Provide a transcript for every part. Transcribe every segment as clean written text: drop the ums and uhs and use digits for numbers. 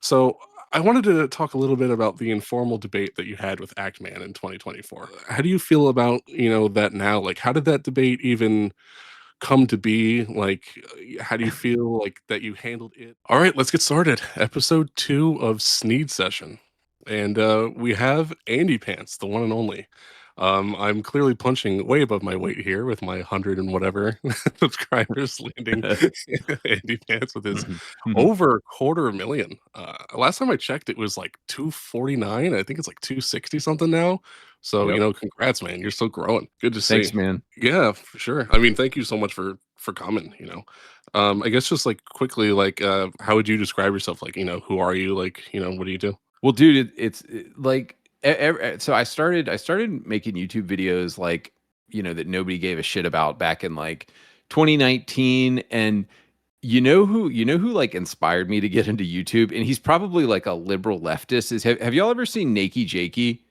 So I wanted to talk a little bit about the informal debate that you had with ActMan in 2024. How do you feel about, that now? Like, how did that debate even come to be? Like, how do you feel like that you handled it? All right, let's get started. Episode 2 of SNEED session. And we have AndyPants, the one and only. I'm clearly punching way above my weight here with my 100 and whatever subscribers landing AndyPants with his Mhm. over a quarter million. Last time I checked, it was like 249. I think it's like 260 something now. So, Yep. congrats, man. You're still growing. Good to Thanks, see. man. Yeah, for sure. I mean, thank you so much for coming. I guess just like quickly, like how would you describe yourself? Like, who are you? Like, what do you do? Well, dude, like so I started making YouTube videos like, that nobody gave a shit about back in like 2019. And you know who like inspired me to get into YouTube, and he's probably like a liberal leftist, is have y'all ever seen Nakey Jakey?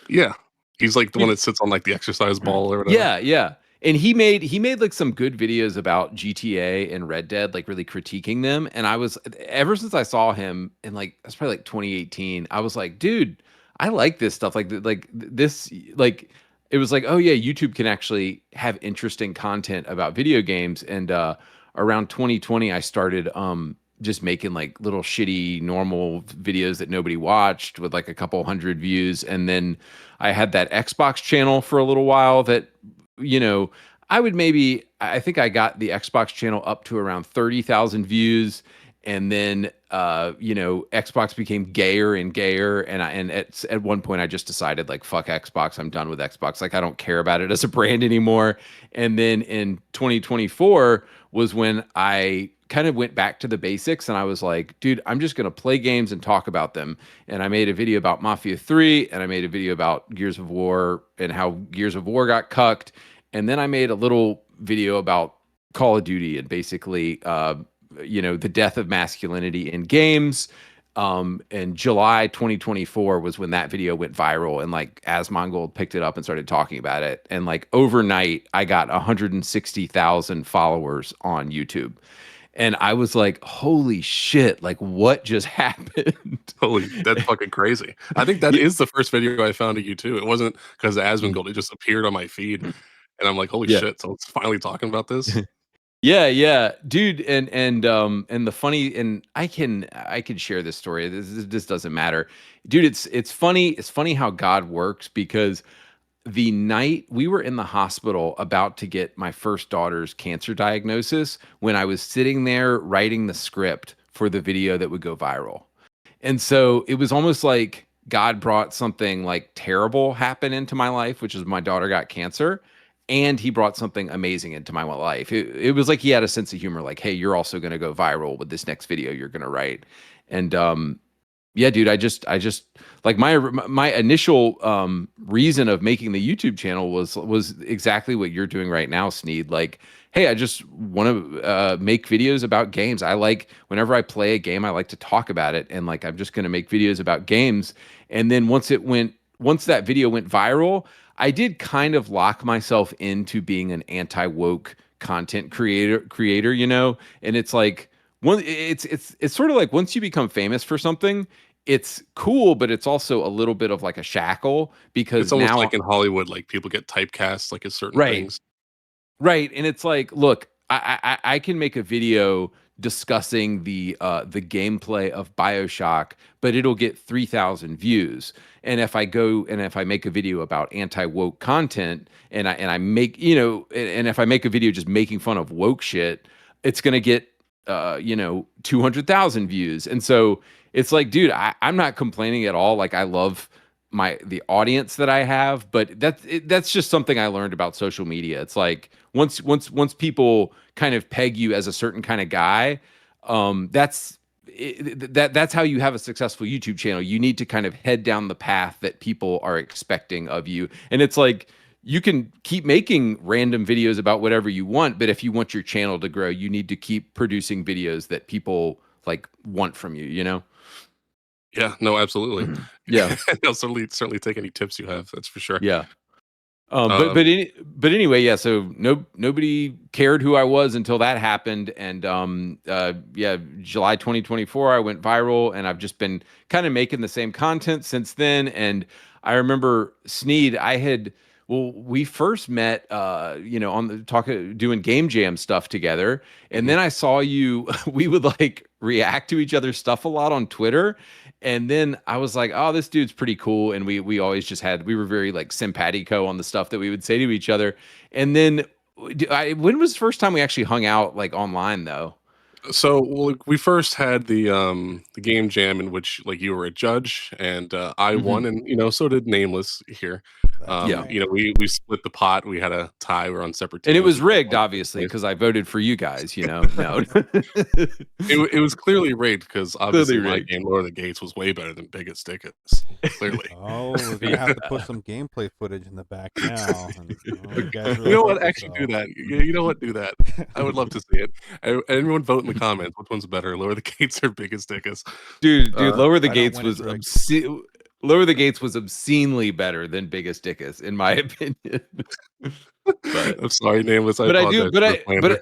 Yeah. He's like the one that sits on like the exercise ball or whatever. Yeah, yeah. And he made like some good videos about GTA and Red Dead, like really critiquing them. And I was ever since I saw him in like that's probably like 2018, I was like, dude, I like this stuff. Like it was like, oh yeah, YouTube can actually have interesting content about video games. And around 2020, I started just making like little shitty normal videos that nobody watched with like a couple hundred views. And then I had that Xbox channel for a little while that, you know, I think I got the Xbox channel up to around 30,000 views. And then, Xbox became gayer and gayer. And at one point I just decided like, fuck Xbox. I'm done with Xbox. Like, I don't care about it as a brand anymore. And then in 2024 was when I kind of went back to the basics, and I was like, dude, I'm just going to play games and talk about them. And I made a video about Mafia 3, and I made a video about Gears of War and how Gears of War got cucked. And then I made a little video about Call of Duty and basically, the death of masculinity in games. And July 2024 was when that video went viral, and like Asmongold picked it up and started talking about it. And like overnight, I got 160,000 followers on YouTube. And I was like, holy shit, like what just happened? Holy, that's fucking crazy. I think that Yeah. is the first video I found of you too. It wasn't because of Mm. Asmongold, it just appeared on my feed. And I'm like, holy Yeah. shit, so it's finally talking about this. Yeah, yeah, dude, and the funny, and I can share this story. This doesn't matter, dude. It's funny. It's funny how God works, because the night we were in the hospital about to get my first daughter's cancer diagnosis, when I was sitting there writing the script for the video that would go viral. And so it was almost like God brought something like terrible happen into my life, which is my daughter got cancer, and he brought something amazing into my life. It was like he had a sense of humor, like, hey, you're also going to go viral with this next video you're going to write. And yeah, dude, I just like my initial reason of making the YouTube channel was exactly what you're doing right now, Sneed. Like, hey, I just want to make videos about games. I like whenever I play a game, I like to talk about it, and like I'm just going to make videos about games. And then once that video went viral, I did kind of lock myself into being an anti-woke content creator, and it's like it's sort of like once you become famous for something, it's cool, but it's also a little bit of like a shackle, It's because almost now, like in Hollywood, like people get typecast like as certain right, things. right, and it's like, look, I can make a video discussing the gameplay of BioShock, but it'll get 3,000 views. And if I make a video about anti-woke content, and I make, and if I make a video just making fun of woke shit, it's gonna get 200,000 views. And so it's like, dude, I'm not complaining at all. Like, I love the audience that I have, but that's just something I learned about social media. It's like once people kind of peg you as a certain kind of guy, that's how you have a successful YouTube channel. You need to kind of head down the path that people are expecting of you. And it's like, you can keep making random videos about whatever you want, but if you want your channel to grow, you need to keep producing videos that people like want from you, you know? Yeah, no, absolutely. Yeah. I'll certainly take any tips you have, that's for sure. Yeah. But Um, anyway, yeah. So nobody cared who I was until that happened, and yeah, July 2024, I went viral, and I've just been kind of making the same content since then. And I remember Sneed, we first met, on the doing game jam stuff together, and mhm. then I saw you. We would like react to each other's stuff a lot on Twitter, and then I was like, oh, this dude's pretty cool. And we always just we were very like simpatico on the stuff that we would say to each other. And then when was the first time we actually hung out like online though? So, well, like, we first had the game jam in which like you were a judge and I Hmm. won, and so did Nameless here. That's Yeah. right. We split the pot. We had a tie. We were on separate And it teams. was We both rigged, won first obviously, place. because I voted for you guys, No. It was clearly rigged because Clearly obviously my rigged. game Lower the Gates was way better than Biggest Tickets. Clearly. Oh, we're gonna have to put some gameplay footage in the back now. And, you guys You really know hurt what? Actually, do yourself. that. You know what? Do that. I would love to see it. Everyone vote in the comments. Which one's better, Lower the Gates or Biggest Tickets? Dude, Uh, Lower the I don't Gates win, was it's rigged. Lower the Gates was obscenely better than Biggest Dickus, in my opinion. but I'm sorry, Nameless. I but I do, apologize for the slander.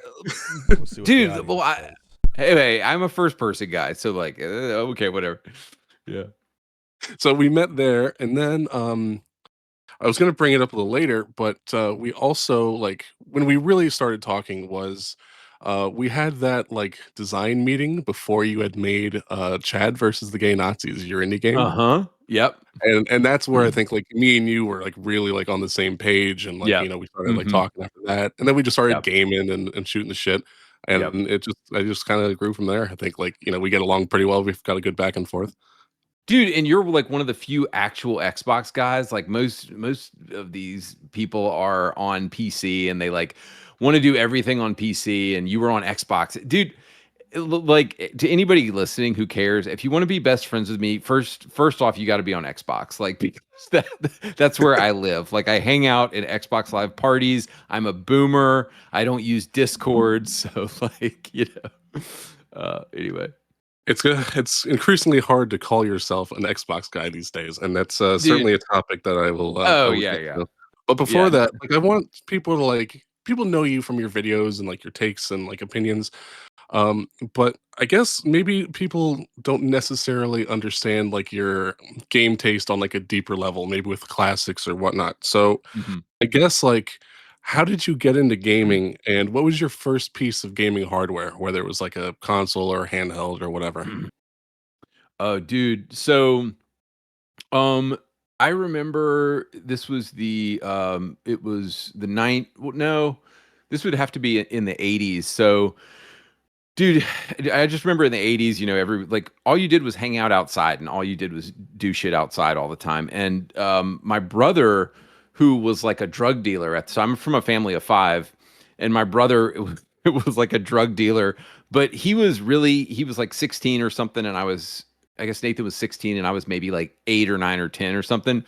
We'll see what the dude, well, audience says. hey, I'm a first person guy, so like, okay, whatever. Yeah. So we met there, and then I was going to bring it up a little later, but we also like when we really started talking was we had that like design meeting before you had made Chad versus the Gay Nazis, your indie game. Uh-huh. Yep. And that's where I think like me and you were like really like on the same page, and like Yep. we started like Hmm. talking after that, and then we just started Yep. gaming and shooting the shit, Yep. and I just kind of grew from there. I think like we get along pretty well. We've got a good back and forth. Dude, and you're like one of the few actual Xbox guys. Like most of these people are on PC and they like want to do everything on PC, and you were on Xbox. Dude, like to anybody listening who cares, if you want to be best friends with me, first off, you got to be on Xbox. Like because that's where I live. Like I hang out at Xbox Live parties. I'm a boomer. I don't use Discord, so like, anyway. It's increasingly hard to call yourself an Xbox guy these days, and that's Dude. certainly a topic that I Oh will yeah, get yeah. to. But before Yeah. that, like I want people to like people know you from your videos and like your takes and like opinions. But I guess maybe people don't necessarily understand like your game taste on like a deeper level, maybe with classics or whatnot. So Mhm. I guess like how did you get into gaming and what was your first piece of gaming hardware, whether it was like a console or handheld or whatever? Oh, dude. So, um, I remember this was it was the ninth. Well, no, this would have to be in the 80s. So, dude, I just remember in the 80s, every like all you did was hang out outside and all you did was do shit outside all the time. And my brother, who was like a drug dealer so I'm from a family of five, and my brother it was like a drug dealer, but he was like 16 or something, and I guess Nathan was 16 and I was maybe like 8 or 9 or 10 or something.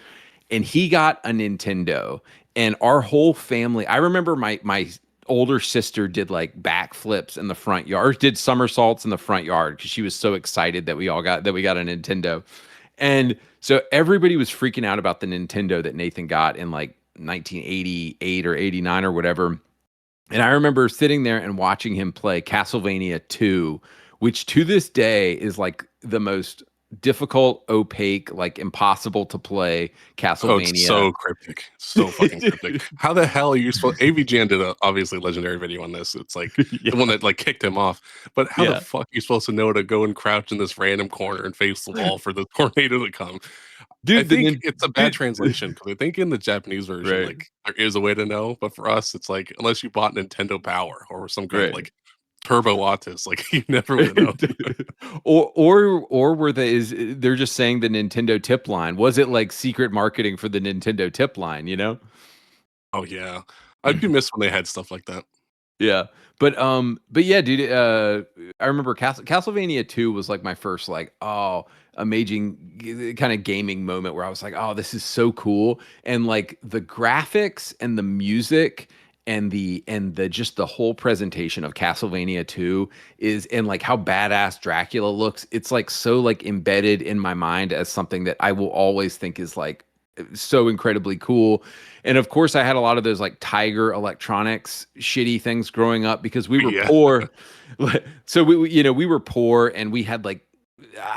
And he got a Nintendo, and our whole family, I remember my older sister did like backflips in the front yard, did somersaults in the front yard because she was so excited that we got a Nintendo. And so everybody was freaking out about the Nintendo that Nathan got in like 1988 or 89 or whatever. And I remember sitting there and watching him play Castlevania 2, which to this day is like the most difficult, opaque, like impossible to play Oh, it's Castlevania. so cryptic. So fucking cryptic. How the hell are you supposed AVGN did a obviously legendary video on this. It's like the one Yeah. that like kicked him off. But how the Yeah. fuck are you supposed to know to go and crouch in this random corner and face the wall for the tornado to come? I Dude, think it's a bad dude, translation because I think in the Japanese version, right, like there is a way to know, but for us, it's like unless you bought Nintendo Power or some kind of right. like Turbo Autis, like you never would have known. or were they're just saying the Nintendo tip line? Was it like secret marketing for the Nintendo tip line, Oh yeah, I do miss when they had stuff like that. Yeah. But yeah, dude, I remember Castlevania 2 was like my first like, oh, amazing kind of gaming moment where I was like, oh, this is so cool. And like the graphics and the music and the just the whole presentation of Castlevania 2 is, and like how badass Dracula looks. It's like so like embedded in my mind as something that I will always think is like so incredibly cool. And of course, I had a lot of those like Tiger Electronics shitty things growing up because we were Yeah. poor. So we were poor, and we had like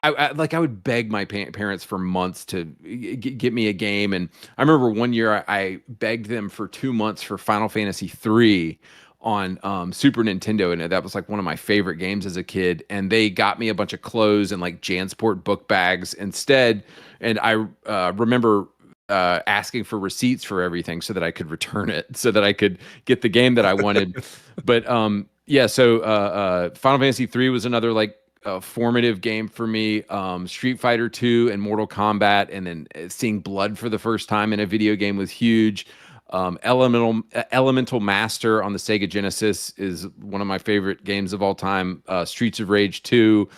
I would beg my parents for months to get me a game. And I remember one year I begged them for 2 months for Final Fantasy III on Super Nintendo, and that was like one of my favorite games as a kid. And they got me a bunch of clothes and like Jansport book bags instead. And I remember asking for receipts for everything so that I could return it, so that I could get the game that I wanted. But yeah, so Final Fantasy III was another like formative game for me. Street Fighter 2 and Mortal Kombat, and then seeing blood for the first time in a video game was huge. Elemental Master on the Sega Genesis is one of my favorite games of all time. Streets of Rage 2.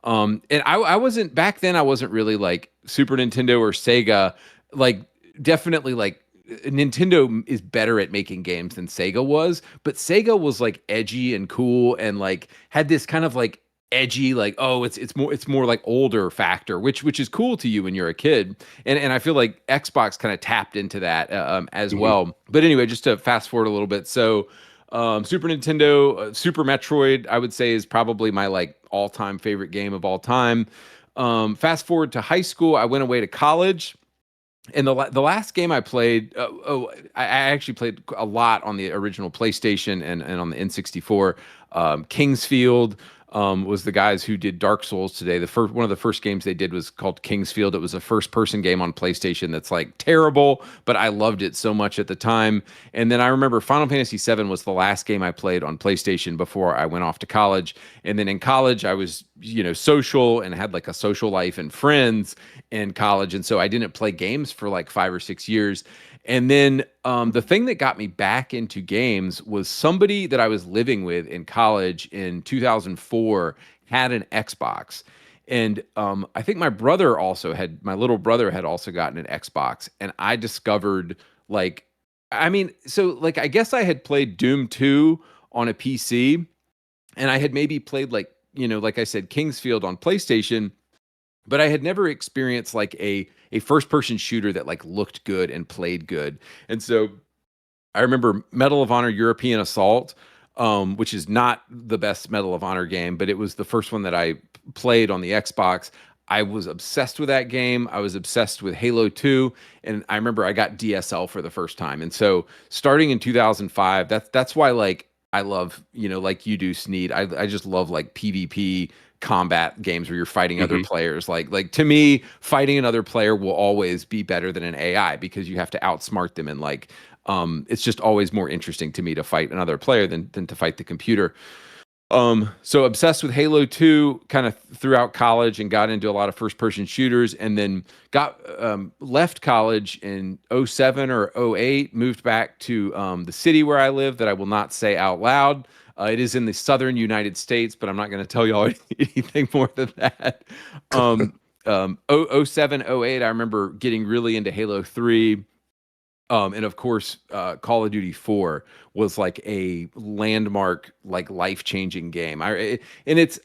And I wasn't back then. I wasn't really like Super Nintendo or Sega. Like definitely like Nintendo is better at making games than Sega was, but Sega was like edgy and cool and like had this kind of like edgy like, oh, it's more like older factor, which is cool to you when you're a kid. And I feel like Xbox kind of tapped into that as Mhm. well. But anyway, just to fast forward a little bit. So Super Nintendo, Super Metroid, I would say, is probably my like all-time favorite game of all time. Fast forward to high school, I went away to college, and the last game I played, I actually played a lot on the original PlayStation and on the N64. Kingsfield was the guys who did Dark Souls today. One of the first games they did was called Kingsfield. It was a first person game on PlayStation that's like terrible, but I loved it so much at the time. And then I remember Final Fantasy VII was the last game I played on PlayStation before I went off to college. And then in college, I was, social and had like a social life and friends in college. And so I didn't play games for like 5 or 6 years. And then the thing that got me back into games was somebody that I was living with in college in 2004 had an Xbox. And I think my little brother had also gotten an Xbox. And I discovered I guess I had played Doom 2 on a PC, and I had maybe played like I said, Kingsfield on PlayStation, but I had never experienced like a first person shooter that like looked good and played good. And so I remember Medal of Honor European Assault, which is not the best Medal of Honor game, but it was the first one that I played on the Xbox. I was obsessed with that game. I was obsessed with Halo 2, and I remember I got DSL for the first time. And so starting in 2005, that's why like I love, like you do, Sneed. I just love like PvP combat games where you're fighting other Mhm. players. Like to me, fighting another player will always be better than an AI because you have to outsmart them, and like it's just always more interesting to me to fight another player than to fight the computer. So obsessed with Halo 2 kind of throughout college, and got into a lot of first person shooters, and then got left college in '07 or '08, moved back to the city where I live that I will not say out loud. It is in the southern United States, but I'm not going to tell y'all anything more than that. '07, '08, I remember getting really into Halo 3. And of course, Call of Duty 4 was like a landmark, like life-changing game. I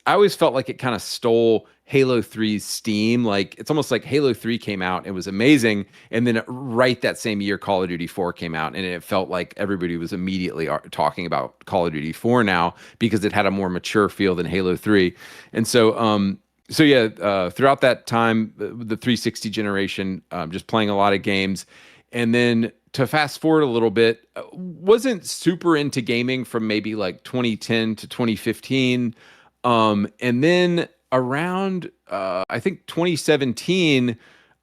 always felt like it kind of stole Halo 3's steam. Like it's almost like Halo 3 came out and was amazing, and then right that same year, Call of Duty 4 came out, and it felt like everybody was immediately talking about Call of Duty 4 now because it had a more mature feel than Halo 3. And so yeah, throughout that time, the 360 generation, just playing a lot of games. And then to fast forward a little bit, wasn't super into gaming from maybe like 2010 to 2015. And then around, I think 2017,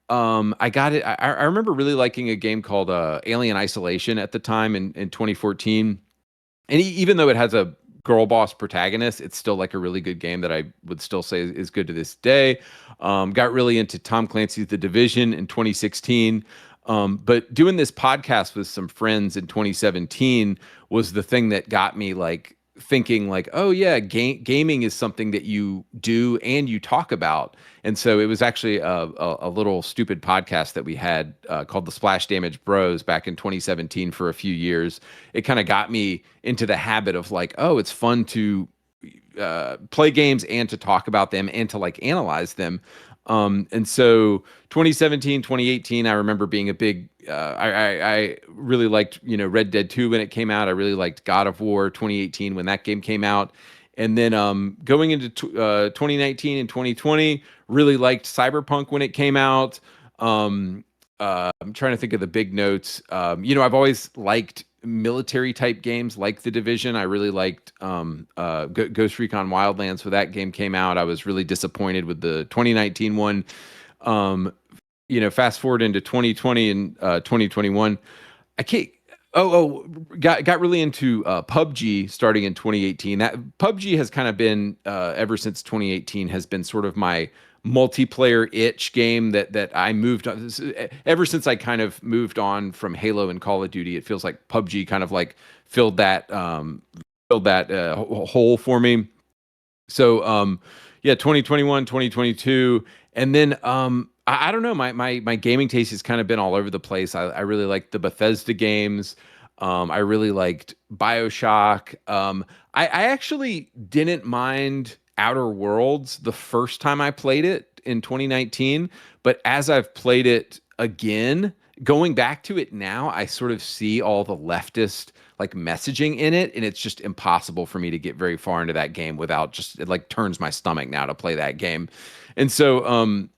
I got it. I remember really liking a game called Alien Isolation at the time in 2014. And even though it has a girl boss protagonist, it's still like a really good game that I would still say is good to this day. Got really into Tom Clancy's The Division in 2016. But doing this podcast with some friends in 2017 was the thing that got me like thinking like, oh yeah, gaming is something that you do and you talk about. And so it was actually a little stupid podcast that we had called the Splash Damage Bros back in 2017 for a few years. It kind of got me into the habit of like, oh, it's fun to play games and to talk about them and to like analyze them. And so 2017, 2018, I remember being a big, I really liked, Red Dead 2 when it came out. I really liked God of War 2018 when that game came out. And then going into 2019 and 2020, really liked Cyberpunk when it came out. I'm trying to think of the big notes. I've always liked military type games like The Division. I really liked Ghost Recon Wildlands when that game came out. I was really disappointed with the 2019 one. Fast forward into 2020 and 2021, I can't. Got really into PUBG starting in 2018. That PUBG has kind of been ever since 2018 has been sort of my multiplayer itch game that I moved on. Ever since I kind of moved on from Halo and Call of Duty, it feels like PUBG kind of like filled that hole for me. So 2021, 2022, and then I don't know. My gaming taste has kind of been all over the place. I really liked the Bethesda games. I really liked BioShock. I actually didn't mind Outer Worlds the first time I played it in 2019, but as I've played it again, going back to it now, I sort of see all the leftist like messaging in it, and it's just impossible for me to get very far into that game without just it like turns my stomach now to play that game. And so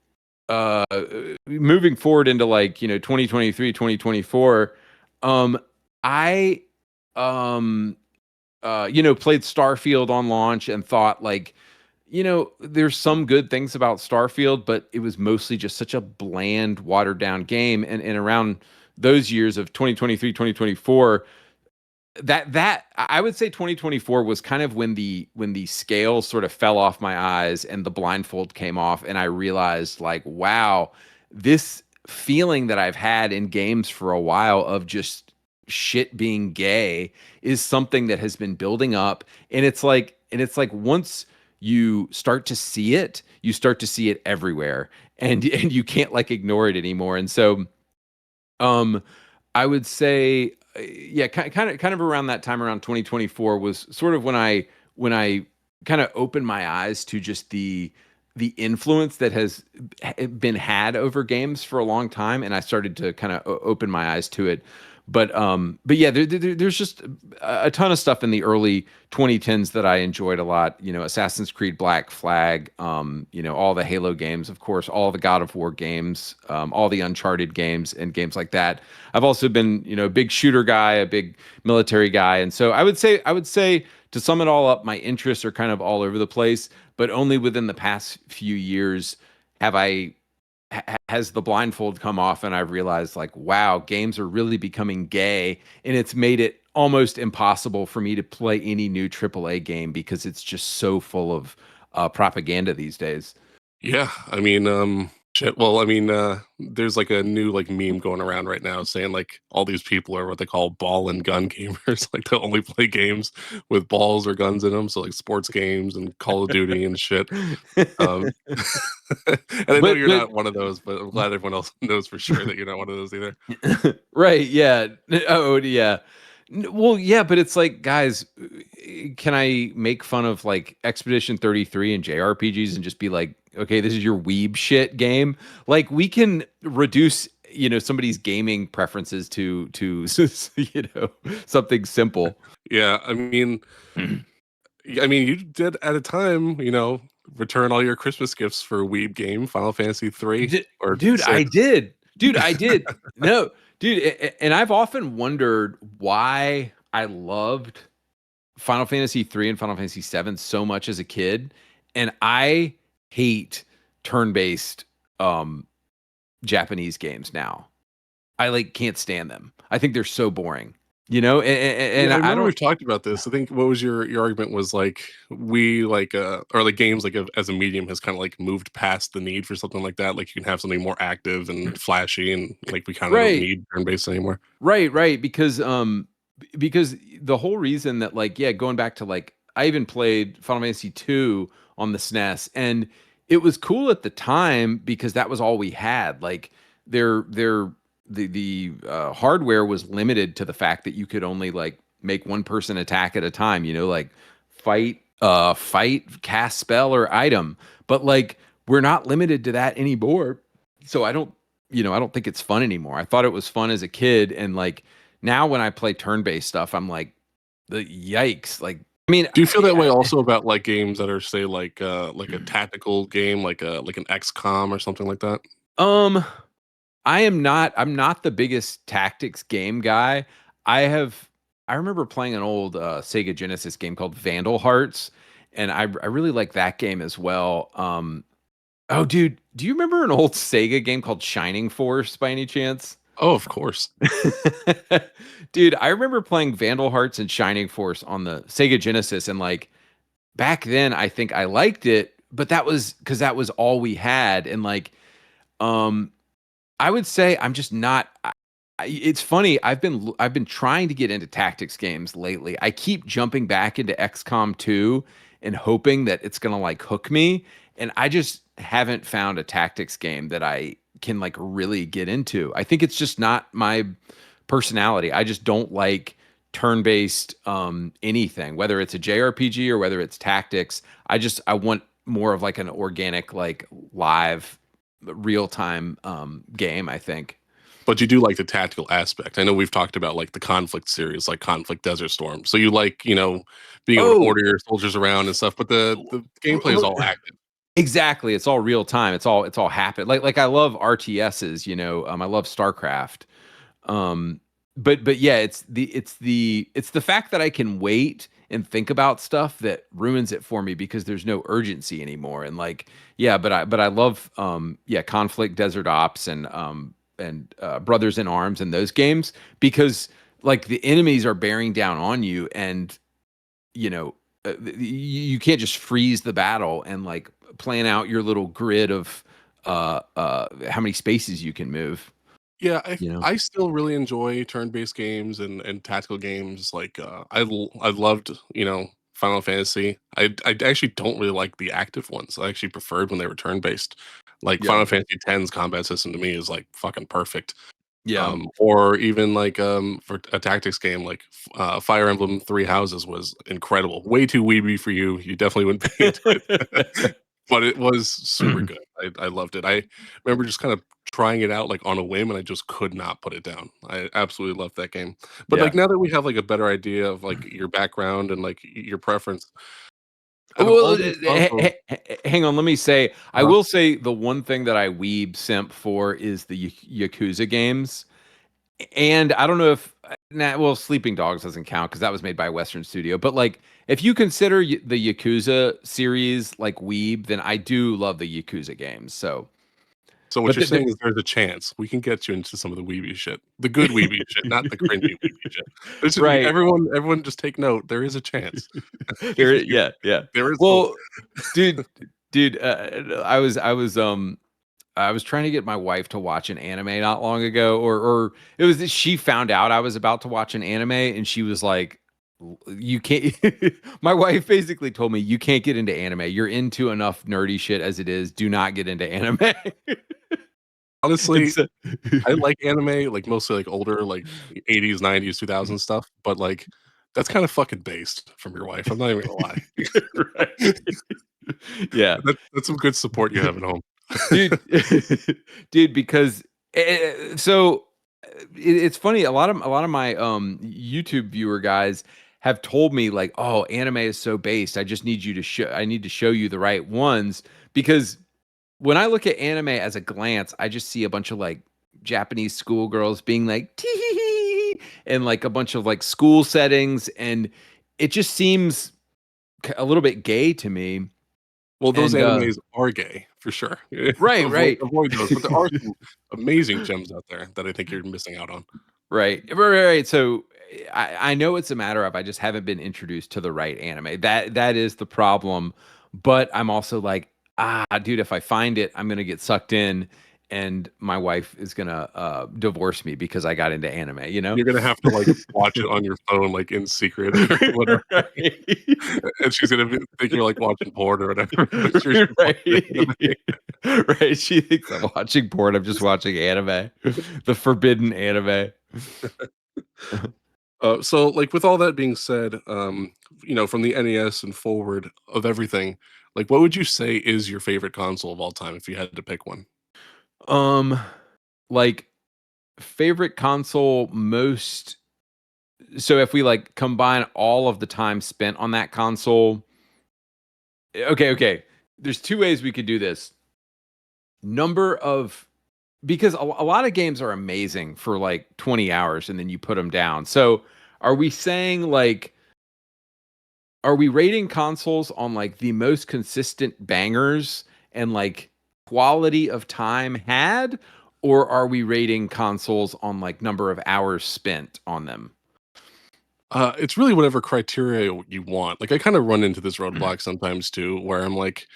moving forward into 2023, 2024, I played Starfield on launch and thought there's some good things about Starfield, but it was mostly just such a bland, watered down game. And around those years of 2023, 2024, that I would say 2024 was kind of when the scales sort of fell off my eyes and the blindfold came off, and I realized wow, this feeling that I've had in games for a while of just shit being gay is something that has been building up, and it's like once you start to see it, you start to see it everywhere, and you can't ignore it anymore. And so I would say kind of around that time, around 2024, was sort of when I kind of opened my eyes to just the influence that has been had over games for a long time, and I started to kind of open my eyes to it. But yeah, there's just a ton of stuff in the early 2010s that I enjoyed a lot. Assassin's Creed Black Flag, all the Halo games, of course, all the God of War games, all the Uncharted games and games like that. I've also been, a big shooter guy, a big military guy. And so I would say to sum it all up, my interests are kind of all over the place, but only within the past few years has the blindfold come off, and I've realized wow, games are really becoming gay, and it's made it almost impossible for me to play any new AAA game because it's just so full of propaganda these days. Yeah, I mean, shit. Well, I mean, there's a new meme going around right now saying all these people are what they call ball and gun gamers, they only play games with balls or guns in them, so sports games and Call of Duty and shit. And I know you're not one of those, but I'm glad everyone else knows for sure that you're not one of those either. Right? Yeah. Oh, yeah. Well, yeah, but it's guys, can I make fun of Expedition 33 and JRPGs and just be okay, this is your weeb shit game? We can reduce, somebody's gaming preferences to something simple. Yeah, I mean, you did at a time, return all your Christmas gifts for a weeb game, Final Fantasy 3 or dude, 6. I did. Dude, I did. No, dude, and I've often wondered why I loved Final Fantasy 3 and Final Fantasy 7 so much as a kid, and I hate turn-based Japanese games now. I can't stand them. I think they're so boring. And Yeah, I I remember don't. we've talked about this. I think what was your argument was we or games as a medium has kind of moved past the need for something like that. You can have something more active and flashy, and we kind of don't need turn-based anymore. Right, because the whole reason that going back to I even played Final Fantasy 2 on the SNES, and it was cool at the time because that was all we had. The hardware was limited to the fact that you could only make one person attack at a time, fight, cast spell or item. But we're not limited to that anymore. So I don't, I don't think it's fun anymore. I thought it was fun as a kid, and like now when I play turn-based stuff, I'm like, the yikes! Like, I mean, Do you feel that way also about like games that are say like a tactical game, like an XCOM or something like that? um, I'm not the biggest tactics game guy. I remember playing an old Sega Genesis game called Vandal Hearts, and I really like that game as well. Oh, dude, do you remember an old Sega game called Shining Force by any chance? Oh, of course. Dude, I remember playing Vandal Hearts and Shining Force on the Sega Genesis, and like back then I think I liked it, but that was because that was all we had. And like um I would say I'm just not. It's funny. I've been trying to get into tactics games lately. I keep jumping back into XCOM 2 and hoping that it's gonna like hook me, and I just haven't found a tactics game that I can like really get into. I think it's just not my personality. I just don't like turn-based anything, whether it's a JRPG or whether it's tactics. I want more of like an organic, like live real time game, I think. But you do like the tactical aspect. I know we've talked about like the conflict series, like Conflict Desert Storm. So you like, being able to Oh, order your soldiers around and stuff, but the gameplay is all active. exactly. It's all real time. It's all happen. Like I love RTSs, I love StarCraft. Um, but yeah, it's the fact that I can wait and think about stuff that ruins it for me because there's no urgency anymore. And like, yeah, but I love yeah, Conflict Desert Ops and Brothers in Arms and those games because like the enemies are bearing down on you, and you can't just freeze the battle and like plan out your little grid of how many spaces you can move. Yeah, You know. I still really enjoy turn-based games and tactical games. Like I loved Final Fantasy. I actually don't really like the active ones. I actually preferred when they were turn-based. Like Yeah. Final Fantasy X's combat system to me is like fucking perfect. Yeah. Or even like for a tactics game like Fire Emblem Three Houses was incredible. Way too weeby for you. You definitely wouldn't be into it. But it was super good. I loved it. I remember just kind of trying it out like on a whim, and I just could not put it down. I absolutely loved that game. But Yeah. like now that we have like a better idea of like your background and like your preference, out of Well, all these consoles, hang on. Let me say, I uh, will say the one thing that I weeb simp for is the Yakuza games. And I don't know if, nah, well, Sleeping Dogs doesn't count because that was made by a Western studio. But like, if you consider the Yakuza series like weeb, then I do love the Yakuza games. So, so what but you're saying is there's a chance we can get you into some of the weeby shit, the good weeby shit, not the cringy weeby shit. right. Everyone, just take note. There is a chance. Yeah, yeah. There is hope. Well, dude, dude, I was trying to get my wife to watch an anime not long ago, or it was that she found out I was about to watch an anime, and she was like, "You can't." My wife basically told me, "You can't get into anime. You're into enough nerdy shit as it is. Do not get into anime." And Honestly, so- I like anime, like mostly like older, like 80s, 90s, 2000s stuff, but like that's kind of fucking based from your wife. I'm not even gonna lie. right? Yeah. That's some good support you have at home. dude dude, because so it's funny, a lot of my YouTube viewer guys have told me like, oh, anime is so based, I just need you to show I need to show you the right ones, because when I look at anime as a glance, I just see a bunch of like Japanese schoolgirls being like tee and like a bunch of like school settings, and it just seems a little bit gay to me. Well, those And animes are gay for sure. right, right. Avoid those, but there are some amazing gems out there that I think you're missing out on. Right. So I know it's a matter of I just haven't been introduced to the right anime. That is the problem. But I'm also like, dude, if I find it, I'm gonna get sucked in, and my wife is gonna divorce me because I got into anime. You know? You're gonna have to like watch it on your phone, like in secret or whatever, right. and she's gonna think you're like watching porn or whatever. But you're just watching right. Right. She thinks I'm watching porn. I'm just watching anime, the forbidden anime. So like with all that being said, from the NES and forward of everything, Like, what would you say is your favorite console of all time if you had to pick one? Like favorite console most. So if we like combine all of the time spent on that console, okay. There's two ways we could do this. Number of because a lot of games are amazing for like 20 hours and then you put them down. So are we saying like are we rating consoles on like the most consistent bangers and like quality of time had, or are we rating consoles on like number of hours spent on them? It's really whatever criteria you want. Like, I kind of run into this roadblock sometimes too, where I'm like,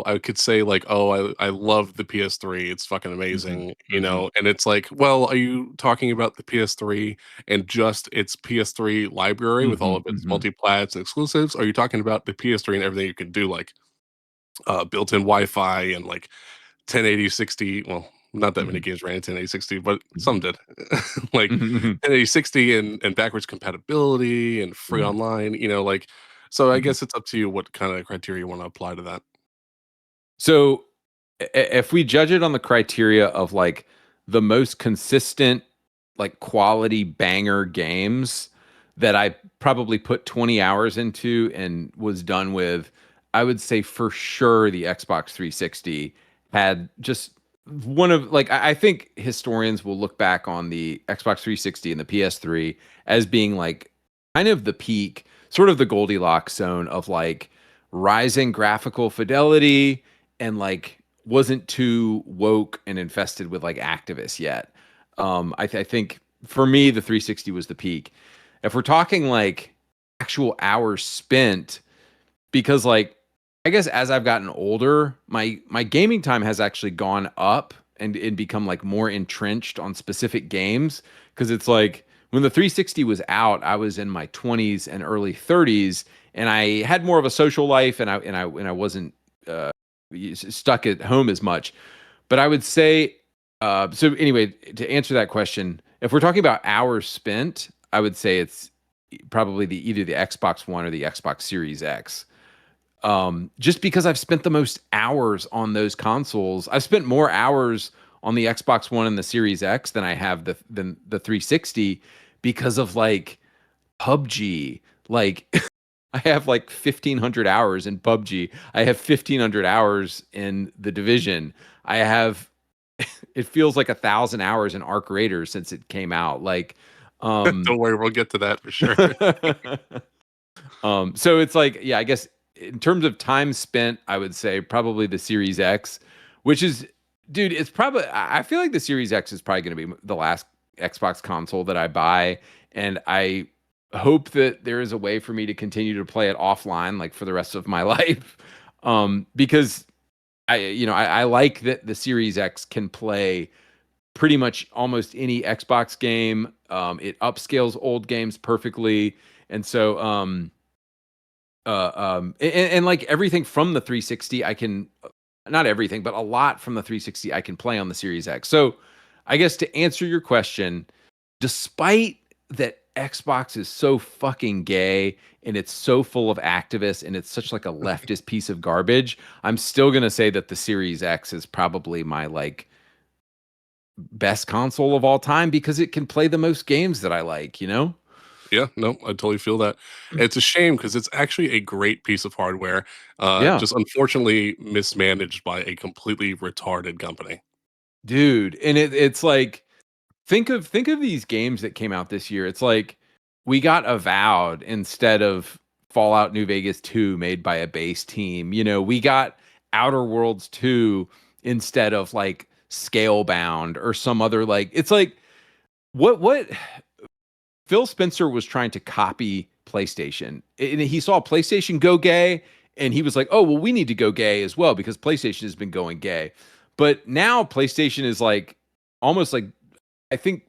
I could say like, "Oh, I love the PS3. It's fucking Mhm, amazing," mhm, and it's like, well, are you talking about the PS3 and just its PS3 library with all mhm, of its mhm, multi-plats and exclusives? Or are you talking about the PS3 and everything you can do, like built-in Wi-Fi and like 1080 60? Well, not that many mhm, games ran in 1080 60, but mhm, some did. Like mhm, mhm, 1080 60 and backwards compatibility and free mhm, online, like, so I mhm. guess it's up to you what kind of criteria you want to apply to that. So if we judge it on the criteria of like the most consistent like quality banger games that I probably put 20 hours into and was done with, I would say for sure the Xbox 360 had just one of like I think historians will look back on the Xbox 360 and the PS3 as being like kind of the peak, sort of the Goldilocks zone of like rising graphical fidelity and like wasn't too woke and infested with like activists yet. I think for me the 360 was the peak. If we're talking like actual hours spent, because like I guess as I've gotten older, my gaming time has actually gone up and become like more entrenched on specific games. Because it's like when the 360 was out, I was in my 20s and early 30s, and I had more of a social life, and I wasn't uh, stuck at home as much. But I would say, so anyway, to answer that question, if we're talking about hours spent, I would say it's probably either the Xbox One or the Xbox Series X. Just because I've spent the most hours on those consoles. I've spent more hours on the Xbox One and the Series X than I have than the 360 because of like PUBG. Like I have like 1,500 hours in PUBG. I have 1,500 hours in The Division. I have it feels like 1,000 hours in Arc Raiders since it came out. Like, Don't worry, we'll get to that for sure. so it's like, yeah, I guess in terms of time spent, I would say probably the Series X, which is, dude, it's probably, I feel like the Series X is probably going to be the last Xbox console that I buy. And I hope that there is a way for me to continue to play it offline, like for the rest of my life. Because I like that the Series X can play pretty much almost any Xbox game. It upscales old games perfectly. And so, and like everything from the 360 I can, not everything but a lot from the 360 I can play on the Series X. So I guess to answer your question, despite that Xbox is so fucking gay and it's so full of activists and it's such like a leftist piece of garbage, I'm still going to say that the Series X is probably my like best console of all time because it can play the most games that I like, you know? Yeah, no, I totally feel that. It's a shame because it's actually a great piece of hardware, Yeah. just unfortunately mismanaged by a completely retarded company. Dude, and it's like think of these games that came out this year. It's like we got Avowed instead of Fallout New Vegas 2 made by a base team. You know, we got Outer Worlds 2 instead of like Scalebound or some other like it's like what Phil Spencer was trying to copy PlayStation. And he saw PlayStation go gay and he was like, "Oh, well we need to go gay as well because PlayStation has been going gay." But now PlayStation is like almost like I think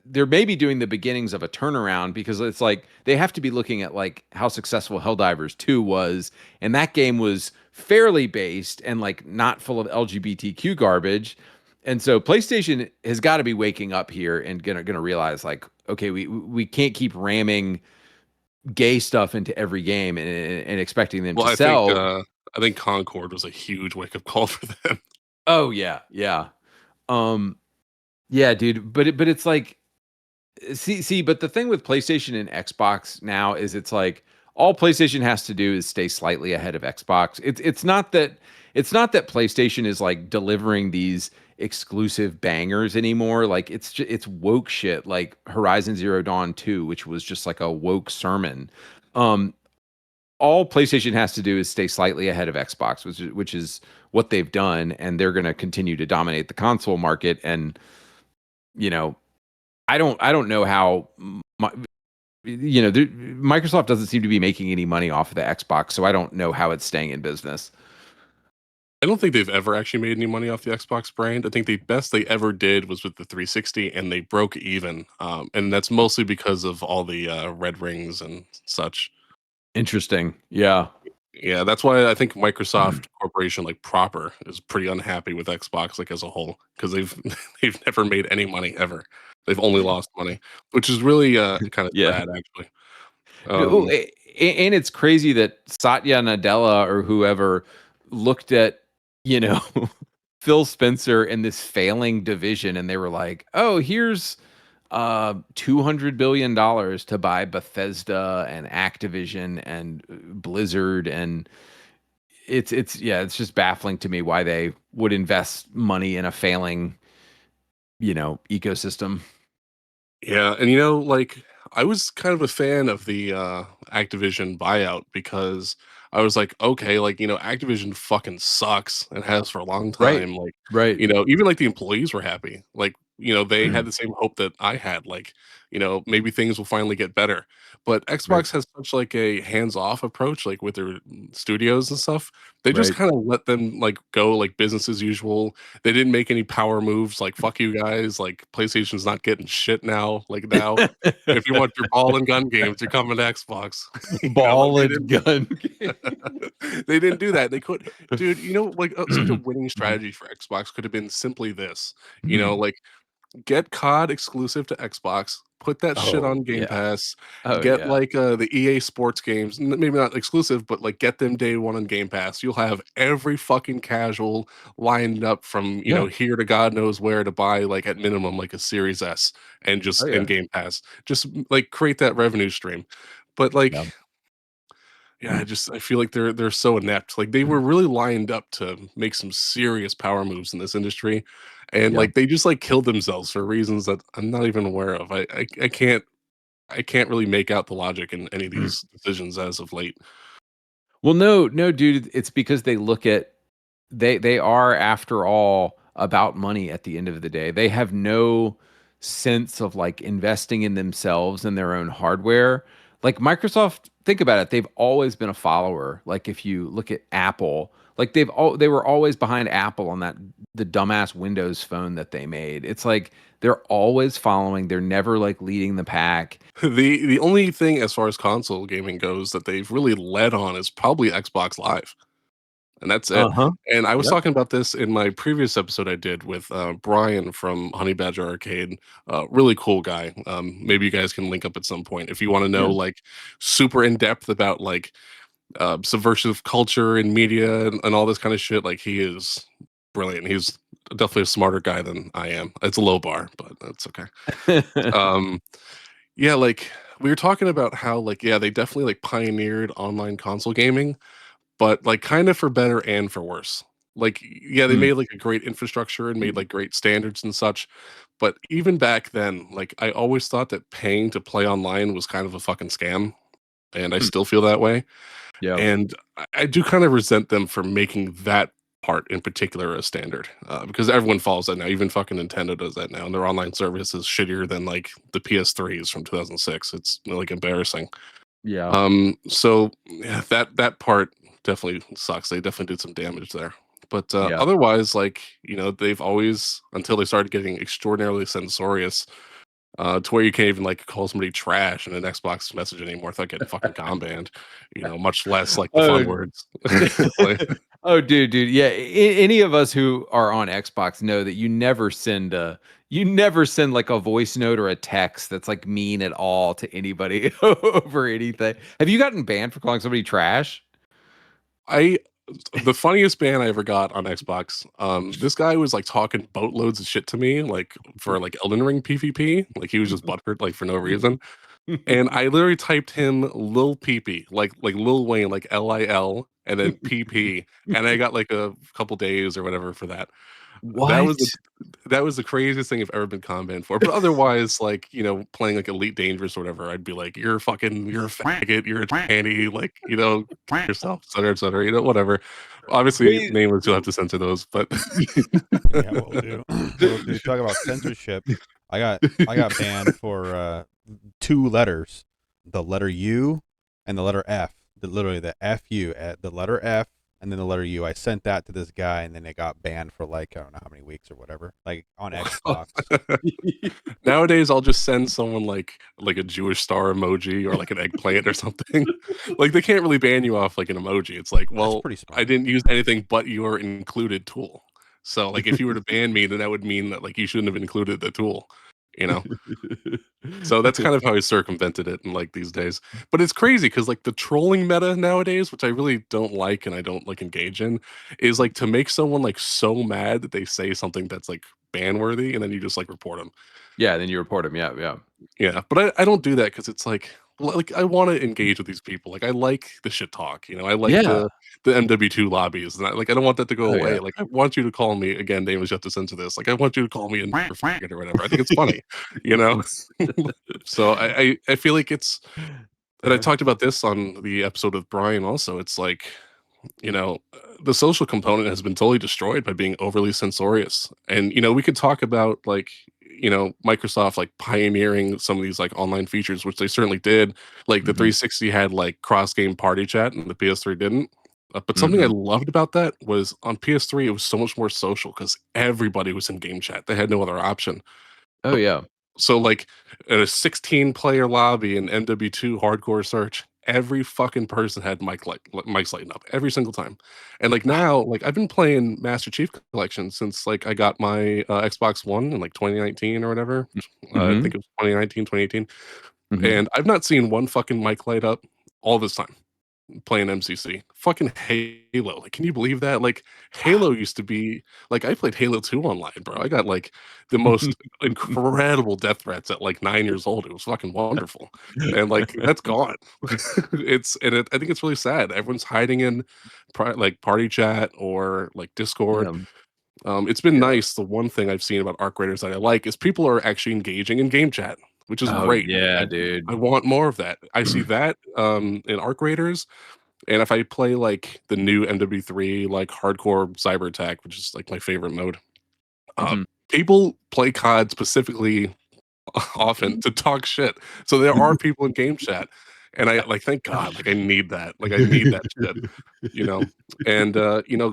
they're maybe doing the beginnings of a turnaround because it's like they have to be looking at like how successful Helldivers 2 was, and that game was fairly based and like not full of LGBTQ garbage. And so PlayStation has got to be waking up here and gonna realize like, okay, we can't keep ramming gay stuff into every game and expecting them Well, to sell. I think Concord was a huge wake up call for them. Oh yeah, yeah. Yeah, dude, but it's like see, but the thing with PlayStation and Xbox now is it's like all PlayStation has to do is stay slightly ahead of Xbox. It's not that PlayStation is like delivering these exclusive bangers anymore. Like it's woke shit like Horizon Zero Dawn 2, which was just like a woke sermon. Um all PlayStation has to do is stay slightly ahead of Xbox, which is what they've done, and they're going to continue to dominate the console market. And you know, I don't know how Microsoft doesn't seem to be making any money off of the Xbox, so I don't know how it's staying in business. I don't think they've ever actually made any money off the Xbox brand. I think the best they ever did was with the 360, and they broke even. And that's mostly because of all the red rings and such. Interesting. Yeah. Yeah, that's why I think Microsoft Corporation, like proper, is pretty unhappy with Xbox like as a whole because they've they've never made any money ever. They've only lost money, which is really kind of Yeah. sad actually. Oh, Um, and it's crazy that Satya Nadella or whoever looked at, you know, Phil Spencer and this failing division, and they were like, "Oh, here's $200 billion to buy Bethesda and Activision and Blizzard." And it's just baffling to me why they would invest money in a failing, ecosystem. Yeah, and like I was kind of a fan of the Activision buyout because I was like, okay, like Activision fucking sucks and has for a long Right. time. Like, Right. even like the employees were happy. Like, they had the same hope that I had. Like, maybe things will finally get better. But Right. Xbox has such like a hands-off approach, like with their studios and stuff. They just Right. kind of let them like go like business as usual. They didn't make any power moves like "fuck you guys," like, "PlayStation's not getting shit now," like, now, "If you want your ball and gun games, you're coming to Xbox." Like, Ball they and didn't gun. they didn't do that, they could dude, like, such a winning Mhm. strategy for Xbox could have been simply this, Mhm. like, get COD exclusive to Xbox, put that shit Oh, on Game yeah. Pass, Oh, get yeah. like the EA Sports games, maybe not exclusive, but like get them day one on Game Pass. You'll have every fucking casual lined up from Yeah. here to God knows where to buy like at minimum like a Series S and Oh, just in yeah. Game Pass. Just like create that revenue stream. But like Yeah. yeah, I feel like they're so inept. Like they were really lined up to make some serious power moves in this industry, and Yeah. like they just like killed themselves for reasons that I'm not even aware of. I can't really make out the logic in any of these decisions as of late. Well, no, dude, it's because they look at they are, after all, about money at the end of the day. They have no sense of like investing in themselves and their own hardware. Like Microsoft, think about it, they've always been a follower. Like if you look at Apple, like they were always behind Apple on the dumbass Windows phone that they made. It's like they're always following, they're never like leading the pack. The only thing as far as console gaming goes that they've really led on is probably Xbox Live, and that's it. Uh-huh. And I was Yep. talking about this in my previous episode I did with Brian from Honey Badger Arcade. Really cool guy. Maybe you guys can link up at some point if you want to know Yeah. like super in depth about like subversive culture and media and all this kind of shit. Like he is brilliant. He's definitely a smarter guy than I am. It's a low bar, but that's okay. Um, yeah, like we were talking about how like yeah, they definitely like pioneered online console gaming, but like kind of for better and for worse. Like yeah, they Mm, made like a great infrastructure and made like great standards and such. But even back then, like I always thought that paying to play online was kind of a fucking scam, and I mm, still feel that way. yeah. And I do kind of resent them for making that part in particular a standard because everyone follows that now. Even fucking Nintendo does that now, and their online service is shittier than like the PS3s from 2006. It's like embarrassing. Yeah. So yeah, that part definitely sucks. They definitely did some damage there. But Yeah. otherwise, like they've always until they started getting extraordinarily censorious to where you can't even like call somebody trash in an Xbox message anymore without getting fucking com banned. Much less like the Oh, fun words. Like, oh, dude, yeah. Any of us who are on Xbox know that you never send like a voice note or a text that's like mean at all to anybody over anything. Have you gotten banned for calling somebody trash? I The funniest ban I ever got on Xbox, this guy was like talking boatloads of shit to me, like for like Elden Ring PvP. Like he was just butthurt, like for no reason. And I literally typed him Lil Peepee, like Lil Wayne, like LIL, and then PP, and I got like a couple days or whatever for that. That What? was the that was the craziest thing I've ever been con banned for. But otherwise, like, playing like Elite Dangerous or whatever, I'd be like, you're a faggot, you're a tranny, like, yourself, et cetera, whatever. Obviously, Wait. nameless, you'll have to censor those, but Yeah, we'll do. We'll do. Talk about censorship. I got banned for 2 letters, the letter U and the letter F. Literally the FU, the letter F and then the letter U. I sent that to this guy, and then it got banned for like I don't know how many weeks or whatever, like on Xbox. Nowadays, I'll just send someone like a Jewish star emoji or like an eggplant or something. Like they can't really ban you off like an emoji. It's like, That's well, pretty I smart. didn't use anything but your included tool. So like if you were to ban me, then that would mean that like you shouldn't have included the tool, you know? So that's kind of how I circumvented it in like these days. But it's crazy because like the trolling meta nowadays, which I really don't like and I don't like engage in, is like to make someone like so mad that they say something that's like ban worthy, and then you just like report them. Yeah, then you report him. Yeah, yeah. Yeah, but I don't do that because it's like I want to engage with these people. Like I like the shit talk, I like Yeah. the MW2 lobbies, and I don't want that to go Oh, away. yeah. Like I want you to call me again, nameless. You have to censor this. Like I want you to call me a faggot or whatever. I think it's funny, you know. So I feel like it's, and I talked about this on the episode with Brian also. It's like, the social component has been totally destroyed by being overly censorious. And, we could talk about like, Microsoft like pioneering some of these like online features, which they certainly did. Like the Mhm, 360 had like cross game party chat and the PS3 didn't. But something I mhm. loved about that was on PS3, it was so much more social because everybody was in game chat. They had no other option. Oh, But yeah. so like in a 16-player lobby in MW2 hardcore search, every fucking person had mics lighting up every single time. And like now, like I've been playing Master Chief Collection since like I got my Xbox One in like 2019 or whatever. I Mhm, think it was 2019, 2018. mhm. And I've not seen one fucking mic light up all this time playing MCC. Fucking Halo. Like, can you believe that? Like, Halo used to be like I played Halo 2 online, bro. I got like the most incredible death threats at like 9 years old. It was fucking wonderful. And like that's gone. I think it's really sad. Everyone's hiding in like party chat or like Discord. Yeah, It's been yeah. nice. The one thing I've seen about ARC Raiders that I like is people are actually engaging in game chat, which is Oh, great. yeah, I dude. want more of that. I see that in ARC Raiders, and if I play like the new MW3, like hardcore cyber attack, which is like my favorite mode, uh, Mhm. people play COD specifically often to talk shit. So there are people in game chat, and I like thank God, like I need that, like I need that shit, you know. And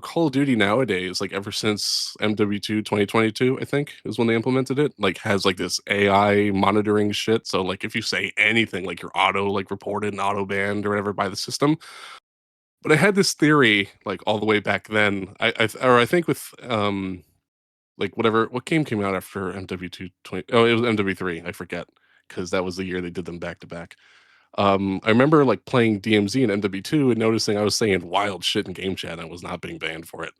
Call of Duty nowadays, like ever since MW2 2022, I think is when they implemented it, like has like this AI monitoring shit. So like if you say anything, like you're auto like reported and auto banned or whatever by the system. But I had this theory, like, all the way back then. I think with, like, what game came out after MW2 20 oh, it was MW3, I forget, because that was the year they did them back to back. I remember, like, playing DMZ and MW2 and noticing I was saying wild shit in game chat and I was not being banned for it.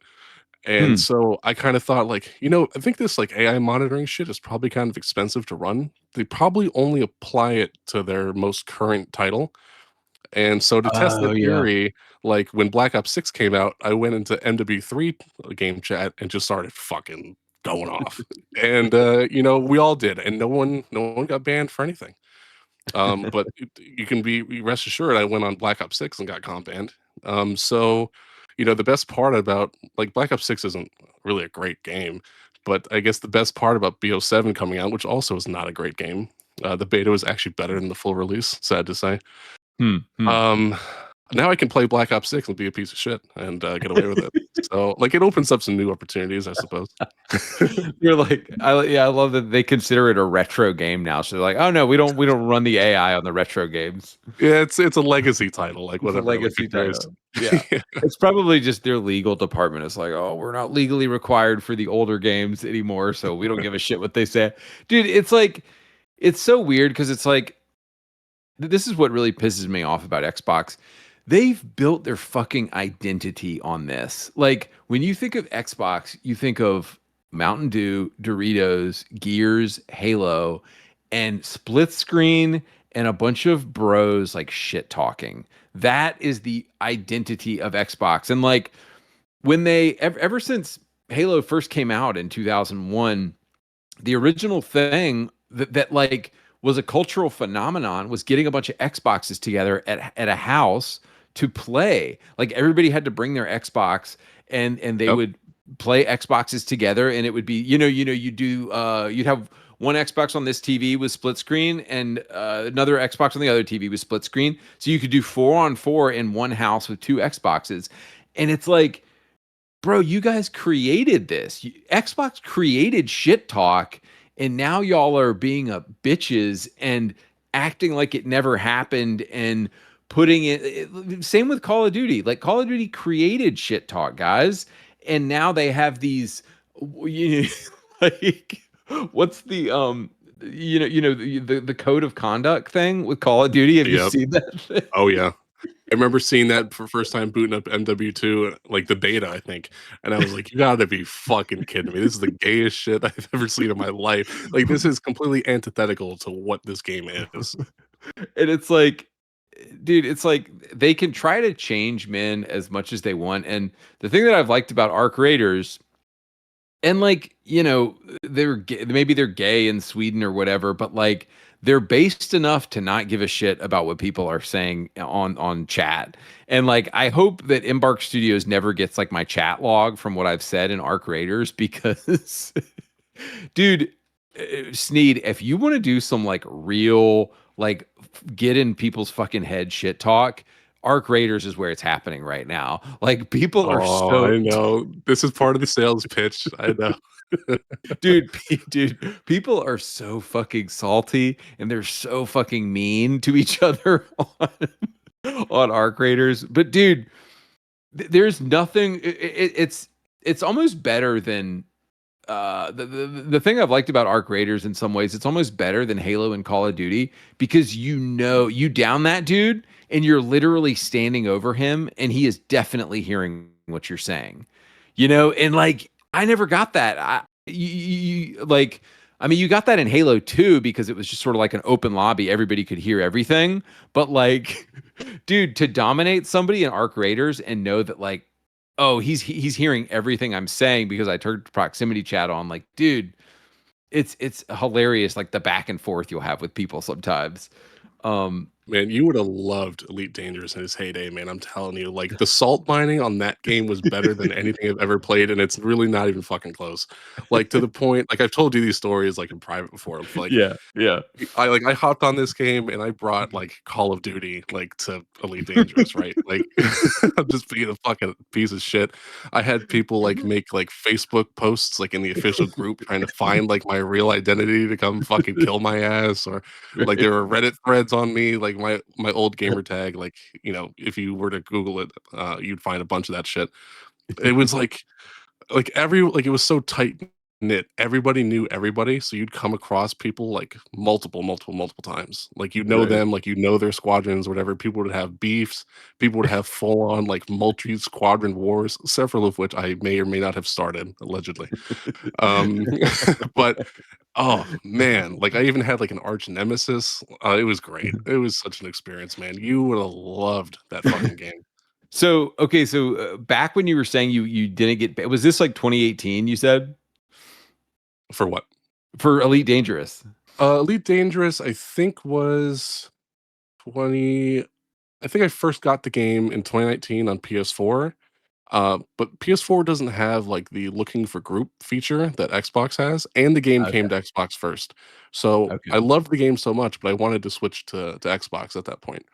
And Hmm. so I kinda thought, like, I think this, like, AI monitoring shit is probably kind of expensive to run. They probably only apply it to their most current title. And so to test Oh, that yeah. theory, like when Black Ops 6 came out, I went into MW3 game chat and just started fucking going off. And we all did, and no one got banned for anything. But you can be rest assured I went on Black Ops 6 and got comp banned. So the best part about like Black Ops 6 isn't really a great game, but I guess the best part about BO7 coming out, which also is not a great game, the beta was actually better than the full release, sad to say. Hmm, hmm. Um, Now I can play Black Ops 6 and be a piece of shit and, get away with it. So, like, it opens up some new opportunities, I suppose. You're like, I love that they consider it a retro game now. So they're like, oh no, we don't run the AI on the retro games. Yeah, it's a legacy title, like, It's a whatever, like, who legacy cares? title. Yeah. Yeah. It's probably just their legal department. It's like, oh, we're not legally required for the older games anymore, so we don't give a shit what they say. Dude, it's like it's so weird because it's like this is what really pisses me off about Xbox. they've built their fucking identity on this. Like when you think of Xbox, you think of Mountain Dew, Doritos, Gears, Halo, and split screen and a bunch of bros like shit talking. That is the identity of Xbox. And like when they ever since Halo first came out in 2001, the original thing that like was a cultural phenomenon was getting a bunch of Xboxes together at a house to play. Like everybody had to bring their Xbox and they Yep. would play Xboxes together, and it would be you do you'd have one Xbox on this TV with split screen and another Xbox on the other TV with split screen, so you could do 4-on-4 in one house with two Xboxes. And it's like, bro, you guys created this. Xbox created shit talk, and now y'all are being a bitches and acting like it never happened and putting it. Same with Call of Duty. Like Call of Duty created shit talk, guys, and now they have these. You know, like what's the the code of conduct thing with Call of Duty? Have you Yep. seen that thing? Oh yeah. I remember seeing that for first time booting up MW2, like the beta, I think, and I was like, "You gotta be fucking kidding me! This is the gayest shit I've ever seen in my life. Like, this is completely antithetical to what this game is." And it's like, dude, it's like they can try to change men as much as they want. And the thing that I've liked about our creators, and like, maybe they're gay in Sweden or whatever, but like they're based enough to not give a shit about what people are saying on chat. And like I hope that Embark Studios never gets like my chat log from what I've said in our creators, because dude, Sneed, if you want to do some like real, like get in people's fucking head shit talk, Arc Raiders is where it's happening right now. Like people are Oh, so I know. This is part of the sales pitch. I know. dude, dude, people are so fucking salty and they're so fucking mean to each other on Arc Raiders. But dude, there's nothing. It's almost better than the thing I've liked about Arc Raiders in some ways. It's almost better than Halo and Call of Duty, because you down that dude and you're literally standing over him and he is definitely hearing what you're saying. And like I never got that. Like, I mean, you got that in Halo 2 because it was just sort of like an open lobby. Everybody could hear everything. But like, dude, to dominate somebody in Arc Raiders and know that like, oh, he's hearing everything I'm saying because I turned proximity chat on. Like, dude, it's hilarious. Like the back and forth you'll have with people sometimes. Man, you would have loved Elite Dangerous in its heyday, man. I'm telling you, like the salt mining on that game was better than anything I've ever played, and it's really not even fucking close. Like to the point, like I've told you these stories like in private before. Like yeah. I hopped on this game and I brought like Call of Duty like to Elite Dangerous, right? Like I'm just being a fucking piece of shit. I had people like make like Facebook posts like in the official group trying to find like my real identity to come fucking kill my ass, or like there were Reddit threads on me, like my old gamer tag. Like if you were to Google it, you'd find a bunch of that shit. It was like it was so tight knit. Everybody knew everybody, so you'd come across people like multiple times. Like Right. them, like their squadrons, whatever. People would have beefs. People would have full on like multi squadron wars, several of which I may or may not have started allegedly. Um, but oh man, like I even had like an arch nemesis. It was great. It was such an experience, man. You would have loved that fucking game. So okay, so back when you were saying you didn't was this like 2018? You said For what? for Elite Dangerous. Elite Dangerous, I think was 20. I think I first got the game in 2019 on PS4. But PS4 doesn't have like the looking for group feature that Xbox has, and the game Okay. came to Xbox first. So Okay. I loved the game so much, but I wanted to switch to Xbox at that point.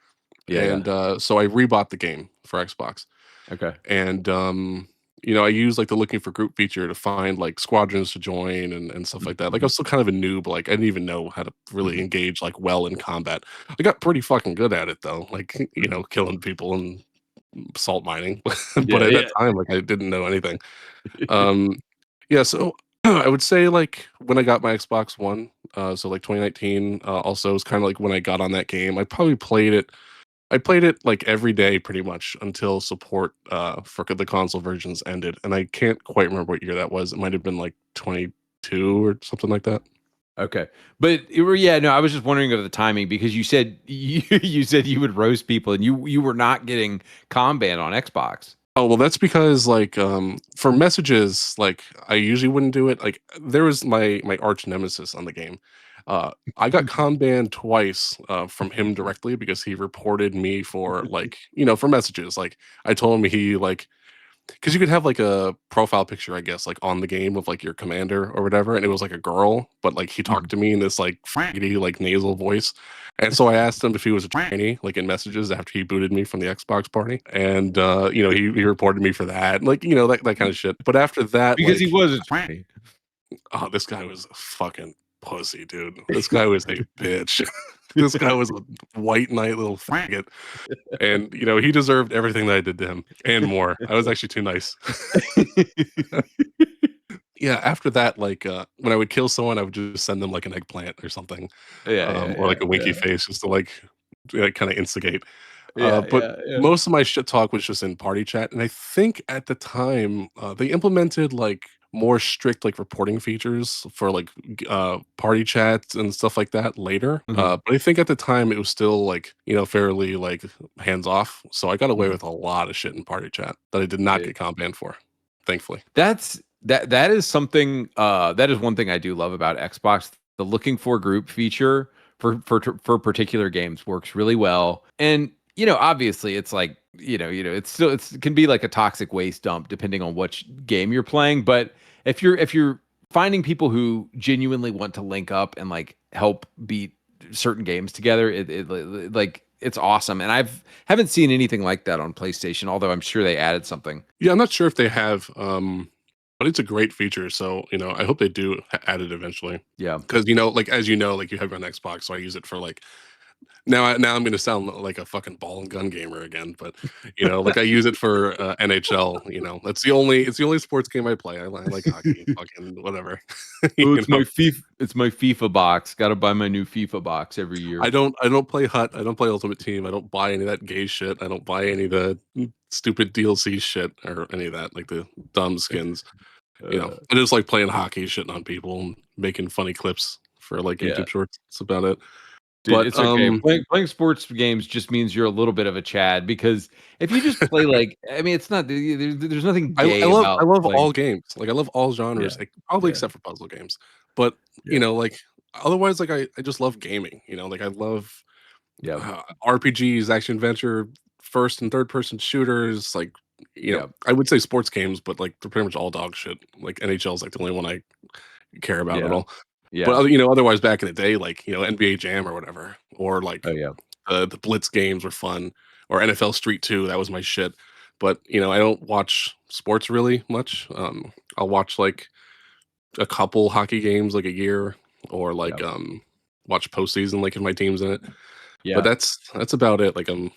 Yeah. And so I rebought the game for Xbox. Okay. And I use like the looking for group feature to find like squadrons to join and stuff like that. Like I was still kind of a noob, like I didn't even know how to really engage like well in combat. I got pretty fucking good at it though, like killing people and salt mining. But Yeah. at that Yeah. time, like I didn't know anything. Um, yeah, so I would say like when I got my Xbox One, so like 2019, also was kind of like when I got on that game. I probably played it I played it like every day pretty much until support for the console versions ended, and I can't quite remember what year that was. It might have been like 22 or something like that. Okay, but yeah, no, I was just wondering of the timing because you said you said you would roast people and you were not getting combat on Xbox. Oh, well, that's because like for messages, like I usually wouldn't do it. Like there was my arch nemesis on the game. I got con banned twice from him directly because he reported me for like, for messages. Like I told him he like because you could have like a profile picture, I guess, like on the game of like your commander or whatever, and it was like a girl, but like he talked to me in this like faggoty, like nasal voice. And so I asked him if he was a tranny, like in messages after he booted me from the Xbox party. And he reported me for that. Like, that kind of shit. But after that, Because he like, was a tranny. oh, this guy was a fucking pussy, dude. This guy was a bitch. This guy was a white knight little faggot. And he deserved everything that I did to him and more. I was actually too nice. Yeah, after that, like when I would kill someone, I would just send them like an eggplant or something, or like a winky face, just to like kind of instigate. But Yeah. most of my shit talk was just in party chat, and I think at the time they implemented like more strict like reporting features for like party chats and stuff like that later. Mhm, But I think at the time it was still like fairly like hands off, so I got away mhm. with a lot of shit in party chat that I did not Dude, get comp banned for, thankfully. that is something that is one thing I do love about Xbox. The looking for group feature for particular games works really well. And obviously it's like, it's still it can be like a toxic waste dump depending on which game you're playing. But if you're finding people who genuinely want to link up and like help beat certain games together, like it's awesome. And haven't seen anything like that on PlayStation, although I'm sure they added something. Yeah, I'm not sure if they have, but it's a great feature. So, I hope they do add it eventually. Yeah. Because like as like you have it on Xbox, so I use it for like now I'm gonna sound like a fucking ball and gun gamer again, but like I use it for NHL. It's the only sports game I play. I like hockey, fucking whatever. Oh, you know, It's my FIFA box. Got to buy my new FIFA box every year. I don't play Hut. I don't play Ultimate Team. I don't buy any of that gay shit. I don't buy any of the stupid DLC shit or any of that, like the dumb skins. Uh, I just like playing hockey, shitting on people, and making funny clips for like yeah, YouTube shorts. That's about it. dude, But it's okay. Playing sports games just means you're a little bit of a Chad because if you just play like, I mean, it's not there's nothing I, I gay love I about love playing. all games. Like I love all Yeah, genres, like, probably yeah, except for puzzle games. But yeah, like otherwise, like I just love gaming. Like I love yeah, RPGs, action adventure, first and third person shooters. Like yeah, I would say sports games, but like they're pretty much all dog shit. Like NHL is like the only one I care about at yeah, all. But yeah. otherwise back in the day, like NBA Jam or whatever, or like Oh yeah. the Blitz games were fun, or NFL Street 2, that was my shit. But I don't watch sports really much. I'll watch like a couple hockey games like a year, or Yeah. like watch postseason like if my team's in it. But Yeah. that's about it. Like I'm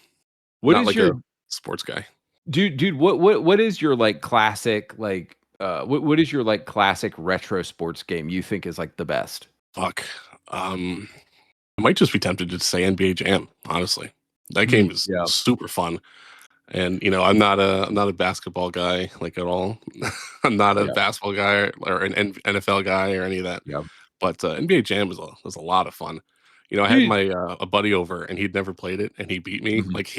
What not is like your a sports guy. dude? What is your like classic like what is your like classic retro sports game you think is like the best? Fuck. I might just be tempted to say NBA Jam. Honestly, that game Mhm. is Yeah. super fun. And I'm not a basketball guy like at all. I'm not a Yeah. basketball guy or an NFL guy or any of that. Yeah. But NBA Jam was a lot of fun. I had Dude. my a buddy over and he'd never played it and he beat me. Mhm. Like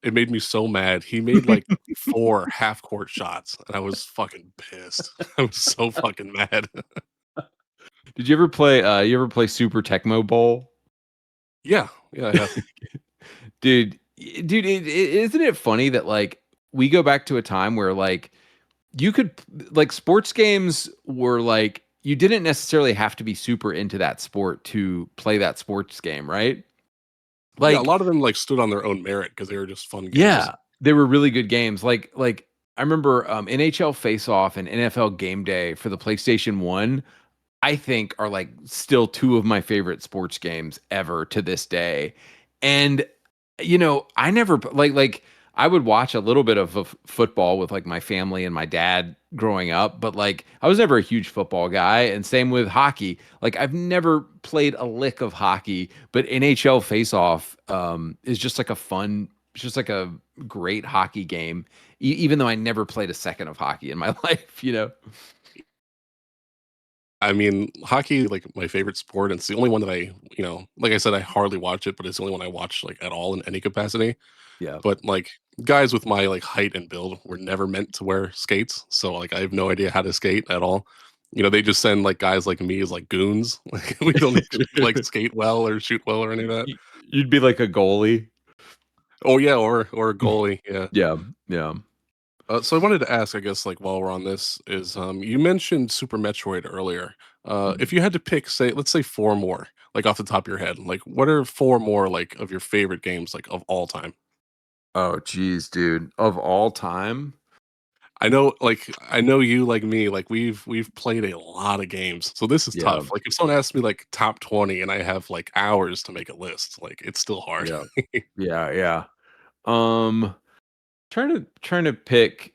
it made me so mad. He made like four half court shots and I was fucking pissed. I was so fucking mad. Did you ever play Super Tecmo Bowl? Yeah, yeah, I have. Dude, isn't it funny that like we go back to a time where like you could like sports games were like you didn't necessarily have to be super into that sport to play that sports game, right? Yeah, a Like lot of them like stood on their own merit because they were just fun games. yeah, they were really good games. Like I remember NHL Face Off and NFL Game Day for the PlayStation 1 I think are like still two of my favorite sports games ever to this day. And I never like I would watch a little bit of football with like my family and my dad growing up, but like I was never a huge football guy. And same with hockey. Like I've never played a lick of hockey, but NHL Face Off is just like a fun, it's just like a great hockey game, even though I never played a second of hockey in my life, you know? I mean, hockey, like my favorite sport, and it's the only one that like I said, I hardly watch it, but it's the only one I watch like at all in any capacity. Yeah. But like guys with my like height and build were never meant to wear skates, so like I have no idea how to skate at all. They just send like guys like me as like goons. Like we don't like skate well or shoot well or any of that. You'd be like a goalie. Oh yeah, or a goalie. Yeah. Yeah. Yeah. So I wanted to ask, I guess, like while we're on this, is you mentioned Super Metroid earlier. Mhm. If you had to pick, say, let's say four more, like off the top of your head, like what are four more like of your favorite games, like of all time? Oh, geez, dude. Of all time? I know you like me, like we've played a lot of games, so this is Yeah. tough. Like if someone asks me like top 20 and I have like hours to make a list, like it's still hard. Yeah. Yeah. Yeah. Um, trying to pick.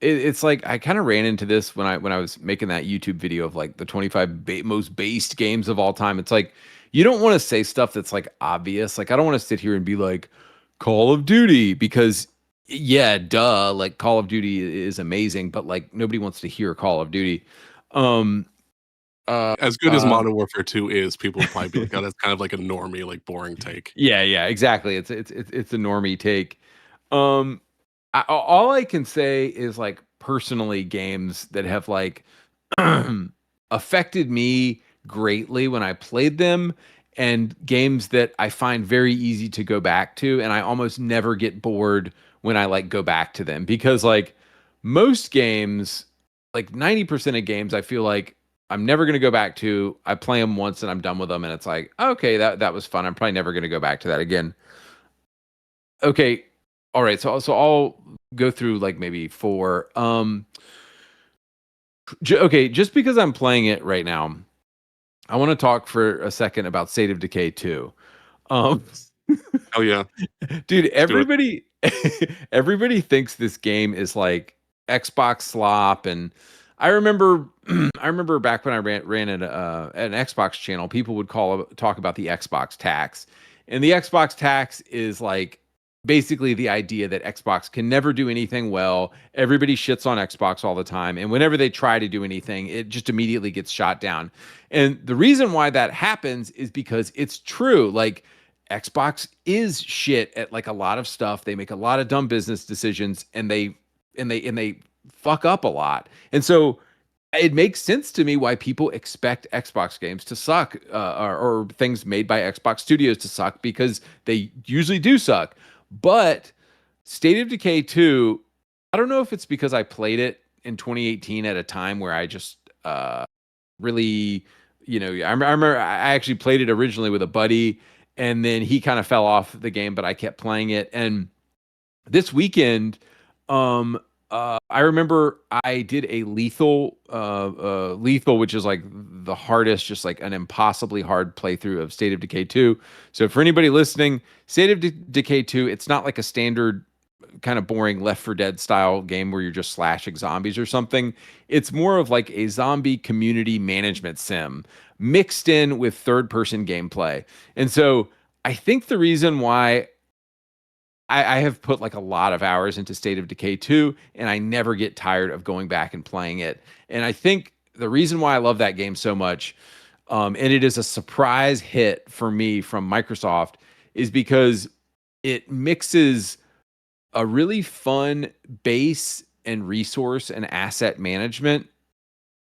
It's like I kind of ran into this when I was making that YouTube video of like the 25 most based games of all time. It's like you don't want to say stuff that's like obvious. Like I don't want to sit here and be like Call of Duty because yeah, duh, like Call of Duty is amazing, but like nobody wants to hear Call of Duty. Um As good as uh Modern Warfare 2 is, people would probably be like, "Oh, that's kind of like a normie, like boring take." yeah, yeah, exactly. It's a normie take. Um all I can say is like personally games that have like affected me greatly when I played them and games that I find very easy to go back to and I almost never get bored when I like go back to them because like most games like 90% of games I feel like I'm never going to go back to. I play them once and I'm done with them and it's like, okay, that was fun. I'm probably never going to go back to that again. Okay. All right. So I'll go through like maybe four. Okay, just because I'm playing it right now, I want to talk for a second about State of Decay 2. Um, Oh yeah, dude, let's do it. everybody thinks this game is like Xbox slop, and I remember I remember back when I ran an Xbox channel, people would talk about the Xbox tax, and the Xbox tax is like basically the idea that Xbox can never do anything well. Everybody shits on Xbox all the time, and whenever they try to do anything, it just immediately gets shot down. And the reason why that happens is because it's true. Like Xbox is shit at like a lot of stuff. They make a lot of dumb business decisions and they fuck up a lot. And so it makes sense to me why people expect Xbox games to suck or things made by Xbox studios to suck because they usually do suck. But State of Decay 2, I don't know if it's because I played it in 2018 at a time where I just really, I remember I actually played it originally with a buddy and then he kind of fell off the game, but I kept playing it. And this weekend, I remember I did a lethal, which is like the hardest, just like an impossibly hard playthrough of State of Decay 2. So for anybody listening, State of Decay 2, it's not like a standard kind of boring Left 4 Dead style game where you're just slashing zombies or something. It's more of like a zombie community management sim mixed in with third person gameplay. And so I think the reason why I have put like a lot of hours into State of Decay 2, and I never get tired of going back and playing it. And I think the reason why I love that game so much, and it is a surprise hit for me from Microsoft, is because it mixes a really fun base and resource and asset management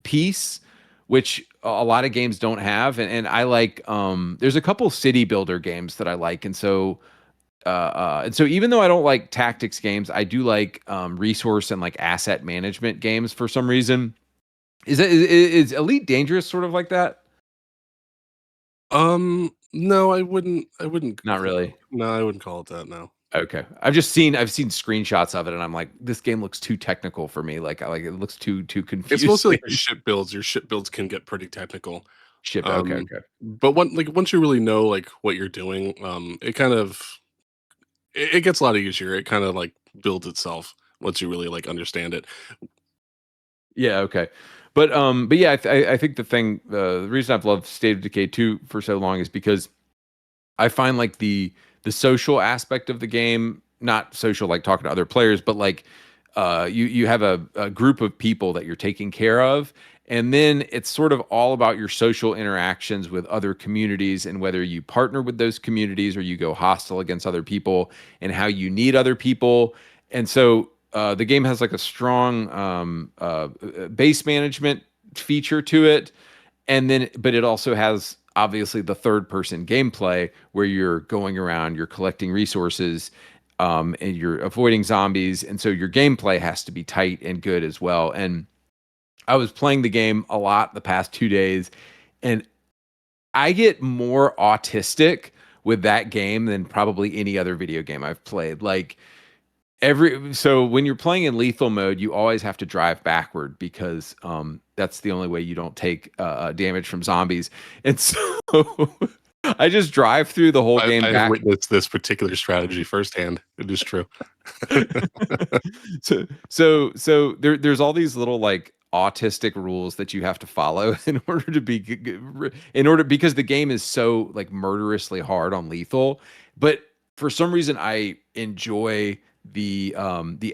piece, which a lot of games don't have. And I like, there's a couple city builder games that I like. And so even though I don't like tactics games, I do like resource and like asset management games for some reason. Is Elite Dangerous sort of like that? No, I wouldn't Not call really. no, I wouldn't call it that, no. Okay. I've seen screenshots of it and I'm like, this game looks too technical for me. Like I like it looks too It's confusing. mostly like your ship builds. Your ship builds can get pretty technical. Ship. Okay, Um, okay. but once you really know like what you're doing, it kind of it gets a lot easier. It kind of like builds itself once you really like understand it. Yeah, okay. But yeah, I think the reason I've loved State of Decay 2 for so long is because I find like the social aspect of the game, not social like talking to other players, but like you have a group of people that you're taking care of, and then it's sort of all about your social interactions with other communities and whether you partner with those communities or you go hostile against other people and how you need other people. And so the game has like a strong base management feature to it, and then but it also has obviously the third person gameplay where you're going around, you're collecting resources, and you're avoiding zombies, and so your gameplay has to be tight and good as well. And I was playing the game a lot the past 2 days, and I get more autistic with that game than probably any other video game I've played. Like so when you're playing in lethal mode, you always have to drive backward because that's the only way you don't take damage from zombies. And so I just drive through the whole game I have back. witnessed this particular strategy firsthand. It is true. So there's all these little like autistic rules that you have to follow in order to be in order because the game is so like murderously hard on lethal. But for some reason I enjoy the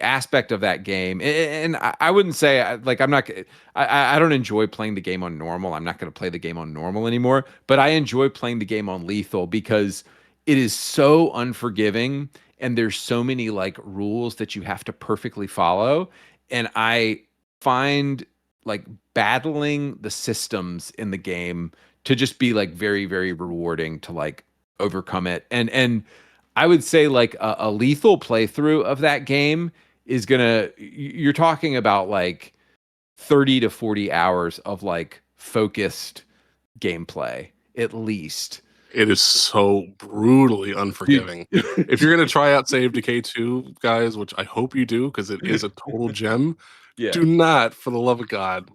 aspect of that game. And I wouldn't say like I'm not I don't enjoy playing the game on normal. I'm not going to play the game on normal anymore, but I enjoy playing the game on lethal because it is so unforgiving and there's so many like rules that you have to perfectly follow. And I find like battling the systems in the game to just be like very, very rewarding to like overcome it. And I would say like a lethal playthrough of that game is gonna you're talking about like 30 to 40 hours of like focused gameplay at least. It is so brutally Dude. unforgiving. If you're gonna try out Save Decay 2, guys, which I hope you do, because it is a total gem, Yeah. do not, for the love of God,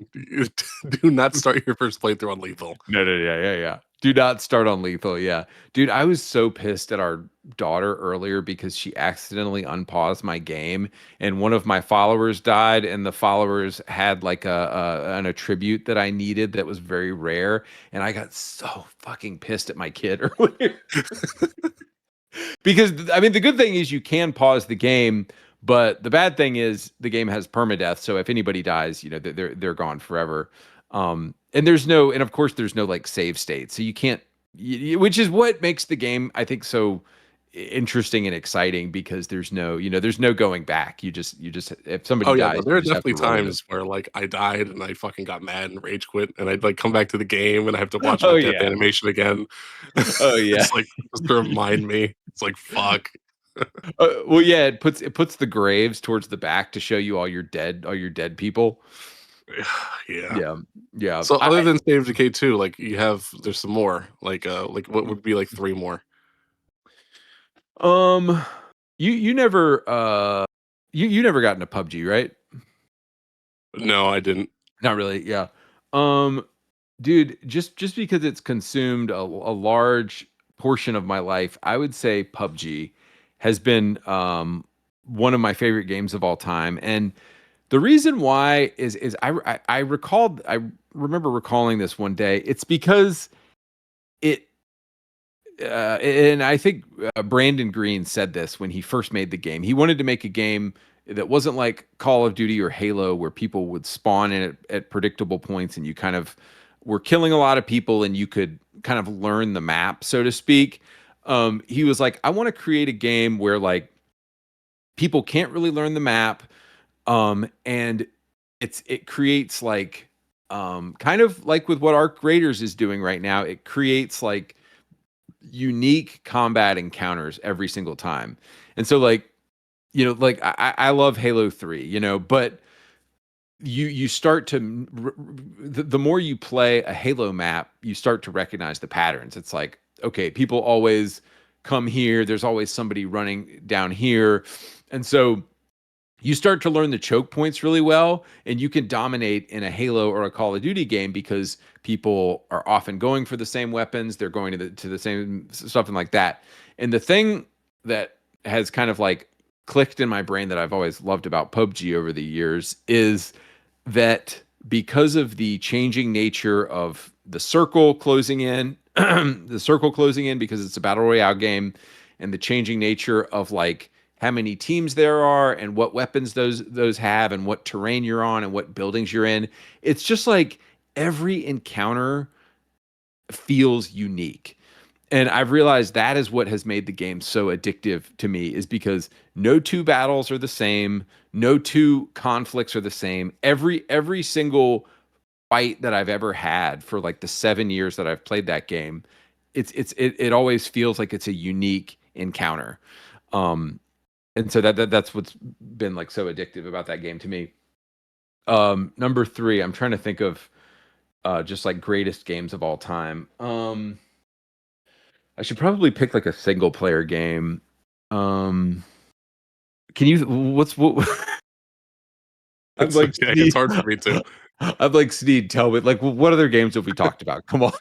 do not start your first playthrough on lethal. No, yeah. Do not start on lethal. Yeah. Dude, I was so pissed at our daughter earlier because she accidentally unpaused my game and one of my followers died and the followers had like an attribute that I needed that was very rare and I got so fucking pissed at my kid earlier. Because I mean the good thing is you can pause the game, but the bad thing is the game has permadeath, so if anybody dies, you know, they're gone forever. And there's no, and of course there's no like save state, so you can't, which is what makes the game I think so interesting and exciting because there's no, you know, there's no going back. You just if somebody Oh yeah, no, dies, there you are just have to definitely roll with it. times where like I died and I fucking got mad and rage quit, and I'd like come back to the game and I have to watch my Oh death yeah. animation again. Oh yeah. It's like just to remind me. It's like fuck. Well, yeah, it puts the graves towards the back to show you all your dead people. Yeah. Yeah, yeah. So other than State of Decay 2, like you have there's some more. Like what would be like three more? Um, you never you never got into PUBG, right? No, I didn't. Not really. Yeah. Um, dude, just because it's consumed a large portion of my life, I would say PUBG has been one of my favorite games of all time. And the reason why is I remember recalling this one day. It's because it and I think Brandon Green said this when he first made the game. He wanted to make a game that wasn't like Call of Duty or Halo, where people would spawn in at predictable points and you kind of were killing a lot of people and you could kind of learn the map, so to speak. He was like, I want to create a game where like people can't really learn the map, and it creates like kind of like with what Arc Raiders is doing right now. It creates like unique combat encounters every single time. And so like, you know, like I love Halo 3, you know, but you start to the more you play a Halo map, you start to recognize the patterns. It's like, okay, people always come here, there's always somebody running down here. And so you start to learn the choke points really well, and you can dominate in a Halo or a Call of Duty game because people are often going for the same weapons, they're going to the same stuff and like that. And the thing that has kind of like clicked in my brain that I've always loved about PUBG over the years is that because of the changing nature of the circle closing in, the circle closing in because it's a battle royale game, and the changing nature of like how many teams there are and what weapons those have and what terrain you're on and what buildings you're in. It's just like every encounter feels unique. And I've realized that is what has made the game so addictive to me, is because no two battles are the same, no two conflicts are the same. Every single fight that I've ever had for like the 7 years that I've played that game, it always feels like it's a unique encounter. And so that's what's been like so addictive about that game to me. Number 3, I'm trying to think of just like greatest games of all time. I should probably pick like a single player game. Can you? What? I'm It's like okay. Sneed. It's hard for me too. I'm like Sneed. Tell me, like, what other games have we talked about? Come on.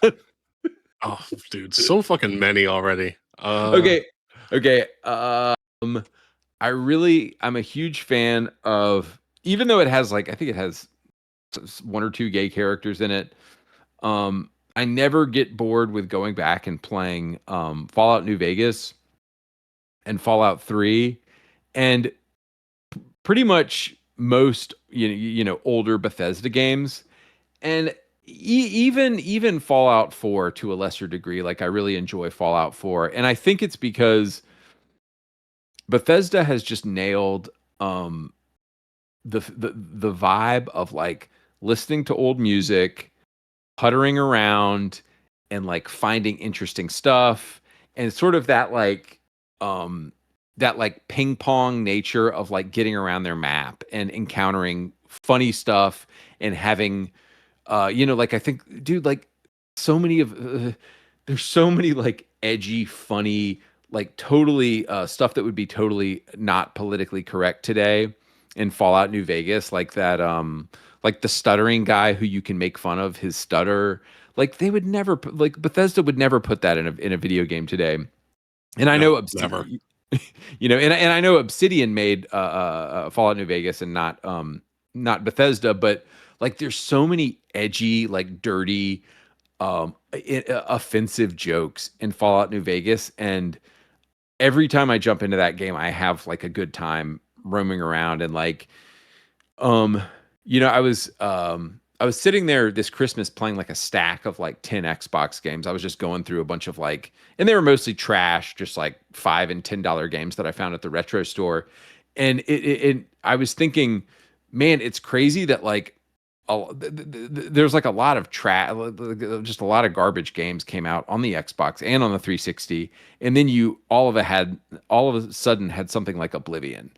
Oh, dude, so fucking many already. Okay, okay. I'm a huge fan of, even though it has like, I think it has 1 or 2 gay characters in it. I never get bored with going back and playing Fallout New Vegas and Fallout 3, and pretty much most older Bethesda games, and even Fallout 4 to a lesser degree. Like, I really enjoy Fallout 4, and I think it's because Bethesda has just nailed the vibe of like listening to old music, puttering around, and like finding interesting stuff, and sort of that like ping pong nature of like getting around their map and encountering funny stuff and having like, I think, dude, like, so many of there's so many like edgy, funny, like totally stuff that would be totally not politically correct today in Fallout New Vegas, like that like the stuttering guy who you can make fun of his stutter. Like, they would never like Bethesda would never put that in a video game today. And I know No, never. and I know Obsidian made Fallout New Vegas and not Bethesda, but like there's so many edgy, like dirty, offensive jokes in Fallout New Vegas, and every time I jump into that game, I have like a good time roaming around. And like, I was sitting there this Christmas playing like a stack of like 10 Xbox games. I was just going through a bunch of like, and they were mostly trash, just like $5 and $10 games that I found at the retro store. And I was thinking, man, it's crazy that like there's like a lot of just a lot of garbage games came out on the Xbox and on the 360, and then you all of a sudden had something like Oblivion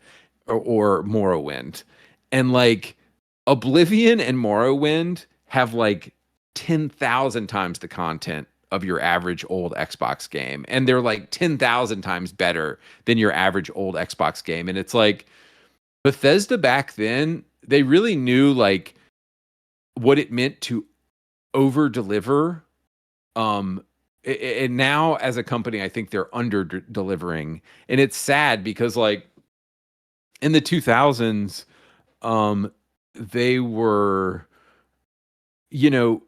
or Morrowind, and like Oblivion and Morrowind have like 10,000 times the content of your average old Xbox game, and they're like 10,000 times better than your average old Xbox game. And it's like Bethesda back then, they really knew like what it meant to over deliver. And now as a company, I think they're under delivering, and it's sad because like in the 2000s, they were, you know,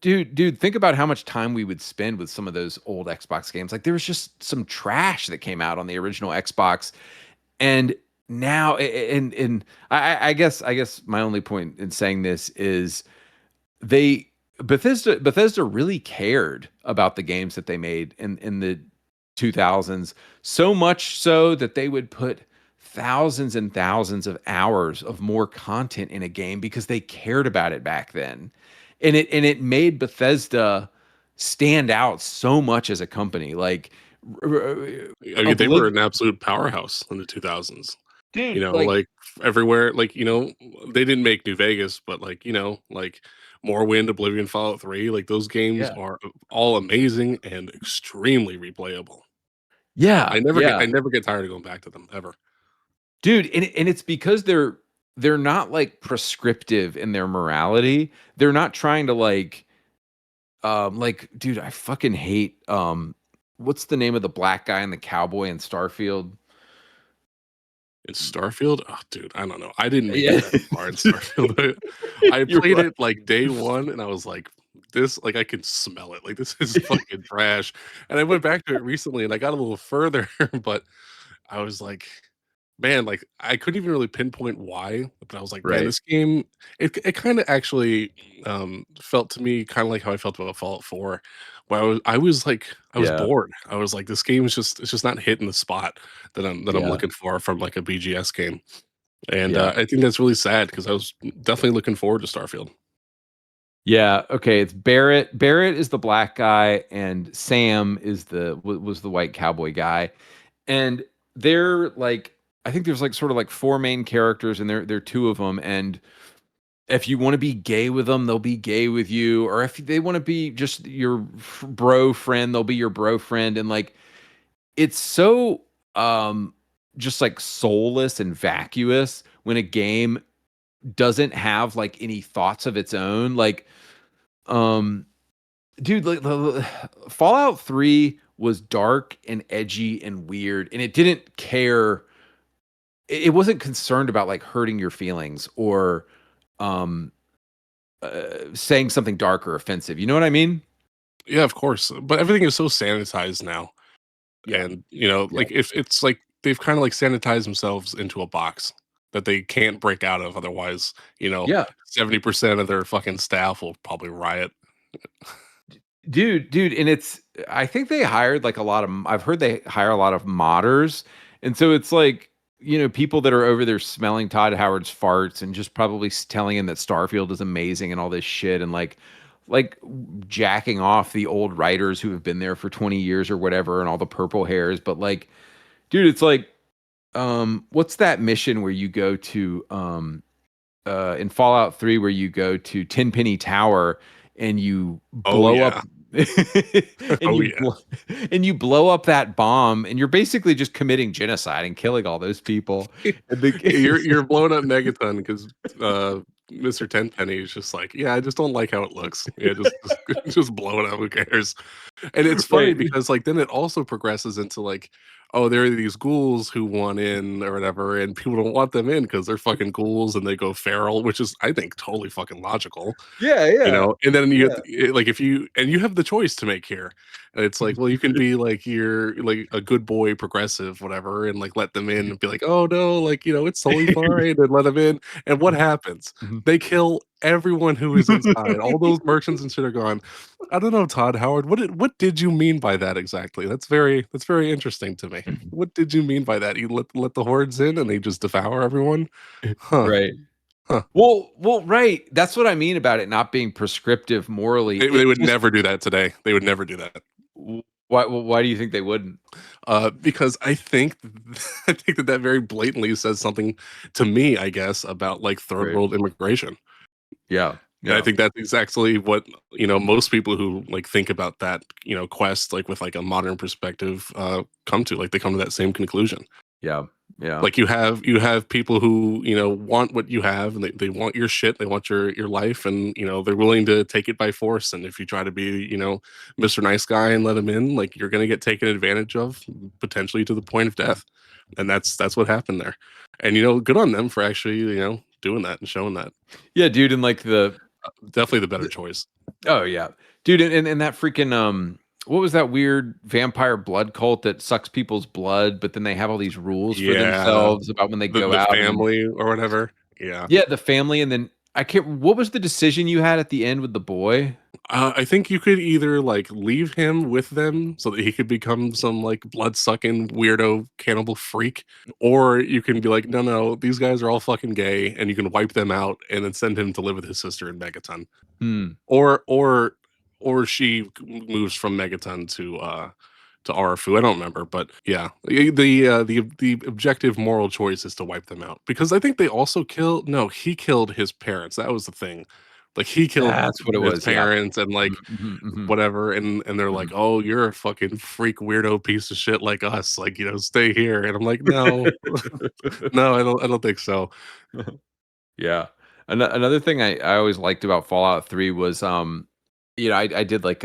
dude, think about how much time we would spend with some of those old Xbox games. Like, there was just some trash that came out on the original Xbox, and now, and I guess my only point in saying this is Bethesda really cared about the games that they made in the 2000s, so much so that they would put thousands and thousands of hours of more content in a game because they cared about it back then. And it made Bethesda stand out so much as a company. Like, I mean, they were an absolute powerhouse in the 2000s. dude, Like everywhere, like, they didn't make New Vegas, but like, like Morrowind, Oblivion, Fallout 3, like those games yeah, are all amazing and extremely replayable. yeah, I yeah, never get tired of going back to them ever. dude. And it's because they're not like prescriptive in their morality. They're not trying to like, dude, I fucking hate what's the name of the black guy and the cowboy in Starfield? It's Starfield? Oh, dude, I don't know. I didn't make Yeah. it that far in Starfield. I You're played right. it like day one, and I was like, "This, like, I can smell it. Like, this is fucking trash." And I went back to it recently, and I got a little further, but I was like, man, like I couldn't even really pinpoint why, but I was like, man, Right. this game, it kind of actually felt to me kind of like how I felt about Fallout 4, where I was Yeah. bored. I was like, this game is just it's just not hitting the spot that I'm Yeah. looking for from like a BGS game. And Yeah. I think that's really sad because I was definitely looking forward to Starfield. Yeah. Okay. It's Barrett. Barrett is the black guy, and Sam is was the white cowboy guy. And they're like, I think there's like sort of like four main characters, and they're two of them. And if you want to be gay with them, they'll be gay with you. Or if they want to be just your bro friend, they'll be your bro friend. And like, it's so just like soulless and vacuous when a game doesn't have like any thoughts of its own. Like, um, dude, like Fallout 3 was dark and edgy and weird, and it didn't care. It wasn't concerned about like hurting your feelings or um saying something dark or offensive. You know what I mean? Yeah, of course, but everything is so sanitized now, Yeah. and Yeah. like if it's like they've kind of like sanitized themselves into a box that they can't break out of, otherwise, Yeah. 70% of their fucking staff will probably riot. Dude, and I think they hired like a lot of I've heard they hire a lot of modders. And so it's like, people that are over there smelling Todd Howard's farts and just probably telling him that Starfield is amazing and all this shit, and like jacking off the old writers who have been there for 20 years or whatever and all the purple hairs. But like, dude, it's like what's that mission where you go to in Fallout 3 where you go to Tenpenny Tower and you Oh blow up yeah. and Oh yeah. and you blow up that bomb, and you're basically just committing genocide and killing all those people. And You're blowing up Megaton because Mr. Tenpenny is just like, yeah, I just don't like how it looks. Yeah, just just blow it up. Who cares? And it's funny right. because like then it also progresses into like, oh, there are these ghouls who want in or whatever, and people don't want them in because they're fucking ghouls and they go feral, which is I think totally fucking logical. Yeah, yeah. And then Yeah. like if you have the choice to make here, and it's like, well, you can be like you're like a good boy progressive whatever, and like let them in and be like, oh no, like it's totally fine, and let them in. And what happens? Mhm. They kill everyone who is inside. All those merchants and shit are gone. I don't know, Todd Howard, what did you mean by that exactly? That's very interesting to me. What did you mean by that? You let the hordes in and they just devour everyone? Huh. Right. Huh. Well, right. That's what I mean about it not being prescriptive morally. They It would just never do that today. They would never do that. why do you think they wouldn't? Because I think I think that very blatantly says something to me, I guess, about like third Right. world immigration. Yeah. And I Yeah. think that's exactly what, most people who like think about that, quest like with like a modern perspective come to. Like they come to that same conclusion. Yeah. Yeah. Like you have people who, want what you have, and they want your shit, they want your life, and they're willing to take it by force. And if you try to be, Mr. Nice Guy and let them in, like you're gonna get taken advantage of, potentially to the point of death. And that's what happened there. And good on them for actually, doing that and showing that. Yeah, dude, and like Definitely the better choice. oh yeah. Dude, and that freaking what was that weird vampire blood cult that sucks people's blood, but then they have all these rules for Yeah. themselves about when they The go the out and family or whatever. Yeah. yeah, the family. And then I can't what was the decision you had at the end with the boy? I think you could either like leave him with them so that he could become some like blood sucking weirdo cannibal freak, or you can be like, no, no, these guys are all fucking gay, and you can wipe them out and then send him to live with his sister in Megaton, Hmm. or she moves from Megaton to Arafu. I don't remember, but yeah, the objective moral choice is to wipe them out because I think they also killed. No, he killed his parents. That was the thing. Like he killed That's what it his was, yeah. parents and like Mhm, mhm, whatever, and they're like, mhm. oh, you're a fucking freak weirdo piece of shit like us. Like stay here. And I'm like, no, no, I don't think so. Yeah. Another thing I always liked about Fallout 3 was I did like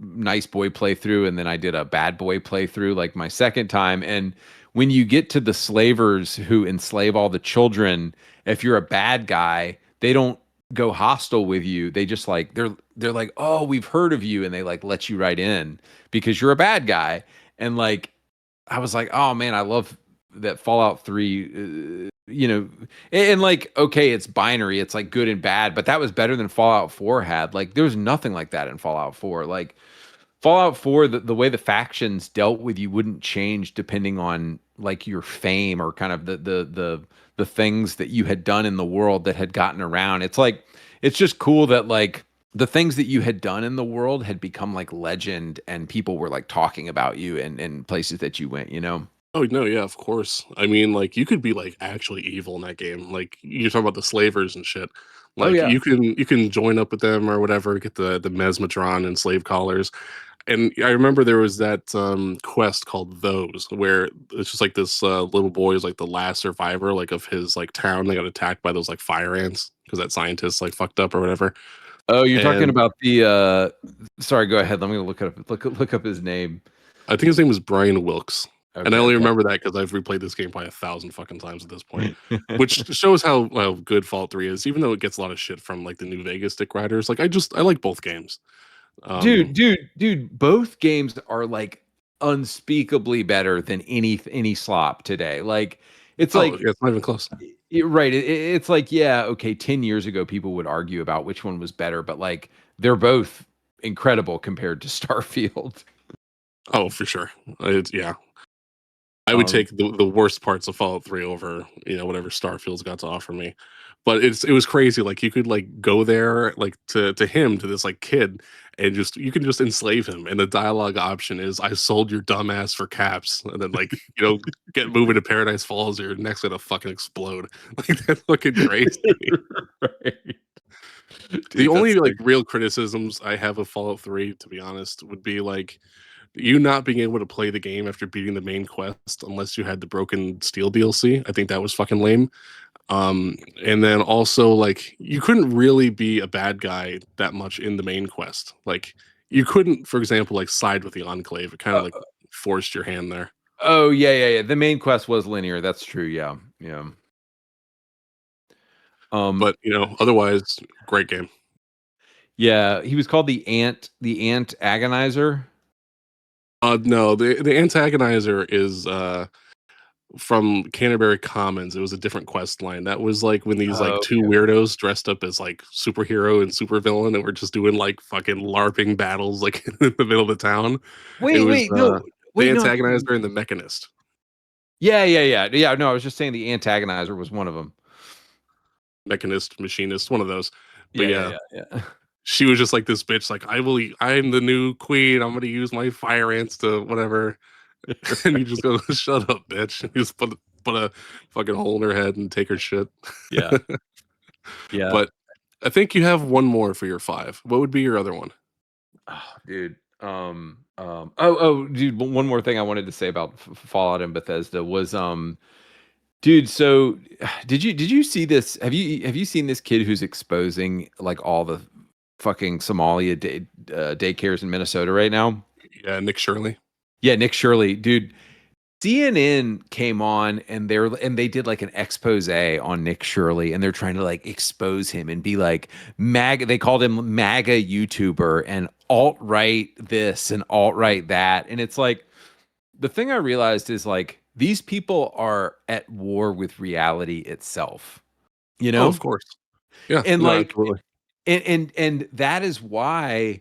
nice boy playthrough, and then I did a bad boy playthrough like my second time. And when you get to the slavers who enslave all the children, if you're a bad guy, they don't go hostile with you. They just like they're like, "Oh, we've heard of you," and they like let you right in because you're a bad guy. And like I was like, "Oh man, I love that Fallout 3 and like okay, it's binary, it's like good and bad, but that was better than Fallout 4 had. Like there's nothing like that in Fallout 4. Like Fallout 4, the way the factions dealt with you wouldn't change depending on like your fame or kind of the things that you had done in the world that had gotten around. It's like it's just cool that like the things that you had done in the world had become like legend and people were like talking about you and places that you went, you know? Oh no, yeah, of course. I mean, like you could be like actually evil in that game. Like you're talking about the slavers and shit. Oh Like yeah. you can join up with them or whatever, get the mesmatron and slave collars. And I remember there was that quest called Those, where it's just like this little boy is like the last survivor, like of his like town. They got attacked by those like fire ants because that scientist like fucked up or whatever. Oh, you're talking And about the sorry, go ahead. Let me look up look up his name. I think his name was Brian Wilkes. And I Okay, only okay. remember that because I've replayed this game probably 1,000 fucking times at this point, which shows how good Fallout 3 is, even though it gets a lot of shit from like the New Vegas stick riders. Like I like both games. Dude, Um, both games are like unspeakably better than any slop today. Like it's oh like yeah, it's not even close. right. It's like yeah, okay. 10 years ago, people would argue about which one was better, but like they're both incredible compared to Starfield. Oh, for sure. Yeah, I would Um, take the worst parts of Fallout 3 over, whatever Starfield's got to offer me. But it was crazy. Like you could like go there like to this like kid and just you can just enslave him. And the dialogue option is I sold your dumbass for caps. And then like, get moving to Paradise Falls or your neck's gonna fucking explode. Like that's fucking crazy. right. The Dude, only that's like like real criticisms I have of Fallout 3, to be honest, would be like you not being able to play the game after beating the main quest unless you had the Broken Steel DLC. I think that was fucking lame. And then also like you couldn't really be a bad guy that much in the main quest. Like you couldn't, for example, like side with the Enclave. It kind of like forced your hand there. oh yeah. The main quest was linear. That's true. Yeah, yeah. Um, But otherwise, great game. yeah. He was called the Ant Agonizer. No, the antagonizer is from Canterbury Commons. It was a different quest line. That was like when these like Oh, two okay. weirdos dressed up as like superhero and supervillain and were just doing like fucking LARPing battles like in the middle of the town. It was No, the wait, no. antagonizer and the mechanist. Yeah. No, I was just saying the Antagonizer was one of them. Mechanist, machinist, one of those. But Yeah, yeah, yeah. she was just like this bitch, like, I'm the new queen. I'm gonna use my fire ants to whatever. And you just go, shut up, bitch. And you just put a fucking hole in her head and take her shit. Yeah, yeah. But I think you have one more for your five. What would be your other one? Oh, dude. Dude. One more thing I wanted to say about Fallout and Bethesda was, dude. So, did you see this? Have you seen this kid who's exposing like all the fucking Somalia daycares in Minnesota right now? Yeah, Nick Shirley. Yeah, Nick Shirley, dude. CNN came on and they did like an expose on Nick Shirley and they're trying to like expose him and be like MAGA. They called him MAGA YouTuber and alt right this and alt right that. And it's like the thing I realized is like these people are at war with reality itself, you Oh, of know? course. Yeah, And no, like absolutely. and that is why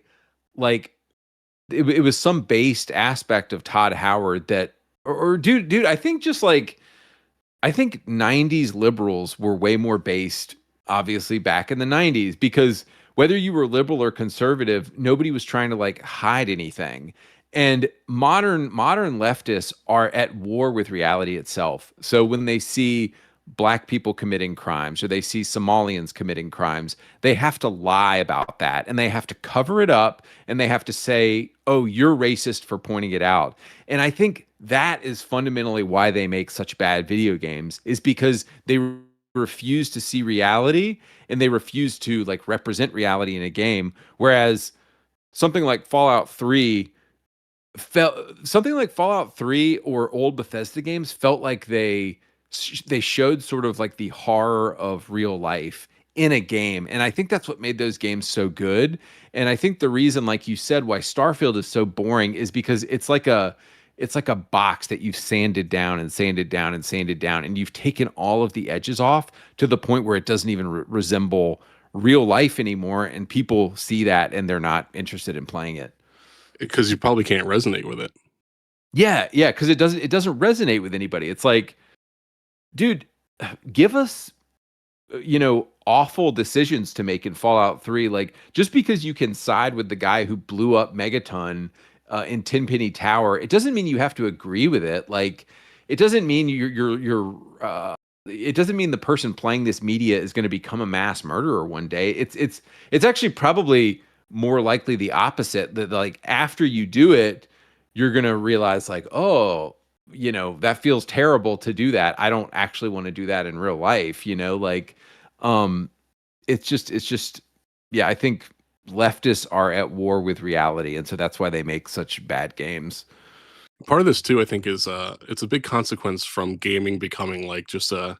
like it was some based aspect of Todd Howard that or dude, I think just like I think 90s liberals were way more based obviously back in the 90s because whether you were liberal or conservative, nobody was trying to like hide anything. And modern leftists are at war with reality itself. So when they see black people committing crimes or they see Somalians committing crimes, they have to lie about that and they have to cover it up and they have to say, "Oh, you're racist for pointing it out." And I think that is fundamentally why they make such bad video games is because they refuse to see reality and they refuse to like represent reality in a game, whereas something like Fallout 3 or old Bethesda games felt like they showed sort of like the horror of real life in a game. And I think that's what made those games so good. And I think the reason, like you said, why Starfield is so boring is because it's like a box that you've sanded down and sanded down and sanded down, and you've taken all of the edges off to the point where it doesn't even resemble real life anymore. And people see that and they're not interested in playing it. Because you probably can't resonate with it. Yeah, because it doesn't resonate with anybody. It's like, dude, give us awful decisions to make in Fallout 3. Like, just because you can side with the guy who blew up Megaton in Tenpenny Tower, it doesn't mean you have to agree with it. Like, it doesn't mean it doesn't mean the person playing this media is going to become a mass murderer one day. It's actually probably more likely the opposite, that like after you do it, you're going to realize like, oh, that feels terrible to do that. I don't actually want to do that in real life, like um it's just yeah, I think leftists are at war with reality, and so that's why they make such bad games. Part of this too, I think, is it's a big consequence from gaming becoming like just a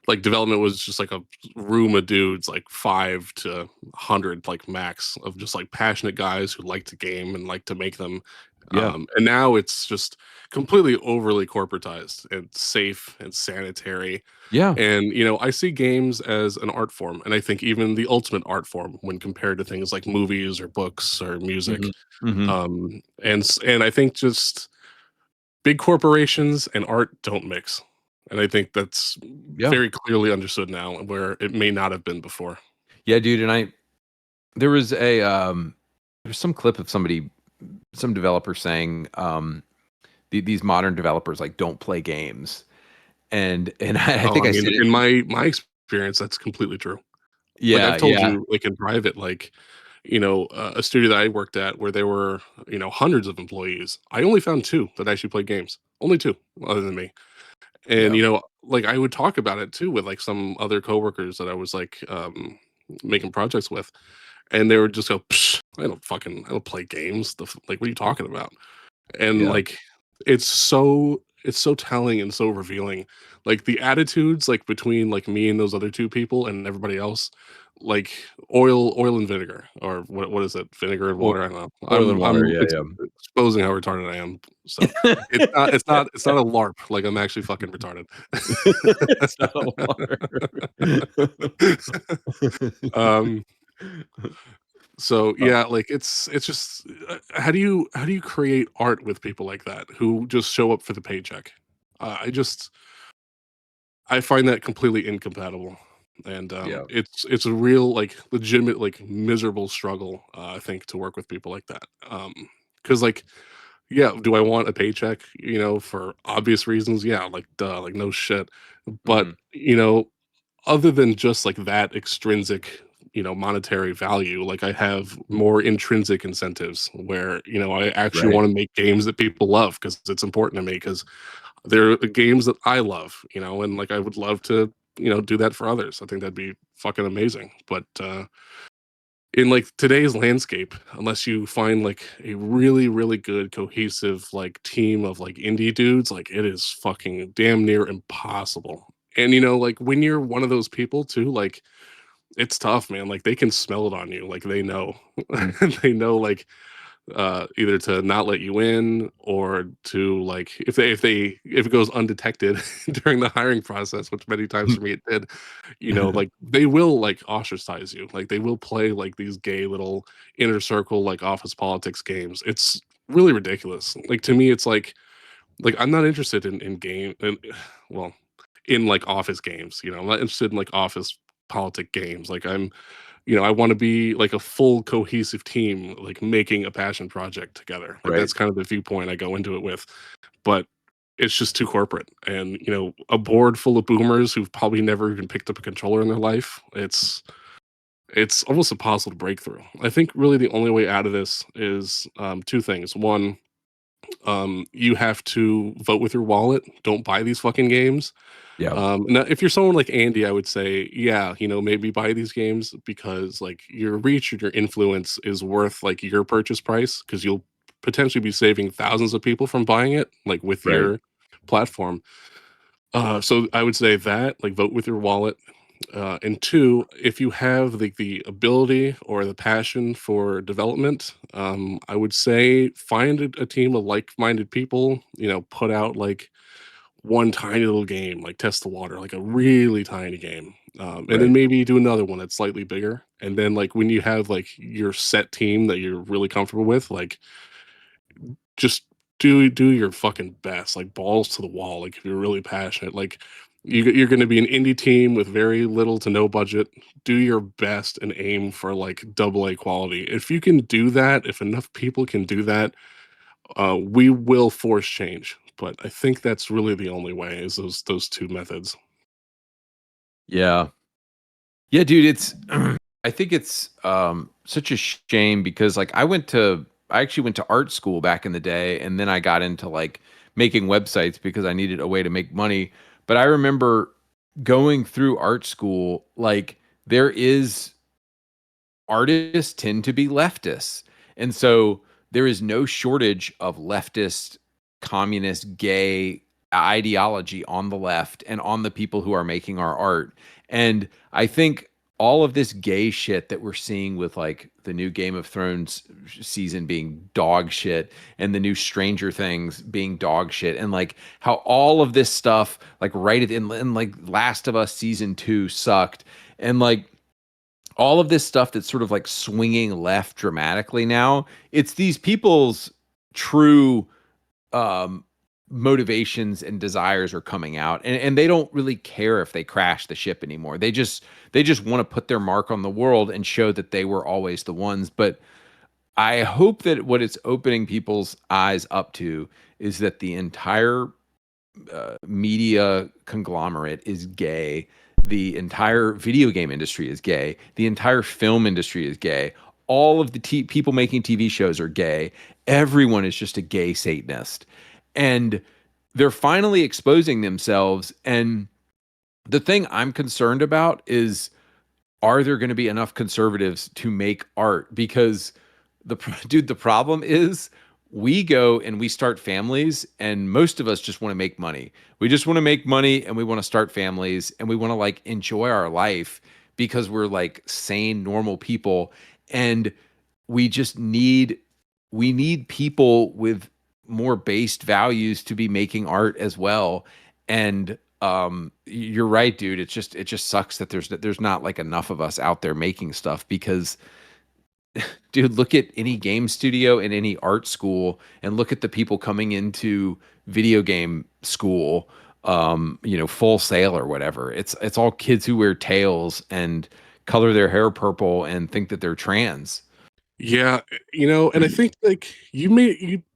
like development was just like a room of dudes, like 5 to 100 like max of just like passionate guys who like to game and like to make them. Yeah. And now it's just completely overly corporatized and safe and sanitary. Yeah. And I see games as an art form, and I think even the ultimate art form when compared to things like movies or books or music. Hmm. Hmm. And I think just big corporations and art don't mix. And I think that's Yeah. very clearly understood now, where it may not have been before. Yeah, dude. And there was there's some clip of some developer saying these modern developers like don't play games. And I Oh, think I I mean, said it. in my experience, that's completely true. Like Yeah, I've told yeah. you, like in private, like a studio that I worked at where there were hundreds of employees. I only found two that actually played games. Only two, other than me. And Yeah. like I would talk about it too with like some other coworkers that I was like making projects with, and they would just go, Psh, I don't play games. Like, what are you talking about? And Yeah. like it's so telling and so revealing. Like the attitudes like between like me and those other two people and everybody else, like oil and vinegar, or what is it? Vinegar and Oil, water. I don't know. oil and water. I'm Yeah, yeah. exposing how retarded I am. So it's not a LARP. Like I'm actually fucking retarded. It's not a water. um so yeah, like it's just how do you create art with people like that who just show up for the paycheck? I find that completely incompatible, and Yeah. it's a real like legitimate like miserable struggle, I think, to work with people like that. Because like, yeah, do I want a paycheck? For obvious reasons, yeah, like duh, like no shit. But Mhm. other than just like that extrinsic monetary value, like I have more intrinsic incentives where I actually Right. want to make games that people love because it's important to me, because they're the games that I love, and like I would love to do that for others. I think that'd be fucking amazing. But in like today's landscape, unless you find like a really really good cohesive like team of like indie dudes, like it is fucking damn near impossible. And like when you're one of those people too, like it's tough, man. Like they can smell it on you. Like they know. They know, like either to not let you in, or to like if it goes undetected during the hiring process, which many times for me it did, like they will like ostracize you. Like they will play like these gay little inner circle like office politics games. It's really ridiculous. Like to me, it's like I'm not interested in game and well, in like office games. I'm not interested in like office politic games. Like I want to be like a full cohesive team, like making a passion project together. Like Right. that's kind of the viewpoint I go into it with. But it's just too corporate. And a board full of boomers who've probably never even picked up a controller in their life. It's almost impossible to break through. I think really the only way out of this is two things. One, You have to vote with your wallet. Don't buy these fucking games. Yeah. Now, if you're someone like Andy, I would say, yeah, maybe buy these games because like your reach and your influence is worth like your purchase price because you'll potentially be saving thousands of people from buying it, like with Right. your platform. So I would say that, like, vote with your wallet. And two, if you have the ability or the passion for development, I would say find a team of like-minded people. Put out like one tiny little game, like test the water, like a really tiny game, and then Right. maybe do another one that's slightly bigger. And then like when you have like your set team that you're really comfortable with, like just do your fucking best, like balls to the wall. Like if you're really passionate, like you're going to be an indie team with very little to no budget. Do your best and aim for like double A quality. If you can do that, if enough people can do that, we will force change. But I think that's really the only way is those two methods. Yeah. Yeah, dude, it's I think it's such a shame because like I actually went to art school back in the day, and then I got into like making websites because I needed a way to make money. But I remember going through art school, like there is artists tend to be leftists. And so there is no shortage of leftist, communist, gay ideology on the left and on the people who are making our art. And I think all of this gay shit that we're seeing with like the new Game of Thrones season being dog shit and the new Stranger Things being dog shit, and like how all of this stuff like right at in like Last of Us season 2 sucked, and like all of this stuff that's sort of like swinging left dramatically now, it's these people's true um motivations and desires are coming out, and they don't really care if they crash the ship anymore. They just want to put their mark on the world and show that they were always the ones. But I hope that what it's opening people's eyes up to is that the entire media conglomerate is gay. The entire video game industry is gay. The entire film industry is gay. All of the people making TV shows are gay. Everyone is just a gay Satanist. And they're finally exposing themselves. And the thing I'm concerned about is, are there going to be enough conservatives to make art? Because the problem is we go and we start families, and most of us just want to make money. We just want to make money, and we want to start families, and we want to like enjoy our life because we're like sane, normal people. And we just need people with more based values to be making art as well. And you're right, dude. It just sucks that there's not like enough of us out there making stuff because dude, look at any game studio and any art school and look at the people coming into video game school, Full Sail or whatever. It's all kids who wear tails and color their hair purple and think that they're trans. Yeah, and I think like you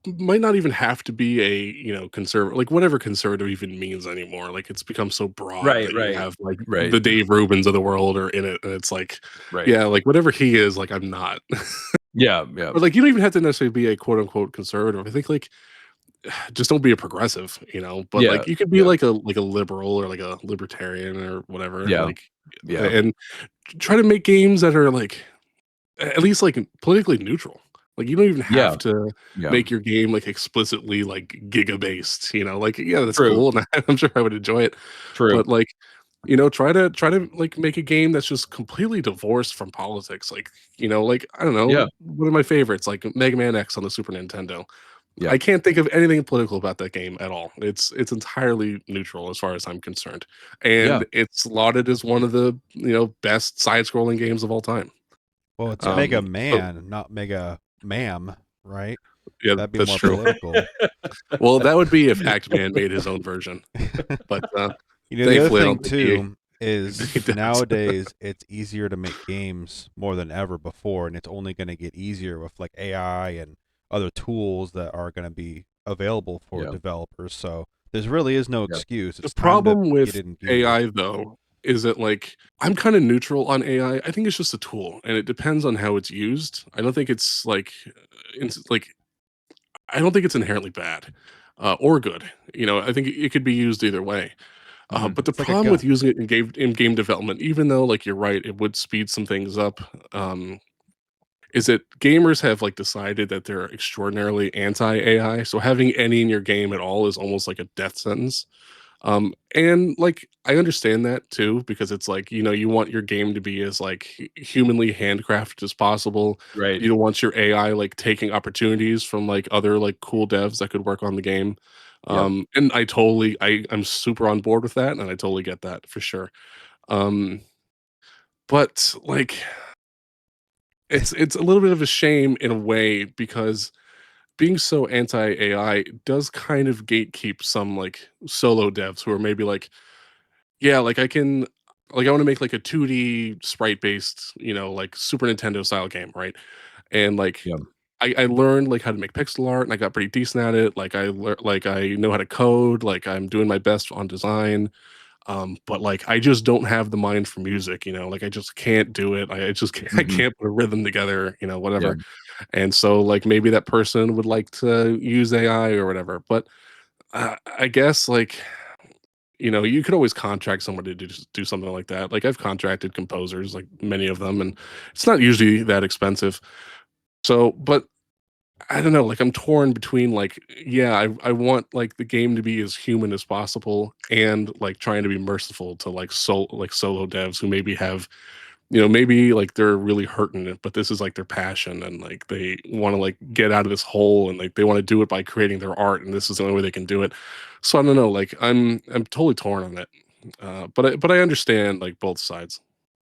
might not even have to be a conservative, like whatever conservative even means anymore. Like it's become so broad Right, that you right, have like right, the Dave Rubins of the world are in it, and it's like, right. yeah, like whatever he is, like I'm not. Yeah, yeah, Or like you don't even have to necessarily be a quote unquote conservative. I think like just don't be a progressive, but yeah, like you could be yeah, like a liberal or like a libertarian or whatever, yeah, like yeah, and try to make games that are like at least like politically neutral. Like you don't even yeah, have to yeah. make your game like explicitly like giga based, like yeah, that's True, cool and I'm sure I would enjoy it. true. But like, try to like make a game that's just completely divorced from politics. Like, like I don't Yeah, know, one of my favorites, like Mega Man X on the Super Nintendo. yeah, I can't think of anything political about that game at all. It's entirely neutral as far as I'm concerned. yeah, And it's lauded as one of the, best side-scrolling games of all time. Well, it's Um, Mega so Man, not Mega Ma'am, right? yeah, That'd be that's more true. political. Well, that would be if ActMan made his own version, but, The other thankfully, I thing don't think he too is he does. nowadays it's easier to make games more than ever before, and it's only going to get easier with like AI and other tools that are going to be available for yeah, developers. So there really is no yeah. excuse. The It's time to problem get with in gear. AI, though, is that, like, I'm kinda neutral on AI. I think it's just a tool, and it depends on how it's used. I don't think it's, like, I don't think it's inherently bad or good. You know, I think it could be used either way. Mhm. But the It's like a problem with gun. using it in game development, even though like you're right, it would speed some things up. Is that gamers have like decided that they're extraordinarily anti AI, so having any in your game at all is almost like a death sentence. And like I understand that too, because it's like, you know, you want your game to be as like humanly handcrafted as possible. Right. You don't want your AI like taking opportunities from like other like cool devs that could work on the game. Yep. And I'm super on board with that, and I totally get that for sure. Um, but like it's a little bit of a shame in a way, because being so anti AI does kind of gatekeep some like solo devs who are maybe like, yeah, like I want to make like a 2D sprite based, you know, like Super Nintendo style game, right? And like Yeah. I learned like how to make pixel art, and I got pretty decent at it. Like like I know how to code, like I'm doing my best on design. But like I just don't have the mind for music, you know, like I just can't do it. I just can't, I Mhm. can't put a rhythm together, you know, Yeah. whatever. And so like maybe that person would like to use AI or whatever. But I guess like, you know, you could always contract somebody to just do something like that. Like I've contracted composers, like many of them, and it's not usually that expensive. So, but I don't know, like I'm torn between like, yeah, I want like the game to be as human as possible, and like trying to be merciful to like solo devs who maybe have, you know, maybe like they're really hurting it, but this is like their passion, and like they want to like get out of this hole, and like they want to do it by creating their art, and this is the only way they can do it. So I don't know, like I'm totally torn on it. But I understand like both sides.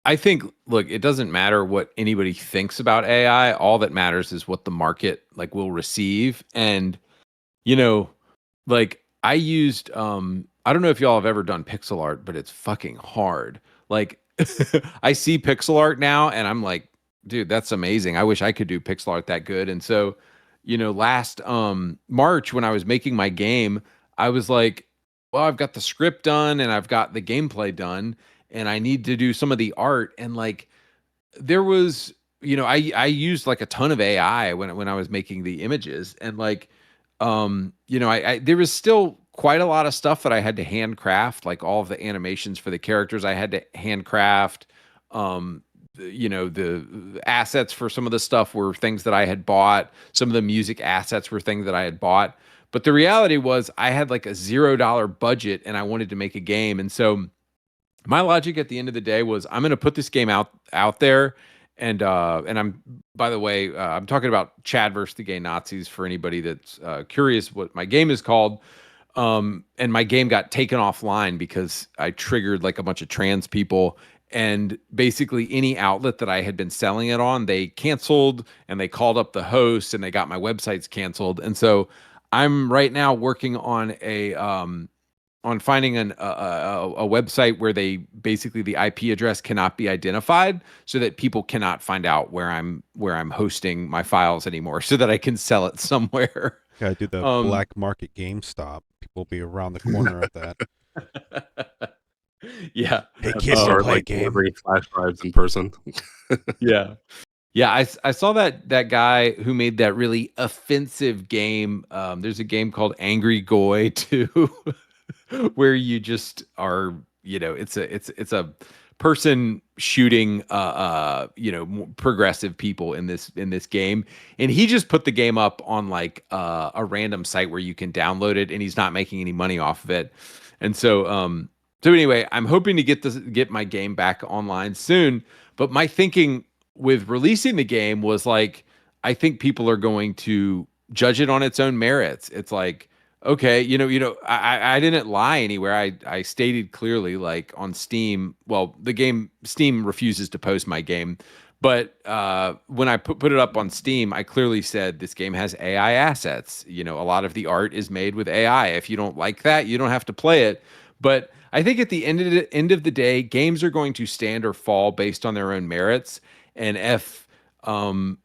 I think, look, it doesn't matter what anybody thinks about AI. All that matters is what the market like will receive. And, you know, like I used I don't know if y'all have ever done pixel art, but it's fucking hard. Like I see pixel art now and I'm like, dude, that's amazing. I wish I could do pixel art that good. And so, you know, last March when I was making my game, I was like, well, I've got the script done and I've got the gameplay done and I need to do some of the art. And like there was, you know, I used like a ton of AI when I was making the images, and like you know, I there was still quite a lot of stuff that I had to handcraft, like all of the animations for the characters I had to handcraft. You know, the assets for some of the stuff were things that I had bought. Some of the music assets were things that I had bought. But the reality was I had like a $0 budget and I wanted to make a game. And so my logic at the end of the day was I'm going to put this game out there, and I'm, by the way, I'm talking about Chad versus the Gay Nazis for anybody that's curious what my game is called. And my game got taken offline because I triggered like a bunch of trans people, and basically any outlet that I had been selling it on, they canceled, and they called up the host and they got my websites canceled. And so I'm right now working on finding a website where they basically the IP address cannot be identified, so that people cannot find out where I'm hosting my files anymore, so that I can sell it somewhere. Gotta do the Um, black market GameStop. People will be around the corner of that. yeah, Hey Have to kid, want to start play a like game? delivering flash drives in person. yeah, yeah. I saw that guy who made that really offensive game. There's a game called Angry Goy too, where you just are, you know, it's a person shooting you know, progressive people in this game, and he just put the game up on like a random site where you can download it, and he's not making any money off of it. And so so anyway, I'm hoping to get my game back online soon. But my thinking with releasing the game was like, I think people are going to judge it on its own merits. It's like, okay, I didn't lie anywhere. I stated clearly, like on Steam. Well, the game Steam refuses to post my game, but when I put it up on Steam, I clearly said this game has AI assets. You know, a lot of the art is made with AI. If you don't like that, you don't have to play it. But I think at the end of the day, games are going to stand or fall based on their own merits. And um,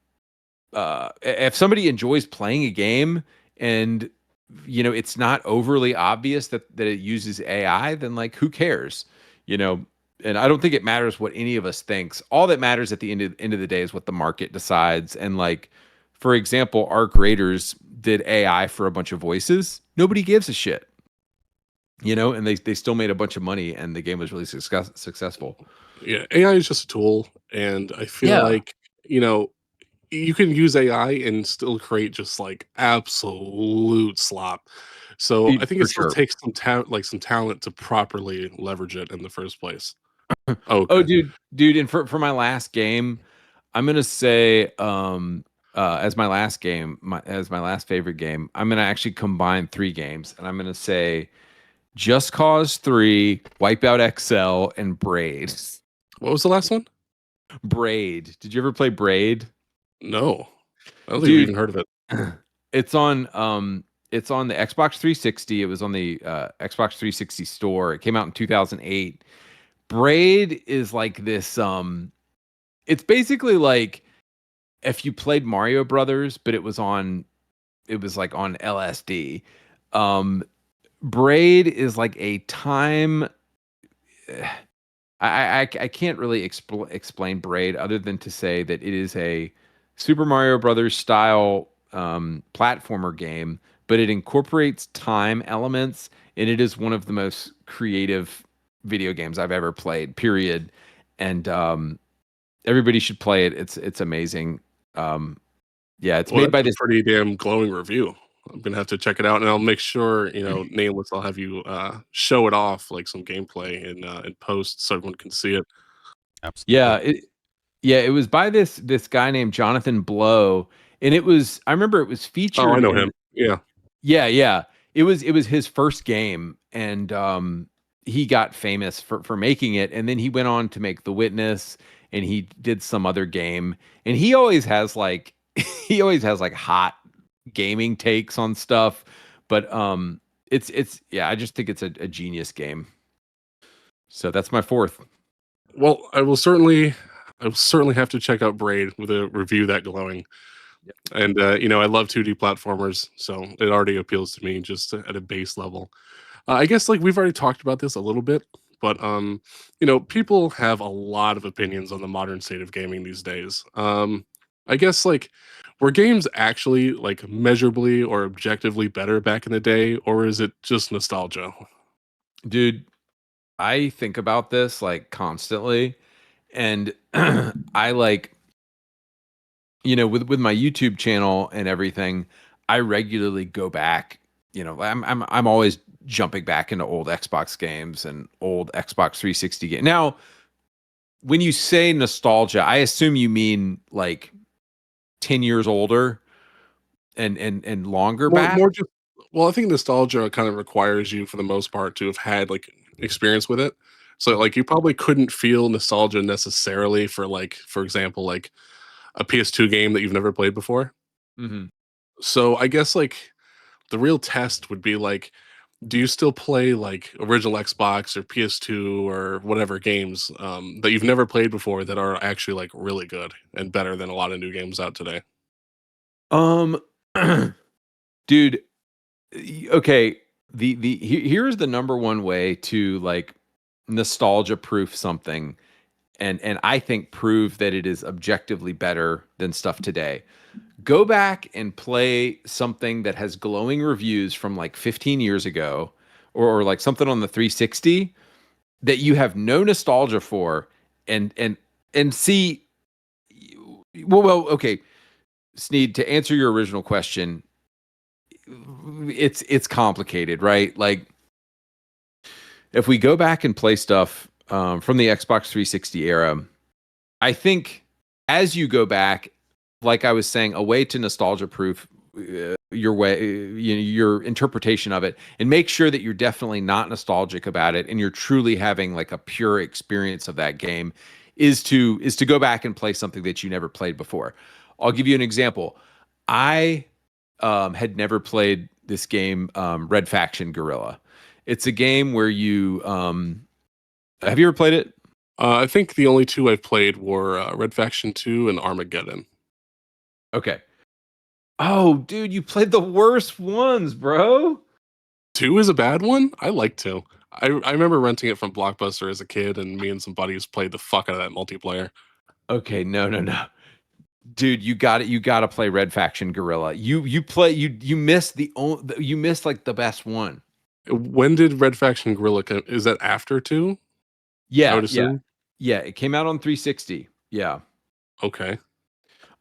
if somebody enjoys playing a game and you know it's not overly obvious that it uses AI, then like who cares, you know? And I don't think it matters what any of us thinks. All that matters at the end of the day is what the market decides. And like, for example, our creators did AI for a bunch of voices, nobody gives a shit. And they still made a bunch of money, and the game was really successful. Yeah, AI is just a tool, and I feel Yeah. like, you can use AI and still create just like absolute slop. So I Dude, think it for still sure. takes some talent to properly leverage it in the first place. Oh, Okay. dude, and for my last game, I'm gonna say, as my last game, as my last favorite game, I'm gonna actually combine three games, and I'm gonna say Just Cause 3, Wipeout XL, and Braid. What was the last one? Braid. Did you ever play Braid? No. I don't think I've Dude, even heard of it. it's on it's on the Xbox 360. It was on the Xbox 360 store. It came out in 2008. Braid is like this it's basically like if you played Mario Brothers, but it was like on LSD. Um Braid is like a time I can't really explain Braid other than to say that it is a Super Mario Brothers style platformer game, but it incorporates time elements, and it is one of the most creative video games I've ever played. Period. And everybody should play it. It's amazing. Yeah, it's Well, made that's by a this. pretty damn glowing review. I'm gonna have to check it out, and I'll make sure, Nameless, I'll have you show it off like some gameplay in post so everyone can see it. Absolutely. Yeah, it was by this guy named Jonathan Blow, and I remember it was Oh, I featured know in. him. Yeah. Yeah. It was his first game, and he got famous for making it, and then he went on to make The Witness, and he did some other game, and he always has like he always has like hot gaming takes on stuff, but it's yeah, I just think it's a genius game. So that's my fourth. Well, I will certainly have to check out Braid with a review that glowing. Yep. And I love 2D platformers, so it already appeals to me just at a base level. I guess like we've already talked about this a little bit, but people have a lot of opinions on the modern state of gaming these days. I guess like were games actually like measurably or objectively better back in the day, or is it just nostalgia? Dude, I think about this like constantly, and I like, with my YouTube channel and everything, I regularly go back. I'm always jumping back into old Xbox games and old Xbox 360 games. Now, when you say nostalgia, I assume you mean like 10 years older and longer back. More just well, I think nostalgia kind of requires you for the most part to have had like experience with it. So like you probably couldn't feel nostalgia necessarily for like for example like a PS2 game that you've never played before. Hmm. So I guess like the real test would be like do you still play like original Xbox or PS2 or whatever games that you've never played before that are actually like really good and better than a lot of new games out today? Um, dude, okay. Here's the number one way to like nostalgia proof something, and I think prove that it is objectively better than stuff today. Go back and play something that has glowing reviews from like 15 years ago, or like something on the 360 that you have no nostalgia for, and see. Well, okay, Sneed, to answer your original question, it's complicated, right? Like if we go back and play stuff from the Xbox 360 era, I think as you go back, like I was saying, a way to nostalgia proof your way, your interpretation of it, and make sure that you're definitely not nostalgic about it, and you're truly having like a pure experience of that game, is to go back and play something that you never played before. I'll give you an example. I had never played this game, Red Faction Guerrilla. It's a game where you have you ever played it? I think the only two I've played were Red Faction 2 and Armageddon. Okay. Oh, dude, you played the worst ones, bro. 2 is a bad one? I like 2. I remember renting it from Blockbuster as a kid, and me and some buddies played the fuck out of that multiplayer. Okay, no. Dude, you got it. You got to play Red Faction Guerrilla. You missed you missed like the best one. When did Red Faction Guerrilla come? Is that after 2? I Yeah, would yeah, assume. yeah. It came out on 360. Yeah. Okay.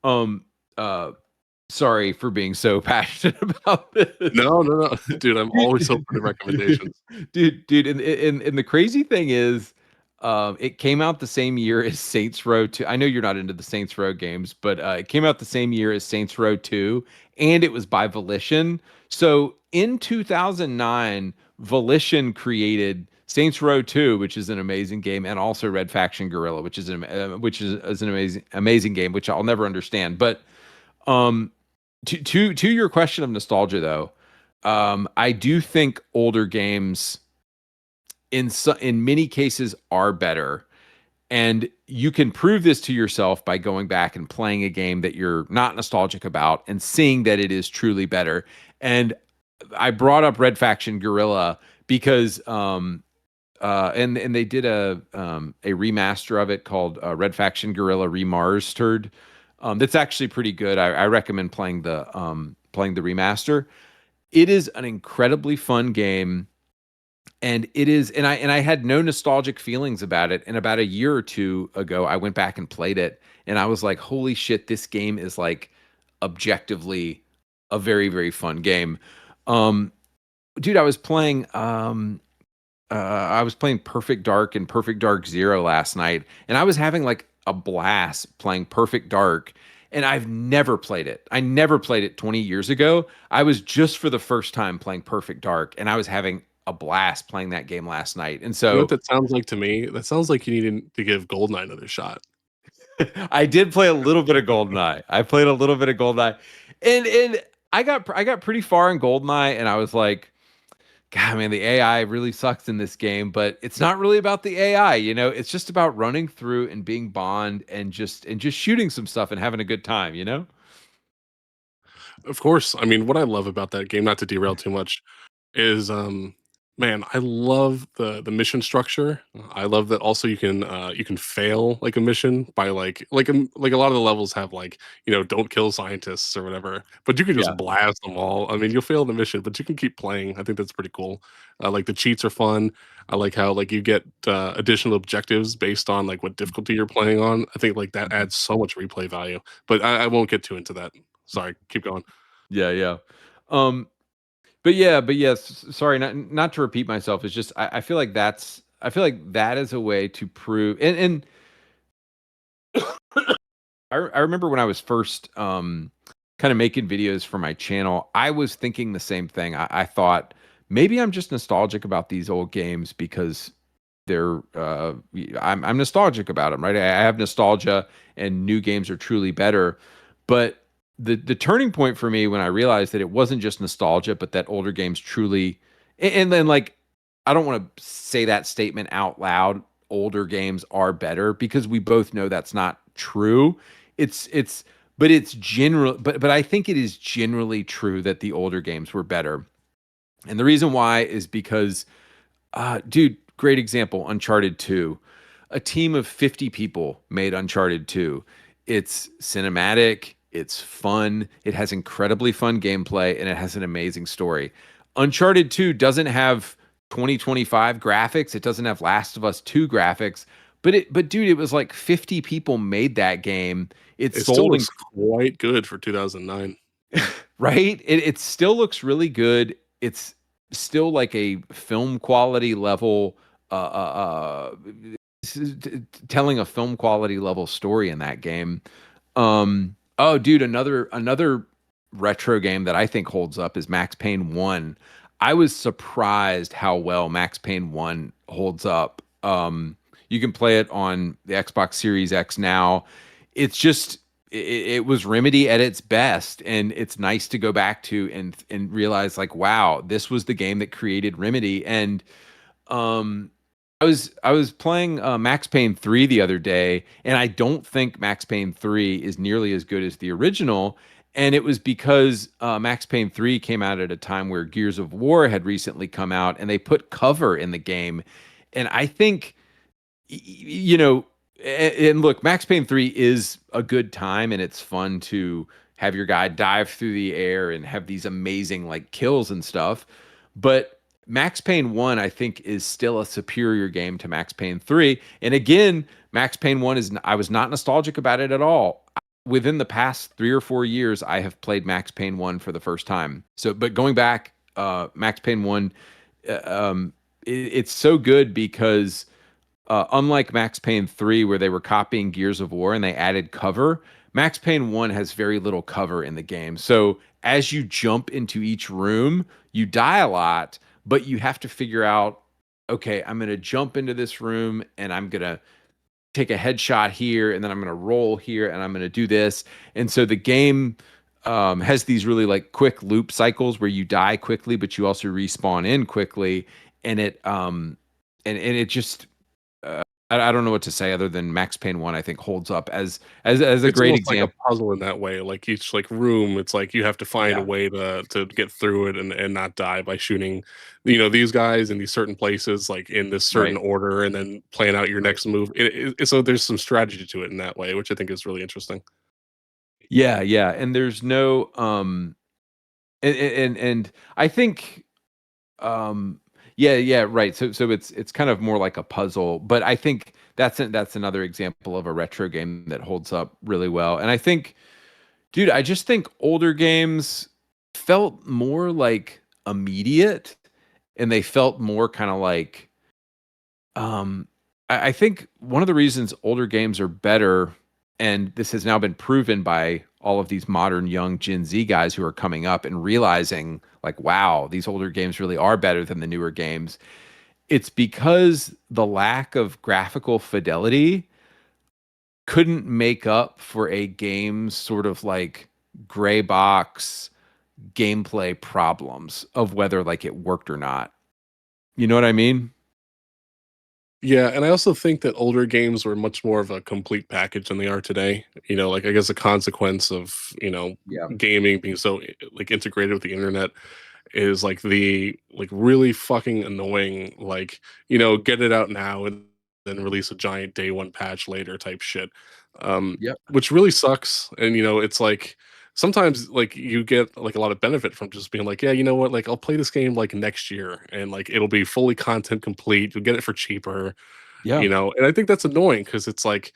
Um. Uh. Sorry for being so passionate about this. No, no, no, dude. I'm always open to recommendations. Dude. And the crazy thing is, it came out the same year as Saints Row 2. I know you're not into the Saints Row games, but it came out the same year as Saints Row 2, and it was by Volition. So in 2009, Volition created Saints Row 2, which is an amazing game, and also Red Faction Guerrilla, which is an amazing game, which I'll never understand. But um, to your question of nostalgia, though, I do think older games in many cases are better, and you can prove this to yourself by going back and playing a game that you're not nostalgic about and seeing that it is truly better. And I brought up Red Faction Guerrilla because and they did a remaster of it called Red Faction Guerrilla Remastered. That's actually pretty good. I recommend playing the remaster. It is an incredibly fun game, and it is, and I had no nostalgic feelings about it. And about a year or two ago, I went back and played it, and I was like, "Holy shit, this game is like objectively a very, very fun game." Um, Dude, I was playing Perfect Dark and Perfect Dark Zero last night, and I was having like a blast playing Perfect Dark. And I've never played it. I never played it 20 years ago. I was just for the first time playing Perfect Dark, and I was having a blast playing that game last night. And You know what so that sounds like to me? That sounds like you need to give Goldeneye another shot. I did play a little bit of GoldenEye. I played a little bit of GoldenEye, and I got pretty far in GoldenEye, and I was like, God, man, the AI really sucks in this game, but it's not really about the AI, you know? It's just about running through and being Bond and just shooting some stuff and having a good time, you know? Of course. I mean, what I love about that game, not to derail too much, is man, I love the mission structure. I love that also you can fail like a mission by like a lot of the levels have like, don't kill scientists or whatever, but you can Yeah. just blast them all. I mean, you'll fail the mission, but you can keep playing. I think that's pretty cool. Like the cheats are fun. I like how like you get additional objectives based on like what difficulty you're playing on. I think like that adds so much replay value. But I won't get too into that. Sorry, keep going. Yeah, yeah. Um, but yes, sorry, not to repeat myself. It's just I feel like I feel like that is a way to prove, and I remember when I was first kind of making videos for my channel, I was thinking the same thing. I thought maybe I'm just nostalgic about these old games because they're I'm nostalgic about them, right? I have nostalgia, and new games are truly better. But the turning point for me when I realized that it wasn't just nostalgia, but that older games truly, and then like I don't want to say that statement out loud. Older games are better because we both know that's not true. It's but it's general, but I think it is generally true that the older games were better. And the reason why is because dude, great example, Uncharted 2. A team of 50 people made Uncharted 2. It's cinematic, it's fun, it has incredibly fun gameplay, and it has an amazing story. Uncharted 2 doesn't have 2025 graphics, it doesn't have Last of Us 2 graphics, but dude, it was like 50 people made that game. It It still sold looks quite good for 2009. right? It still looks really good. It's still like a film quality level, telling a film quality level story in that game. Oh, dude, another retro game that I think holds up is Max Payne 1. I was surprised how well Max Payne 1 holds up. You can play it on the Xbox Series X now. It's just it was Remedy at its best, and it's nice to go back to and realize like, wow, this was the game that created Remedy. And um I was playing Max Payne 3 the other day, and I don't think Max Payne 3 is nearly as good as the original. And it was because Max Payne 3 came out at a time where Gears of War had recently come out, and they put cover in the game. And I think, you know, and look, Max Payne 3 is a good time, and it's fun to have your guy dive through the air and have these amazing like kills and stuff. But Max Payne 1, I think, is still a superior game to Max Payne 3. And again, Max Payne 1 is, I was not nostalgic about it at all. Within the past 3 or 4 years, I have played Max Payne 1 for the first time. So, but going back, Max Payne 1, it's so good because unlike Max Payne 3, where they were copying Gears of War and they added cover, Max Payne 1 has very little cover in the game. So as you jump into each room, you die a lot, but you have to figure out, okay, I'm going to jump into this room and I'm going to take a headshot here and then I'm going to roll here and I'm going to do this. And so the game has these really like quick loop cycles where you die quickly, but you also respawn in quickly. And and it just, I don't know what to say other than Max Payne 1, I think, holds up as a It's great almost like a example. puzzle in that way. Like each like room, it's like you have to find a Yeah, way to get through it and not die by shooting, these guys in these certain places, like in this certain right, order, and then plan out your right. next move. So there's some strategy to it in that way, which I think is really interesting. Yeah, yeah, and there's no and I think yeah, yeah, right. So it's kind of more like a puzzle, but I think that's another example of a retro game that holds up really well. And I think, dude, I just think older games felt more like immediate and they felt more kind of like um I think one of the reasons older games are better, and this has now been proven by all of these modern young Gen Z guys who are coming up and realizing like, wow, these older games really are better than the newer games. It's because the lack of graphical fidelity couldn't make up for a game's sort of like gray box gameplay problems of whether like it worked or not. You know what I mean? Yeah, and I also think that older games were much more of a complete package than they are today. Like I guess a consequence of, Yeah. gaming being so like integrated with the internet is like the like really fucking annoying, like, get it out now and then release a giant day one patch later type shit. Yep. Which really sucks. And it's like sometimes like you get like a lot of benefit from just being like, yeah, you know what, like I'll play this game like next year and like it'll be fully content complete. You'll get it for cheaper, Yeah. and I think that's annoying because it's like,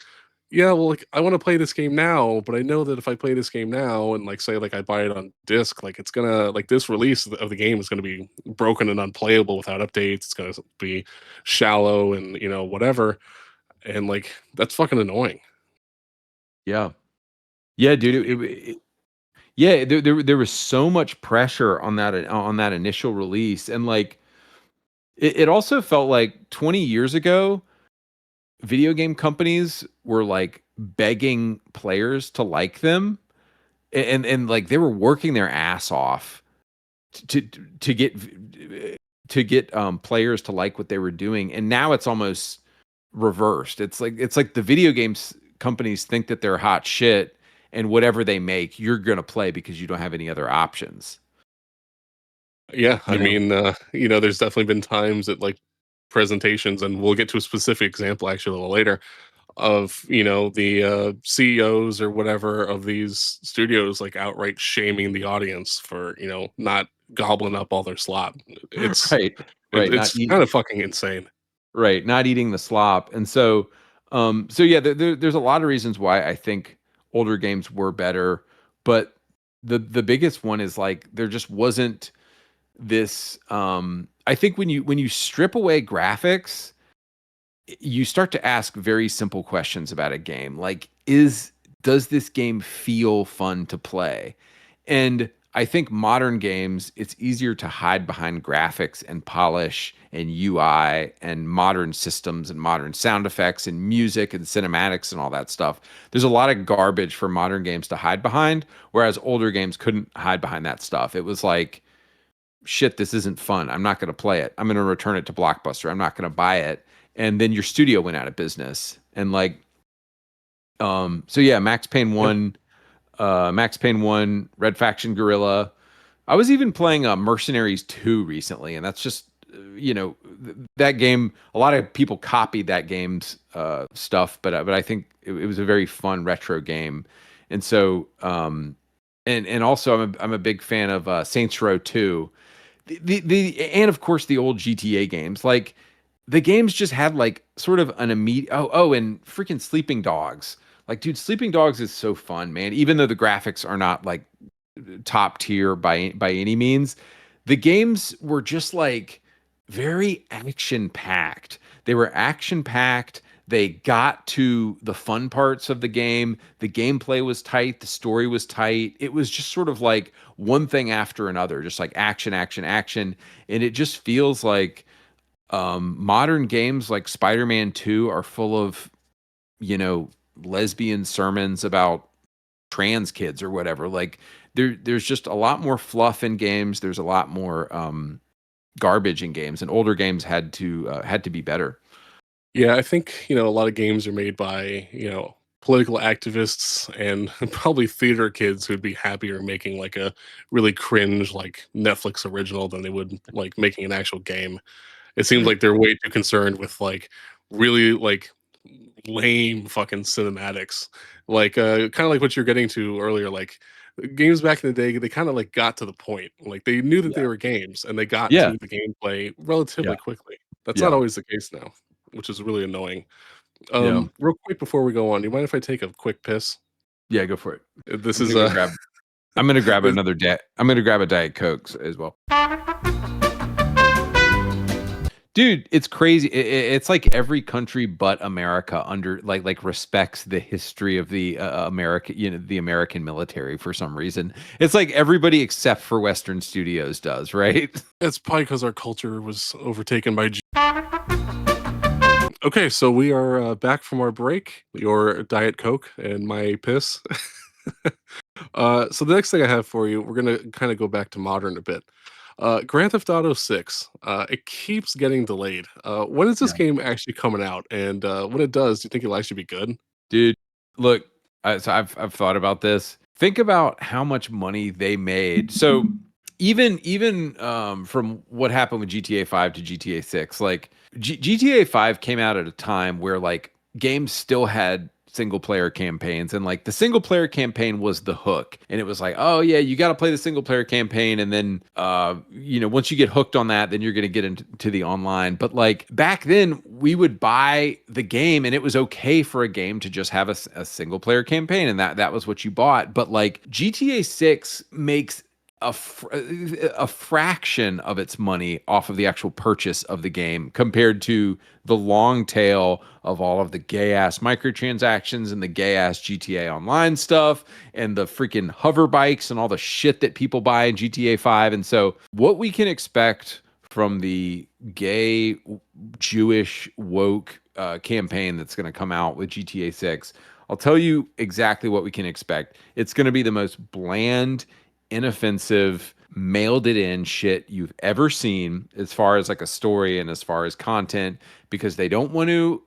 yeah, well, like I want to play this game now, but I know that if I play this game now and like say like I buy it on disc, like it's gonna like this release of the game is gonna be broken and unplayable without updates. It's gonna be shallow and whatever, and like that's fucking annoying. Yeah. Yeah, dude. Yeah, there was so much pressure on that initial release, and like it also felt like 20 years ago, video game companies were like begging players to like them, and like they were working their ass off to to get to get players to like what they were doing, and now it's almost reversed. It's like the video games companies think that they're hot shit, and whatever they make, you're gonna play because you don't have any other options. Yeah, I You know? mean, there's definitely been times at like presentations, and we'll get to a specific example actually a little later of the CEOs or whatever of these studios like outright shaming the audience for not gobbling up all their slop. It's Right, right. it's kind of fucking insane. Not eating the slop. And so, so yeah, there's a lot of reasons why I think older games were better, but the biggest one is like there just wasn't this. I think when you strip away graphics, you start to ask very simple questions about a game, like does this game feel fun to play? And I think modern games, it's easier to hide behind graphics and polish and UI and modern systems and modern sound effects and music and cinematics and all that stuff. There's a lot of garbage for modern games to hide behind, whereas older games couldn't hide behind that stuff. It was like, shit, this isn't fun. I'm not going to play it. I'm going to return it to Blockbuster. I'm not going to buy it. And then your studio went out of business. And like, so yeah, Yeah. Max Payne 1, Red Faction Guerrilla. I was even playing Mercenaries 2 recently, and that's just you know, that game, a lot of people copied that game's stuff, but I think it was a very fun retro game. And so and also I'm a big fan of Saints Row 2. And of course the old GTA games. Like the games just had like sort of an immediate and freaking Sleeping Dogs. Like, dude, Sleeping Dogs is so fun, man. Even though the graphics are not like top tier by any means, the games were just like very action packed. They were action packed. They got to the fun parts of the game. The gameplay was tight. The story was tight. It was just sort of like one thing after another, just like action, action, action. And it just feels like modern games like Spider-Man 2 are full of, you know, lesbian sermons about trans kids or whatever. Like there's just a lot more fluff in games. There's a lot more garbage in games, and older games had to be better. Yeah, I think, a lot of games are made by, political activists and probably theater kids who'd be happier making like a really cringe like Netflix original than they would like making an actual game. It seems like they're way too concerned with like really like lame fucking cinematics. Like kind of like what you're getting to earlier, like games back in the day, they kind of like got to the point. Like they knew that Yeah. they were games and they got Yeah. to the gameplay relatively Yeah. quickly. That's not Yeah. always the case now, which is really annoying. Yeah. Real quick before we go on, you mind if I take a quick piss? Yeah, go for it. This I'm is gonna go grab another I'm gonna grab a Diet Coke as well. Dude, it's crazy. It's like every country but America under like respects the history of the American, the American military for some reason. It's like everybody except for Western Studios does, right? It's probably because our culture was overtaken by. Okay, so we are back from our break. Your Diet Coke and my piss. So the next thing I have for you, we're gonna kind of go back to modern a bit. Grand Theft Auto 6. It keeps getting delayed. When is this Yeah. game actually coming out? And when it does, do you think it'll actually be good? Dude, look, so I've thought about this. Think about how much money they made. So even from what happened with GTA 5 to GTA 6, like GTA 5 came out at a time where like games still had single player campaigns, and like the single player campaign was the hook, and it was like, oh yeah, you got to play the single player campaign, and then once you get hooked on that, then you're going to get into the online. But like back then we would buy the game and it was okay for a game to just have a single player campaign, and that was what you bought. But like GTA 6 makes a fraction of its money off of the actual purchase of the game compared to the long tail of all of the gay ass microtransactions and the gay ass GTA Online stuff and the freaking hover bikes and all the shit that people buy in GTA 5. And so what we can expect from the gay Jewish woke campaign that's going to come out with GTA 6, I'll tell you exactly what we can expect. It's going to be the most bland, inoffensive, mailed it in shit you've ever seen as far as like a story and as far as content, because they don't want to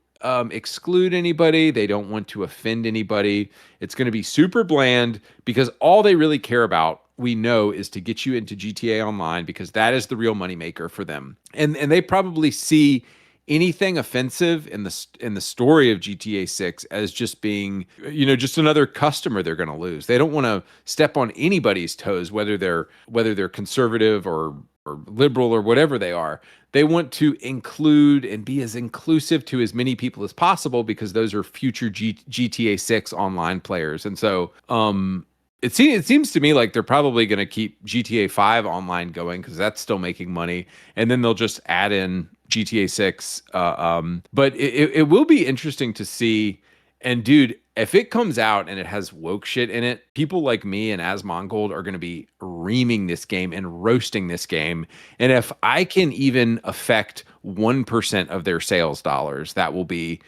exclude anybody. They don't want to offend anybody. It's going to be super bland because all they really care about, we know, is to get you into GTA Online because that is the real moneymaker for them. And they probably see anything offensive in the story of GTA 6 as just being, just another customer they're going to lose. They don't want to step on anybody's toes, whether they're conservative or liberal or whatever they are. They want to include and be as inclusive to as many people as possible because those are future GTA 6 online players. And so it seems to me like they're probably going to keep GTA 5 online going because that's still making money, and then they'll just add in GTA 6. But it will be interesting to see. And dude, if it comes out and it has woke shit in it, people like me and Asmongold are going to be reaming this game and roasting this game. And if I can even affect 1% of their sales dollars, that will be,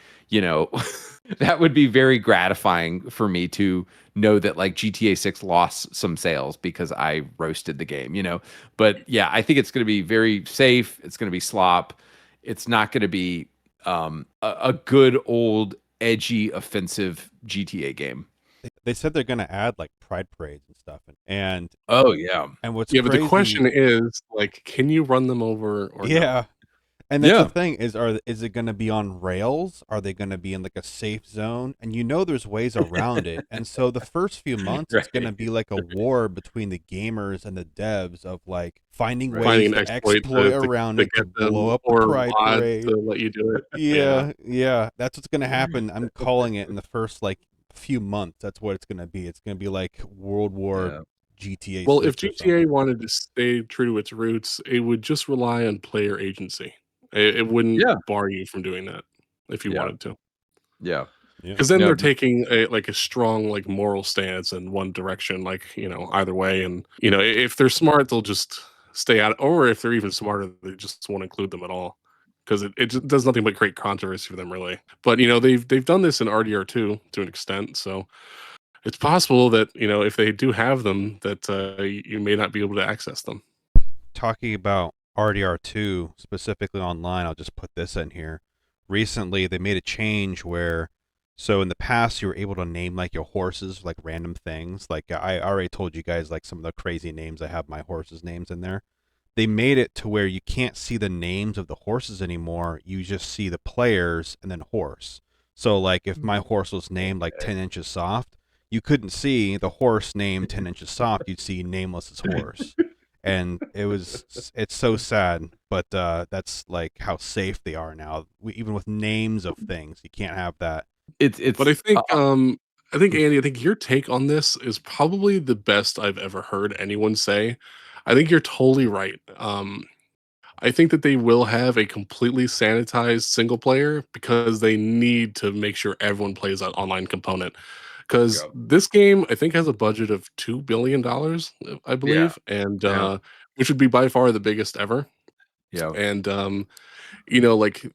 that would be very gratifying for me to know that like GTA 6 lost some sales because I roasted the game, But yeah, I think it's going to be very safe. It's going to be slop. It's not going to be a good old edgy offensive GTA game. they said they're gonna add like pride parades and stuff, and Oh yeah, what's Yeah, but the crazy, question is, like, can you run them over or no? yeah. And that's the yeah, thing is it going to be on rails? Are they going to be in like a safe zone? And there's ways around it. And so the first few months it's going to right, be like a war between the gamers and the devs of like finding right. ways Finding an to exploit exploit around to it to get blow them up the or pride mods parade. to let you do it. Yeah. Yeah, yeah, that's what's going to happen. I'm calling it in the first like few months. That's what it's going to be. It's going to be like World War Yeah, GTA Well, if 6 or GTA something. wanted to stay true to its roots, it would just rely on player agency. It wouldn't yeah, bar you from doing that if you yeah, wanted to. yeah. Yeah. Because then No, they're taking a strong like moral stance in one direction, like either way. And if they're smart, they'll just stay out. Or if they're even smarter, they just won't include them at all because it just does nothing but create controversy for them, really. But they've done this in RDR2 to an extent, so it's possible that if they do have them, that you may not be able to access them. Talking about RDR2 specifically online, I'll just put this in here. Recently, they made a change where, so in the past, you were able to name like your horses like random things. Like I already told you guys like some of the crazy names I have my horses' names in there. They made it to where you can't see the names of the horses anymore. You just see the players and then horse. So like if my horse was named like okay. 10 inches soft, you couldn't see the horse named 10 inches soft. You'd see nameless horse, and it's so sad, but that's like how safe they are now. Even with names of things, you can't have that. But I It's think Andy, I think your take on this is probably the best I've ever heard anyone say. I think you're totally right. I think that they will have a completely sanitized single player because they need to make sure everyone plays that online component. Because yeah, this game, I think, has a budget of $2 billion, I yeah, believe, and yeah, which would be by far the biggest ever. yeah. And like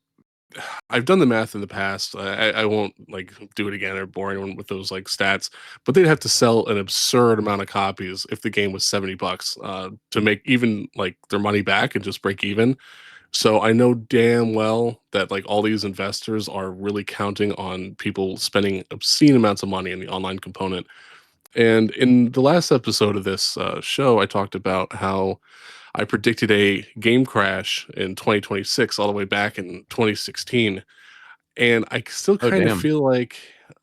I've done the math in the past. I won't like do it again or bore anyone with those like stats, but they'd have to sell an absurd amount of copies if the game was $70 to make even like their money back and just break even. So I know damn well that like all these investors are really counting on people spending obscene amounts of money in the online component. And in the last episode of this show, I talked about how I predicted a game crash in 2026 all the way back in 2016, and I still Oh kind of damn. feel like,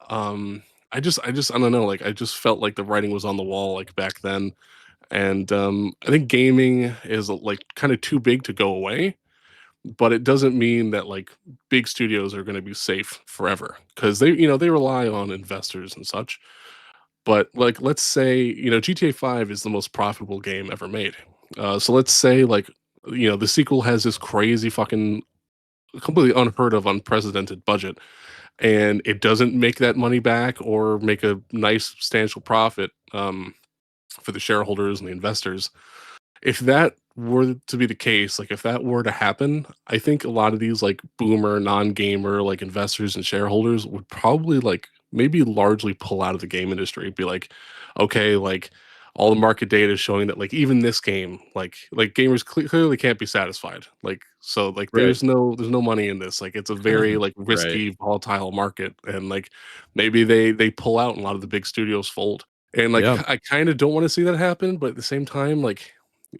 I don't know, like, I just felt like the writing was on the wall, like, back then, and, I think gaming is, like, kinda too big to go away, but it doesn't mean that, like, big studios are gonna be safe forever because they rely on investors and such, but, like, let's say, GTA 5 is the most profitable game ever made, so let's say, like, the sequel has this crazy fucking completely unheard of, unprecedented budget, and it doesn't make that money back or make a nice substantial profit for the shareholders and the investors. If that were to be the case, like if that were to happen, I think a lot of these like boomer, non-gamer like investors and shareholders would probably like maybe largely pull out of the game industry. Be like, okay, like all the market data is showing that like even this game, like gamers clearly can't be satisfied. Like so, like Right. there's no money in this. Like it's a very like Right. risky, volatile market, and like maybe they pull out and a lot of the big studios fold. And like Yeah. I kind of don't want to see that happen, but at the same time, like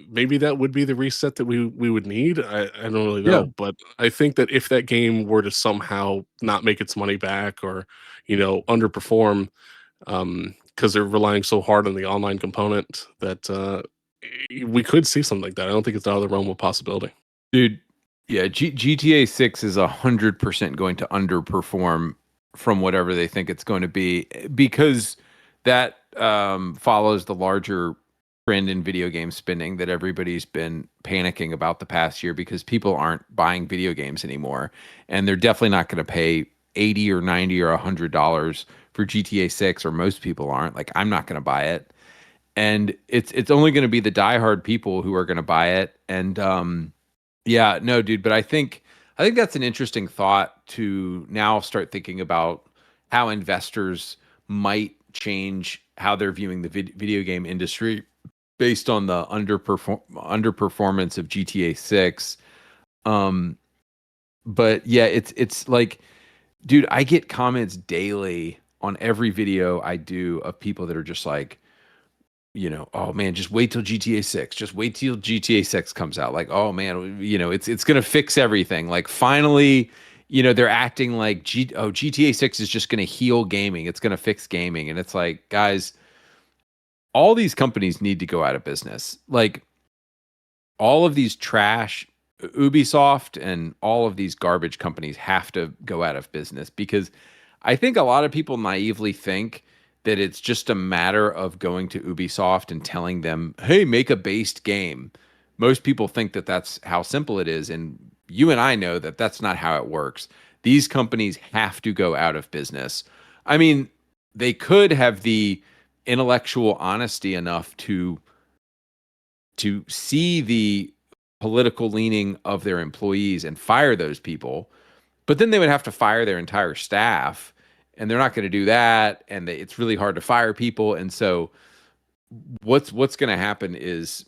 maybe that would be the reset that we would need. I don't really Yeah. know, but I think that if that game were to somehow not make its money back or underperform, because they're relying so hard on the online component, that we could see something like that. I don't think it's out of the realm of possibility. Dude, yeah, GTA 6 is 100% going to underperform from whatever they think it's going to be because that follows the larger trend in video game spending that everybody's been panicking about the past year because people aren't buying video games anymore, and they're definitely not going to pay 80 or 90 or $100 for GTA 6, or most people aren't. Like, I'm not going to buy it, and it's only going to be the diehard people who are going to buy it. And yeah, no, dude, but I think that's an interesting thought to now start thinking about how investors might change how they're viewing the video game industry based on the underperformance of GTA 6. But yeah, it's like, dude, I get comments daily on every video I do of people that are just like, oh man, just wait till GTA 6. Just wait till GTA 6 comes out. Like, oh man, it's gonna fix everything. Like finally, they're acting like GTA 6 is just gonna heal gaming. It's gonna fix gaming. And it's like, guys, all these companies need to go out of business. Like all of these trash Ubisoft and all of these garbage companies have to go out of business, because I think a lot of people naively think that it's just a matter of going to Ubisoft and telling them, hey, make a based game. Most people think that that's how simple it is. And you and I know that that's not how it works. These companies have to go out of business. I mean, they could have the intellectual honesty enough to see the political leaning of their employees and fire those people, but then they would have to fire their entire staff, and they're not going to do that, and it's really hard to fire people. And so what's going to happen is,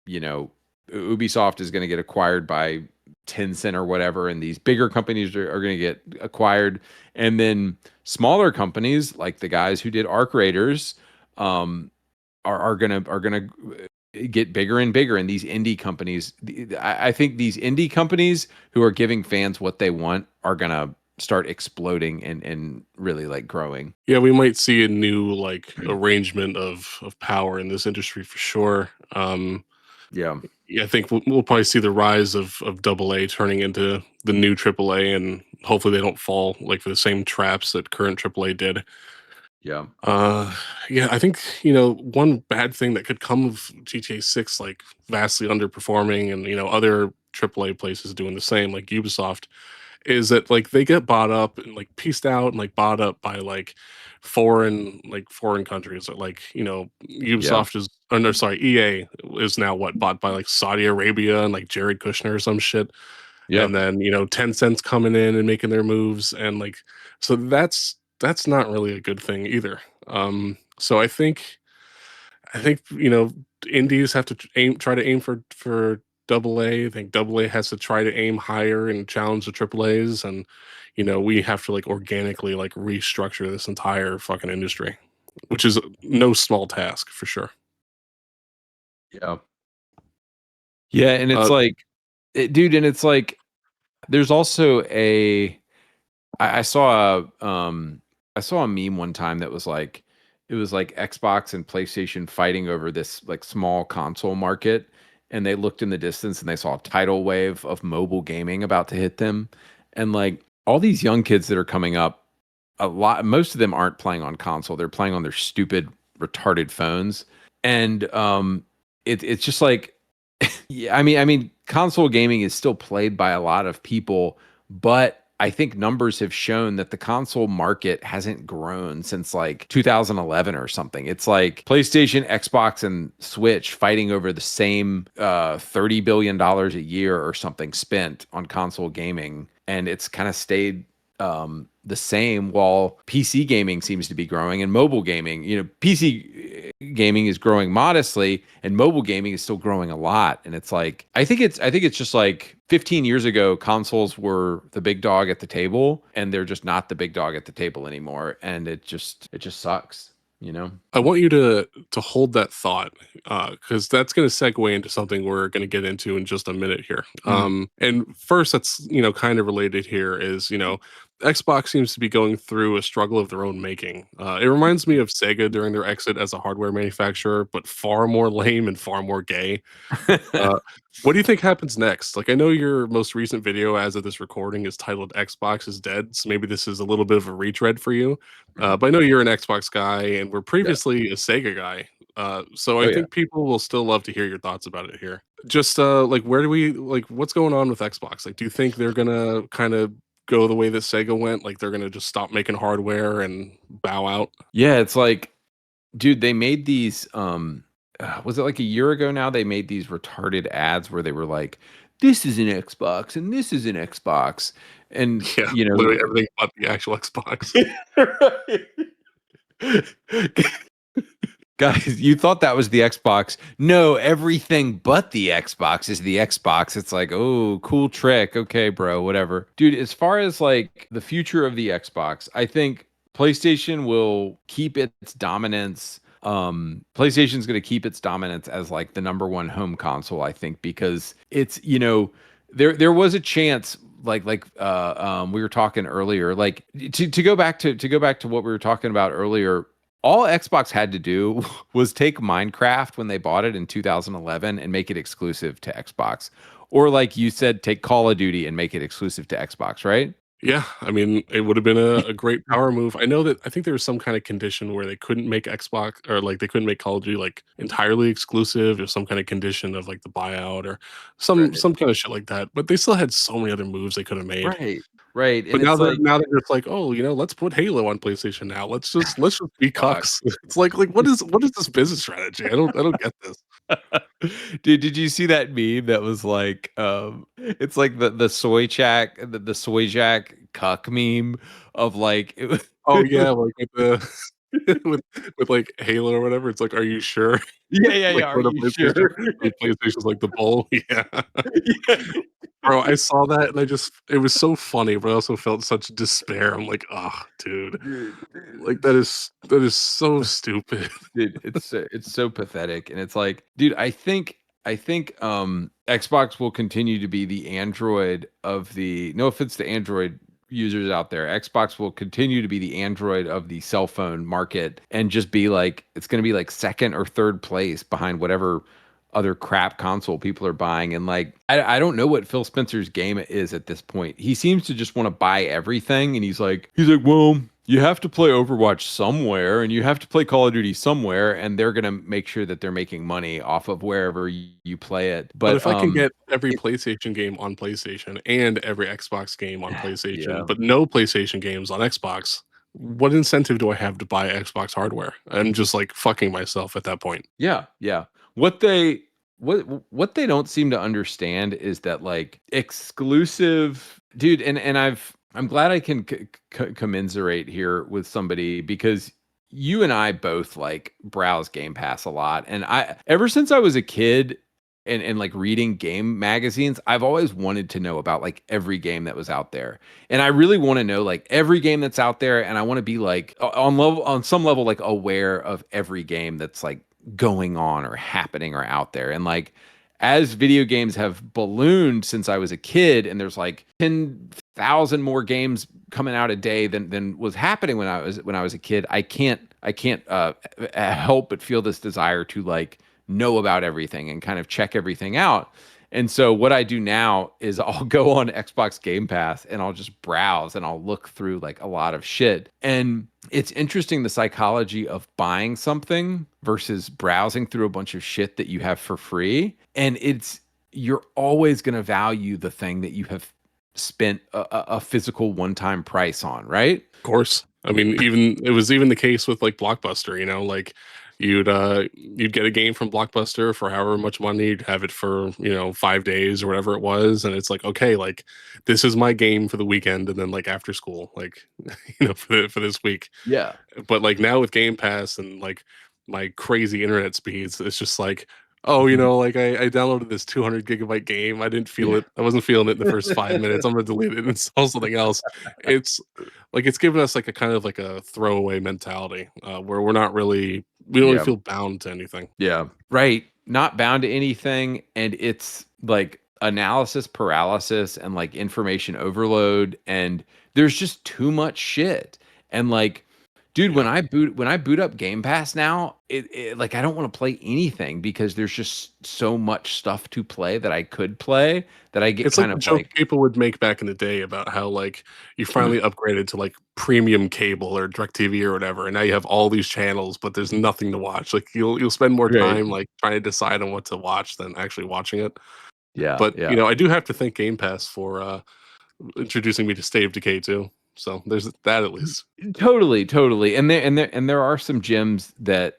Ubisoft is going to get acquired by Tencent or whatever, and these bigger companies are going to get acquired, and then smaller companies like the guys who did Arc Raiders are gonna get bigger and bigger. And these indie companies, I think these indie companies who are giving fans what they want are gonna start exploding and really like growing. Yeah, we might see a new like arrangement of power in this industry for sure. Yeah, I think we'll probably see the rise of AA turning into the new AAA, and hopefully they don't fall like for the same traps that current AAA did. yeah, Yeah, I think one bad thing that could come of GTA 6, like vastly underperforming, and other AAA places doing the same, like Ubisoft, is that like they get bought up and like pieced out and like bought up by like foreign countries. Or like yeah, Ubisoft is, or no, sorry, EA is now what, bought by like Saudi Arabia and like Jared Kushner or some shit. yeah, And then Tencent's coming in and making their moves, and like, so that's not really a good thing either. So I think indies have to try to aim for AA. I think AA has to try to aim higher and challenge the AAAs, and we have to like organically like restructure this entire fucking industry, which is no small task for sure. yeah, yeah. And it's Uh, like, dude, and it's like there's also I saw I saw a meme one time that was like, it was like Xbox and PlayStation fighting over this like small console market, and they looked in the distance and they saw a tidal wave of mobile gaming about to hit them. And like all these young kids that are coming up, most of them aren't playing on console, they're playing on their stupid retarded phones. And it's just like, yeah, I mean, console gaming is still played by a lot of people, but I think numbers have shown that the console market hasn't grown since like 2011 or something. It's like PlayStation, Xbox, and Switch fighting over the same $30 billion a year or something spent on console gaming. And it's kind of stayed the same, while PC gaming seems to be growing, and mobile gaming, PC gaming is growing modestly and mobile gaming is still growing a lot. And it's like, I think it's just like 15 years ago, consoles were the big dog at the table, and they're just not the big dog at the table anymore. And it just sucks. I want you to hold that thought, because that's going to segue into something we're going to get into in just a minute here. And first, that's kind of related here is Xbox seems to be going through a struggle of their own making. It reminds me of Sega during their exit as a hardware manufacturer, but far more lame and far more gay. What do you think happens next? Like, I know your most recent video as of this recording is titled Xbox is Dead, so maybe this is a little bit of a retread for you. But I know you're an Xbox guy and we're Yeah. previously a Sega guy. So Oh I yeah. think people will still love to hear your thoughts about it here. Just like, where do we, like, what's going on with Xbox? Like, do you think they're gonna kind of go the way that Sega went? Like, they're gonna just stop making hardware and bow out? Yeah, it's like, dude, they made these was it like a year ago now, they made these retarded ads where they were like, this is an Xbox and this is an Xbox. And Yeah, literally everything but the actual Xbox. Guys, you thought that was the Xbox. No, everything but the Xbox is the Xbox. It's like, oh, cool trick. Okay, bro, whatever. Dude, as far as like the future of the Xbox, I think PlayStation will keep its dominance. PlayStation's going to keep its dominance as like the number one home console, I think, because it's, there was a chance we were talking earlier, like to go back to what we were talking about earlier. All Xbox had to do was take Minecraft when they bought it in 2011 and make it exclusive to Xbox. Or like you said, take Call of Duty and make it exclusive to Xbox, right? Yeah, I mean, it would have been a great power move. I think there was some kind of condition where they couldn't make Xbox, or like they couldn't make Call of Duty like entirely exclusive, or some kind of condition of like the buyout or Right. some kind of shit like that. But they still had so many other moves they could have made. Right. Right. And But it's like, now they're just like, oh, let's put Halo on PlayStation now. Let's just be fuck. cucks. It's like what is this business strategy? I don't get this. Dude, did you see that meme that was like it's like the soy jack, the soy jack cuck meme of like it was, Oh yeah, like with the with like Halo or whatever. It's like, are you sure? yeah, Like are for the you PlayStation, sure? the PlayStation's like the bowl. Yeah. Yeah. Bro, I saw that and it was so funny, but I also felt such despair. I'm like, oh, dude. Like that is so stupid. Dude, it's so pathetic, and it's like, dude, I think Xbox will continue to be the Android of the, no offense to Android users out there, Xbox will continue to be the Android of the cell phone market, and just be like, it's going to be like second or third place behind whatever other crap console people are buying. And like, I don't know what Phil Spencer's game is at this point. He seems to just want to buy everything, and he's like, well, you have to play Overwatch somewhere, and you have to play Call of Duty somewhere, and they're gonna make sure that they're making money off of wherever you play it. But But if I can get every PlayStation game on PlayStation and every Xbox game on yeah, PlayStation, but no PlayStation games on Xbox, what incentive do I have to buy Xbox hardware? I'm just like fucking myself at that point. yeah. What they what they don't seem to understand is that like exclusive, dude, and I'm glad I can commiserate here with somebody, because you and I both like browse Game Pass a lot, and I, ever since I was a kid and like reading game magazines, I've always wanted to know about like every game that was out there. And I really want to know like every game that's out there, and I want to be like on some level like aware of every game that's like going on or happening or out there. And like, as video games have ballooned since I was a kid, and there's like 10,000 more games coming out a day than was happening when I was a kid, I can't help but feel this desire to like know about everything and kind of check everything out. And so what I do now is I'll go on Xbox Game Pass and I'll just browse and I'll look through like a lot of shit. And it's interesting, the psychology of buying something versus browsing through a bunch of shit that you have for free. And you're always going to value the thing that you have spent a physical one-time price on, right? Of course. I mean, it was even the case with like Blockbuster, like you'd get a game from Blockbuster for however much money, you'd have it for, 5 days or whatever it was, and it's like, okay, like this is my game for the weekend, and then like after school, like for this week. Yeah. But like now with Game Pass and like my crazy internet speeds, it's just like, oh, Mhm. like I downloaded this 200 gigabyte game. I didn't feel Yeah. it. I wasn't feeling it in the first 5 minutes. I'm gonna delete it and install something else. It's like it's given us like a kind of like a throwaway mentality, where we don't really Yeah. feel bound to anything. Yeah. Right. Not bound to anything. And it's like analysis paralysis and like information overload. And there's just too much shit. And like, dude, Yeah. when I boot up Game Pass now, it like I don't want to play anything because there's just so much stuff to play that I could play, that I get It's like kind the of joke like, people would make back in the day about how like you finally upgraded to like premium cable or DirecTV or whatever, and now you have all these channels, but there's nothing to watch. Like you'll spend more right. time like trying to decide on what to watch than actually watching it. Yeah. But Yeah. I do have to thank Game Pass for introducing me to State of Decay too. So there's that at least. Totally. And there are some gems that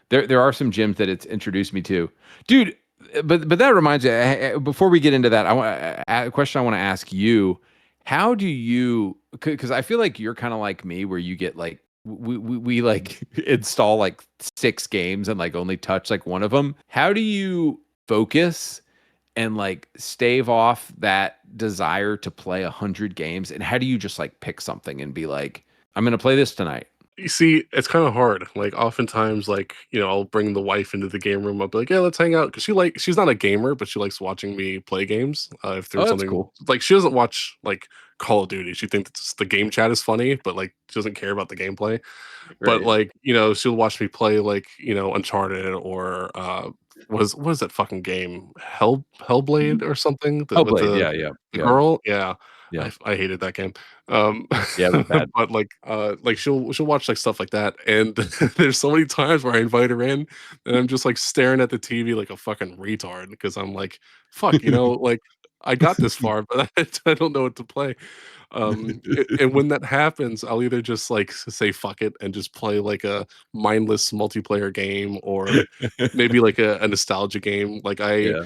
there are some gems that it's introduced me to. Dude, but that reminds me, before we get into that, I want a question I want to ask you. How do you, because I feel like you're kind of like me, where you get like we like install like 6 games and like only touch like one of them. How do you focus and like stave off that desire to play 100 games, and how do you just like pick something and be like, I'm gonna play this tonight. You see, it's kind of hard. Like oftentimes, like I'll bring the wife into the game room. I'll be like, "Yeah, let's hang out," because she's not a gamer, but she likes watching me play games. If Oh, there's that's something cool. like she doesn't watch like Call of Duty. She thinks the game chat is funny, but like she doesn't care about the gameplay. But Right. like she'll watch me play like Uncharted or what is that fucking game Hellblade or something with Hellblade. Yeah, yeah, the yeah, girl. Yeah, yeah, I hated that game. Um, yeah. It was bad. but like she'll watch like stuff like that, and there's so many times where I invite her in, and I'm just like staring at the TV like a fucking retard because I'm like, fuck, like I got this far, but I don't know what to play. And when that happens, I'll either just like say fuck it and just play like a mindless multiplayer game, or maybe like a nostalgia game. Like I Yeah,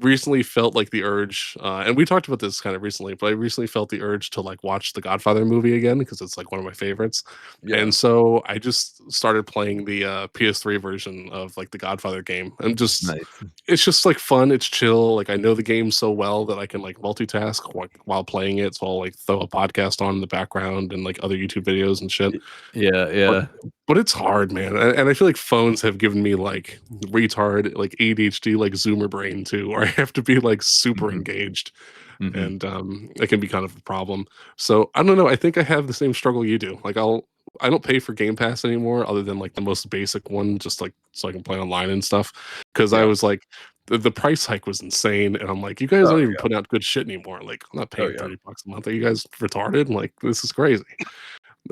recently felt like the urge, and we talked about this kind of recently, but I recently felt the urge to like watch the Godfather movie again because it's like one of my favorites. yeah. And so I just started playing the PS3 version of like the Godfather game. And just Nice. it's just like fun, it's chill. Like I know the game so well that I can like multitask while playing it. So I'll like throw a podcast on in the background and like other YouTube videos and shit. Yeah, But yeah. but it's hard, man, and I feel like phones have given me, like, retard, like, ADHD, like, Zoomer brain too, where I have to be, like, super Mhm, engaged, mhm. and, it can be kind of a problem. So, I don't know, I think I have the same struggle you do. Like, I don't pay for Game Pass anymore other than, like, the most basic one, just, like, so I can play online and stuff. Because I Yeah. was like the price hike was insane, and I'm like, "You guys Oh, don't even yeah. put out good shit anymore." Like, "I'm not Oh, paying yeah. $30 a month. Are you guys retarded?" Like, "This is crazy."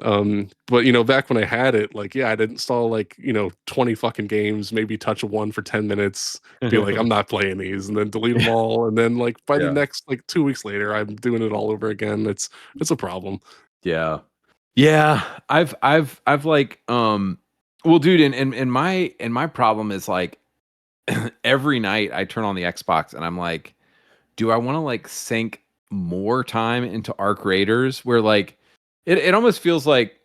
But back when I had it, like, yeah, I'd install like 20 fucking games, maybe touch one for 10 minutes, be like, I'm not playing these, and then delete them all, and then like by the Yeah. next like 2 weeks later, I'm doing it all over again. It's a problem. Yeah. Yeah. I've like, well, dude, and my problem is like every night I turn on the Xbox and I'm like, do I want to like sink more time into Arc Raiders where like it almost feels like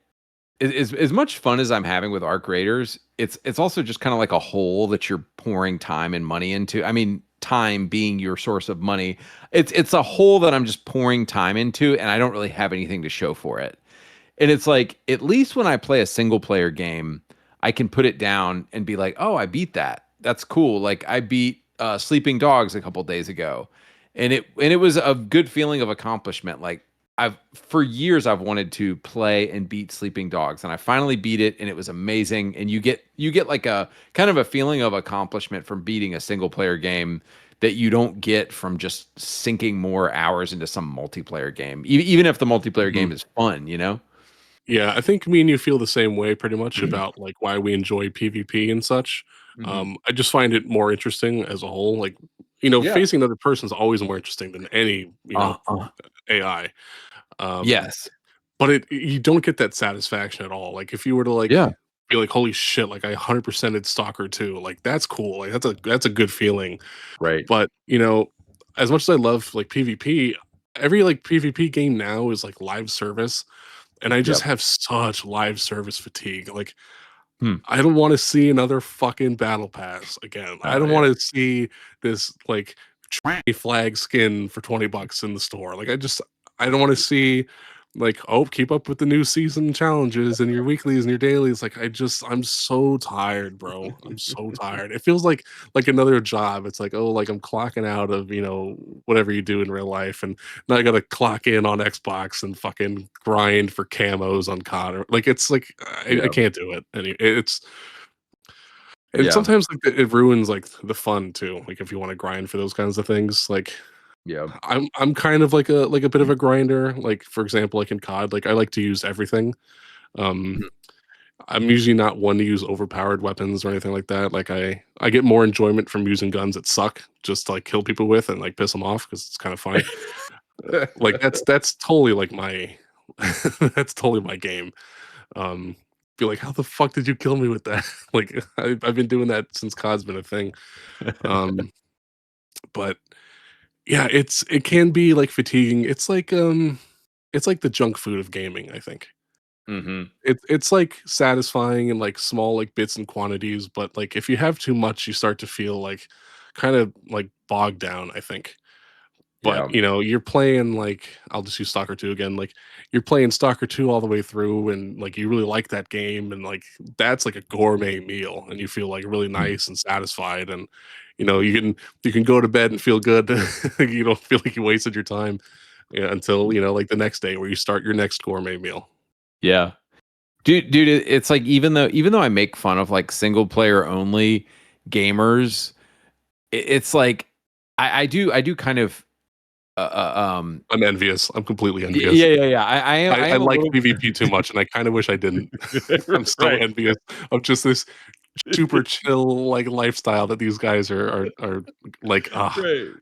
as much fun as I'm having with Arc Raiders, it's also just kind of like a hole that you're pouring time and money into. I mean, time being your source of money. It's a hole that I'm just pouring time into and I don't really have anything to show for it. And it's like, at least when I play a single player game, I can put it down and be like, oh, I beat that. That's cool. Like I beat Sleeping Dogs a couple days ago. And it was a good feeling of accomplishment. Like I've for years I've wanted to play and beat Sleeping Dogs and I finally beat it and it was amazing. And you get like a kind of a feeling of accomplishment from beating a single player game that you don't get from just sinking more hours into some multiplayer game. Even if the multiplayer Mhm. game is fun, you know? Yeah, I think me and you feel the same way pretty much about like why we enjoy PvP and such. Mhm. I just find it more interesting as a whole. Like, Yeah. facing another person is always more interesting than any, Uh-uh. AI. Um, Yes. But you don't get that satisfaction at all. Like, if you were to, like, Yeah. be like, "Holy shit, like, I 100%ed Stalker 2," like, that's cool, like, that's a good feeling. Right. But, as much as I love, like, PvP, every, like, PvP game now is, like, live service, and I just Yep. have such live service fatigue. Like, Hmm. I don't wanna see another fucking battle pass again. I Oh, don't yeah. wanna see this, like, a flag skin for $20 in the store. Like I don't want to see like, oh, keep up with the new season challenges and your weeklies and your dailies. Like I'm so tired, bro. I'm so tired. It feels like another job. It's like, oh, like I'm clocking out of, whatever you do in real life. And now I gotta clock in on Xbox and fucking grind for camos on COD. Like it's like I Yeah. can't do it. It's and Yeah. sometimes like it ruins like the fun too. Like if you want to grind for those kinds of things, like Yeah. I'm kind of like a bit of a grinder. Like for example, like in COD, like I like to use everything. Um, Mhm. I'm usually not one to use overpowered weapons or anything like that. Like I get more enjoyment from using guns that suck just to like kill people with and like piss them off because it's kind of funny. Like that's totally like my that's totally my game. Um, be like, how the fuck did you kill me with that? Like I've been doing that since COD's been a thing. Um, but yeah, it can be, like, fatiguing. It's like the junk food of gaming, I think. Mhm. It's, like, satisfying in, like, small, like, bits and quantities, but, like, if you have too much, you start to feel, like, kind of, like, bogged down, I think. but you're playing like, I'll just use Stalker 2 again. Like you're playing Stalker 2 all the way through, and like you really like that game, and like that's like a gourmet meal, and you feel like really nice and satisfied, and you can go to bed and feel good. You don't feel like you wasted your time until like the next day where you start your next gourmet meal. Yeah. Dude, it's like even though I make fun of like single player only gamers, it's like I do kind of I'm envious. I'm completely envious. yeah. I I am a like little PvP too much, and I kind of wish I didn't. I'm so right. envious of just this super chill like lifestyle that these guys are like. Right,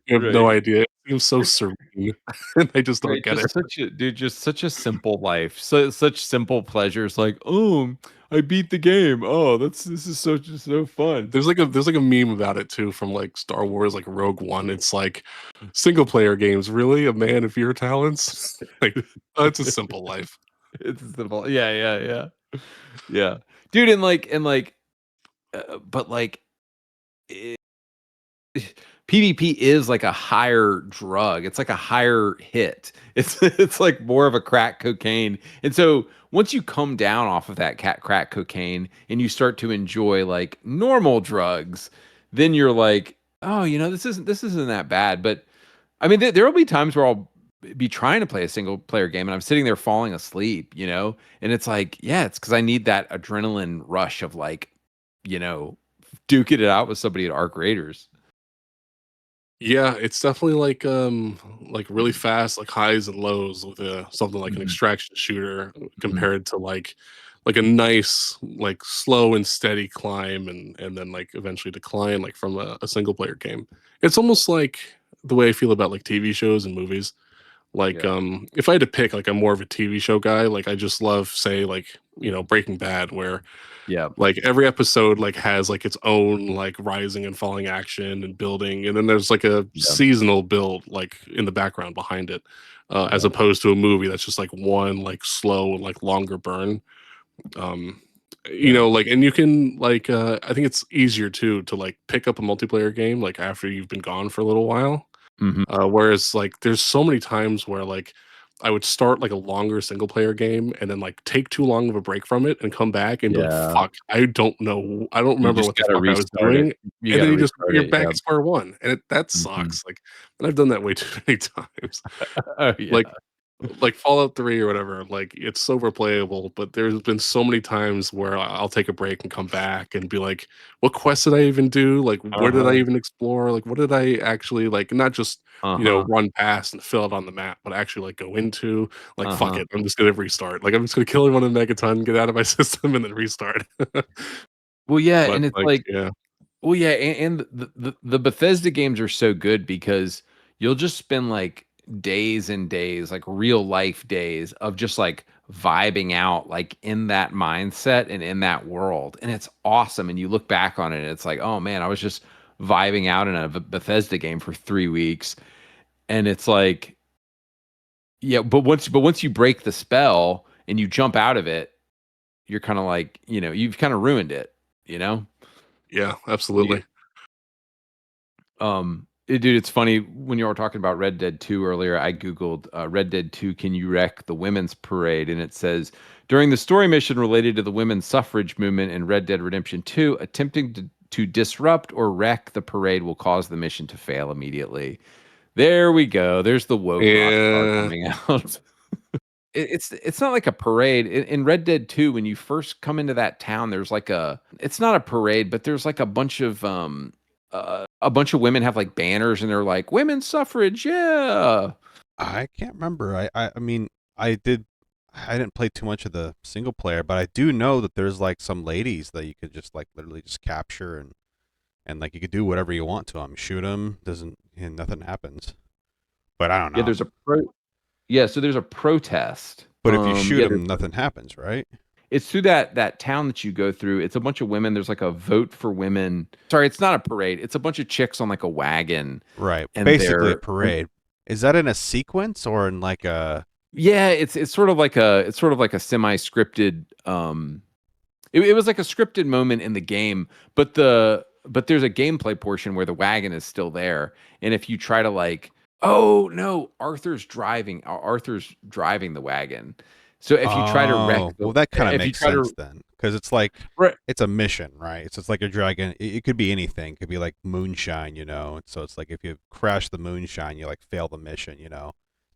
You have no right. idea. It seems so serene, and I just don't Right, get it. just such a simple life. So such simple pleasures like, "Oh, I beat the game. Oh, this is so just so fun." There's like a meme about it too from like Star Wars, like Rogue One. It's like single player games. Really, a man of your talents? Like, it's a simple life. It's simple. Yeah. Yeah. Dude, and like but like PvP is like a higher drug. It's like a higher hit. It's like more of a crack cocaine. And so once you come down off of that crack cocaine and you start to enjoy like normal drugs, then you're like, oh, this isn't that bad. But I mean, there will be times where I'll be trying to play a single player game and I'm sitting there falling asleep, and it's like, yeah, it's because I need that adrenaline rush of like, you know, duking it out with somebody at Arc Raiders. Yeah, it's definitely like really fast, like highs and lows with something like an Mhm. extraction shooter Mhm. compared to like a nice like slow and steady climb and then like eventually decline like from a single player game. It's almost like the way I feel about like TV shows and movies. Like, Yeah. if I had to pick, like, I'm more of a TV show guy. Like, I just love, say, like, Breaking Bad, where Yeah. like every episode like has like its own like rising and falling action and building, and then there's like a Yeah. seasonal build like in the background behind it, as Yeah. opposed to a movie that's just like one like slow and like longer burn. Um, Yeah. like, and you can like, I think it's easier too to like pick up a multiplayer game like after you've been gone for a little while. Mhm. Whereas like there's so many times where like I would start like a longer single player game and then like take too long of a break from it and come back and be like, Yeah. fuck, I don't know. I don't You remember just what the gotta fuck I was restart it. doing. You And then gotta restart you're it, back yeah. at square one. And that Mhm. sucks. Like, and I've done that way too many times. Oh, yeah. Like Fallout 3 or whatever, like, it's so replayable, but there's been so many times where I'll take a break and come back and be like, "What quest did I even do? Like, where did I Uh-huh. even explore? Like, what did I actually like?" Not just, Uh-huh. run past and fill it on the map, but actually, like, go into, like, "Fuck Uh-huh. it, I'm just gonna restart." Like, I'm just gonna kill everyone in Megaton, get out of my system, and then restart. Well, yeah, But, and it's like, like yeah. well, yeah, and the Bethesda games are so good because you'll just spend like days and days, like real life days of just like vibing out like in that mindset and in that world. And it's awesome. And you look back on it and it's like, oh man, I was just vibing out in a Bethesda game for 3 weeks. And it's like, yeah, but once you break the spell and you jump out of it, you're kind of like, you've kind of ruined it, you know? Yeah, You absolutely. Dude, it's funny when you were talking about Red Dead 2 earlier. I googled Red Dead 2. Can you wreck the women's parade? And it says during the story mission related to the women's suffrage movement in Red Dead Redemption 2, attempting to disrupt or wreck the parade will cause the mission to fail immediately. There we go. There's the woke rock star Yeah. coming out. It's not like a parade in Red Dead 2. When you first come into that town, there's like it's not a parade, but there's like a bunch of women have like banners and they're like women's suffrage, yeah. I can't remember. I mean, I didn't play too much of the single player, but I do know that there's like some ladies that you could just like literally just capture and like you could do whatever you want to them, shoot them, doesn't and nothing happens. But I don't Yeah, know. so there's a protest. But if you shoot Yeah, them, nothing happens, right? it's through that town that you go through. It's a bunch of women. There's like a vote for women. Sorry, it's not a parade. It's a bunch of chicks on like a wagon, Right. and Basically a and parade. Is that in a sequence or in like a yeah, it's sort of like a semi-scripted. It was like a scripted moment in the game, but there's a gameplay portion where the wagon is still there, and if you try to like Oh no, Arthur's driving the wagon. So if you try to wreck Oh, the, well, that kind of if you makes try sense to, then, because it's like right, it's a mission, right? So it's like a dragon. It could be anything. It could be like moonshine, So it's like if you crash the moonshine, you like fail the mission.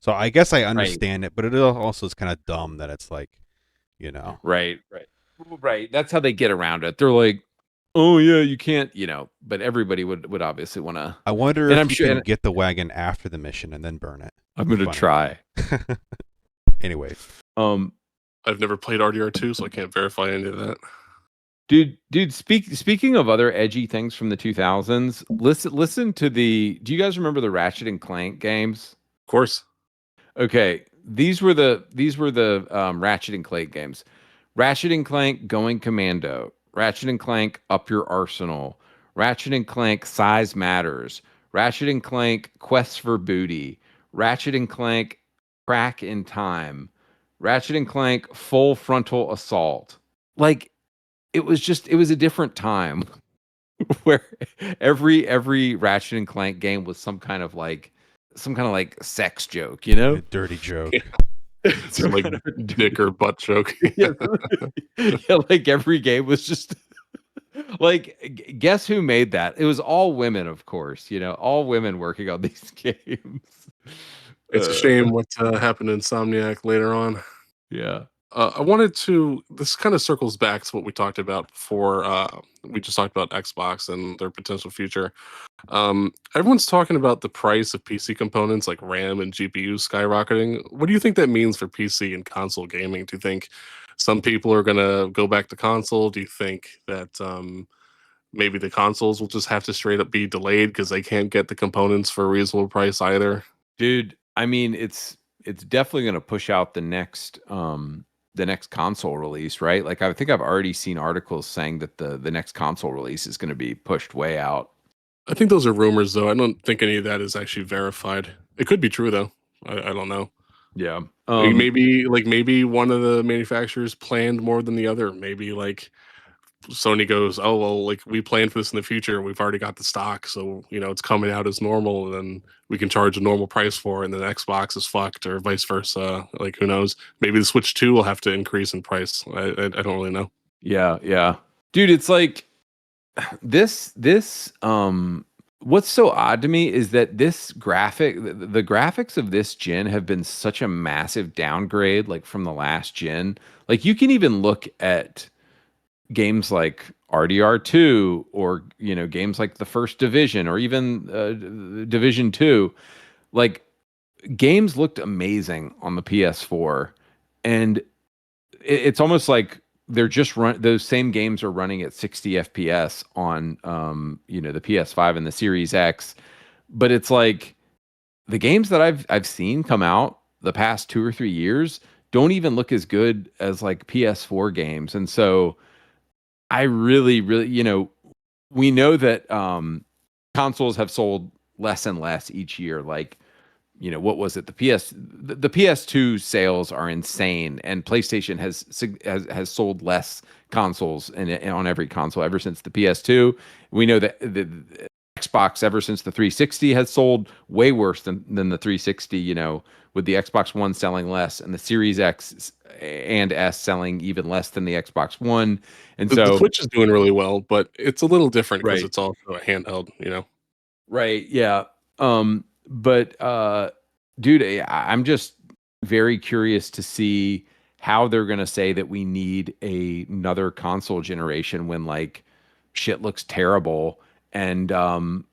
So I guess I right, understand it, but it also is kind of dumb that it's like, you know. right. That's how they get around it. They're like, oh yeah, you can't, but everybody would obviously want to, I wonder and if I'm you sure, can and get the wagon after the mission and then burn it. I'm Be gonna funny. try. Anyways, Um, I've never played RDR2, so I can't verify any of that. dude. Speaking of other edgy things from the 2000s, listen to the. Do you guys remember the Ratchet and Clank games? Of course. Okay, these were the Ratchet and Clank games. Ratchet and Clank Going Commando, Ratchet and Clank Up Your Arsenal, Ratchet and Clank Size Matters, Ratchet and Clank Quests for Booty, Ratchet and Clank Crack in Time, Ratchet and Clank Full Frontal Assault. Like it was a different time where every Ratchet and Clank game was some kind of like sex joke, a dirty joke. Some like dick or butt joke. Yeah, yeah, like every game was just like guess who made that? It was all women, of course, all women working on these games. It's a shame what happened to Insomniac later on. Yeah. I wanted to. This kind of circles back to what we talked about before. We just talked about Xbox and their potential future. Everyone's talking about the price of PC components like RAM and GPU skyrocketing. What do you think that means for PC and console gaming? Do you think some people are going to go back to console? Do you think that maybe the consoles will just have to straight up be delayed because they can't get the components for a reasonable price either? Dude, I mean it's definitely going to push out the next console release, right? Like I think I've already seen articles saying that the next console release is going to be pushed way out. I think those are rumors, though. I don't think any of that is actually verified. It could be true, though. I don't know. Yeah. Maybe one of the manufacturers planned more than the other. Maybe like Sony goes, oh well, like we planned for this in the future. We've already got the stock, so it's coming out as normal, and then we can charge a normal price for it. And then Xbox is fucked, or vice versa. Like who knows? Maybe the Switch 2 will have to increase in price. I don't really know. Yeah. Dude, it's like this what's so odd to me is that the graphics of this gen have been such a massive downgrade like from the last gen. Like you can even look at games like RDR2 or games like the First Division or even Division 2. Like games looked amazing on the PS4, and it's almost like they're just those same games are running at 60 FPS on the PS5 and the Series X. But it's like the games that I've seen come out the past 2 or 3 years don't even look as good as like PS4 games. And so I really, we know that consoles have sold less and less each year. Like, what was it? The PS2 sales are insane, and PlayStation has sold less consoles and on every console ever since the PS2. We know that the Xbox ever since the 360 has sold way worse than the 360. With the Xbox One selling less and the Series X and S selling even less than the Xbox One, and The so Switch is doing really well, but it's a little different because right. it's also a handheld. Right. Yeah. But dude, I'm just very curious to see how they're gonna say that we need another console generation when like shit looks terrible. And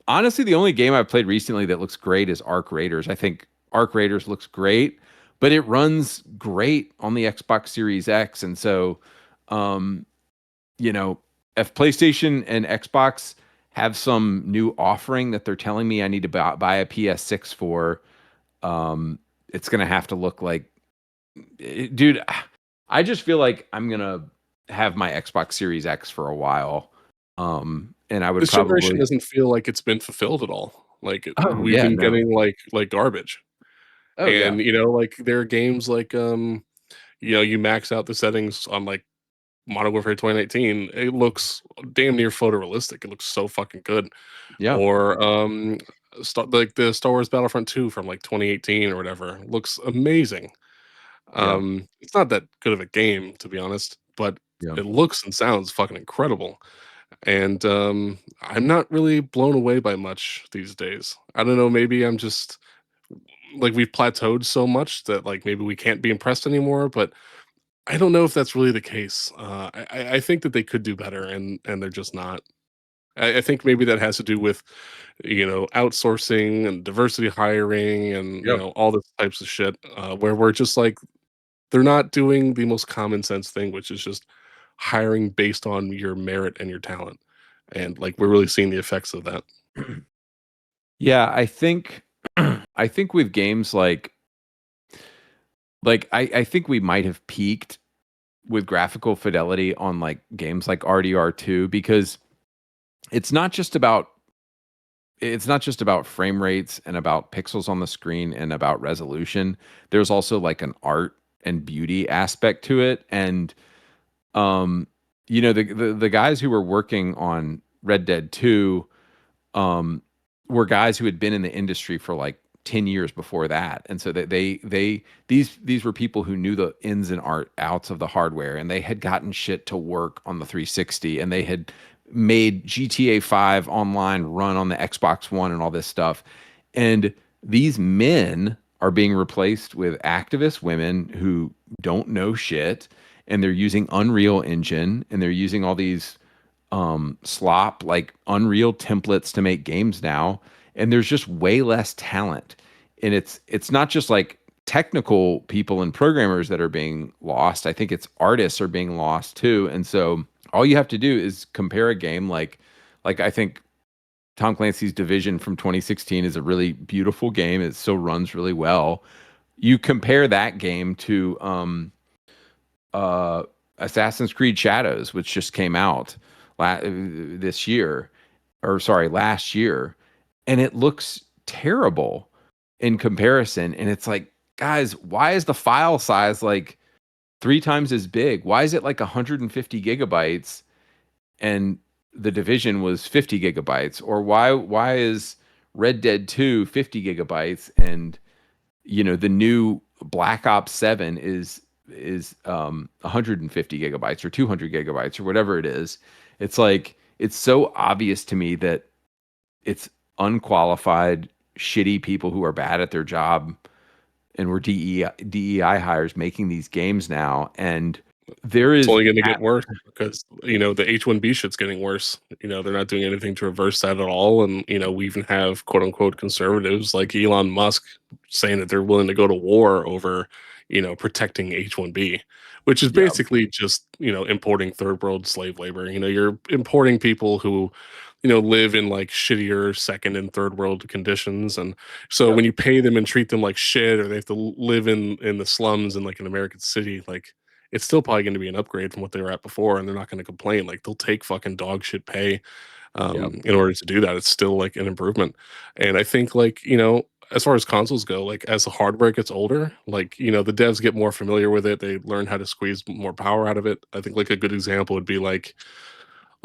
honestly, the only game I've played recently that looks great is Arc Raiders. I think Arc Raiders looks great, but it runs great on the Xbox Series X. And so um, you know, if PlayStation and Xbox have some new offering that they're telling me I need to buy a PS6 for, it's gonna have to look like, dude. I just feel like I'm gonna have my Xbox Series X for a while, and I would This generation probably. doesn't feel like it's been fulfilled at all. Like Oh we've yeah, been no. getting like garbage, Oh yeah, and like there are games like you max out the settings on like Modern Warfare 2019. It looks damn near photorealistic. It looks so fucking good. yeah. Or like the Star Wars Battlefront 2 from like 2018 or whatever looks amazing. Yeah. It's not that good of a game, to be honest, but Yeah. it looks and sounds fucking incredible. And I'm not really blown away by much these days. I don't know, maybe I'm just like we've plateaued so much that like maybe we can't be impressed anymore, but I don't know if that's really the case. I think that they could do better, and they're just not. I think maybe that has to do with outsourcing and diversity hiring and Yep. all this types of shit, where we're just like they're not doing the most common sense thing, which is just hiring based on your merit and your talent, and like we're really seeing the effects of that. Yeah, I think I think with games I think we might have peaked with graphical fidelity on like games like RDR2 because it's not just about frame rates and about pixels on the screen and about resolution. There's also like an art and beauty aspect to it. And the guys who were working on Red Dead 2 were guys who had been in the industry for like 10 years before that. And so these were people who knew the ins and outs of the hardware, and they had gotten shit to work on the 360, and they had made GTA 5 online run on the Xbox One and all this stuff. And these men are being replaced with activist women who don't know shit, and they're using Unreal Engine, and they're using all these slop like Unreal templates to make games now, and there's just way less talent. And it's not just like technical people and programmers that are being lost. I think it's artists are being lost too. And so all you have to do is compare a game like I think Tom Clancy's Division from 2016 is a really beautiful game. It still runs really well. You compare that game to Assassin's Creed Shadows, which just came out this year, or sorry, last year, and it looks terrible in comparison. And it's like, guys, why is the file size like 3 times as big? Why is it like 150 gigabytes and the Division was 50 gigabytes? Or why is Red Dead 2 50 gigabytes and the new Black Ops 7 is 150 gigabytes or 200 gigabytes or whatever it is? It's like, it's so obvious to me that it's unqualified, shitty people who are bad at their job, and we're DEI hires making these games now. And there It's is only going to get worse because the H-1B shit's getting worse. They're not doing anything to reverse that at all, and we even have quote unquote conservatives like Elon Musk saying that they're willing to go to war over protecting H-1B, which is Yeah. basically just importing third world slave labor. You're importing people who live in like shittier second and third world conditions, and so Yep. when you pay them and treat them like shit, or they have to live in the slums in like an American city, like it's still probably going to be an upgrade from what they were at before, and they're not going to complain. Like they'll take fucking dog shit pay Yep. in order to do that. It's still like an improvement. And I think like as far as consoles go, like as the hardware gets older, like the devs get more familiar with it, they learn how to squeeze more power out of it. I think like a good example would be like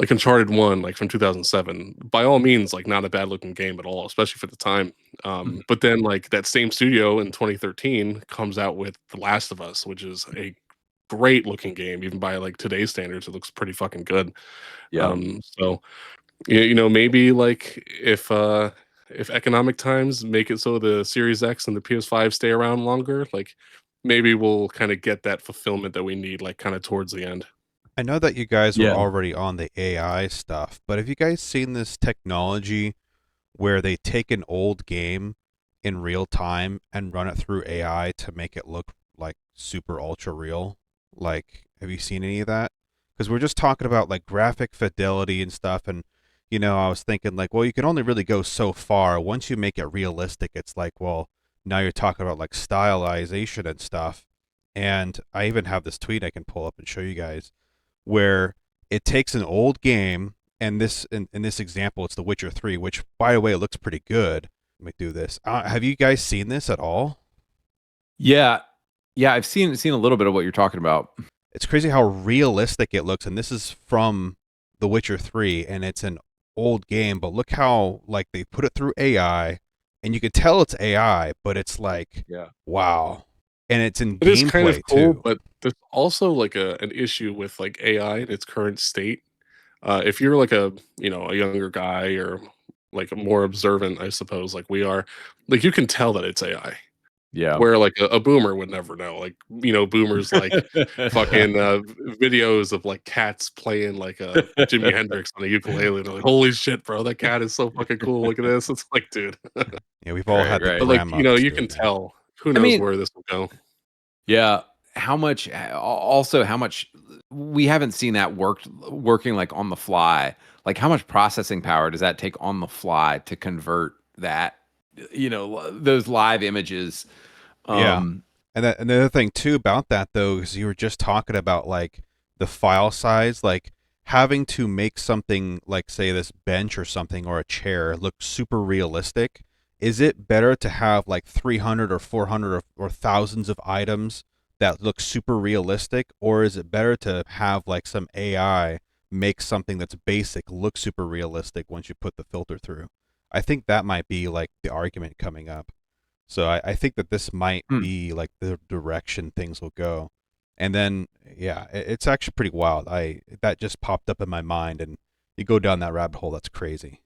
Uncharted 1, like from 2007. By all means, like not a bad looking game at all, especially for the time. Mhm. But then like that same studio in 2013 comes out with The Last of Us, which is a great looking game. Even by like today's standards, it looks pretty fucking good. Yeah. So maybe like if economic times make it so the Series X and the PS5 stay around longer, like maybe we'll kind of get that fulfillment that we need, like kind of towards the end. I know that you guys were Yeah. already on the AI stuff, but have you guys seen this technology where they take an old game in real time and run it through AI to make it look like super ultra real? Like, have you seen any of that? Because we're just talking about like graphic fidelity and stuff, and I was thinking like, well, you can only really go so far. Once you make it realistic, it's like, well, now you're talking about like stylization and stuff. And I even have this tweet I can pull up and show you guys where it takes an old game, and this in this example it's The Witcher 3, which by the way it looks pretty good. Let me do this. Have you guys seen this at all? Yeah. Yeah. I've seen a little bit of what you're talking about. It's crazy how realistic it looks, and this is from The Witcher 3, and it's an old game, but look how like they put it through AI, and you can tell it's AI, but it's like, Yeah. wow, and it's in It is kind of gameplay cool, too. but there's also like an issue with like AI in its current state. If you're like a younger guy or like a more observant, I suppose, like we are, like you can tell that it's AI. Yeah. Where like a boomer would never know. Like, boomers like fucking videos of like cats playing like Jimi Hendrix on a ukulele. They're like, holy shit, bro, that cat is so fucking cool. Look at this. It's like, dude. Yeah, we've all Right, had the right. But like, grandmas you doing can that. tell. Who I knows mean, where this will go? yeah, how much also how much we haven't seen that working like on the fly. Like how much processing power does that take on the fly to convert that, those live images? Yeah. Um, And that another thing too about that though is you were just talking about like the file size, like having to make something like say this bench or something or a chair look super realistic. Is it better to have like 300 or 400 or thousands of items that look super realistic, or is it better to have like some AI make something that's basic look super realistic once you put the filter through? I think that might be like the argument coming up. So I think that this might hmm. be like the direction things will go. And then yeah, it's actually pretty wild. I that just popped up in my mind, and you go down that rabbit hole, that's crazy.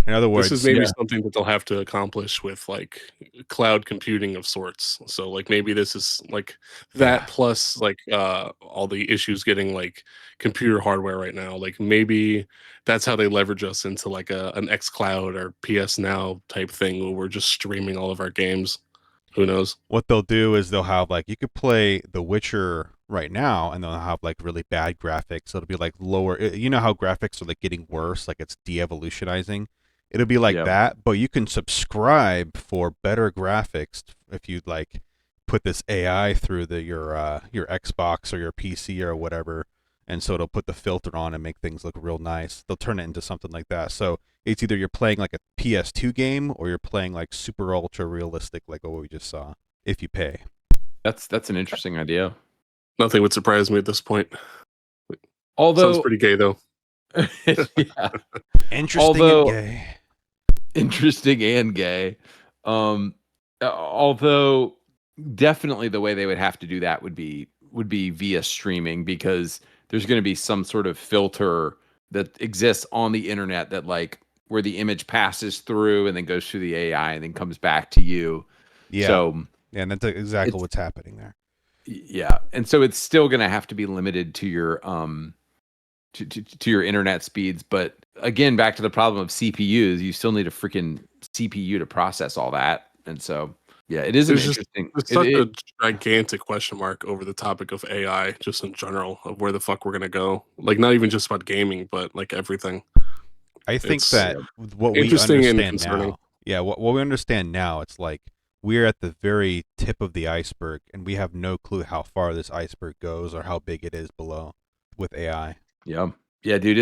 In other This is words, maybe Yeah. something that they'll have to accomplish with like cloud computing of sorts. So like maybe this is like that yeah. plus like all the issues getting like computer hardware right now. Like maybe that's how they leverage us into like an X Cloud or PS Now type thing where we're just streaming all of our games. Who knows? What they'll do is they'll have like you could play The Witcher right now, and they'll have like really bad graphics. So it'll be like lower. You know how graphics are like getting worse, like it's de-evolutionizing. It'll be like Yeah. that, but you can subscribe for better graphics if you like put this AI through your Xbox or your PC or whatever, and so it'll put the filter on and make things look real nice. They'll turn it into something like that. So it's either you're playing like a PS2 game or you're playing like super ultra realistic, like what we just saw if you pay. That's an interesting idea. Nothing would surprise me at this point. Sounds Although, pretty gay though. yeah, Interesting and although gay. interesting and gay. Although definitely the way they would have to do that would be via streaming, because there's going to be some sort of filter that exists on the internet that like where the image passes through and then goes through the AI and then comes back to you. Yeah. So Yeah, and that's exactly it's what's happening there. yeah, and so it's still going to have to be limited to your to your internet speeds. But again, back to the problem of CPUs, you still need a freaking CPU to process all that. And so, yeah, it is an There's just interesting. there's It, such it a gigantic question mark over the topic of AI, just in general, of where the fuck we're gonna go. Like, not even just about gaming, but like everything. I think It's that what we interesting and understand concerning. now, yeah, what we understand now, it's like we're at the very tip of the iceberg, and we have no clue how far this iceberg goes or how big it is below with AI. yeah, yeah, dude,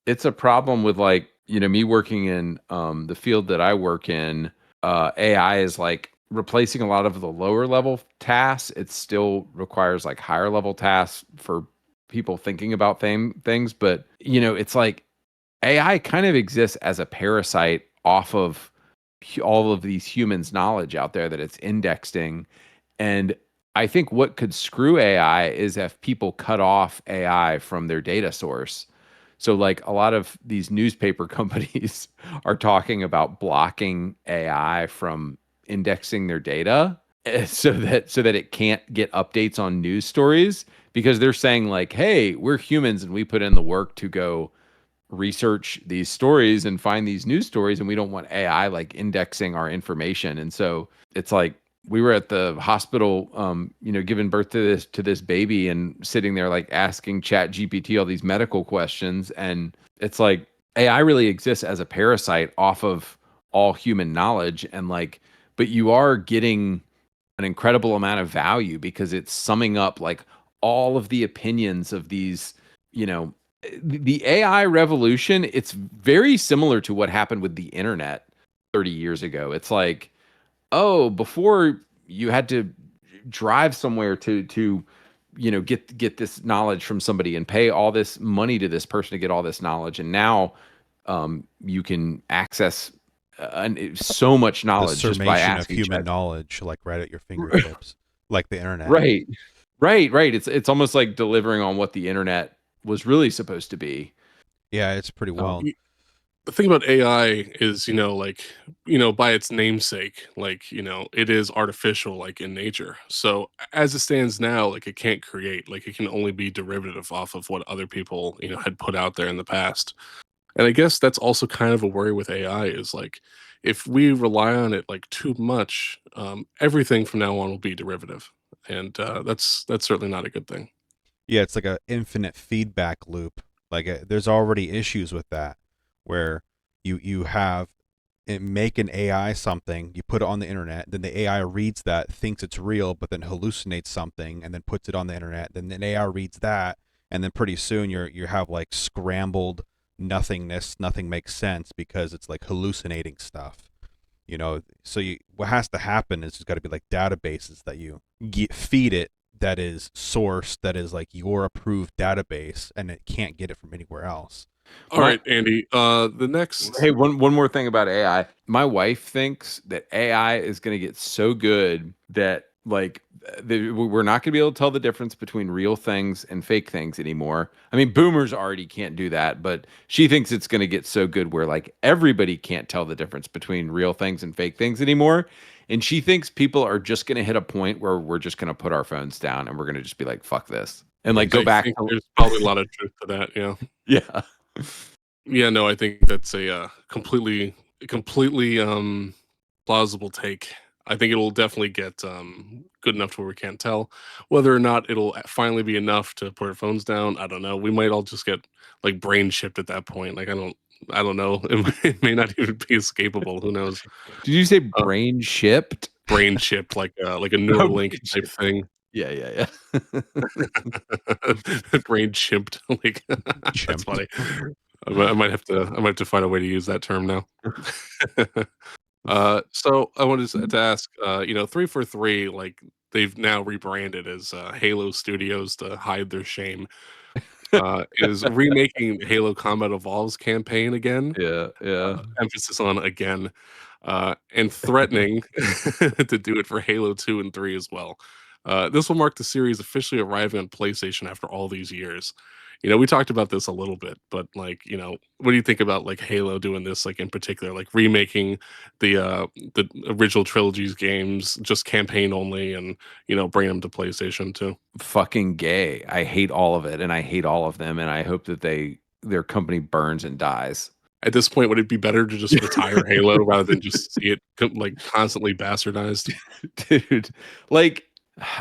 it's a problem with like me working in the field that I work in. AI is like replacing a lot of the lower level tasks. It still requires like higher level tasks for people thinking about things, but it's like AI kind of exists as a parasite off of all of these humans' knowledge out there that it's indexing. And I think what could screw AI is if people cut off AI from their data source. So, like a lot of these newspaper companies are talking about blocking AI from indexing their data, so that it can't get updates on news stories, because they're saying like, "Hey, we're humans and we put in the work to go research these stories and find these news stories, and we don't want AI like indexing our information." And so it's like we were at the hospital giving birth to this baby and sitting there like asking Chat GPT all these medical questions, and it's like AI really exists as a parasite off of all human knowledge. And like, but you are getting an incredible amount of value because it's summing up like all of the opinions of these, you know, the AI revolution. It's very similar to what happened with the internet 30 years ago. It's like, oh, before you had to drive somewhere to get this knowledge from somebody and pay all this money to this person to get all this knowledge, and now you can access so much The knowledge just by summation of asking human Chat. knowledge, like right at your fingertips, like the internet. Right, right. It's almost like delivering on what the internet was really supposed to be. Yeah, it's pretty wild. The thing about AI is, by its namesake, it is artificial, like in nature. So as it stands now, like it can't create, like it can only be derivative off of what other people, had put out there in the past. And I guess that's also kind of a worry with AI is like, if we rely on it like too much, everything from now on will be derivative, and that's certainly not a good thing. Yeah, it's like an infinite feedback loop. Like there's already issues with that, where you have make an AI something, you put it on the internet, then the AI reads that, thinks it's real, but then hallucinates something, and then puts it on the internet. Then the AI reads that, and then pretty soon you have like scrambled nothingness. Nothing makes sense because it's like hallucinating stuff. So what has to happen is there's got to be like databases that you feed it, that is sourced, that is like your approved database, and it can't get it from anywhere else. All right, Andy. The next. Hey, one more thing about AI. My wife thinks that AI is going to get so good that we're not going to be able to tell the difference between real things and fake things anymore. I mean, boomers already can't do that, but she thinks it's going to get so good where like everybody can't tell the difference between real things and fake things anymore. And she thinks people are just going to hit a point where we're just going to put our phones down and we're going to just be like, fuck this. And like go back. There's probably a lot of truth to that. Yeah. Yeah. Yeah. No, I think that's a completely plausible take. I think it'll definitely get good enough to where we can't tell. Whether or not it'll finally be enough to put our phones down, I don't know. We might all just get like brain chipped at that point. Like I don't know. It may not even be escapable. Who knows? Did you say brain shipped? Brain chipped, like a Neuralink type thing. Yeah. Brain chimped. Like that's funny. I might have to find a way to use that term now. So I wanted to ask, 343, like they've now rebranded as Halo Studios to hide their shame. Is remaking Halo Combat Evolves campaign again. Yeah. Emphasis on again, and threatening to do it for Halo 2 and 3 as well. This will mark the series officially arriving on PlayStation after all these years. We talked about this a little bit, but like, what do you think about like Halo doing this, like in particular, like remaking the original trilogy's games just campaign only, and bring them to PlayStation too? Fucking gay. I hate all of it, and I hate all of them, and I hope that their company burns and dies. At this point, would it be better to just retire Halo rather than just see it like constantly bastardized? Dude, like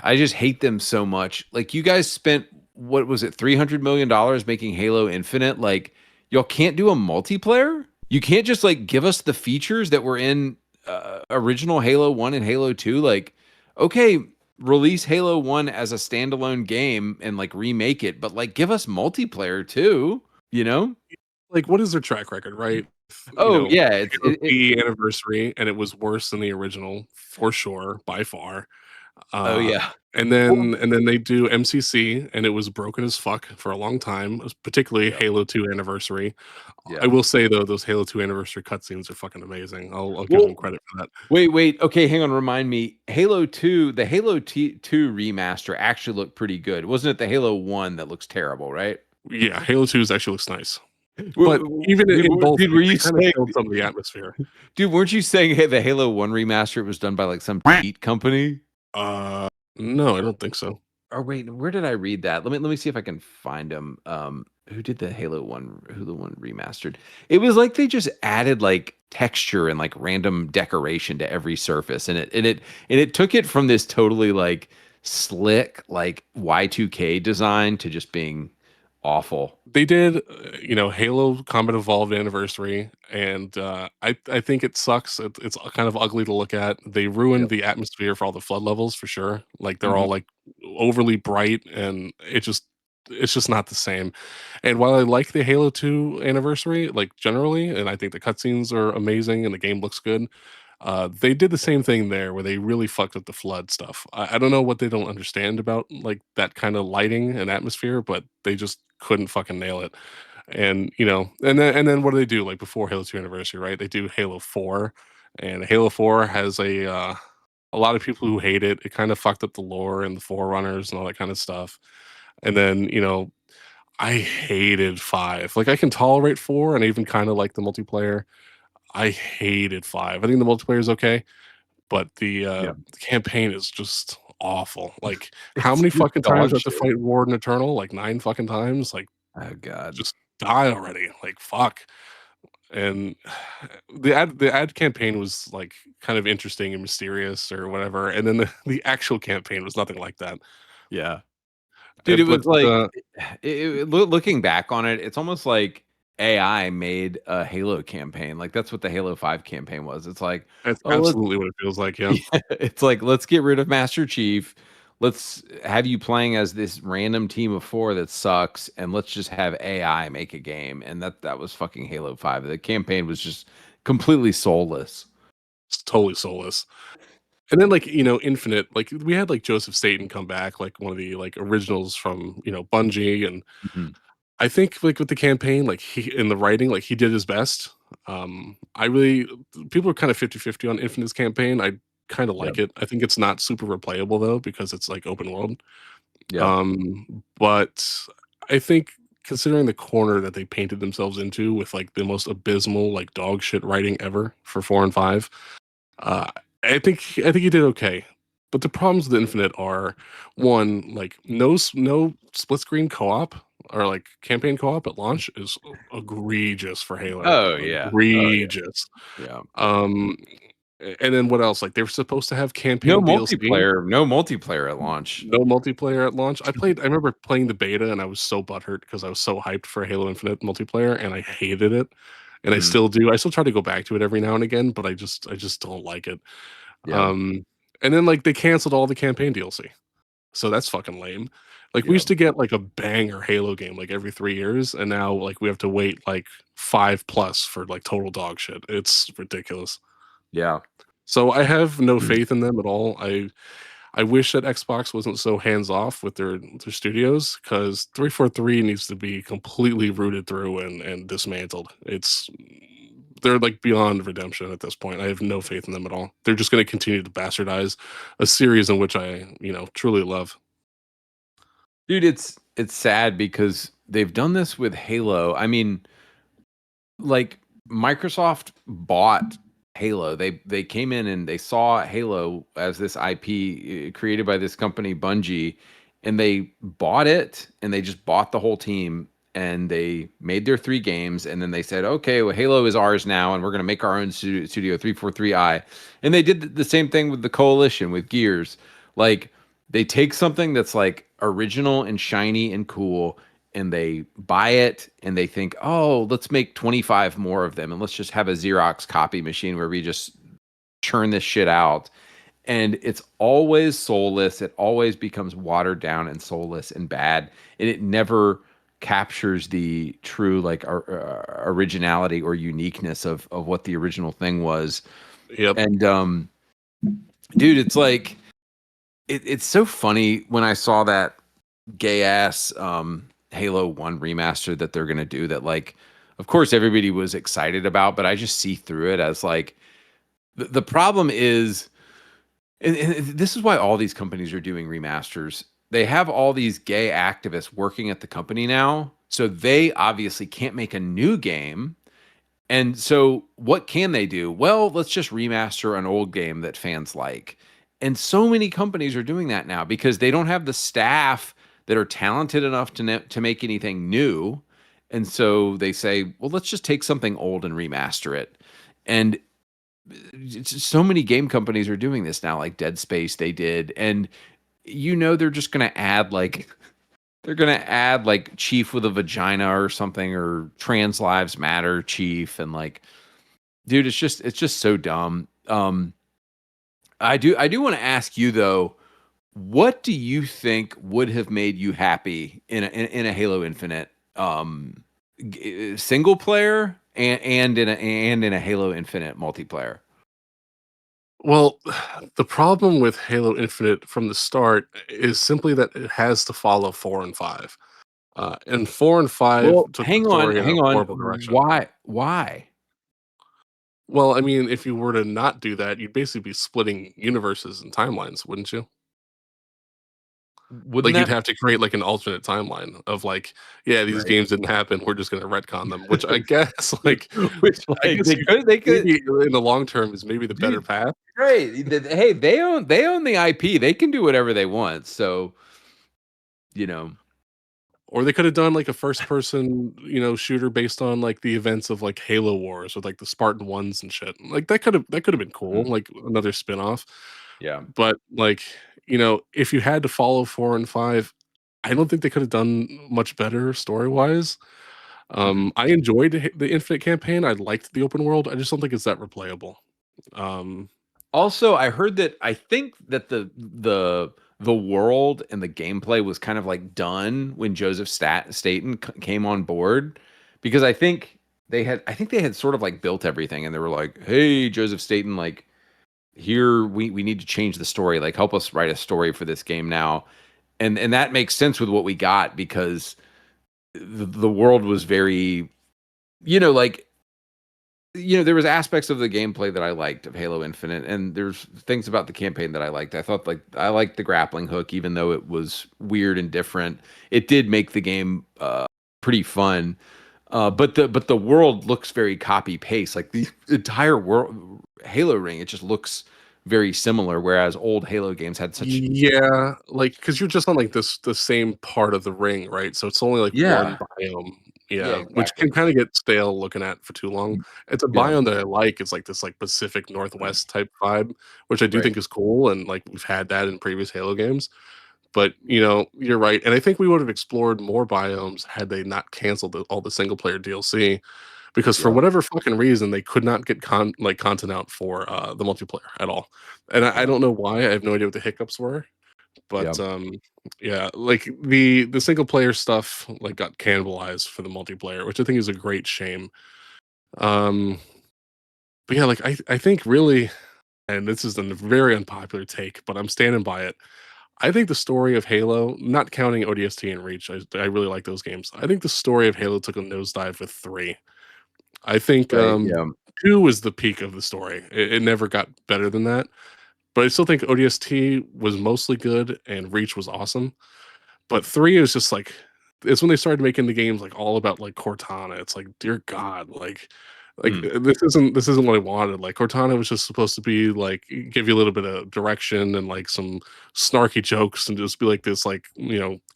I just hate them so much. Like you guys spent, what was it, $300 million making Halo Infinite? Like y'all can't do a multiplayer? You can't just like give us the features that were in original Halo 1 and Halo 2? Like, okay, release Halo 1 as a standalone game and like remake it, but like give us multiplayer too, Like, what is their track record, right? Oh yeah, it was the anniversary, and it was worse than the original for sure, by far. Oh yeah. And then they do MCC, and it was broken as fuck for a long time, particularly Halo 2 Anniversary. Yeah. I will say though, those Halo 2 Anniversary cutscenes are fucking amazing. I'll give them credit for that. Wait. Okay, hang on. Remind me. Halo 2, the Halo 2 remaster actually looked pretty good. Wasn't it the Halo 1 that looks terrible, right? Yeah, Halo 2 actually looks nice. But even in both, dude, were you saying some of the atmosphere? Dude, weren't you saying the Halo 1 remaster was done by like some cheat company? No, I don't think so. Or wait, where did I read that? Let me see if I can find them. Who did the Halo 1 remastered? It was like they just added like texture and like random decoration to every surface, and it took it from this totally like slick like Y2K design to just being awful. They did, Halo Combat Evolved Anniversary, and I think it sucks. It's kind of ugly to look at. They ruined the atmosphere for all the flood levels for sure. Like they're all like overly bright, and it's just not the same. And while I like the Halo 2 Anniversary, like generally, and I think the cutscenes are amazing and the game looks good, They did the same thing there where they really fucked up the flood stuff. I don't know what they don't understand about like that kind of lighting and atmosphere, but they just couldn't fucking nail it. And and then what do they do like before Halo 2 anniversary, right? They do Halo 4, and Halo 4 has a lot of people who hate it. It kind of fucked up the lore and the forerunners and all that kind of stuff. And then, I hated 5. Like I can tolerate 4 and I even kind of like the multiplayer. I hated 5. I think the multiplayer is okay, but Yeah. the campaign is just awful. Like how It's many just fucking times do I dog have to shit. fight Warden Eternal? Like 9 fucking times? Like Oh god. just die already. Like fuck. And the ad campaign was like kind of interesting and mysterious or whatever. And then the actual campaign was nothing like that. Yeah. Dude, it was But like looking back on it, it's almost like AI made a Halo campaign. Like that's what the Halo 5 campaign was. It's like, that's oh, let's absolutely what it feels like. Yeah. yeah, it's like let's get rid of Master Chief. Let's have you playing as this random team of 4 that sucks, and let's just have AI make a game. And that was fucking Halo 5. The campaign was just completely soulless. It's totally soulless. And then like, Infinite, like we had like Joseph Staten come back, like one of the like originals from, Bungie. And Mhm. I think like with the campaign, like he in the writing, like he did his best. I really People are kind of 50-50 on Infinite's campaign. I kind of Yep. like it. I think it's not super replayable though, because it's like open world. Yep. But I think considering the corner that they painted themselves into with like the most abysmal, like dog shit writing ever for 4 and 5, uh, I think he did okay. But the problems with Infinite are, one, like no split screen co-op or like campaign co-op at launch is egregious for Halo. Oh yeah. Oh Egregious. yeah. Yeah. Um, and then what else? Like they were supposed to have No campaign DLC. multiplayer. No multiplayer at launch. No multiplayer at launch. I remember playing the beta and I was so butthurt because I was so hyped for Halo Infinite multiplayer and I hated it. And I Mhm. still do. I still try to go back to it every now and again, but I just don't like it. Yeah. Um, and then like they canceled all the campaign DLC. So that's fucking lame. Like we Yeah. used to get like a banger Halo game like every 3 years, and now like we have to wait like 5 plus for like total dog shit. It's ridiculous. Yeah. So I have no Mm. faith in them at all. I wish that Xbox wasn't so hands off with their studios, because 343 needs to be completely rooted through and dismantled. They're like beyond redemption at this point. I have no faith in them at all. They're just going to continue to bastardize a series in which I truly love. Dude, it's sad because they've done this with Halo. I mean, like Microsoft bought Halo. They came in and they saw Halo as this IP created by this company Bungie, and they bought it and they just bought the whole team and they made their 3 games and then they said, "Okay, well Halo is ours now and we're going to make our own studio 343i." And they did the same thing with the Coalition with Gears. Like they take something that's like original and shiny and cool and they buy it and they think, oh, let's make 25 more of them and let's just have a Xerox copy machine where we just churn this shit out. And it's always soulless. It always becomes watered down and soulless and bad. And it never captures the true like originality or uniqueness of what the original thing was. Yep. And dude, it's like it's so funny when I saw that gay ass Halo 1 remaster that they're gonna do that, like, of course everybody was excited about, but I just see through it as like the problem is, and this is why all these companies are doing remasters. They have all these gay activists working at the company now, so they obviously can't make a new game. And so what can they do? Well, let's just remaster an old game that fans like. And so many companies are doing that now because they don't have the staff that are talented enough to make anything new. And so they say, well, let's just take something old and remaster it. And so many game companies are doing this now, like Dead Space, they did. And they're just going to add like they're gonna add like Chief with a vagina or something, or Trans Lives Matter Chief, and like, dude, it's just so dumb. I do want to ask you though, what do you think would have made you happy in a Halo Infinite single player and in a Halo Infinite multiplayer? Well, the problem with Halo Infinite from the start is simply that it has to follow 4 and 5. And 4 and 5 Well, took the story in a hang on. horrible direction. Why? Well, I mean, if you were to not do that, you'd basically be splitting universes and timelines, wouldn't you? Wouldn't Like, you'd that have to create, like, an alternate timeline of, like, "Yeah, these right? games didn't happen, we're just gonna retcon them," which I guess, like Which, I like, guess they could maybe in the long term is maybe the better dude, path. right, hey, they own the IP, they can do whatever they want, so, you know Or they could have done like a first person, shooter based on like the events of like Halo Wars or like the Spartan ones and shit. Like that could have been cool, Mhm, like another spin-off. yeah, But like, if you had to follow 4 and 5, I don't think they could have done much better story-wise. mhm. I enjoyed the Infinite campaign. I liked the open world. I just don't think it's that replayable. Um, Also, I heard that I think that the world and the gameplay was kind of, like, done when Joseph Staten came on board, because I think they had sort of, like, built everything, and they were like, "Hey, Joseph Staten, like, here, we need to change the story, like, help us write a story for this game now." And that makes sense with what we got because the world was very, like, there was aspects of the gameplay that I liked of Halo Infinite, and there's things about the campaign that I liked. I thought, like, I liked the grappling hook, even though it was weird and different. It did make the game pretty fun. But the world looks very copy paste. Like the entire world, Halo Ring, it just looks very similar. Whereas old Halo games had such Yeah, like, because 'cause you're just on, like, the same part of the ring, right? So it's only, like, one yeah, biome. yeah, Yeah, which can exactly. kinda get stale looking at for too long. It's a Yeah, biome that I like. It's, like, this, like, Pacific Northwest type vibe, which I do right. think is cool, and, like, we've had that in previous Halo games. But, you're right, and I think we would've explored more biomes had they not canceled all the single player DLC, because for Yeah, whatever fucking reason, they could not get content out for, the multiplayer at all. And I yeah, don't know why. I have no idea what the hiccups were. yeah. But, yeah, like, the single player stuff, like, got cannibalized for the multiplayer, which I think is a great shame. Um, but yeah, like, I think really, and this is a very unpopular take, but I'm standing by it. I think the story of Halo, not counting ODST and Reach, I really like those games. I think the story of Halo took a nosedive with 3. I think, Right. Yeah. 2 was the peak of the story. It never got better than that, but I still think ODST was mostly good and Reach was awesome. But 3 is just like it's when they started making the games, like, all about, like, Cortana. It's like, dear God, Mm. this isn't what I wanted. Like, Cortana was just supposed to be, like, give you a little bit of direction and, like, some snarky jokes and just be, like, this, like,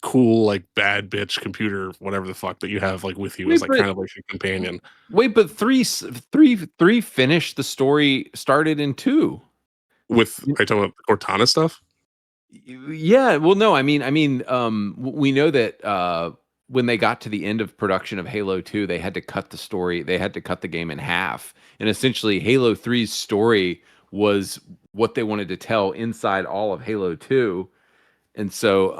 cool, like, bad bitch computer, whatever the fuck that you have, like, with you as, Wait, like, kind of like your companion. but three finished the story started in two. Are you talking about Cortana stuff? Yeah, well, no, we know that when they got to the end of production of Halo 2, they had to cut the story, they had to cut the game in half. And essentially, Halo Three's story was what they wanted to tell inside all of Halo 2. And so,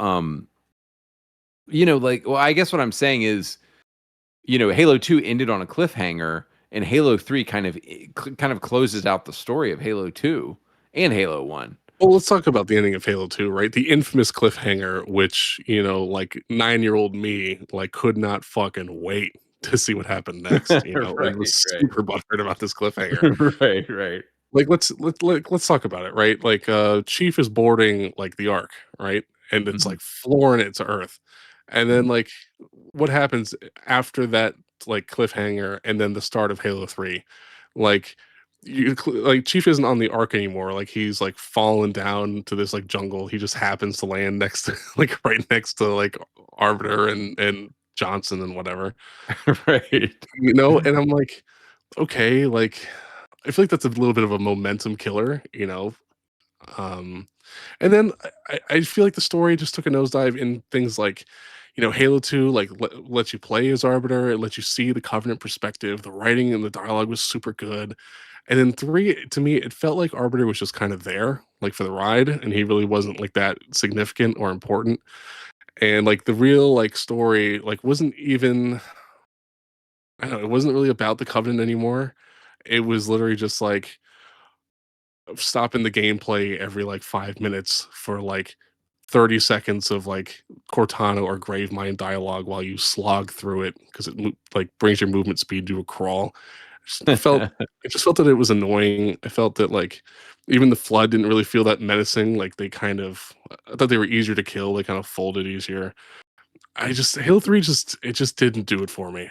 like, well, I guess what I'm saying is, Halo 2 ended on a cliffhanger, and Halo 3 kind of closes out the story of Halo 2 and Halo 1. Well, let's talk about the ending of Halo 2, right? The infamous cliffhanger, which, like 9-year-old me, like, could not fucking wait to see what happened next, and Right, was right. super butthurt about this cliffhanger. Right, right. Like, let's talk about it, right? Like, Chief is boarding, like, the Ark, right? And it's, Mhm. like, flooring it to Earth. And then, Mhm. like, what happens after that, like, cliffhanger and then the start of Halo 3? Like, like, Chief isn't on the Ark anymore, like, he's, like, fallen down to this, like, jungle. He just happens to land next to like, right next to, like, Arbiter and Johnson and whatever, Right. And I'm like, "Okay," like, I feel like that's a little bit of a momentum killer, um, and then I feel like the story just took a nosedive in things like, Halo 2, like, lets you play as Arbiter, it lets you see the Covenant perspective, the writing and the dialogue was super good, and then 3, to me, it felt like Arbiter was just kind of there, like, for the ride, and he really wasn't, like, that significant or important, and, like, the real, like, story, like, wasn't even I don't know, it wasn't really about the Covenant anymore. It was literally just like stopping the gameplay every like 5 minutes for like 30 seconds of like Cortana or Gravemind dialogue while you slog through it because like brings your movement speed to a crawl. Just felt I just felt that it was annoying. I felt that like even the flood didn't really feel that menacing. Like they kind of, I thought they were easier to kill. They kind of folded easier. I just Halo 3 just didn't do it for me.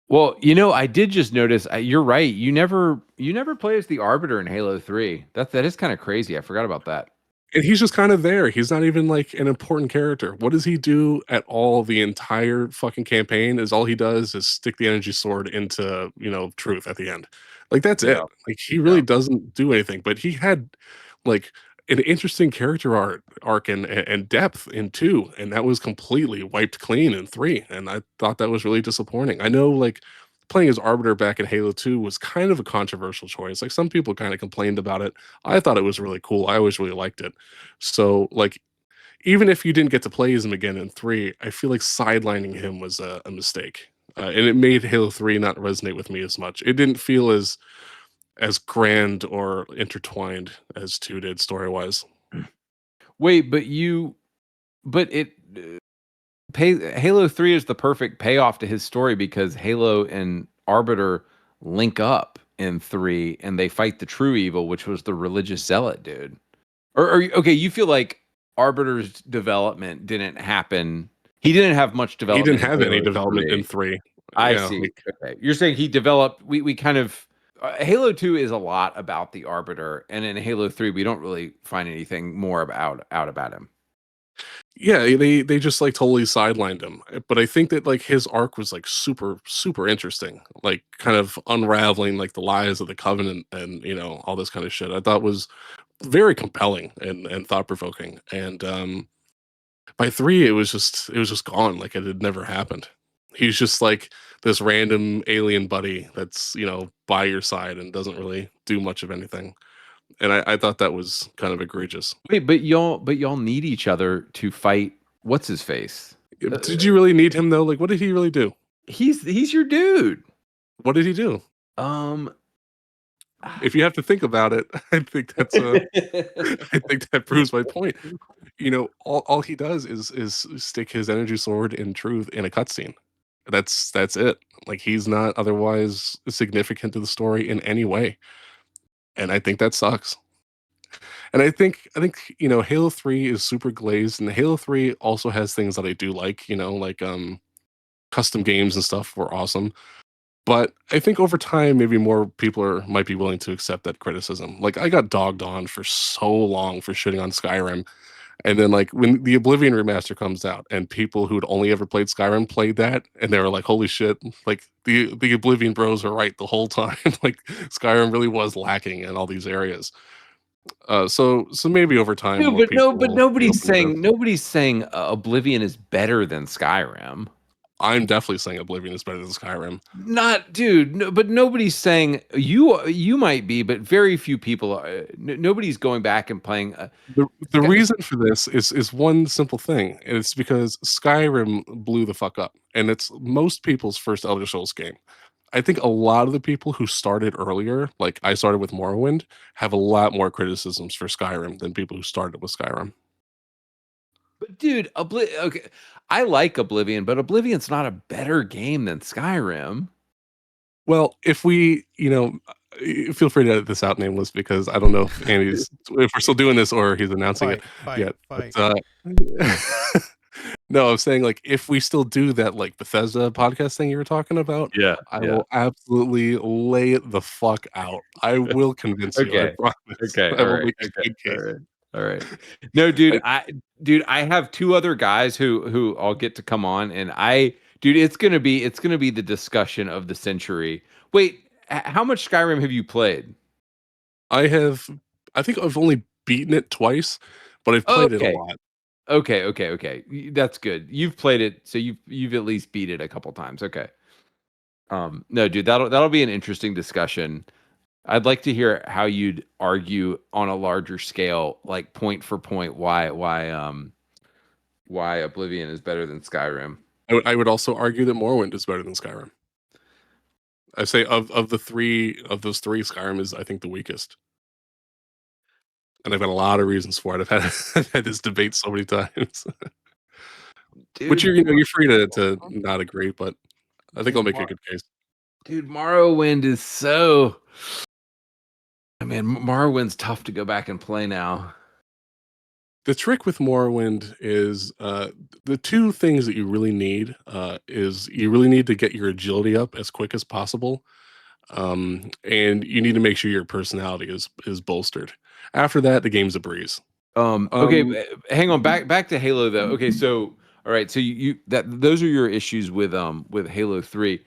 Well, I did just notice. You're right. You never play as the Arbiter in Halo 3. That is kind of crazy. I forgot about that. And he's just kind of there. He's not even like an important character. What does he do at all the entire fucking campaign? Is all he does is stick the energy sword into, truth at the end. Like that's Yeah, it. Like he yeah. really doesn't do anything, but he had like an interesting character arc and depth in 2, and that was completely wiped clean in 3. And I thought that was really disappointing. I know like playing as Arbiter back in Halo 2 was kind of a controversial choice. Like some people kind of complained about it. I thought it was really cool. I always really liked it. So like even if you didn't get to play as him again in 3, I feel like sidelining him was a mistake. And it made Halo 3 not resonate with me as much. It didn't feel as grand or intertwined as 2 did story-wise. Wait, but Halo 3 is the perfect payoff to his story because Halo and Arbiter link up in 3 and they fight the true evil, which was the religious zealot dude. Okay, you feel like Arbiter's development didn't happen. He didn't have much He didn't development in have any Halo development 3. in 3. I Yeah, see. like Okay. You're saying he developed we kind of Halo 2 is a lot about the Arbiter, and in Halo 3 we don't really find anything more about him. yeah, they just like totally sidelined him. But I think that like his arc was like super super interesting. Like kind of unraveling like the lies of the Covenant and, all this kind of shit. I thought was very compelling and thought provoking. And by 3 it was just gone like it had never happened. He's just like this random alien buddy that's, by your side and doesn't really do much of anything. And I thought that was kind of egregious. Wait, but y'all need each other to fight what's his face? Did you really need him though? Like what did he really do? He's your dude. What did he do? Um If you have to think about it, I think I think that proves my point. All he does is stick his energy sword in truth in a cutscene. That's it. Like he's not otherwise significant to the story in any way. And I think that sucks. And I think Halo 3 is super glazed, and Halo 3 also has things that I do like, like custom games and stuff were awesome. But I think over time, maybe more people might be willing to accept that criticism. Like I got dogged on for so long for shitting on Skyrim, and then like when the Oblivion remaster comes out, and people who'd only ever played Skyrim played that, and they were like, "Holy shit!" Like the Oblivion bros are right the whole time. Like Skyrim really was lacking in all these areas. So maybe over time, No, more but people no, but will be nobody's open to saying this. nobody's saying Oblivion is better than Skyrim. I'm definitely saying Oblivion is better than Skyrim. Not, dude. No, but nobody's saying you might be, but very few people are. Nobody's going back and playing. The Sky- reason for this is one simple thing, and it's because Skyrim blew the fuck up, and it's most people's first Elder Scrolls game. I think a lot of the people who started earlier, like I started with Morrowind, have a lot more criticisms for Skyrim than people who started with Skyrim. But dude, okay, I like Oblivion, but Oblivion's not a better game than Skyrim. Well, if we, feel free to edit this out, nameless, because I don't know if we're still doing this or he's announcing it Fight, yet. fight. But no, I'm saying like if we still do that like Bethesda podcast thing you were talking about, Yeah, I yeah. will absolutely lay it the fuck out. I will convince you. I Okay. promise. Okay. I All will right. make a Okay. good All case. right. All right. No, dude, I, I have two other guys who I'll get to come on, and dude, it's gonna be the discussion of the century. Wait, how much Skyrim have you played? I have. I think I've only beaten it twice, but I've played it a Okay. lot. Okay. That's good. You've played it, so you've at least beat it a couple times. Okay. No, dude, that'll be an interesting discussion. I'd like to hear how you'd argue on a larger scale, like point for point, why Oblivion is better than Skyrim. I would also argue that Morrowind is better than Skyrim. I say of the three of those three, Skyrim is I think the weakest, and I've got a lot of reasons for it. I've had I've had this debate so many times, which Dude, you're free to not agree, but I think I'll dude, make a good case. Morrowind is so. I mean, Morrowind's tough to go back and play now. The trick with Morrowind is the two things that you really need is you really need to get your agility up as quick as possible, and you need to make sure your personality is bolstered. After that, the game's a breeze. Okay, Um, hang on. Back to Halo though. Okay, so all right, so you that those are your issues with Halo 3.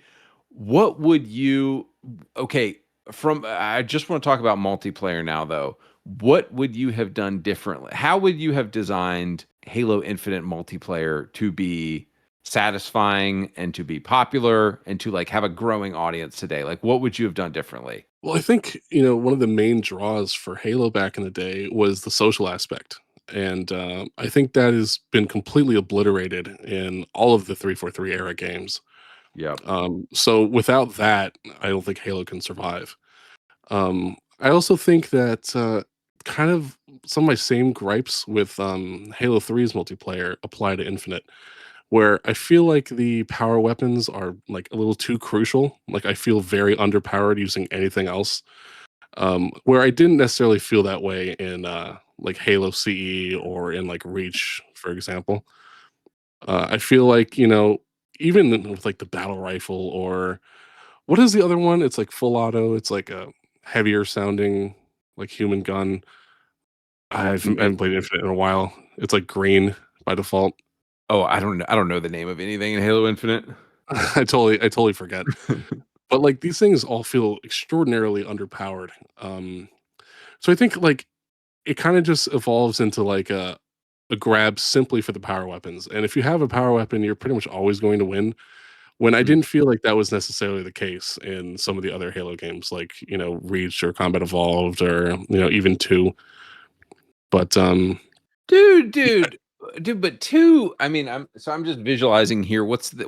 What would you okay, from I just want to talk about multiplayer now though. What would you have done differently? How would you have designed Halo Infinite multiplayer to be satisfying and to be popular and to like have a growing audience today? Like what would you have done differently? well, I think one of the main draws for Halo back in the day was the social aspect, and I think that has been completely obliterated in all of the 343 era games. Yep. So without that, I don't think Halo can survive. I also think that kind of some of my same gripes with Halo 3's multiplayer apply to Infinite, where I feel like the power weapons are like a little too crucial. Like I feel very underpowered using anything else. Where I didn't necessarily feel that way in like Halo CE or in like Reach, for example. I feel like even with like the battle rifle or what is the other one? It's like full auto. It's like a heavier sounding like human gun. I haven't played Infinite in a while. It's like green by default. Oh, I don't know the name of anything in Halo Infinite. I totally forget. But like these things all feel extraordinarily underpowered. So I think like it kind of just evolves into like a grab simply for the power weapons. And if you have a power weapon, you're pretty much always going to win. When I Mhm. didn't feel like that was necessarily the case in some of the other Halo games, like Reach or Combat Evolved or even Two. But Dude, yeah, but two. I mean, I'm just visualizing here. What's that?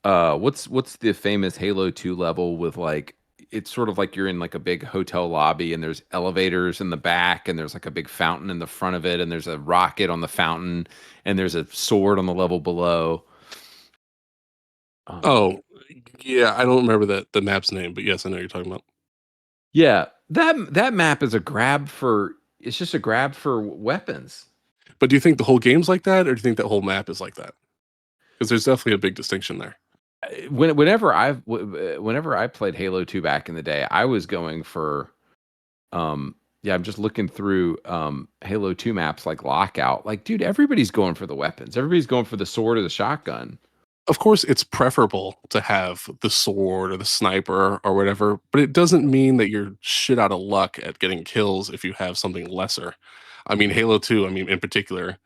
What's the famous Halo 2 level with like it's sort of like you're in like a big hotel lobby and there's elevators in the back and there's like a big fountain in the front of it and there's a rocket on the fountain and there's a sword on the level below. Um, oh yeah, I don't remember the map's name, but yes, I know what you're talking about. yeah, that map is a grab for. It's just a grab for weapons. But do you think the whole game's like that, or do you think that whole map is like that? Because there's definitely a big distinction there. Whenever I played Halo 2 back in the day, I was going for yeah, I'm just looking through Halo 2 maps like Lockout. Like, dude, everybody's going for the weapons. Everybody's going for the sword or the shotgun. Of course, it's preferable to have the sword or the sniper or whatever, but it doesn't mean that you're shit out of luck at getting kills if you have something lesser. I mean, Halo 2, I mean, in particular,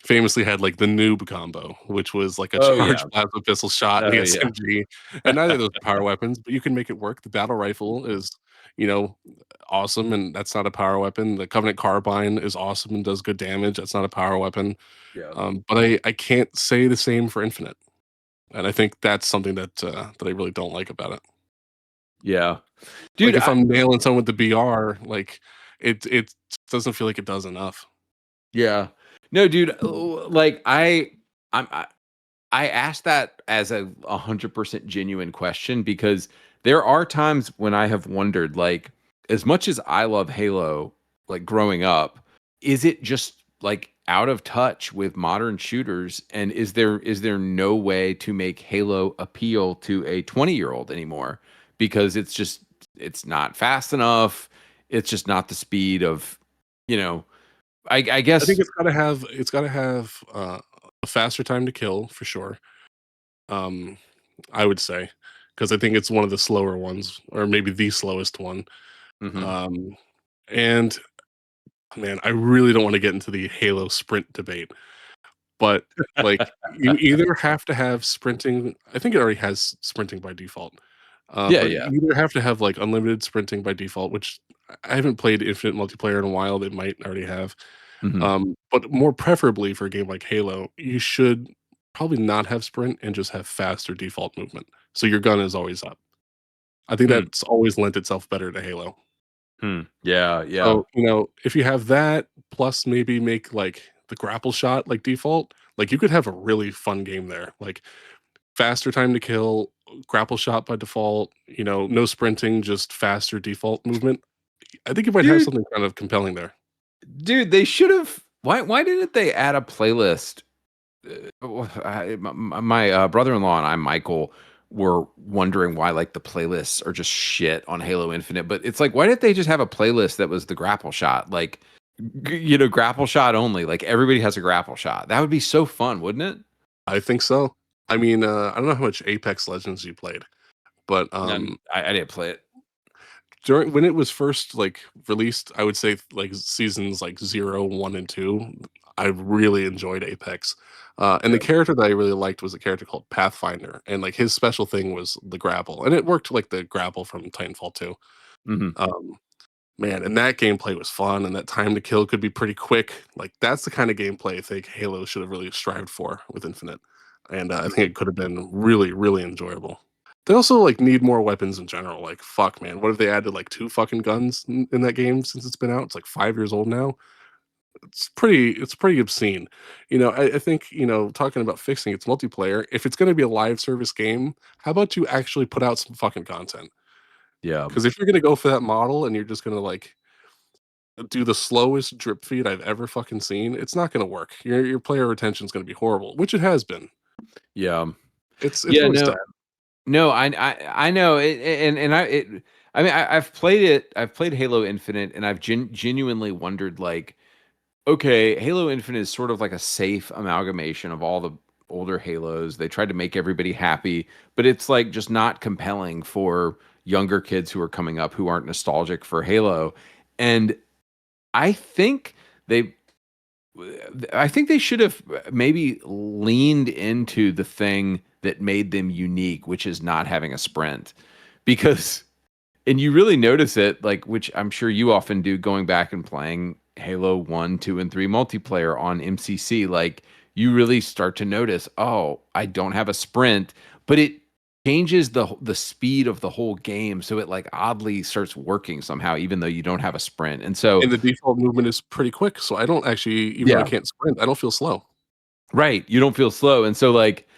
famously had like the noob combo, which was like a Oh yeah. charged plasma pistol shot and Oh the yeah. SMG. And neither of those are power weapons, but you can make it work. The battle rifle is, you know, awesome, and that's not a power weapon. The Covenant carbine is awesome and does good damage. That's not a power weapon. Yeah. But I can't say the same for Infinite. And I think that's something that I really don't like about it. Yeah. Like Dude, if I'm nailing someone with the BR, like it doesn't feel like it does enough. yeah. No, dude, like I'm I asked that as a 100% genuine question because there are times when I have wondered, like, as much as I love Halo, like growing up, is it just like out of touch with modern shooters? And is there no way to make Halo appeal to a 20-year-old anymore? Because it's not fast enough. It's just not the speed of, you know, I I think guess. it's gotta have a faster time to kill for sure. Um, I would say because I think it's one of the slower ones, or maybe the slowest one. Mhm. Um, and man, I really don't want to get into the Halo sprint debate. But, like, you either have to have sprinting. I think it already has sprinting by default, Yeah, but yeah. you either have to have, like, unlimited sprinting by default, which I haven't played Infinite multiplayer in a while, they might already have, Mhm. but more preferably for a game like Halo, you should probably not have sprint and just have faster default movement. so your gun is always up. I think Hmm. that's always lent itself better to Halo. Yeah, yeah. So, if you have that plus maybe make like the grapple shot like default, like you could have a really fun game there. Like faster time to kill, grapple shot by default, no sprinting, just faster default movement. I think you might have Dude, something kind of compelling there. they should have. Why didn't they add a playlist? My brother-in-law and I, Michael, were wondering why like the playlists are just shit on Halo Infinite. But it's like, why didn't they just have a playlist that was the grapple shot? Like, grapple shot only. Like everybody has a grapple shot. That would be so fun, wouldn't it? I think so. I mean, I don't know how much Apex Legends you played, but None, I didn't play it. during when it was first like released, I would say like seasons like 0, 1, and 2, I really enjoyed Apex. And the Yeah. character that I really liked was a character called Pathfinder, and like his special thing was the grapple, and it worked like the grapple from Titanfall 2. Hmm. Um, Man, and that gameplay was fun, and that time to kill could be pretty quick. Like that's the kind of gameplay I think Halo should have really strived for with Infinite, and I think it could have been really, really enjoyable. They also like need more weapons in general. Like fuck, man, what if they added like 2 fucking guns in that game since it's been out? It's like 5 years old now. It's pretty obscene. I think talking about fixing its multiplayer. If it's going to be a live service game, how about you actually put out some fucking content? Yeah. Because if you're going to go for that model and you're just going to like do the slowest drip feed I've ever fucking seen, it's not gonna work. Your player retention is gonna be horrible, which it has been. Yeah. It's Yeah. really No. sad. No. I know it, and I mean, I've played it. I've played Halo Infinite, and I've genuinely wondered, like, okay, Halo Infinite is sort of like a safe amalgamation of all the older Halos. They tried to make everybody happy, but it's like just not compelling for younger kids who are coming up who aren't nostalgic for Halo. And I think they I think they should have maybe leaned into the thing that made them unique, which is not having a sprint. Because and you really notice it, like, which I'm sure you often do, going back and playing Halo 1, 2, and 3 multiplayer on MCC. Like, you really start to notice, oh, I don't have a sprint, but it changes the speed of the whole game. So it like oddly starts working somehow, even though you don't have a sprint. And so, And the default movement is pretty quick, so I don't actually, even though I yeah, can't sprint, I don't feel slow. right. You don't feel slow. And so, like,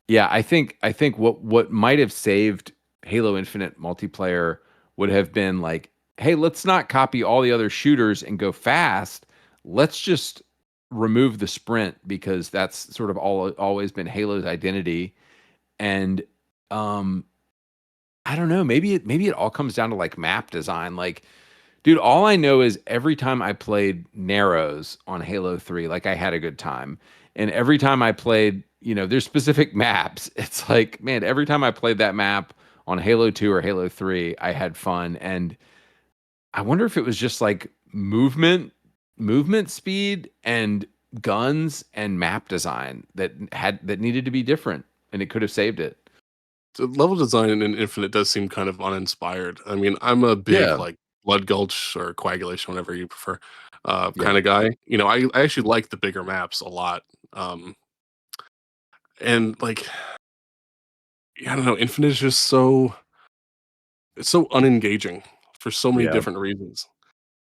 yeah, I think what might have saved Halo Infinite multiplayer would have been like, hey, let's not copy all the other shooters and go fast. Let's just remove the sprint, because that's sort of always been Halo's identity. And um I don't know, maybe it all comes down to like map design. Like, dude, all I know is every time I played Narrows on Halo 3, like I had a good time. And every time I played, there's specific maps. It's like, man, every time I played that map on Halo 2 or Halo 3, I had fun. And I wonder if it was just like movement speed and guns and map design that needed to be different, and it could have saved it. The level design in Infinite does seem kind of uninspired. I mean, I'm a big Yeah. like Blood Gulch or Coagulation, whatever you prefer, Yeah. kind of guy. I actually like the bigger maps a lot. And like, yeah, I don't know, Infinite is just it's so unengaging for so many Yeah. different reasons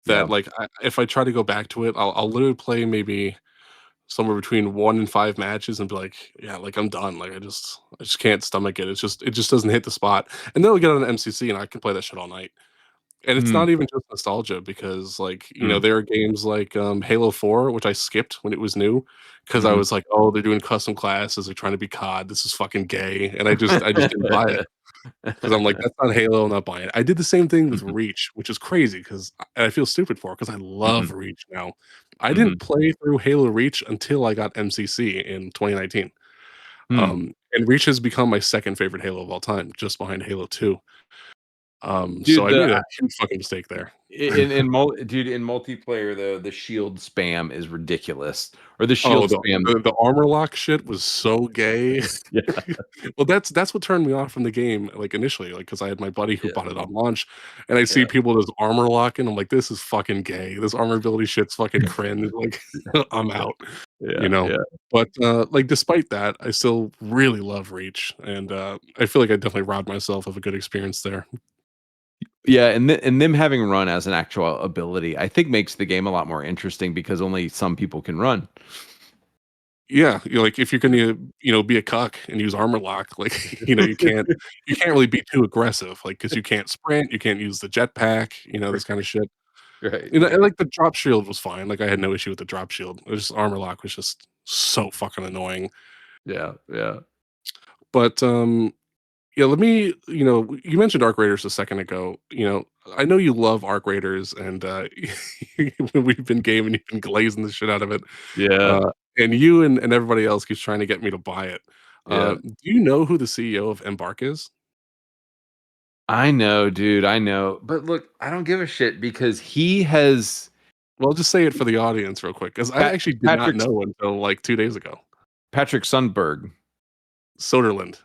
Yeah. that like if I try to go back to it, I'll literally play maybe somewhere between 1 and 5 matches and be like, yeah, like I'm done. Like I just can't stomach it. It just doesn't hit the spot. And then I'll get on MCC and I can play that shit all night. And it's Mm, not even just nostalgia because like, mm, there are games like Halo 4, which I skipped when it was new because I mhm. was like, oh, they're doing custom classes, they're trying to be COD. This is fucking gay. And I just didn't buy it. Because I'm like, that's not Halo, I'm not buying it. I did the same thing with Mhm, Reach, which is crazy because I feel stupid for because I love mhm, Reach now. I didn't mhm. play through Halo Reach until I got MCC in 2019. Hmm. And Reach has become my second favorite Halo of all time, just behind Halo 2. So Dude, I made a huge fucking mistake there. dude, in multiplayer, the shield spam is ridiculous. Or the Oh, shield the spam. the the armor lock shit was so gay. Yeah. Well, that's what turned me off from the game, like, initially, like, because I had my buddy who Yeah. bought it on launch, and I see Yeah. people just armor locking, I'm like, "This is fucking gay. This armor ability shit's fucking cringe." Like, I'm out. you know? yeah. But, like, despite that, I still really love Reach, and, I feel like I definitely robbed myself of a good experience there. Yeah, and them having run as an actual ability, I think makes the game a lot more interesting because only some people can run. Yeah, you're like, if you're gonna, be a cuck and use armor lock, like, you can't really be too aggressive, like, because you can't sprint, you can't use the jetpack, this kinda shit. Right, And right. like, the drop shield was fine, like, I had no issue with the drop shield. It was just armor lock was just so fucking annoying. Yeah, yeah. But, yeah, let me you mentioned Arc Raiders a second ago, I know you love Arc Raiders, and, when we've been gaming, you've been glazing the shit out of it, Yeah, uh, and you and everybody else keeps trying to get me to buy it. yeah. Do you know who the CEO of Embark is? I know, dude, I know. But look, I don't give a shit because he has Well, just say it for the audience real quick, because I Pat actually did not Patrick know until, like, 2 days ago. Patrick Sundberg. Soderlund.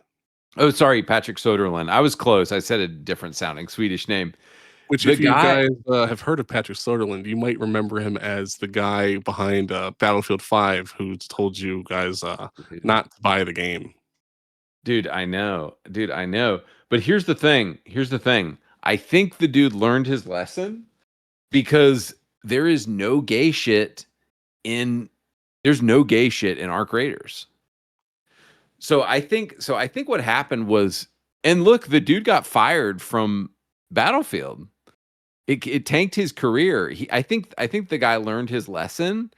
Oh, sorry, Patrick Soderlund. I was close. I said a different sounding Swedish name. Which, The if you guy guys, have heard of Patrick Soderlund, you might remember him as the guy behind, Battlefield 5 who told you guys, not to buy the game. Dude, I know. Dude, I know. But here's the thing. Here's the thing. I think the dude learned his lesson because there is no gay shit in there's no gay shit in Arc Raiders. So I think what happened was, and look, the dude got fired from Battlefield. It tanked his career. I think the guy learned his lesson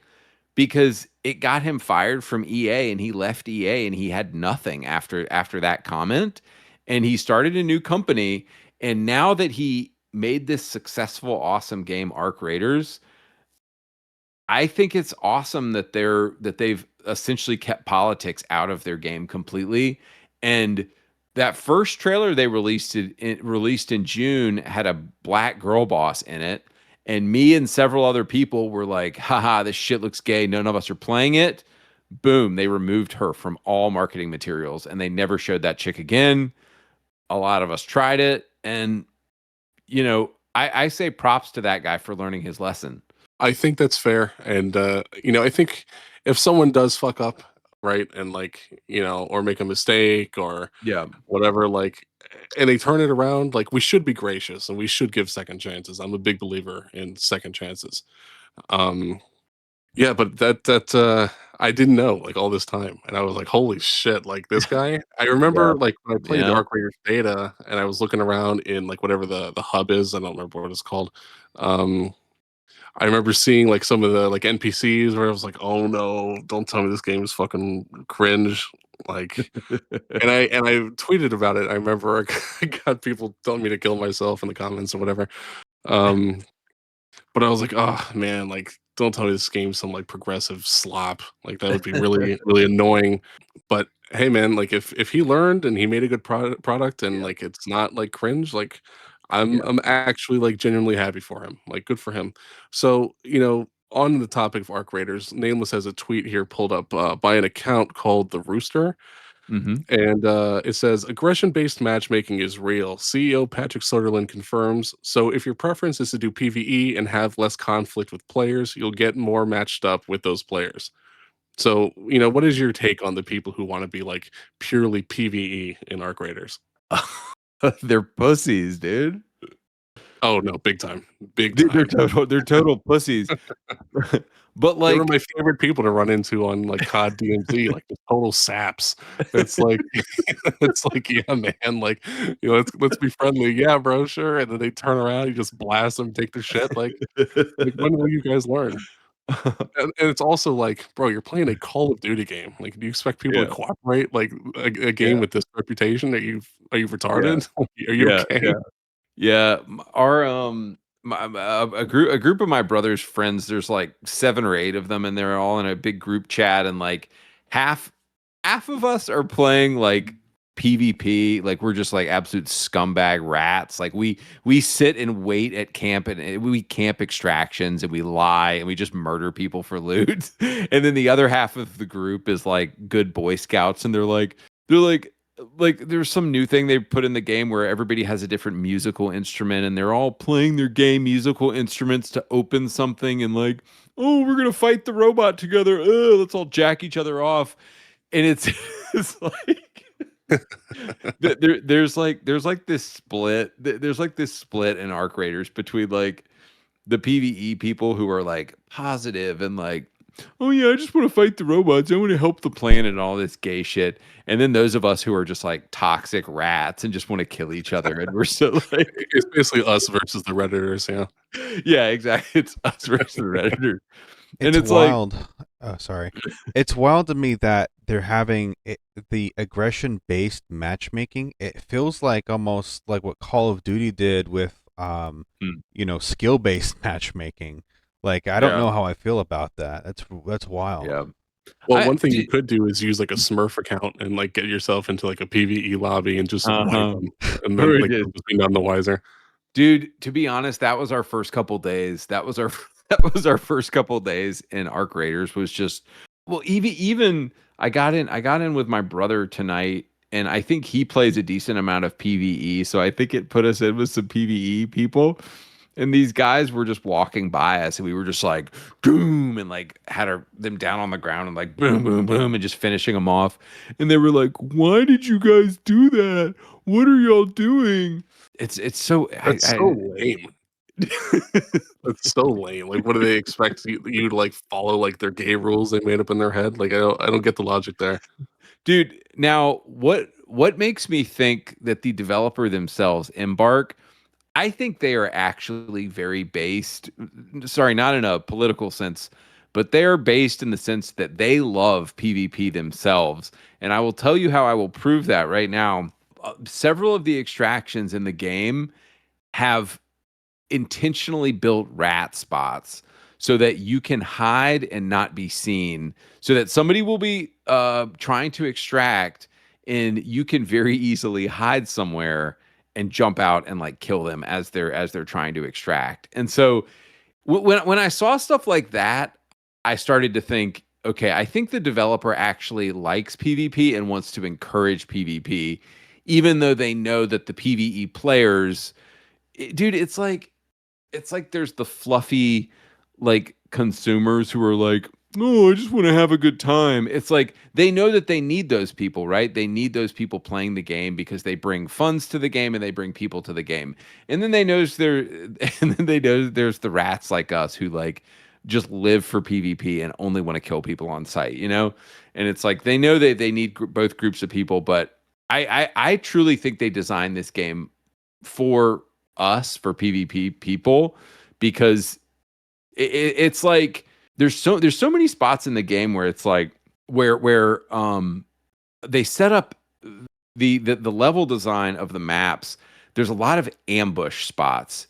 because it got him fired from EA, and he left EA and he had nothing after that comment, and he started a new company. And now that he made this successful awesome game Arc Raiders, I think it's awesome that they've essentially kept politics out of their game completely. And that first trailer they released in June had a black girl boss in it, and me and several other people were like, "Haha, this shit looks gay. None of us are playing it." Boom, they removed her from all marketing materials, and they never showed that chick again. A lot of us tried it, and I say props to that guy for learning his lesson. I think that's fair, and, I think if someone does fuck up, right, and, like, or make a mistake or Yeah. whatever, like, and they turn it around, like, we should be gracious and we should give second chances. I'm a big believer in second chances. Um, yeah, but I didn't know, like, all this time, and I was like, "Holy shit, like, this guy?" I Yeah. remember, like, when I played Yeah. Arc Raiders Beta and I was looking around in, like, whatever the hub is, I don't remember what it's called. Um, I remember seeing, like, some of the, like, NPCs where I was like, "Oh, no, don't tell me this game is fucking cringe." Like, and I tweeted about it. I remember I got people telling me to kill myself in the comments or whatever. Um, but I was like, "Oh, man, like, don't tell me this game's some, like, progressive slop." Like, that would be really, really annoying. But, hey, man, like, if he learned and he made a good product and, Yeah. like, it's not, like, cringe, like, I'm Yeah. I'm actually, like, genuinely happy for him. Like, good for him. So, on the topic of Arc Raiders, Nameless has a tweet here pulled up, by an account called The Rooster. Mhm. And it says aggression-based matchmaking is real. CEO Patrick Soderlund confirms. So if your preference is to do PvE and have less conflict with players, you'll get more matched up with those players. So, what is your take on the people who want to be like purely PvE in Arc Raiders? They're pussies, dude. Oh no, big time. Big Dude, they're time. total pussies. But They were like my favorite people to run into on like COD DMZ, like the total saps. It's like it's like, yeah, man, like, let's be friendly. Yeah, bro, sure. And then they turn around, you just blast them, take their shit. Like when will you guys learn? And it's also like, bro, you're playing a Call of Duty game. Like, do you expect people to Yeah, cooperate? Like a game yeah, with this reputation? Are you yeah, retarded? Are you yeah, okay? yeah. Yeah, our a group of my brother's friends. There's like 7 or 8 of them, and they're all in a big group chat. And like half half of us are playing like PvP. Like we're just like absolute scumbag rats. Like we sit and wait at camp, and we camp extractions, and we lie, and we just murder people for loot. And then the other half of the group is like good Boy Scouts, and they're like like there's some new thing they put in the game where everybody has a different musical instrument and they're all playing their gay musical instruments to open something and like, oh, we're gonna fight the robot together. Let's all jack each other off. And it's it's like there's like this split. There's like this split in Arc Raiders between like the PvE people who are like positive and like, oh yeah, I just want to fight the robots. I want to help the planet and all this gay shit. And then those of us who are just like toxic rats and just want to kill each other. And we're so like, It's basically us versus the Redditors, yeah. yeah, exactly. It's us versus the Redditor. And It's it's like, wild. Oh, sorry. It's wild to me that they're having the aggression-based matchmaking. It feels like almost like what Call of Duty did with, hmm, skill-based matchmaking. Like, I don't yeah, know how I feel about that. That's wild. yeah. Well, I, one thing you dude, could do is use like a Smurf account and like get yourself into like a PvE lobby and just wipe uh-huh. them, and then Or like just they'll just be none the wiser. Dude, to be honest, that was our first couple days. That was our that was our first couple days in Arc Raiders was just well, even I got in with my brother tonight, and I think he plays a decent amount of PvE, so I think it put us in with some PvE people. And these guys were just walking by us, and we were just like boom, and like had them down on the ground and like boom, boom, boom, and just finishing them off. And they were like, "Why did you guys do that? What are y'all doing?" It's so That's so lame. That's so lame. Like, what do they expect you to like follow like their gay rules they made up in their head? Like, I don't get the logic there. dude. Now, what makes me think that the developer themselves, Embark, I think they are actually very based. Sorry, not in a political sense, but they are based in the sense that they love PvP themselves. And I will tell you how I will prove that right now. Several of the extractions in the game have intentionally built rat spots so that you can hide and not be seen, so that somebody will be trying to extract and you can very easily hide somewhere and jump out and like kill them as they're trying to extract. And so when I saw stuff like that, I started to think, okay, I think the developer actually likes PvP and wants to encourage PvP, even though they know that the PvE players, dude, it's like there's the fluffy like consumers who are like, oh, I just want to have a good time. It's like they know that they need those people, right? They need those people playing the game because they bring funds to the game and they bring people to the game. And then they notice there and then they know there's the rats like us who like just live for PvP and only want to kill people on site, you know? And it's like they know that they need both groups of people, but I truly think they designed this game for us, for PvP people, because it's like there's so many spots in the game where it's like where they set up the level design of the maps. There's a lot of ambush spots.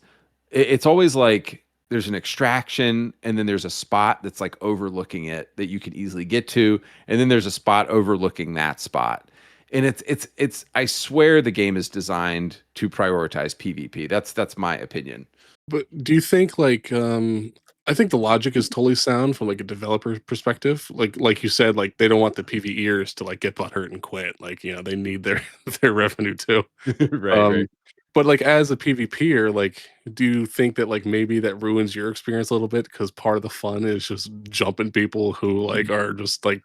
It's always like there's an extraction and then there's a spot that's like overlooking it that you could easily get to, and then there's a spot overlooking that spot. And it's I swear the game is designed to prioritize PvP. That's my opinion. But do you think like I think the logic is totally sound from like a developer perspective. Like you said, like they don't want the PvEers to like get butthurt and quit. Like, they need their their revenue too. Right, right. Um but like as a PvPer, like do you think that like maybe that ruins your experience a little bit because part of the fun is just jumping people who like are just like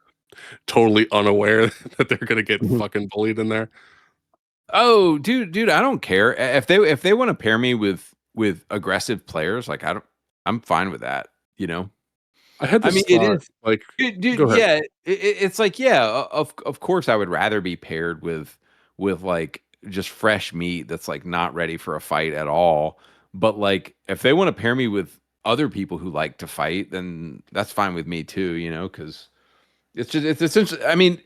totally unaware that they're gonna get fucking bullied in there? Oh, dude, I don't care. If they want to pair me with aggressive players, like I'm fine with that, you know? I had I this mean, it thought, is like dude, go ahead. yeah, it's like, yeah, of course I would rather be paired with like just fresh meat that's like not ready for a fight at all. But like if they want to pair me with other people who like to fight, then that's fine with me too, because it's essentially, I mean,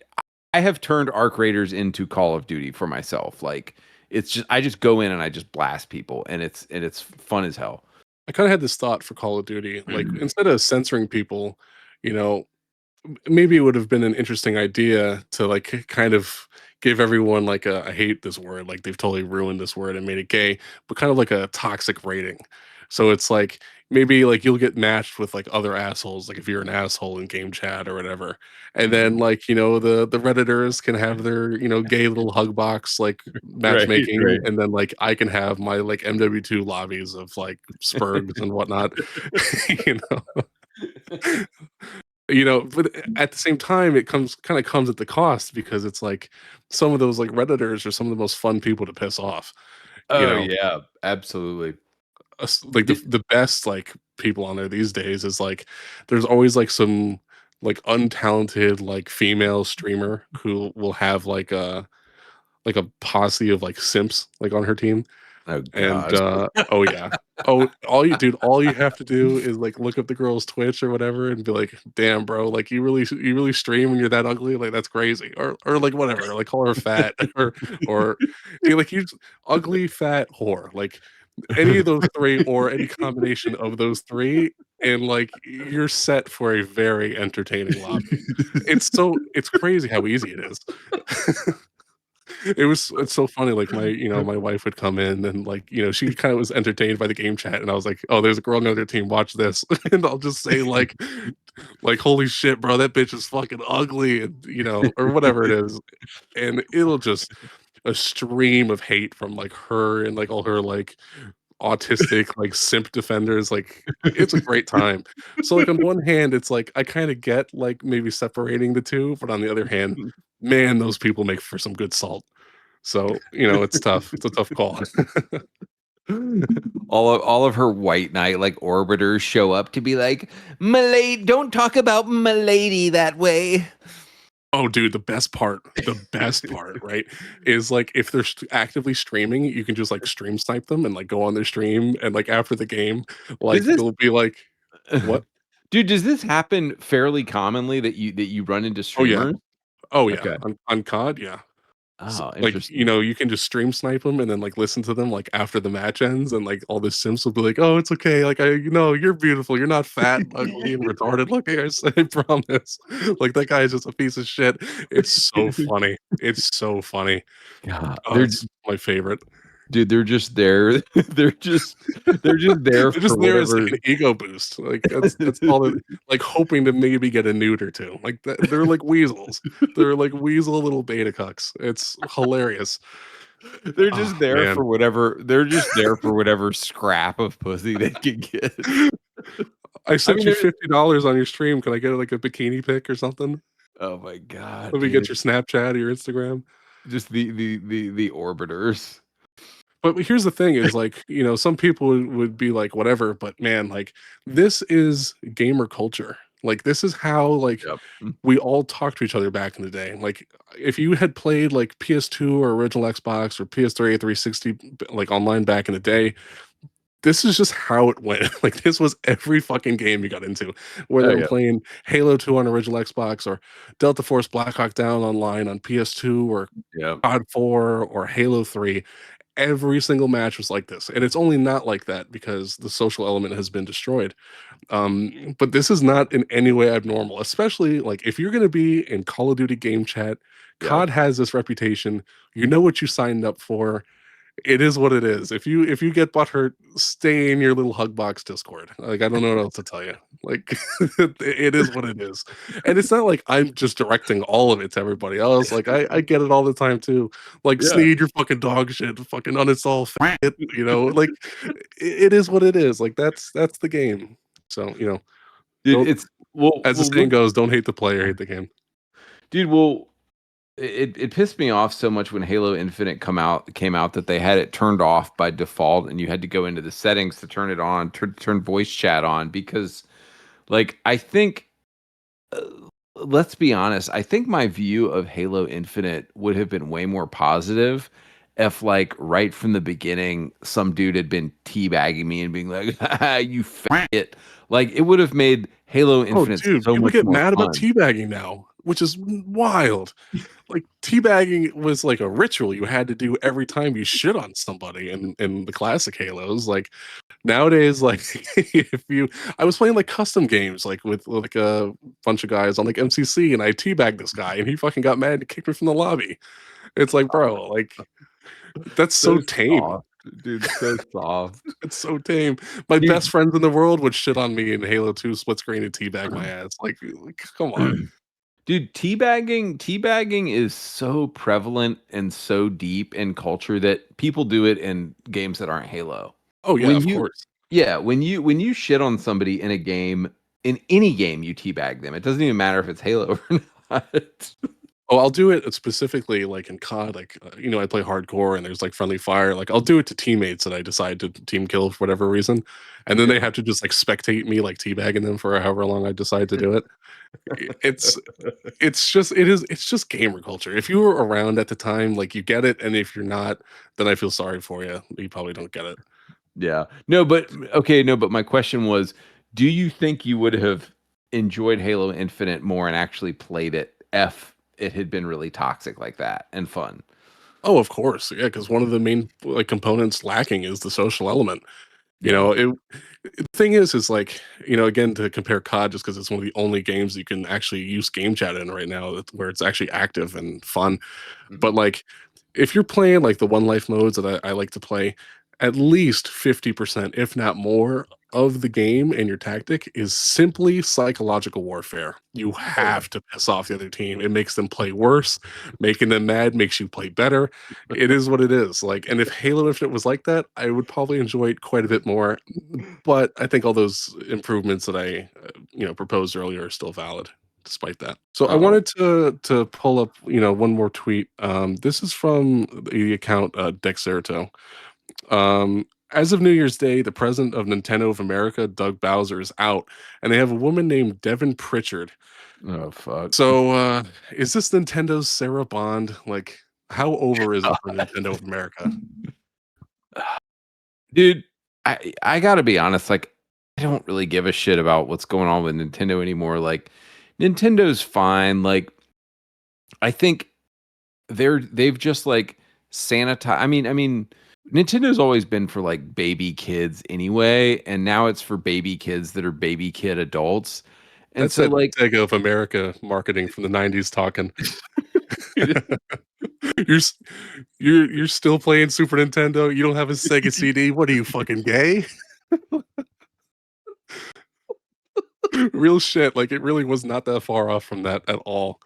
I have turned Arc Raiders into Call of Duty for myself. Like it's just I just go in and I just blast people, and it's fun as hell. I kind of had this thought for Call of Duty. Like instead of censoring people, you know, maybe it would have been an interesting idea to like kind of give everyone like a I hate this word, like they've totally ruined this word and made it gay, but kind of like a toxic rating. So it's like maybe like you'll get matched with like other assholes, like if you're an asshole in game chat or whatever. And then like, the Redditors can have their, gay little hug box like Right, matchmaking, right. and then like I can have my like MW2 lobbies of like Spurgs and whatnot. you know. But at the same time, it kind of comes at the cost, because it's like some of those like Redditors are some of the most fun people to piss off. You Oh know, yeah, absolutely. like Did, the best like people on there these days is like there's always like some like untalented like female streamer who will have like a posse of like simps like on her team. oh And god. oh yeah. Oh, all you have to do is like look up the girl's Twitch or whatever and be like, "Damn, bro, like you really stream and you're that ugly? Like that's crazy." Or like whatever, like call her fat or like you ugly, fat, whore. Like any of those three or any combination of those three, and like you're set for a very entertaining lobby. It's crazy how easy it is. It's so funny, like, my wife would come in and, like, she kinda was entertained by the game chat, and I was like, "Oh, there's a girl on the other team, watch this." And I'll just say, like, "Holy shit, bro, that bitch is fucking ugly," and, or whatever it is, and it'll just a stream of hate from, like, her and, like, all her, like, autistic, like, simp defenders, like, it's a great time. So, like, on one hand, it's like, I kinda get, like, maybe separating the 2, but on the other hand, man, those people make for some good salt. So, it's tough. It's a tough call. All of her white knight like orbiters show up to be like, "Milady, don't talk about milady that way." Oh, dude, the best part, right, is, like, if they're actively streaming, you can just, like, stream snipe them and, like, go on their stream, and, like, after the game, Does like, this it'll be like what? Dude, does this happen fairly commonly that you run into Oh, yeah. streamers? Oh, yeah. Okay. On COD, yeah. Oh, Like, interesting. you can just stream snipe them and then, like, listen to them, like, after the match ends, and, like, all the simps will be like, "Oh, it's okay, like, you're beautiful, you're not fat and ugly and retarded like I promise." Like, "That guy is just a piece of shit." It's so funny. It's so funny. God, Oh, it's my favorite. dude, they're just there. They're just there They're for just there as, like, whatever. an ego boost, like, that's all it like, hoping to maybe get a nude or 2, like, they're like weasels. They're like weasel little beta cucks. It's hilarious. They're Oh, just there man. for whatever. They're just there for whatever scrap of pussy they can get. I I sent mean, you $50 on your stream. Can I get, like, a bikini pic or something? oh my god, Let me get dude! your Snapchat or your Instagram. Just the orbiters. But here's the thing is, like, some people would be like, "Whatever," but man, like, this is gamer culture. Like, this is how, like, Yep. we all talked to each other back in the day. Like, if you had played, like, PS2 or original Xbox or PS3 or 360, like, online back in the day, this is just how it went. Like, this was every fucking game you got into, Oh whether I'm yeah. playing Halo 2 on original Xbox or Delta Force Black Hawk Down online on PS2 or Yep. COD 4 or Halo 3. Every single match was like this, and it's only not like that because the social element has been destroyed. But this is not in any way abnormal, especially like if you're going to be in Call of Duty game chat. Yep. COD has this reputation. You know what you signed up for. It is what it is. If you get butthurt, stay in your little hug box Discord. Like, I don't know what else to tell you. Like, it is what it is. And it's not like I'm just directing all of it to everybody else. Like, I get it all the time too. Like, Yeah. Sneed, you're fucking dog shit. Fucking uninstall it. Like, it is what it is. Like, that's the game. So, Dude, don't, it's well, as the well, saying look, goes, don't hate the player, hate the game. dude, well, it pissed me off so much when Halo Infinite came out that they had it turned off by default, and you had to go into the settings to turn it on, turn voice chat on because, like, I think, uh, let's be honest, I think my view of Halo Infinite would have been way more positive if, like, right from the beginning, some dude had been teabagging me and being like, "Ah, you faggot." Like, it would have made Halo Oh, Infinite dude, so people much get more mad about fun. teabagging now, which is wild. Like, teabagging was like a ritual you had to do every time you shit on somebody in the classic Halos. Like, nowadays, like, if you I was playing, like, custom games, like, with, like, a bunch of guys on, like, MCC, and I teabagged this guy, and he fucking got mad and kicked me from the lobby. It's like, bro, like, that's so Those tame. aw Dude, so soft. It's so tame. My Dude, best friends in the world would shit on me in Halo 2 split screen and teabag my ass. Like, come on. dude, teabagging is so prevalent and so deep in culture that people do it in games that aren't Halo. Oh yeah, When of you course. Yeah, when you shit on somebody in a game, in any game you teabag them. It doesn't even matter if it's Halo or not. Oh, I'll do it specifically like in COD, like I play hardcore and there's like friendly fire. Like I'll do it to teammates that I decide to team kill for whatever reason, and then they have to just like spectate me like teabagging them for however long I decide to do it. It's it's just gamer culture. If you were around at the time, like you get it, and if you're not, then I feel sorry for you. You probably don't get it. Yeah. No, but okay, no, but my question was, do you think you would have enjoyed Halo Infinite more and actually played it if it had been really toxic like that and fun? Oh, of course, yeah, because one of the main like components lacking is the social element. You Yeah. know, the thing is like, again, to compare COD, just because it's one of the only games you can actually use game chat in right now, where it's actually active and fun. But Mhm. like, if you're playing like the one life modes that I like to play, at least 50%, if not more, of the game and your tactic is simply psychological warfare. You Oh yeah. have to piss off the other team. It makes them play worse. Making them mad makes you play better. It is what it is. Like, and if Halo Infinite was like that, I would probably enjoy it quite a bit more. But I think all those improvements that I, proposed earlier are still valid despite that. So I Oh. wanted to pull up, one more tweet. This is from the account Dexerto. As of New Year's Day, the president of Nintendo of America, Doug Bowser, is out, and they have a woman named Devin Pritchard. Oh fuck. So is this Nintendo's Sarah Bond? Like, how over is it for Nintendo of America? Dude, I gotta be honest, like I don't really give a shit about what's going on with Nintendo anymore. Like Nintendo's fine. Like I think they've just like sanitized. I mean, Nintendo's always been for like baby kids anyway, and now it's for baby kids that are baby kid adults. And That's so that like Sega of America marketing from the '90s talking. you're s- you're still playing Super Nintendo. You don't have a Sega CD. What are you, fucking gay? Real shit. Like it really was not that far off from that at all.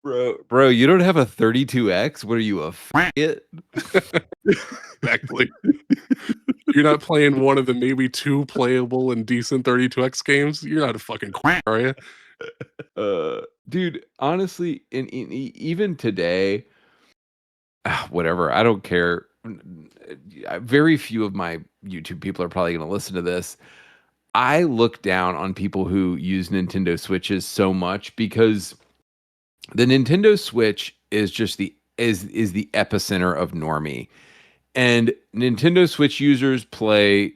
bro, you don't have a 32X? What are you, a it? Exactly. You're not playing one of the maybe two playable and decent 32X games. You're not a fucking are you? Dude, honestly, even today, whatever, I don't care. Very few of my YouTube people are probably going to listen to this. I look down on people who use Nintendo Switches so much because the Nintendo Switch is just is the epicenter of normie. And Nintendo Switch users play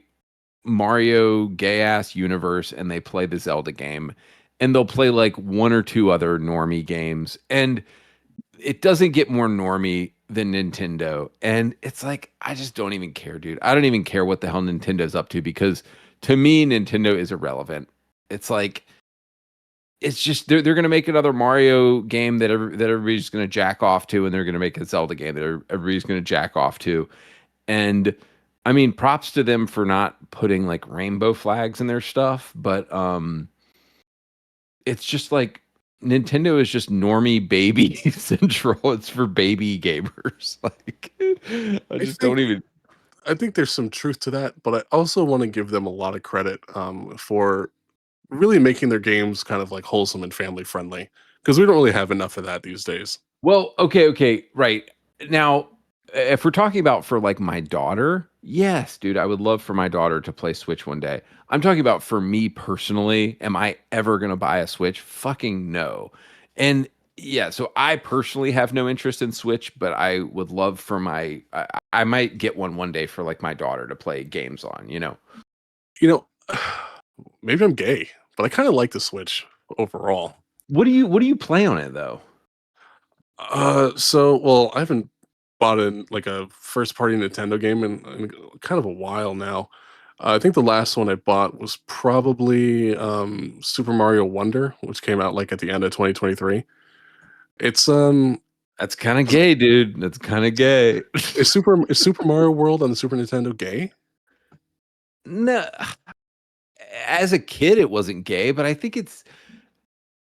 Mario gay ass universe and they play the Zelda game and they'll play like one or two other normie games and it doesn't get more normie than Nintendo. And it's like I just don't even care, dude. I don't even care what the hell Nintendo's up to because to me Nintendo is irrelevant. It's like it's just they're going to make another Mario game that everybody's going to jack off to and they're going to make a Zelda game that everybody's going to jack off to. And I mean, props to them for not putting like rainbow flags in their stuff, but it's just like Nintendo is just normie baby central. It's for baby gamers. Like I I just think don't even. I think there's some truth to that, but I also want to give them a lot of credit for really making their games kind of like wholesome and family friendly because we don't really have enough of that these days. Well, okay, right. Now, if we're talking about for like my daughter, yes, dude, I would love for my daughter to play Switch one day. I'm talking about for me personally, am I ever going to buy a Switch? Fucking no. And yeah, so I personally have no interest in Switch, but I would love for I might get one day for like my daughter to play games on, you know. You know, maybe I'm gay, but I kind of like the Switch overall. What do you play on it though? Well, I haven't bought in like a first party Nintendo game in kind of a while now. I think the last one I bought was probably Super Mario Wonder, which came out like at the end of 2023. It's That's kind of gay, dude. That's kind of gay. Is Super Mario World on the Super Nintendo gay? No, as a kid, it wasn't gay, but I think it's.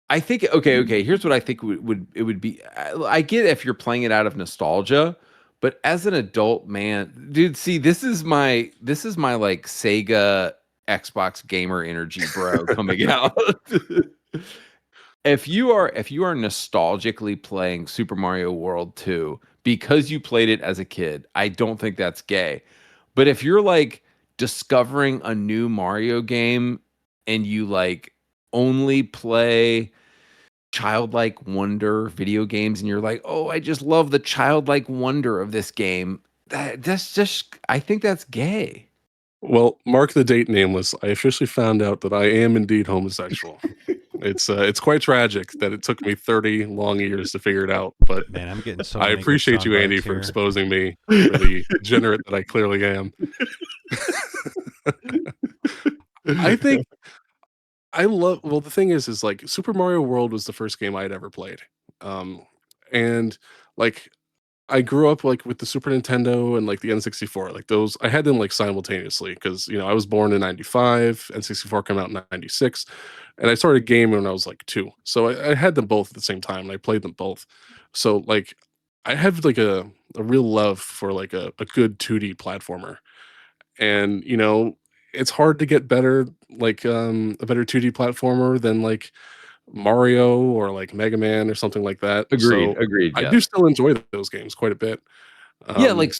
I think okay. Here's what I think would be. I get if you're playing it out of nostalgia, but as an adult man, dude, see, this is my like Sega Xbox gamer energy, bro, coming out. If you are nostalgically playing Super Mario World 2 because you played it as a kid, I don't think that's gay. But if you're like discovering a new Mario game and you like only play childlike wonder video games and you're like, "Oh, I just love the childlike wonder of this game." That's just I think that's gay. Well, mark the date, nameless. I officially found out that I am indeed homosexual. It's quite tragic that it took me 30 long years to figure it out, but Man, I'm getting so I many good appreciate you, sound Andy, bites for here. exposing me for the degenerate that I clearly am. I think well, the thing is like Super Mario World was the first game I'd ever played. Um, and like I grew up like with the Super Nintendo and like the N64, like those I had them like simultaneously because I was born in 95, N64 came out in 96, and I started gaming when I was like 2. So I had them both at the same time and I played them both. So like I have like a real love for like a good 2D platformer. And it's hard to get better like a better 2D platformer than like Mario or like Mega Man or something like that. Agreed. So Agreed. I Yeah. do still enjoy those games quite a bit. Yeah, Um, like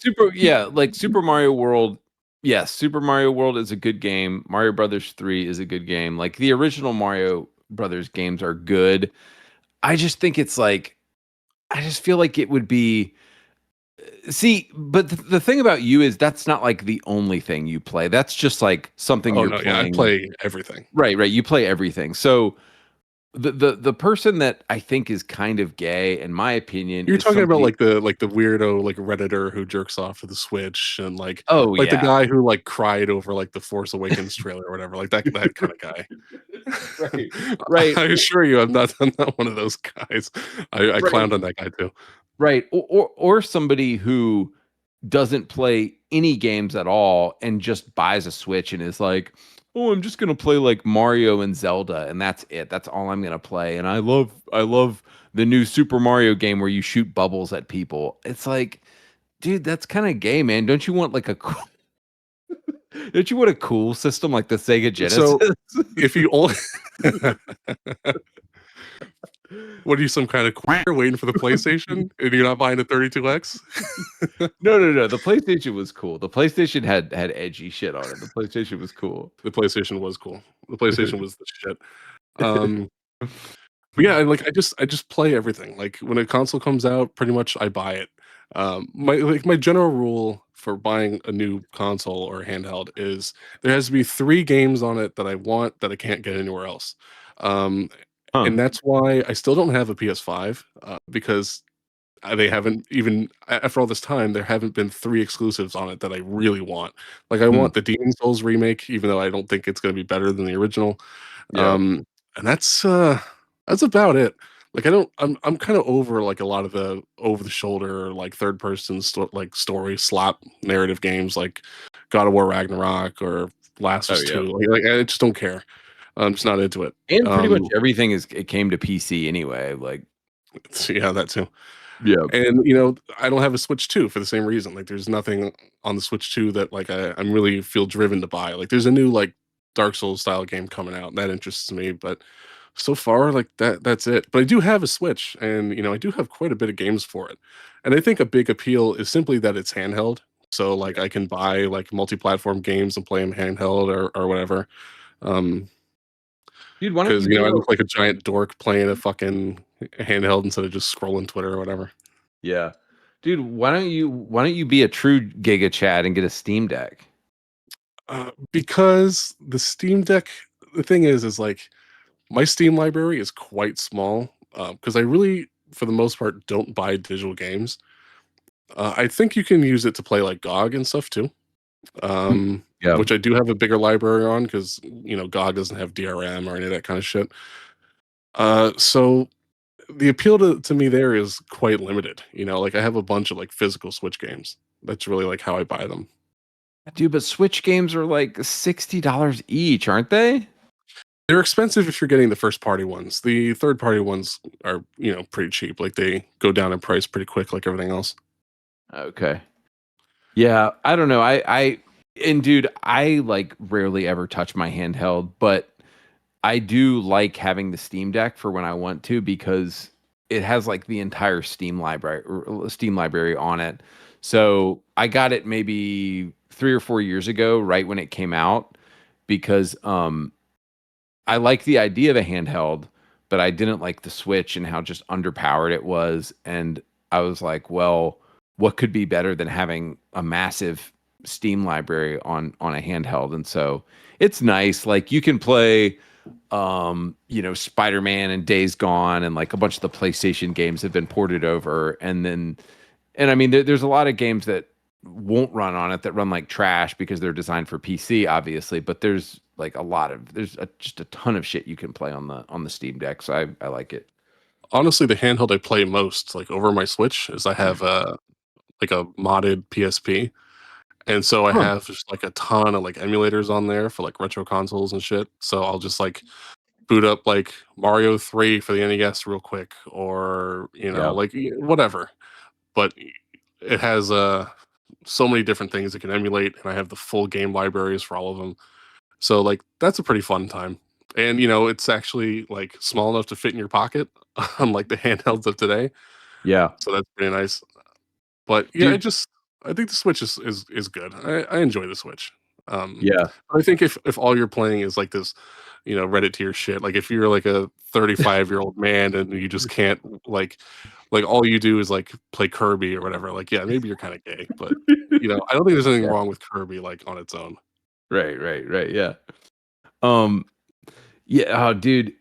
Super Mario World. Yes, Super Mario World is a good game. Mario Brothers 3 is a good game. Like the original Mario Brothers games are good. I just think it's like I just feel like it would be see, but the thing about you is that's not like the only thing you play. That's just like something oh you're no, yeah, I playing. play everything. Right, right. You play everything. So the person that I think is kind of gay, in my opinion, You're is talking about somebody. like the weirdo like redditor who jerks off to the Switch and Oh like the yeah. guy who like cried over like the Force Awakens trailer or whatever, like that kind of guy. Right. Right. I assure you, I'm not one of those guys. I Right. clowned on that guy too. Right. Or somebody who doesn't play any games at all and just buys a Switch and is like, "Oh, I'm just gonna play like Mario and Zelda, and that's it. That's all I'm gonna play." And I love the new Super Mario game where you shoot bubbles at people. It's like, dude, that's kind of gay, man. Don't you want like a cool, don't you want a cool system like the Sega Genesis? So if you only what are you, some kind of queer waiting for the PlayStation and you're not buying a 32X? No. The PlayStation was cool. The PlayStation had edgy shit on it. The PlayStation was cool. The PlayStation was cool. The PlayStation was the shit. Um, but yeah, I just play everything. Like when a console comes out, pretty much I buy it. My general rule for buying a new console or handheld is there has to be 3 games on it that I want that I can't get anywhere else. Um, Huh. and that's why I still don't have a PS5 because they haven't even after all this time there haven't been 3 exclusives on it that I really want. Like I Hmm. want the Demon Souls remake, even though I don't think it's going to be better than the original. Yeah. And that's about it. Like I don't I'm kind of over like a lot of the over the shoulder like third person like story slap narrative games like God of War Ragnarok or Last of Oh Us yeah. 2. Like I just don't care. I'm just not into it. And pretty much everything it came to PC anyway. Like, So yeah, that too. yeah. And I don't have a Switch 2 for the same reason. Like there's nothing on the Switch 2 that like I'm really feel driven to buy. Like there's a new like Dark Souls style game coming out and that interests me, but so far like that's it. But I do have a Switch and I do have quite a bit of games for it. And I think a big appeal is simply that it's handheld. So like I can buy like multi-platform games and play them handheld or whatever. Um Dude, why don't because you be I a look like a giant dork playing a fucking handheld instead of just scrolling Twitter or whatever. yeah. Dude, why don't you be a true Giga Chad and get a Steam Deck? Because the Steam Deck, the thing is like my Steam library is quite small because I really, for the most part, don't buy digital games. I think you can use it to play like GOG and stuff too, Mm, yeah. which I do have a bigger library on because GOG doesn't have DRM or any of that kind of shit. So the appeal to me there is quite limited. You know, like I have a bunch of like physical Switch games. That's really like how I buy them. Dude, but Switch games are like $60 each, aren't they? They're expensive if you're getting the first party ones. The third party ones are, you know, pretty cheap. Like they go down in price pretty quick, like everything else. Okay. Yeah, I don't know. And dude, I like rarely ever touch my handheld, but I do like having the Steam Deck for when I want to because it has like the entire Steam library on it. So I got it maybe 3 or 4 years ago, right when it came out, because I like the idea of a handheld, but I didn't like the Switch and how just underpowered it was. And I was like, well, what could be better than having a massive Steam library on a handheld? And so it's nice. Like you can play Spider-Man and Days Gone and like a bunch of the PlayStation games have been ported over. And I mean, there's a lot of games that won't run on it that run like trash because they're designed for PC, obviously. But there's like just a ton of shit you can play on the Steam Deck. So I like it. Honestly, the handheld I play most, like over my Switch, is I have like a modded PSP. And so I Huh. have just like a ton of like emulators on there for like retro consoles and shit. So I'll just like boot up like Mario 3 for the NES real quick, or Yeah. like whatever. But it has so many different things it can emulate, and I have the full game libraries for all of them. So like that's a pretty fun time. And it's actually like small enough to fit in your pocket, unlike the handhelds of today. Yeah. So that's pretty nice. But yeah, Dude. I think the Switch is good. I enjoy the Switch. Yeah. But I think if all you're playing is like this, Reddit tier shit, like if you're like a 35-year-old man and you just can't like all you do is like play Kirby or whatever, like yeah, maybe you're kind of gay, but I don't think there's anything Yeah. wrong with Kirby like on its own. Right. Yeah. Um, yeah, oh, dude,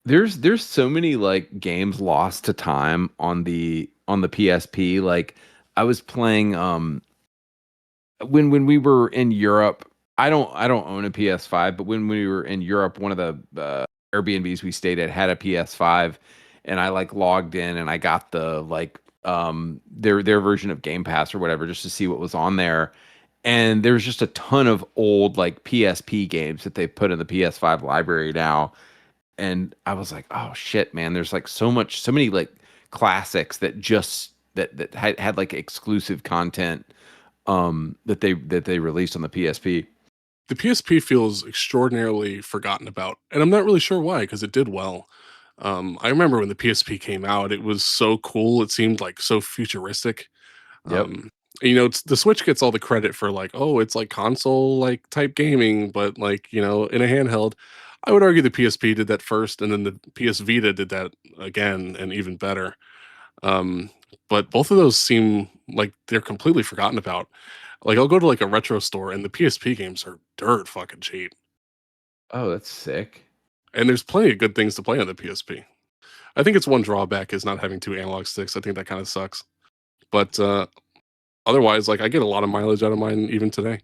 there's so many like games lost to time on the PSP. Like I was playing when we were in Europe. I don't own a PS5, but when we were in Europe, one of the Airbnbs we stayed at had a PS5, and I like logged in and I got the like their version of Game Pass or whatever just to see what was on there. And there's just a ton of old like PSP games that they put in the PS5 library now. And I was like, oh shit, man, there's like so many like classics that just that had like exclusive content that they released on the PSP. The PSP feels extraordinarily forgotten about, and I'm not really sure why because it did well. I remember when the PSP came out, it was so cool. It seemed like so futuristic. Yep. Um, the Switch gets all the credit for like, oh, it's like console like type gaming, but like in a handheld. I would argue the PSP did that first, and then the PS Vita did that again, and even better. Um, but both of those seem like they're completely forgotten about. Like I'll go to like a retro store, and the PSP games are dirt fucking cheap, Oh, that's sick. and there's plenty of good things to play on the PSP. I think it's one drawback is not having two analog sticks. I think that kind of sucks. But otherwise, like I get a lot of mileage out of mine even today.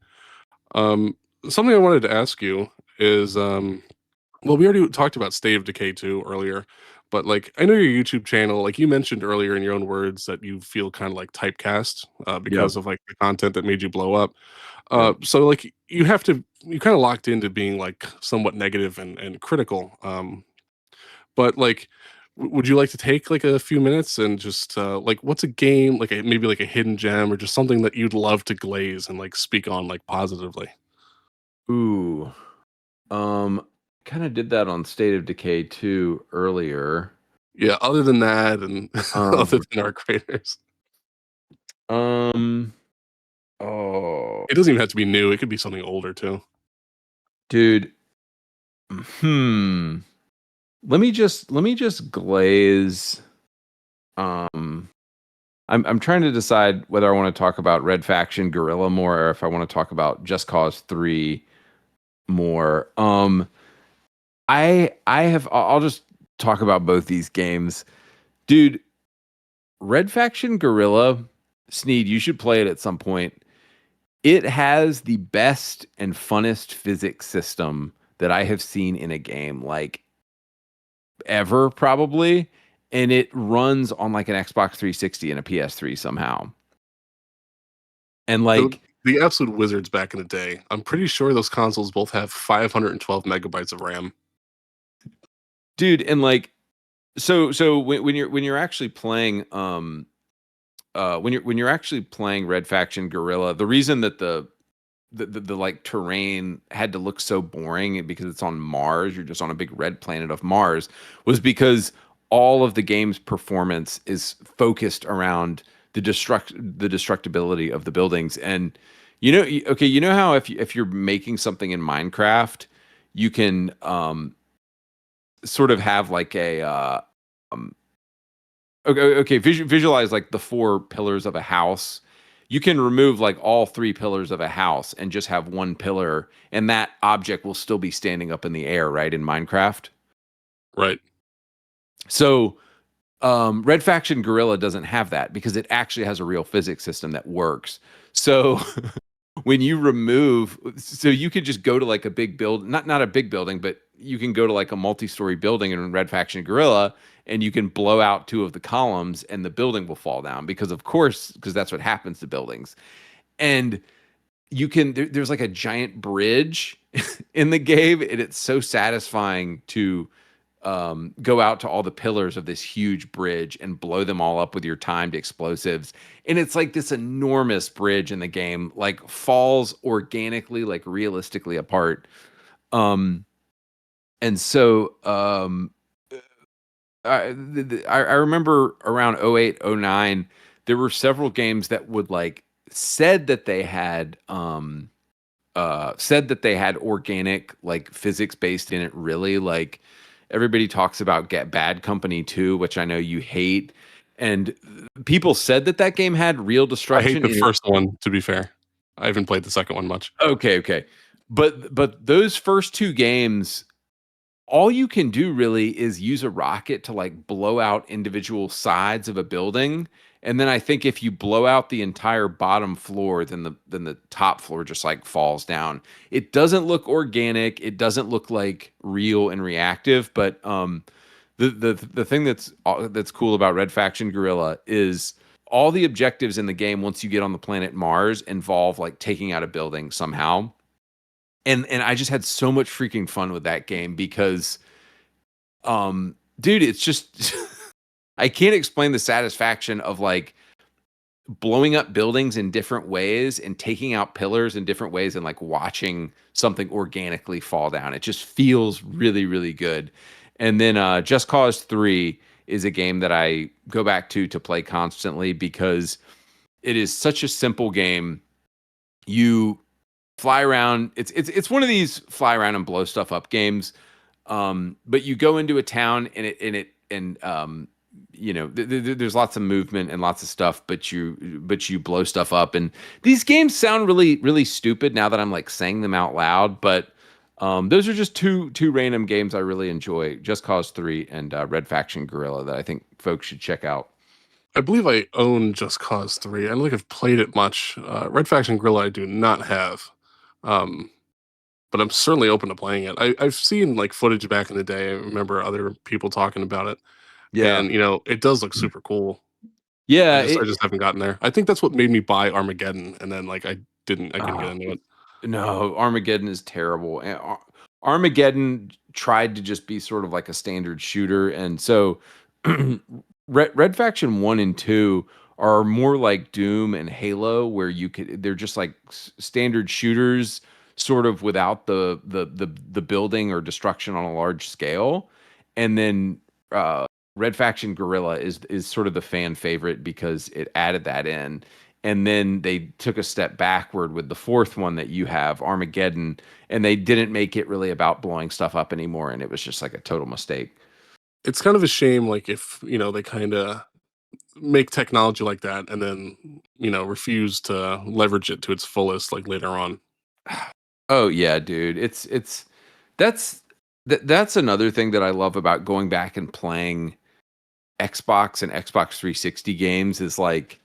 Um, Something I wanted to ask you is, well, we already talked about State of Decay 2 earlier, but like I know your YouTube channel, like you mentioned earlier in your own words that you feel kind of like typecast Yep. because of like the content that made you blow up. Yep. So like you kind of locked into being like somewhat negative and critical. But like, would you like to take like a few minutes and just like what's a game like maybe like a hidden gem or just something that you'd love to glaze and like speak on like positively? Ooh. Um, kind of did that on State of Decay 2 earlier. Yeah, other than that and other Um, than our creators. um, oh, It doesn't even have to be new. It could be something older too. dude. Hmm. Let me just glaze. Um, I'm trying to decide whether I want to talk about Red Faction Guerrilla more or if I want to talk about Just Cause 3 more. I'll just talk about both these games. Dude, Red Faction Guerrilla, Sneed, you should play it at some point. It has the best and funnest physics system that I have seen in a game like ever probably, and it runs on like an Xbox 360 and a PS3 somehow. And like the absolute wizards back in the day, I'm pretty sure those consoles both have 512 megabytes of RAM. dude, and like so when you're actually playing when you're actually playing Red Faction Guerrilla, the reason that the like terrain had to look so boring because it's on Mars, you're just on a big red planet of Mars, was because all of the game's performance is focused around the destructibility of the buildings. And okay, you know how if you're making something in Minecraft, you can sort of have like a um, okay, visualize like the four pillars of a house. You can remove like all three pillars of a house and just have one pillar, and that object will still be standing up in the air, right? In Minecraft. Right. So Red Faction Guerrilla doesn't have that because it actually has a real physics system that works. So when you remove, so you could just go to like a big build, not a big building, but you can go to like a multi-story building in Red Faction Guerrilla, and you can blow out two of the columns and the building will fall down because that's what happens to buildings. And you can there's like a giant bridge in the game, and it's so satisfying to go out to all the pillars of this huge bridge and blow them all up with your timed explosives. And it's like this enormous bridge in the game, like falls organically, like realistically apart. And so I remember around 08, 09, there were several games that would like said that they had organic like physics based in it, really. Like everybody talks about Get Bad Company 2, which I know you hate, and people said that game had real I destruction hate the in it. first one, to be fair. I haven't played the second one much. Okay. But those first two games, all you can do really is use a rocket to like blow out individual sides of a building. And then I think if you blow out the entire bottom floor, then the top floor just like falls down. It doesn't look organic. It doesn't look like real and reactive. But the thing that's cool about Red Faction Guerrilla is all the objectives in the game once you get on the planet Mars involve like taking out a building somehow. And I just had so much freaking fun with that game because dude, it's just I can't explain the satisfaction of like blowing up buildings in different ways and taking out pillars in different ways and like watching something organically fall down. It just feels really, really good. And then Just Cause 3 is a game that I go back to play constantly because it is such a simple game. You fly around. It's one of these fly around and blow stuff up games. But you go into a town and there's lots of movement and lots of stuff, but you blow stuff up. And these games sound really, really stupid now that I'm like saying them out loud. But those are just two random games I really enjoy: Just Cause 3 and Red Faction Guerrilla, that I think folks should check out. I believe I own Just Cause 3. I don't think I've played it much. Red Faction Guerrilla I do not have. But I'm certainly open to playing it. I've seen like footage back in the day. I remember other people talking about it. Yeah. And it does look super cool. Yeah. I just haven't gotten there. I think that's what made me buy Armageddon, and then like I couldn't get into it. No, Armageddon is terrible. And Armageddon tried to just be sort of like a standard shooter, and so Red Faction 1 and 2 are more like Doom and Halo, where they're just like standard shooters, sort of without the building or destruction on a large scale. And then Red Faction Guerrilla is sort of the fan favorite because it added that in. And then they took a step backward with the fourth one that you have, Armageddon, and they didn't make it really about blowing stuff up anymore, and it was just like a total mistake. It's kind of a shame, like if they kind of make technology like that and then refuse to leverage it to its fullest, like later on. Oh yeah, dude. That's another thing that I love about going back and playing Xbox and Xbox 360 games is like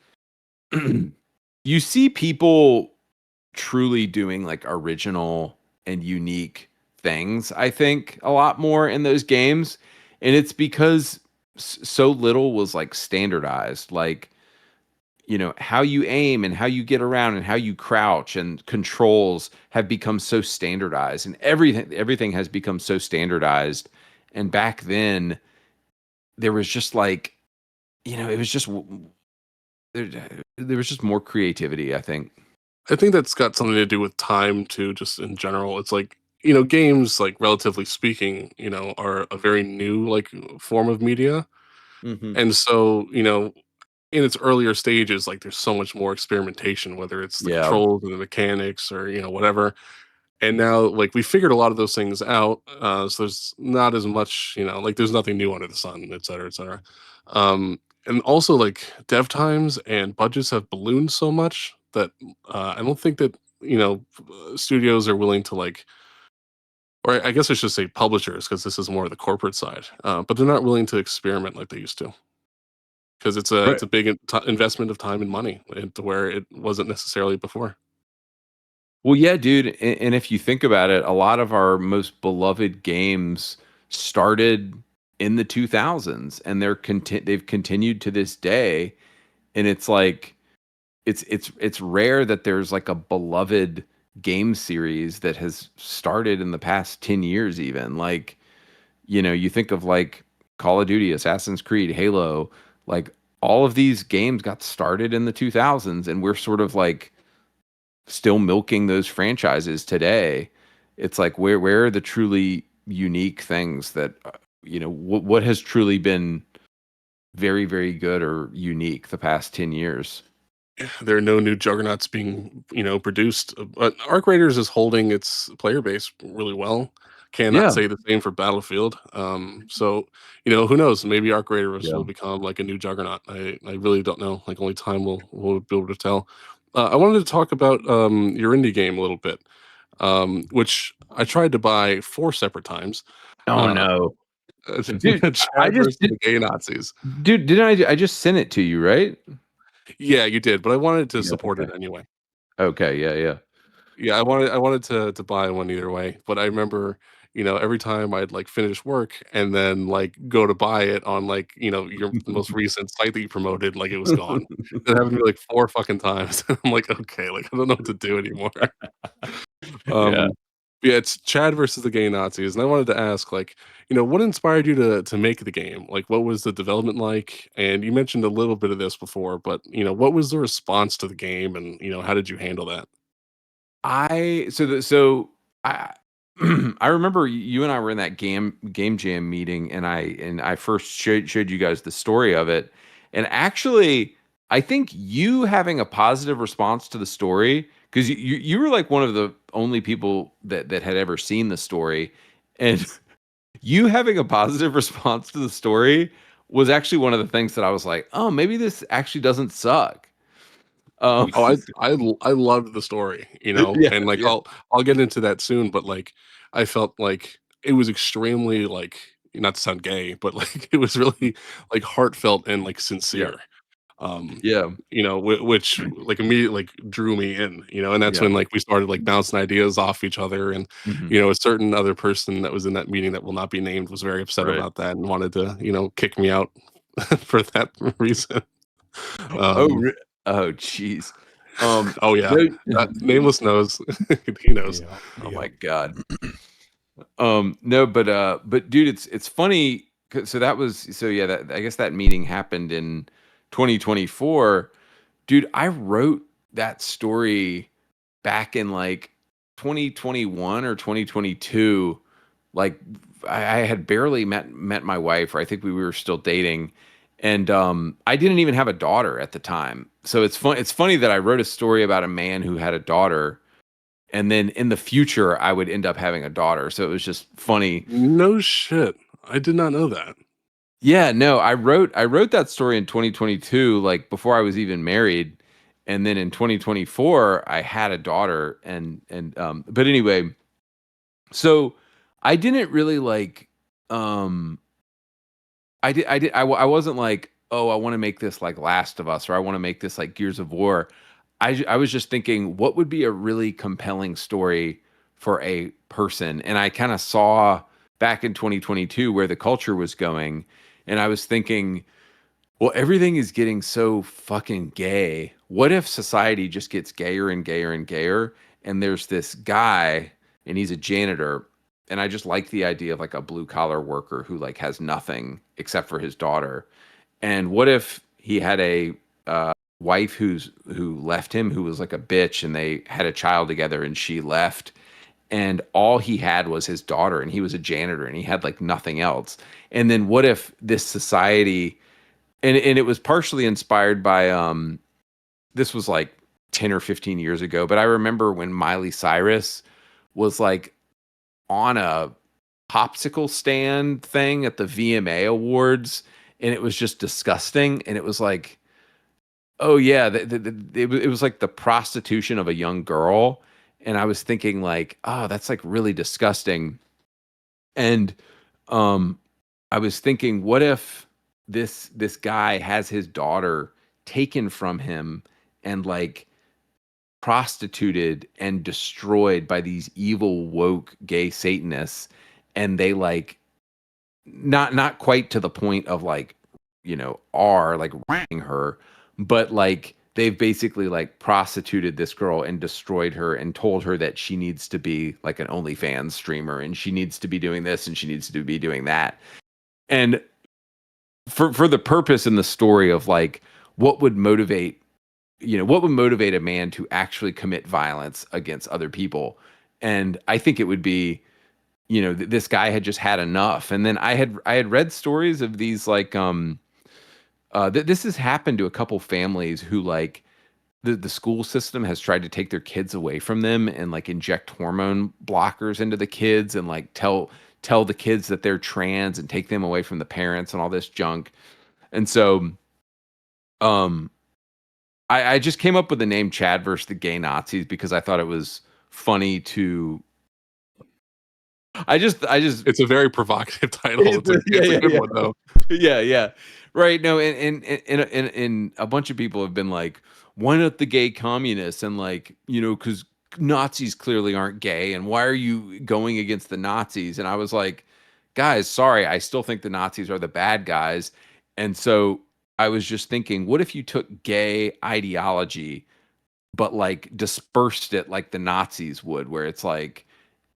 you see people truly doing like original and unique things, I think, a lot more in those games. And it's because so little was like standardized, like, you know, how you aim and how you get around and how you crouch and controls have become so standardized, and everything has become so standardized. And back then there was just like, you know, it was just there, there was just more creativity, I think. I think that's got something to do with time too, just in general. It's like, you know, games, like relatively speaking, you know, are a very new like form of media. Hmm. And so, you know, in its earlier stages, like there's so much more experimentation, whether it's the Yeah. controls or the mechanics or, you know, whatever. And now like we figured a lot of those things out. So there's not as much, you know, like there's nothing new under the sun, et cetera, et cetera. And also like dev times and budgets have ballooned so much that I don't think that, you know, studios are willing to like, or I guess I should say publishers, because this is more of the corporate side, but they're not willing to experiment like they used to, because Right. it's a big investment of time and money, and to where it wasn't necessarily before. Well, yeah, dude. And if you think about it, a lot of our most beloved games started in the 2000s, and they've continued to this day. And it's like it's rare that there's like a beloved game series that has started in the past 10 years even. Like, you know, you think of like Call of Duty, Assassin's Creed, Halo, like all of these games got started in the 2000s, and we're sort of like still milking those franchises today. It's like where are the truly unique things that you know, what has truly been very, very good or unique the past 10 years? There are no new juggernauts being, you know, produced, but Arc Raiders is holding its player base really well. Cannot Yeah. say the same for Battlefield. So, you know, who knows? Maybe Arc Raiders Yeah. will become like a new juggernaut. I really don't know. Like only time will be able to tell. I wanted to talk about your indie game a little bit, which I tried to buy 4 separate times. Oh Uh, no. Dude, I Chad just versus did, the Gay Nazis. dude, didn't I just sent it to you, right? Yeah, you did, but I wanted to Yeah, support okay. it anyway. Okay, yeah, yeah. Yeah, I wanted to buy one either way, but I remember, you know, every time I'd, like, finish work and then, like, go to buy it on, like, you know, your most recent site that you promoted, like, it was gone. It happened to me, like, 4 fucking times. I'm like, "Okay, like, I don't know what to do anymore." Yeah. Um, yeah, it's Chad versus the Gay Nazis, and I wanted to ask, like, you know, what inspired you to make the game? Like, what was the development like? And you mentioned a little bit of this before, but, you know, what was the response to the game, and, you know, how did you handle that? I I remember you and I were in that game jam meeting, and I first showed you guys the story of it. And actually, I think you having a positive response to the story, because you were like one of the only people that had ever seen the story, and you having a positive response to the story was actually one of the things that I was like, oh, maybe this actually doesn't suck. Oh, I loved the story, you know, Yeah, and, like, yeah, I'll get into that soon, but, like, I felt like it was extremely, like, not to sound gay, but, like, it was really, like, heartfelt and, like, yeah, sincere, um, yeah, you know, which, like, immediately, like, drew me in, you know, and that's yeah. when, like, we started, like, bouncing ideas off each other, and, Mhm. you know, a certain other person that was in that meeting that will not be named was very upset Right. about that and wanted to, you know, kick me out for that reason. Oh, Um, oh, jeez. oh, yeah, No. nameless knows. He knows. Yeah. Oh Yep. my god. No, but dude, it's funny. So that was, so yeah, that, I guess that meeting happened in 2024. Dude, I wrote that story back in like 2021 or 2022. Like I had barely met my wife, or I think we were still dating, and I didn't even have a daughter at the time. So it's funny that I wrote a story about a man who had a daughter, and then in the future I would end up having a daughter. So it was just funny. No shit. I did not know that. Yeah, no, I wrote that story in 2022, like before I was even married, and then in 2024 I had a daughter, and but anyway, so I didn't really like, um I wasn't like, oh, I want to make this like Last of Us, or I want to make this like Gears of War. I was just thinking, what would be a really compelling story for a person? And I kind of saw back in 2022 where the culture was going. And I was thinking, well, everything is getting so fucking gay. What if society just gets gayer and gayer and gayer? And there's this guy, and he's a janitor, and I just like the idea of like a blue collar worker who like has nothing except for his daughter. And what if he had a wife who left him, who was like a bitch, and they had a child together, and she left, and all he had was his daughter, and he was a janitor, and he had like nothing else. And then what if this society, and it was partially inspired by this was like 10 or 15 years ago, but I remember when Miley Cyrus was like on a popsicle stand thing at the VMA Awards, and it was just disgusting. And it was like, oh yeah, it was like the prostitution of a young girl. And I was thinking like, oh, that's like really disgusting. And um, I was thinking, what if this guy has his daughter taken from him and like prostituted and destroyed by these evil woke gay Satanists, and they like not quite to the point of like, are like raping her, but like they've basically like prostituted this girl and destroyed her and told her that she needs to be like an OnlyFans streamer, and she needs to be doing this and she needs to be doing that. And for the purpose in the story of like what would motivate a man to actually commit violence against other people. And I think it would be, this guy had just had enough. And then I had read stories of these like this has happened to a couple families who like the school system has tried to take their kids away from them and like inject hormone blockers into the kids and like tell the kids that they're trans and take them away from the parents and all this junk. And so um I just came up with the name Chad versus the gay Nazis because I thought it was funny to I just It's a very provocative title. It's a good one though. yeah. Right. No, and a bunch of people have been like, why not the gay communists? And like, because Nazis clearly aren't gay, and why are you going against the Nazis? And I was like, guys, sorry, I still think the Nazis are the bad guys. And so I was just thinking, what if you took gay ideology, but like dispersed it like the Nazis would, where it's like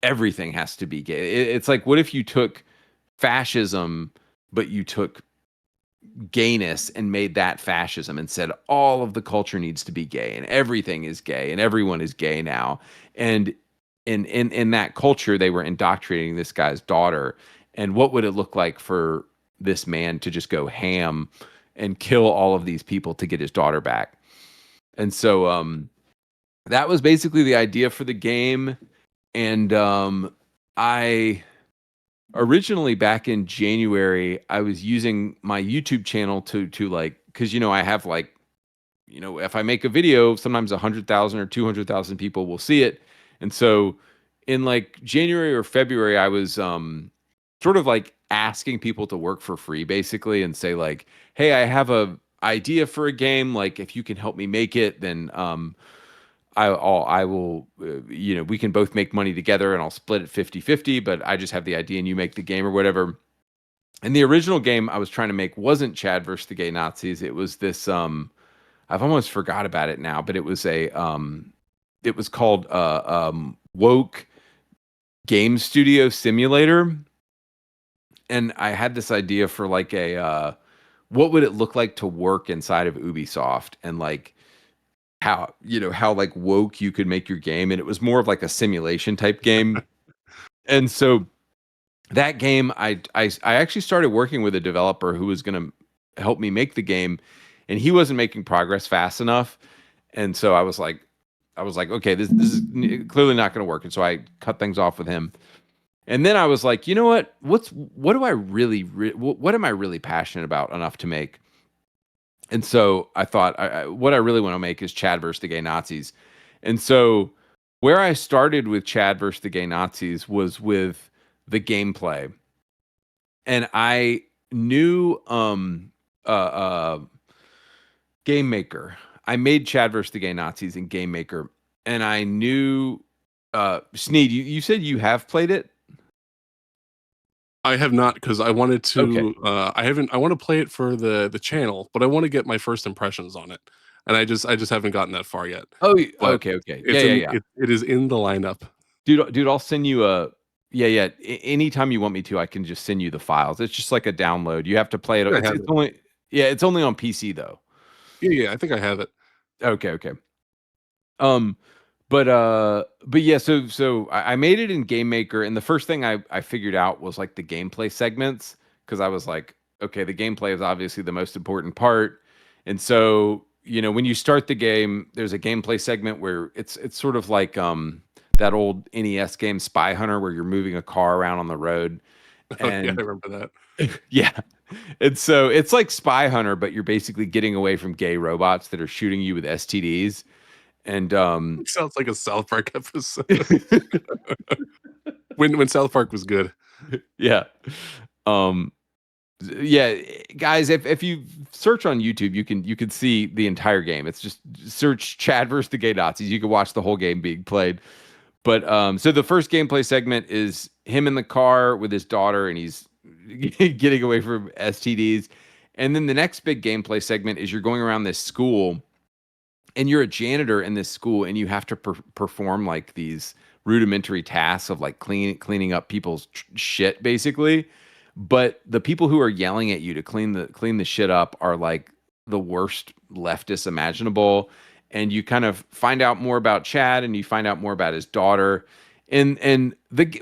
everything has to be gay. It's like, what if you took fascism, but you took gayness and made that fascism and said all of the culture needs to be gay and everything is gay and everyone is gay now. And in that culture, they were indoctrinating this guy's daughter. And what would it look like for this man to just go ham and kill all of these people to get his daughter back? And so that was basically the idea for the game. And I originally, back in January, I was using my YouTube channel to like, because I have like, if I make a video, sometimes 100,000 or 200,000 people will see it. And so in like January or February, I was sort of like asking people to work for free basically, and say like, hey, I have a idea for a game, like if you can help me make it, then I will, we can both make money together, and I'll split it 50-50, but I just have the idea and you make the game or whatever. And the original game I was trying to make wasn't Chad versus the gay Nazis. It was this, I've almost forgot about it now, but it was it was called Woke Game Studio Simulator. And I had this idea for like what would it look like to work inside of Ubisoft, and like, how like woke you could make your game. And it was more of like a simulation type game. And so that game, I actually started working with a developer who was going to help me make the game, and he wasn't making progress fast enough. And so I was like, okay, this is clearly not going to work. And so I cut things off with him. And then I was like, you know what? What am I really passionate about enough to make? And so I thought, what I really want to make is Chad versus the gay Nazis. And so where I started with Chad versus the gay Nazis was with the gameplay. And I knew Game Maker. I made Chad versus the gay Nazis in Game Maker. And I knew SNEED, you said you have played it? I have not, because I wanted Okay. to. I haven't. I want to play it for the channel, but I want to get my first impressions on it, and I just haven't gotten that far yet. Oh, But okay, okay. Yeah, it's yeah, in yeah. it is in the lineup. Dude, I'll send you a yeah, yeah. Anytime you want me to, I can just send you the files. It's just like a download. You have to play it. I think I have It's it. only yeah, it's only on PC though. Yeah, yeah. I think I have it. Okay, okay. Um, but yeah, so I made it in Game Maker, and the first thing I figured out was like the gameplay segments because I was like, okay, the gameplay is obviously the most important part, and so when you start the game, there's a gameplay segment where it's sort of like that old NES game Spy Hunter where you're moving a car around on the road, Oh yeah, I and remember that. yeah. And so it's like Spy Hunter, but you're basically getting away from gay robots that are shooting you with STDs. And It sounds like a South Park episode. When South Park was good. yeah. Um yeah, guys, if you search on YouTube, you can see the entire game. It's just search Chad versus the gay Nazis. You can watch the whole game being played. But so the first gameplay segment is him in the car with his daughter and he's getting away from STDs. And then the next big gameplay segment is you're going around this school and you're a janitor in this school and you have to perform like these rudimentary tasks of like cleaning up people's shit basically, but the people who are yelling at you to clean the shit up are like the worst leftists imaginable, and you kind of find out more about Chad and you find out more about his daughter, and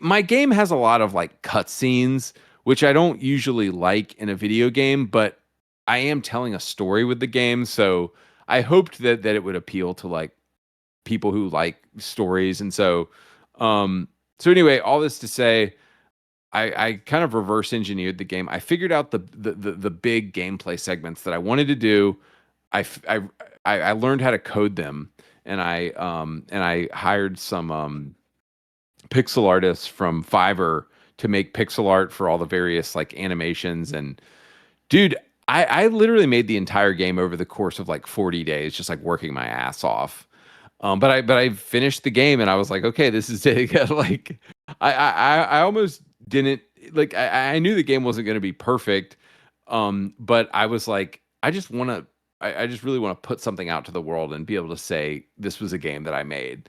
my game has a lot of like cutscenes which I don't usually like in a video game, but I am telling a story with the game, so I hoped that it would appeal to like people who like stories. And so anyway, all this to say, I kind of reverse engineered the game. I figured out the big gameplay segments that I wanted to do. I f- I learned how to code them, and I hired some pixel artists from Fiverr to make pixel art for all the various like animations. And dude, I literally made the entire game over the course of like 40 days, just like working my ass off. But I finished the game and I was like, okay, this is it. Like, I almost didn't like. I knew the game wasn't going to be perfect. But I was like, I just want to. I just really want to put something out to the world and be able to say this was a game that I made,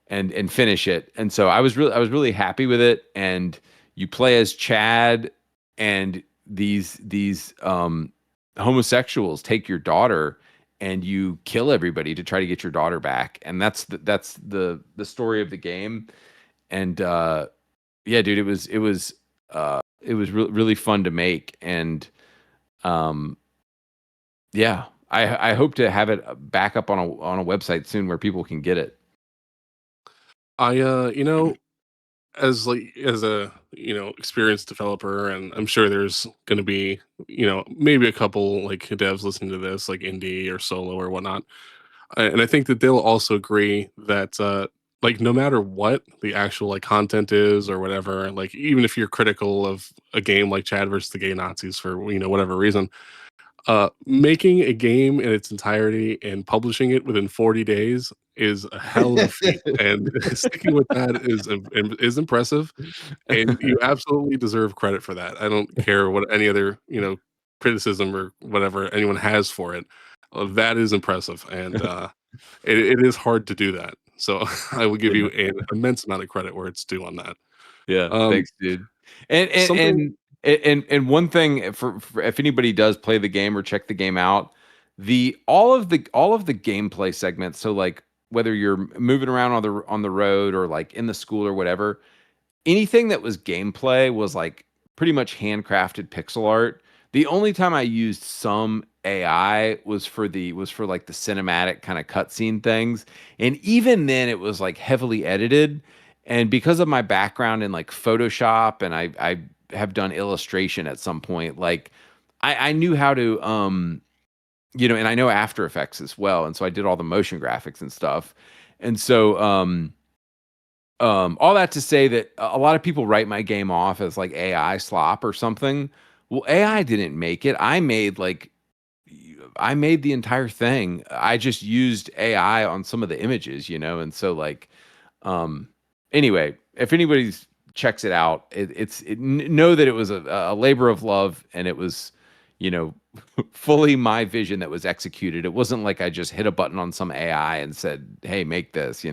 and finish it. And so I was really happy with it. And you play as Chad, and these homosexuals take your daughter and you kill everybody to try to get your daughter back, and that's the story of the game. And yeah, dude, it was really fun to make. And um yeah, I hope to have it back up on a website soon where people can get it. As a experienced developer, and I'm sure there's going to be maybe a couple like devs listening to this, like indie or solo or whatnot, and I think that they'll also agree that like no matter what the actual like content is or whatever, like even if you're critical of a game like Chad versus the Gay Nazis for whatever reason, making a game in its entirety and publishing it within 40 days is a hell of a feat, and sticking with that is impressive, and you absolutely deserve credit for that. I don't care what any other, criticism or whatever anyone has for it. That is impressive, and it is hard to do that. So I will give Yeah. you an immense amount of credit where it's due on that. Yeah, Um, thanks, dude. And and something and and one thing for if anybody does play the game or check the game out, the all of the gameplay segments. So like whether you're moving around on the road or like in the school or whatever, anything that was gameplay was like pretty much handcrafted pixel art. The only time I used some AI was for like the cinematic kind of cutscene things, and even then it was like heavily edited. And because of my background in like Photoshop, and I have done illustration at some point, like I knew how to and I know After Effects as well, and so I did all the motion graphics and stuff. And so all that to say that a lot of people write my game off as like AI slop or something. Well, AI didn't make it. I made the entire thing. I just used AI on some of the images, and so like um anyway, if anybody's checks it out, know that it was a labor of love, and it was, fully my vision that was executed. It wasn't like I just hit a button on some AI and said, "Hey, make this."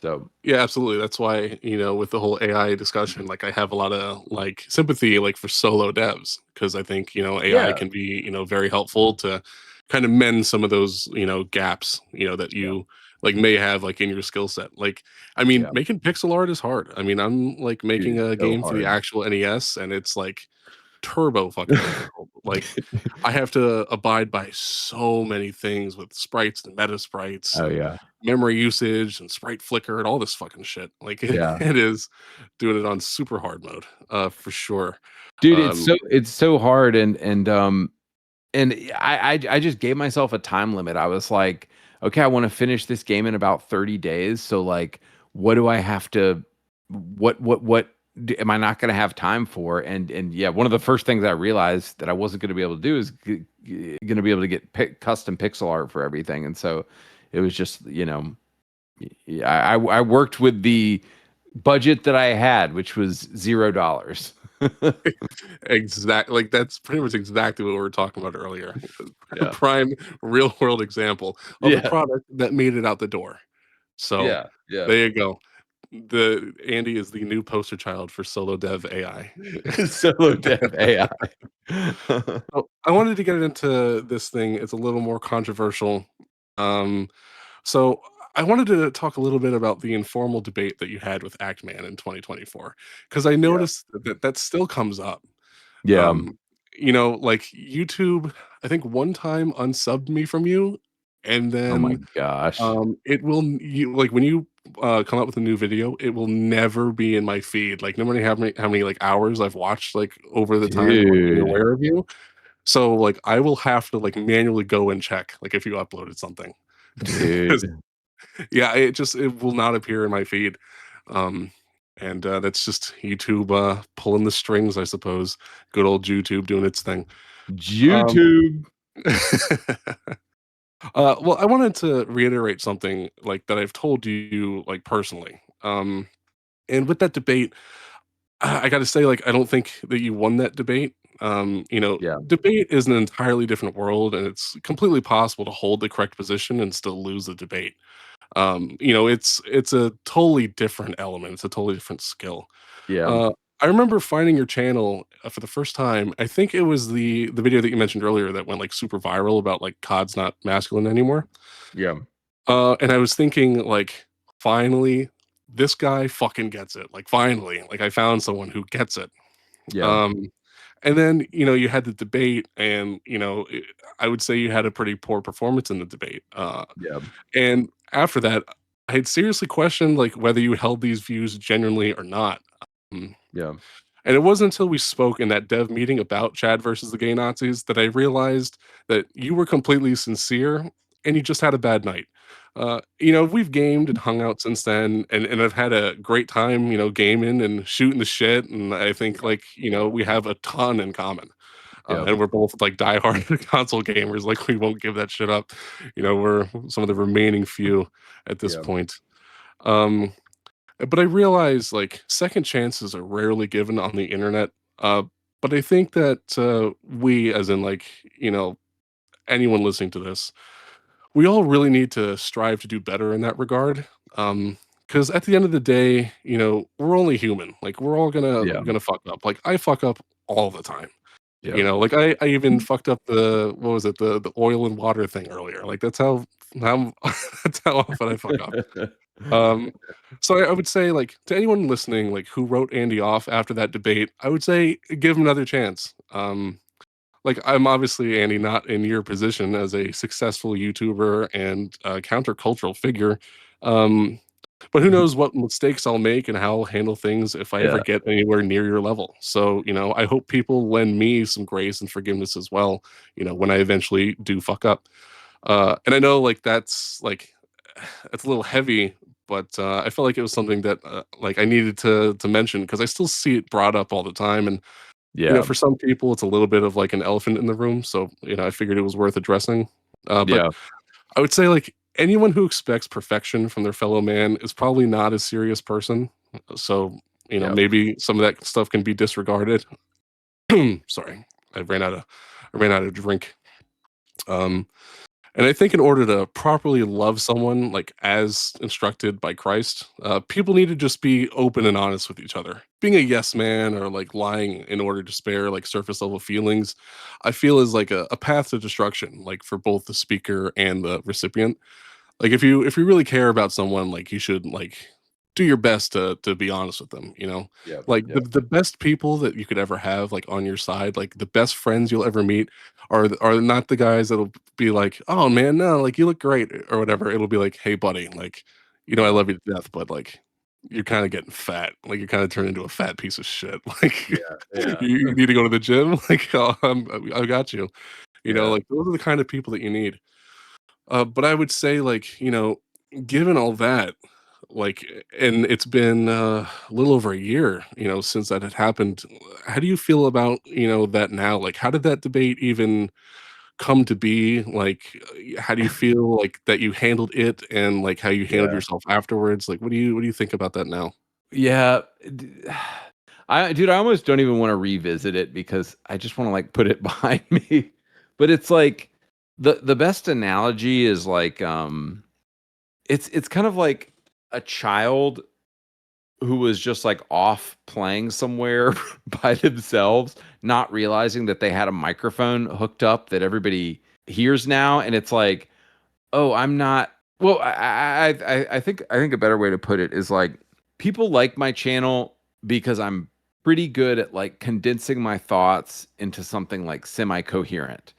So Yeah, absolutely. That's why, with the whole AI discussion, like I have a lot of like sympathy like for solo devs because I think, AI yeah, can be, very helpful to kind of mend some of those, gaps, that yeah, you like may have like in your skill set. Like, I mean, yeah, making pixel art is hard. I mean, I'm like dude, making it's a so game for the hard. actual NES and it's like turbo fucking difficult. Like I have to abide by so many things with sprites and meta sprites Oh and yeah, memory usage and sprite flicker and all this fucking shit. Like yeah. it is doing it on super hard mode, for sure. Dude, Um, it's so hard, and I just gave myself a time limit. I was like, okay, I want to finish this game in about 30 days. So like, what do I have to, am I not going to have time for? And yeah, one of the first things I realized that I wasn't going to be able to do is going to be able to get custom pixel art for everything. And so it was just, I worked with the budget that I had, which was $0. exact like that's pretty much exactly what we were talking about earlier. Yeah. Prime real world example of a Yeah. product that made it out the door. So Yeah. Yeah. there you go. The Andy is the new poster child for solo dev AI. Solo dev AI. Oh, I wanted to get into this thing. It's a little more controversial. Um, so I wanted to talk a little bit about the informal debate that you had with ActMan in 2024, because I Yeah. noticed that still comes up. Yeah. Um, like YouTube, I think one time unsubbed me from you, and Oh my then gosh. it will you like when you come up with a new video, it will never be in my feed. Like no matter how many like hours I've watched like over the time like being Dude. aware of you. So like I will have to like manually go and check like if you uploaded something. 'Cause, Dude. yeah, it will not appear in my feed. Um and that's just YouTube pulling the strings, I suppose. Good old YouTube doing its thing. Um YouTube. well, I wanted to reiterate something like that I've told you like personally. And with that debate, I got to say, like, I don't think that you won that debate. Yeah. Debate is an entirely different world, and it's completely possible to hold the correct position and still lose the debate. It's a totally different element. It's a totally different skill. Yeah. Uh, I remember finding your channel for the first time. I think it was the video that you mentioned earlier that went like super viral about like COD's not masculine anymore. Yeah. And I was thinking, like, finally, this guy fucking gets it. Like, finally, like, I found someone who gets it. Yeah. Um, and then, you had the debate, and, I would say you had a pretty poor performance in the debate. Yeah. And after that, I had seriously questioned, like, whether you held these views genuinely or not. Um, Yeah. and it wasn't until we spoke in that dev meeting about Chad versus the gay Nazis that I realized that you were completely sincere and you just had a bad night. We've gamed and hung out since then, and I've had a great time, gaming and shooting the shit. And I think, like, we have a ton in common. Yeah. And we're both like diehard console gamers. Like, we won't give that shit up. We're some of the remaining few at this Yeah. point. Um, but I realize like second chances are rarely given on the internet. Uh, but I think that we, as in like, anyone listening to this, we all really need to strive to do better in that regard. Because at the end of the day, we're only human. Like we're all Yeah. gonna fuck up. Like I fuck up all the time. Yeah. Like I even fucked up the what was it the oil and water thing earlier. Like how that's how often I fuck up. Um, so I would say, like, to anyone listening, like, who wrote Andy off after that debate, I would say give him another chance. Like, I'm obviously, Andy, not in your position as a successful YouTuber and countercultural figure. Um, but who knows what mistakes I'll make and how I'll handle things if I ever Yeah. get anywhere near your level. So, I hope people lend me some grace and forgiveness as well, when I eventually do fuck up. And I know, like, that's like, it's a little heavy, but I felt like it was something that like I needed to mention because I still see it brought up all the time, and Yeah. for some people it's a little bit of like an elephant in the room. So I figured it was worth addressing. But Yeah. I would say like anyone who expects perfection from their fellow man is probably not a serious person. So, Yep. maybe some of that stuff can be disregarded. Sorry, I ran out of drink. Um, and I think in order to properly love someone, like as instructed by Christ, people need to just be open and honest with each other. Being a yes man or like lying in order to spare like surface level feelings, I feel is like a path to destruction, like for both the speaker and the recipient. Like if you really care about someone, like you should like do your best to be honest with them, you know? Yep. Like Yep. the best people that you could ever have like on your side, like the best friends you'll ever meet are not the guys that'll be like, "Oh man, no, like you look great," or whatever. It'll be like, "Hey buddy, like I Yeah. love you to death, but like you're kind of getting fat. Like you're kind of turning into a fat piece of shit. Like Yeah. Yeah. you need to go to the gym. Like oh, I got you." Yeah. Like those are the kind of people that you need. But I would say, like, given all that, like, and it's been a little over a year, since that had happened. How do you feel about, that now? Like, how did that debate even come to be? Like, how do you feel like that you handled it, and like how you handled Yeah. yourself afterwards? Like, what do you think about that now? Yeah. Dude, I almost don't even want to revisit it because I just want to like put it behind me. But it's like the best analogy is like it's kind of like a child who was just like off playing somewhere by themselves, not realizing that they had a microphone hooked up that everybody hears now, and it's like, oh, I'm not. Well, I think a better way to put it is like people like my channel because I'm pretty good at like condensing my thoughts into something like semi-coherent,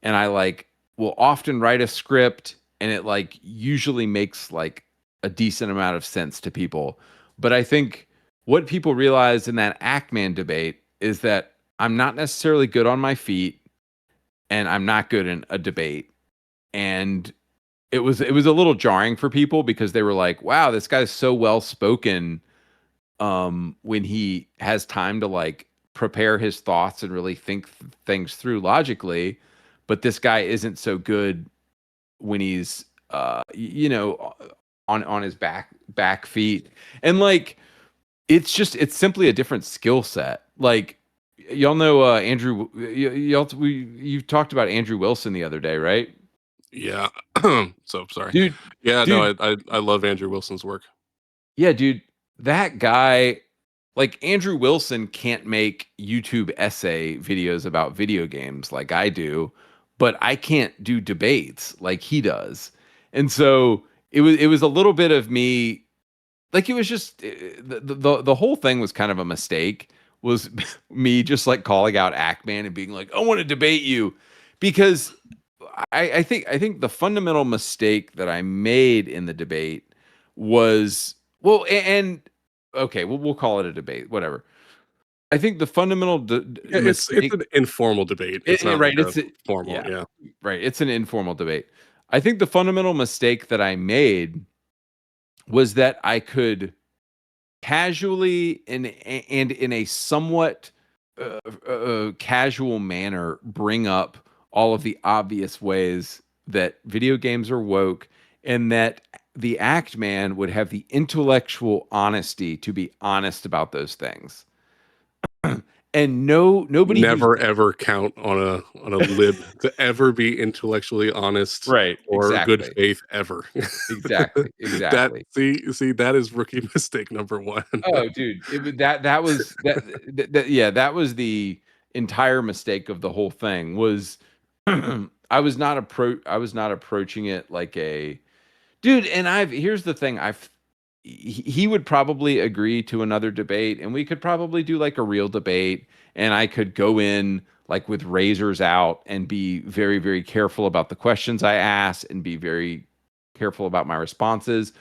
and I like will often write a script, and it like usually makes like a decent amount of sense to people. But I think what people realize in that ActMan debate is that I'm not necessarily good on my feet, and I'm not good in a debate, and it was a little jarring for people because they were like, "Wow, this guy's so well spoken." When he has time to like prepare his thoughts and really think things through logically, but this guy isn't so good when he's on his back feet, and like it's simply a different skill set. Like y'all know Andrew, you talked about Andrew Wilson the other day, right? Yeah. So sorry. Dude, Yeah. No, dude, I love Andrew Wilson's work. yeah, dude, that guy, like Andrew Wilson can't make YouTube essay videos about video games like I do, but I can't do debates like he does. And so it was a little bit of me, like it was just the whole thing was kind of a mistake. Was me just like calling out Ackman and being like, I want to debate you, because I think the fundamental mistake that I made in the debate was, well, and okay, we'll call it a debate, whatever. I think the fundamental Yeah, it's mistake, an informal debate. It's not like right? a formal. Yeah, Yeah. right. It's an informal debate. I think the fundamental mistake that I made was that I could casually and in a somewhat casual manner bring up all of the obvious ways that video games are woke, and that the act man would have the intellectual honesty to be honest about those things. And nobody who's Never ever count on a lib to ever be intellectually honest right, or good exactly, faith ever. exactly, That exactly. see that is rookie mistake number one. Oh, dude, that was yeah, that was the entire mistake of the whole thing. Was I was not approaching it like a dude. And here's the thing, he would probably agree to another debate, and we could probably do like a real debate, and I could go in like with razors out and be very, very careful about the questions I ask and be very careful about my responses.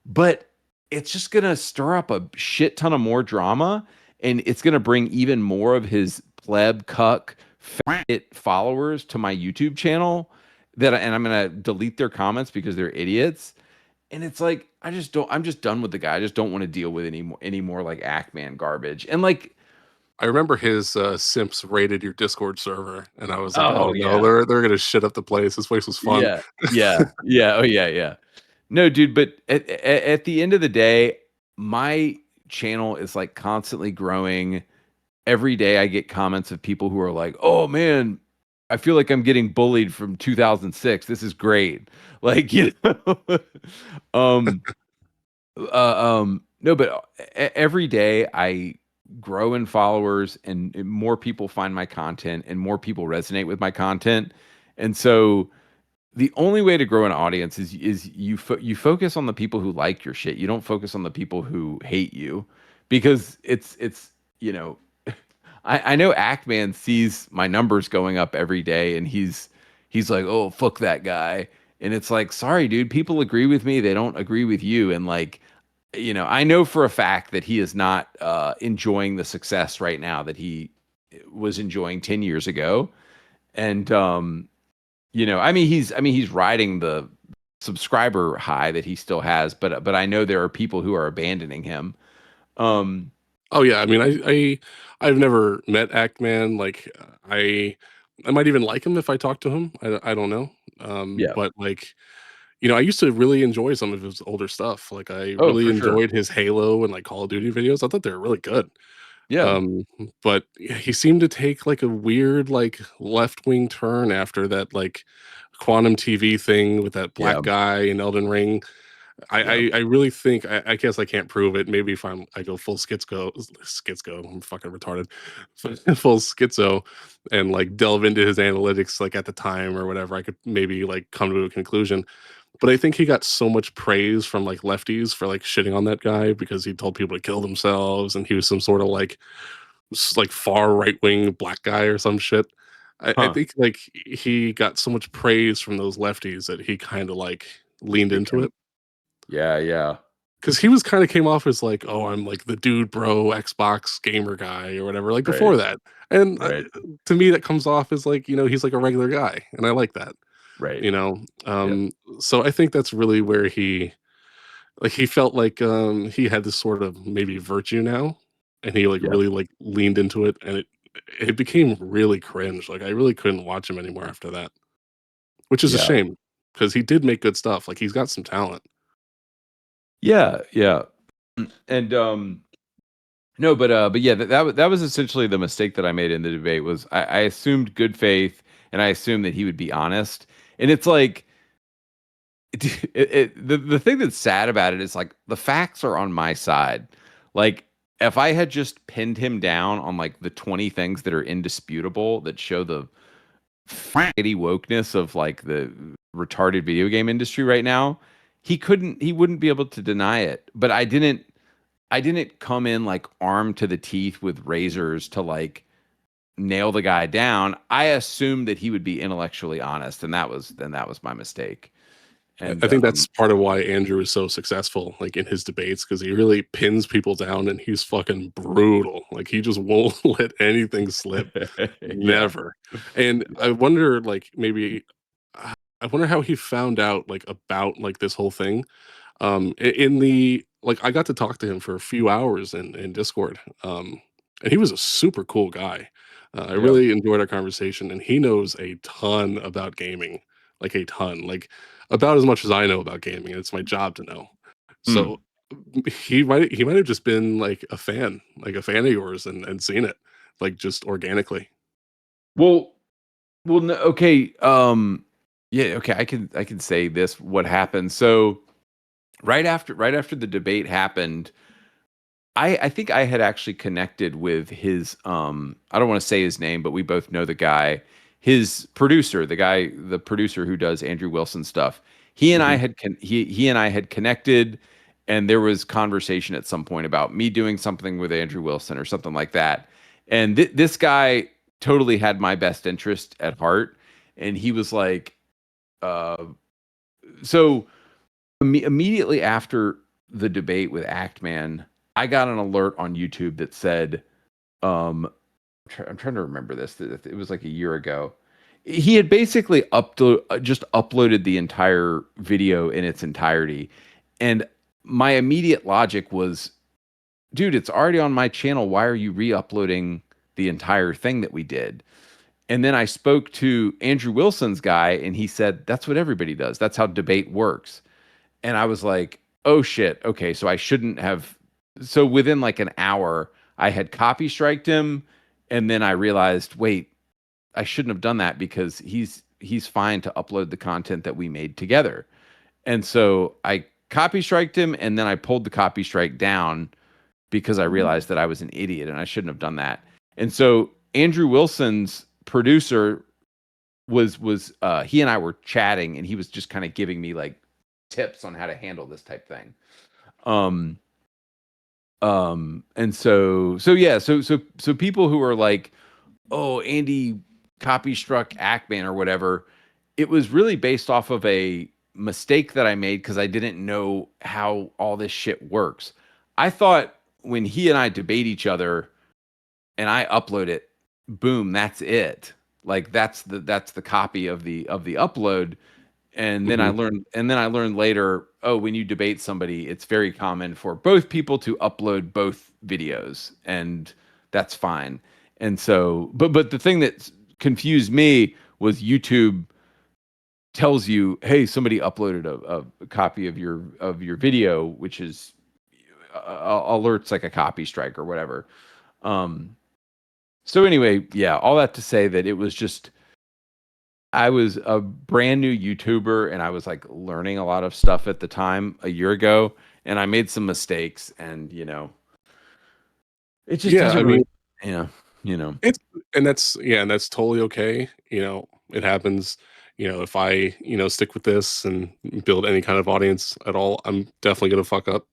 But it's just gonna stir up a shit ton of more drama, and it's gonna bring even more of his pleb cuck fat followers to my YouTube channel, and I'm gonna delete their comments because they're idiots. And it's like I'm just done with the guy. I just don't want to deal with any more like Ackman garbage. And like, I remember his simps raided your Discord server, and I was like, oh "Oh no, yeah, they're gonna shit up the place. This place was fun." yeah, yeah, oh yeah, yeah. No, dude, but at the end of the day, my channel is like constantly growing. Every day I get comments of people who are like, "Oh man, I feel like I'm getting bullied from 2006. This is great." Like, um no, but every day I grow in followers and more people find my content and more people resonate with my content. And so the only way to grow an audience is you focus on the people who like your shit. You don't focus on the people who hate you, because it's you know I know ActMan sees my numbers going up every day, and he's like, oh fuck that guy, and it's like, sorry dude, people agree with me, they don't agree with you, and like, I know for a fact that he is not enjoying the success right now that he was enjoying 10 years ago, and he's riding the subscriber high that he still has, but I know there are people who are abandoning him. Oh yeah, I mean, I've never met ActMan. Like, I might even like him if I talk to him. I don't know. Yeah. But like, I used to really enjoy some of his older stuff. Like, I Oh, really for sure. enjoyed his Halo and like Call of Duty videos. I thought they were really good. Yeah. Um, but he seemed to take like a weird like left wing turn after that like quantum TV thing with that Yeah. black guy in Elden Ring. Yeah. I really think I guess I can't prove it. Maybe if I go full schizo, I'm fucking retarded, full schizo, and like delve into his analytics like at the time or whatever, I could maybe like come to a conclusion. But I think he got so much praise from like lefties for like shitting on that guy because he told people to kill themselves and he was some sort of like like far right wing black guy or some shit. I Huh. think like he got so much praise from those lefties that he kind of like leaned into Became. it. Yeah. Yeah. Because he was kind of came off as like, oh, I'm like the dude, bro, Xbox gamer guy or whatever, like Right. before that. And Right. to me, that comes off as like, he's like a regular guy. And I like that, Right. you know? Yeah. So I think that's really where he felt like he had this sort of maybe virtue now. And he like Yeah. really like leaned into it. And it became really cringe. Like I really couldn't watch him anymore after that, which is a Yeah. shame because he did make good stuff. Like he's got some talent. Yeah. Yeah. And no, but yeah, that was essentially the mistake that I made in the debate. Was I assumed good faith, and I assumed that he would be honest. And it's like, the thing that's sad about it is like the facts are on my side. Like, if I had just pinned him down on like the 20 things that are indisputable that show the fatty wokeness of like the retarded video game industry right now, he wouldn't be able to deny it. But I didn't come in like armed to the teeth with razors to like nail the guy down. I assumed that he would be intellectually honest, and that was my mistake. I And think that's part of why Andrew is so successful, like in his debates, because he really pins people down and he's fucking brutal. Like he just won't let anything slip, yeah, never. And I wonder, like maybe, I wonder how he found out like about like this whole thing. In the like, I got to talk to him for a few hours in Discord, and he was a super cool guy. I yeah, really enjoyed our conversation, and he knows a ton about gaming, like a ton, like about as much as I know about gaming. It's my job to know. mm. So he might have just been like a fan of yours, and seen it like just organically. Well, no, okay, yeah, okay. I can say this. What happened? So right after the debate happened, I think I had actually connected with his I don't want to say his name, but we both know the guy, his producer, the producer who does Andrew Wilson stuff. He and I Hmm. had he and I had connected, and there was conversation at some point about me doing something with Andrew Wilson or something like that. And this guy totally had my best interest at heart, and he was like, uh, so immediately after the debate with ActMan, I got an alert on YouTube that said, I'm trying to remember this. It was like a year ago. He had basically just uploaded the entire video in its entirety. And my immediate logic was, dude, it's already on my channel. Why are you re-uploading the entire thing that we did? And then I spoke to Andrew Wilson's guy, and he said, that's what everybody does. That's how debate works. And I was like, oh shit, okay, so I shouldn't have so within like an hour, I had copy striked him, and then I realized, wait, I shouldn't have done that because he's fine to upload the content that we made together. And so I copy striked him, and then I pulled the copy strike down because I realized that I was an idiot and I shouldn't have done that. And so Andrew Wilson's producer was he and I were chatting, and he was just kind of giving me like tips on how to handle this type thing. And so yeah, so people who are like, oh, Andy copy struck ActMan or whatever, it was really based off of a mistake that I made because I didn't know how all this shit works. I thought when he and I debate each other and I upload it, boom, that's it. Like that's the copy of the upload. And then I learned later, oh, when you debate somebody, it's very common for both people to upload both videos, and that's fine. And so, but the thing that confused me was YouTube tells you, hey, somebody uploaded a copy of your video, which is alerts like a copy strike or whatever. So anyway, yeah, all that to say that it was just, I was a brand new YouTuber and I was like learning a lot of stuff at the time a year ago, and I made some mistakes, and it just Yeah, I doesn't mean, really, it's and that's totally okay. It happens. If I, stick with this and build any kind of audience at all, I'm definitely gonna fuck up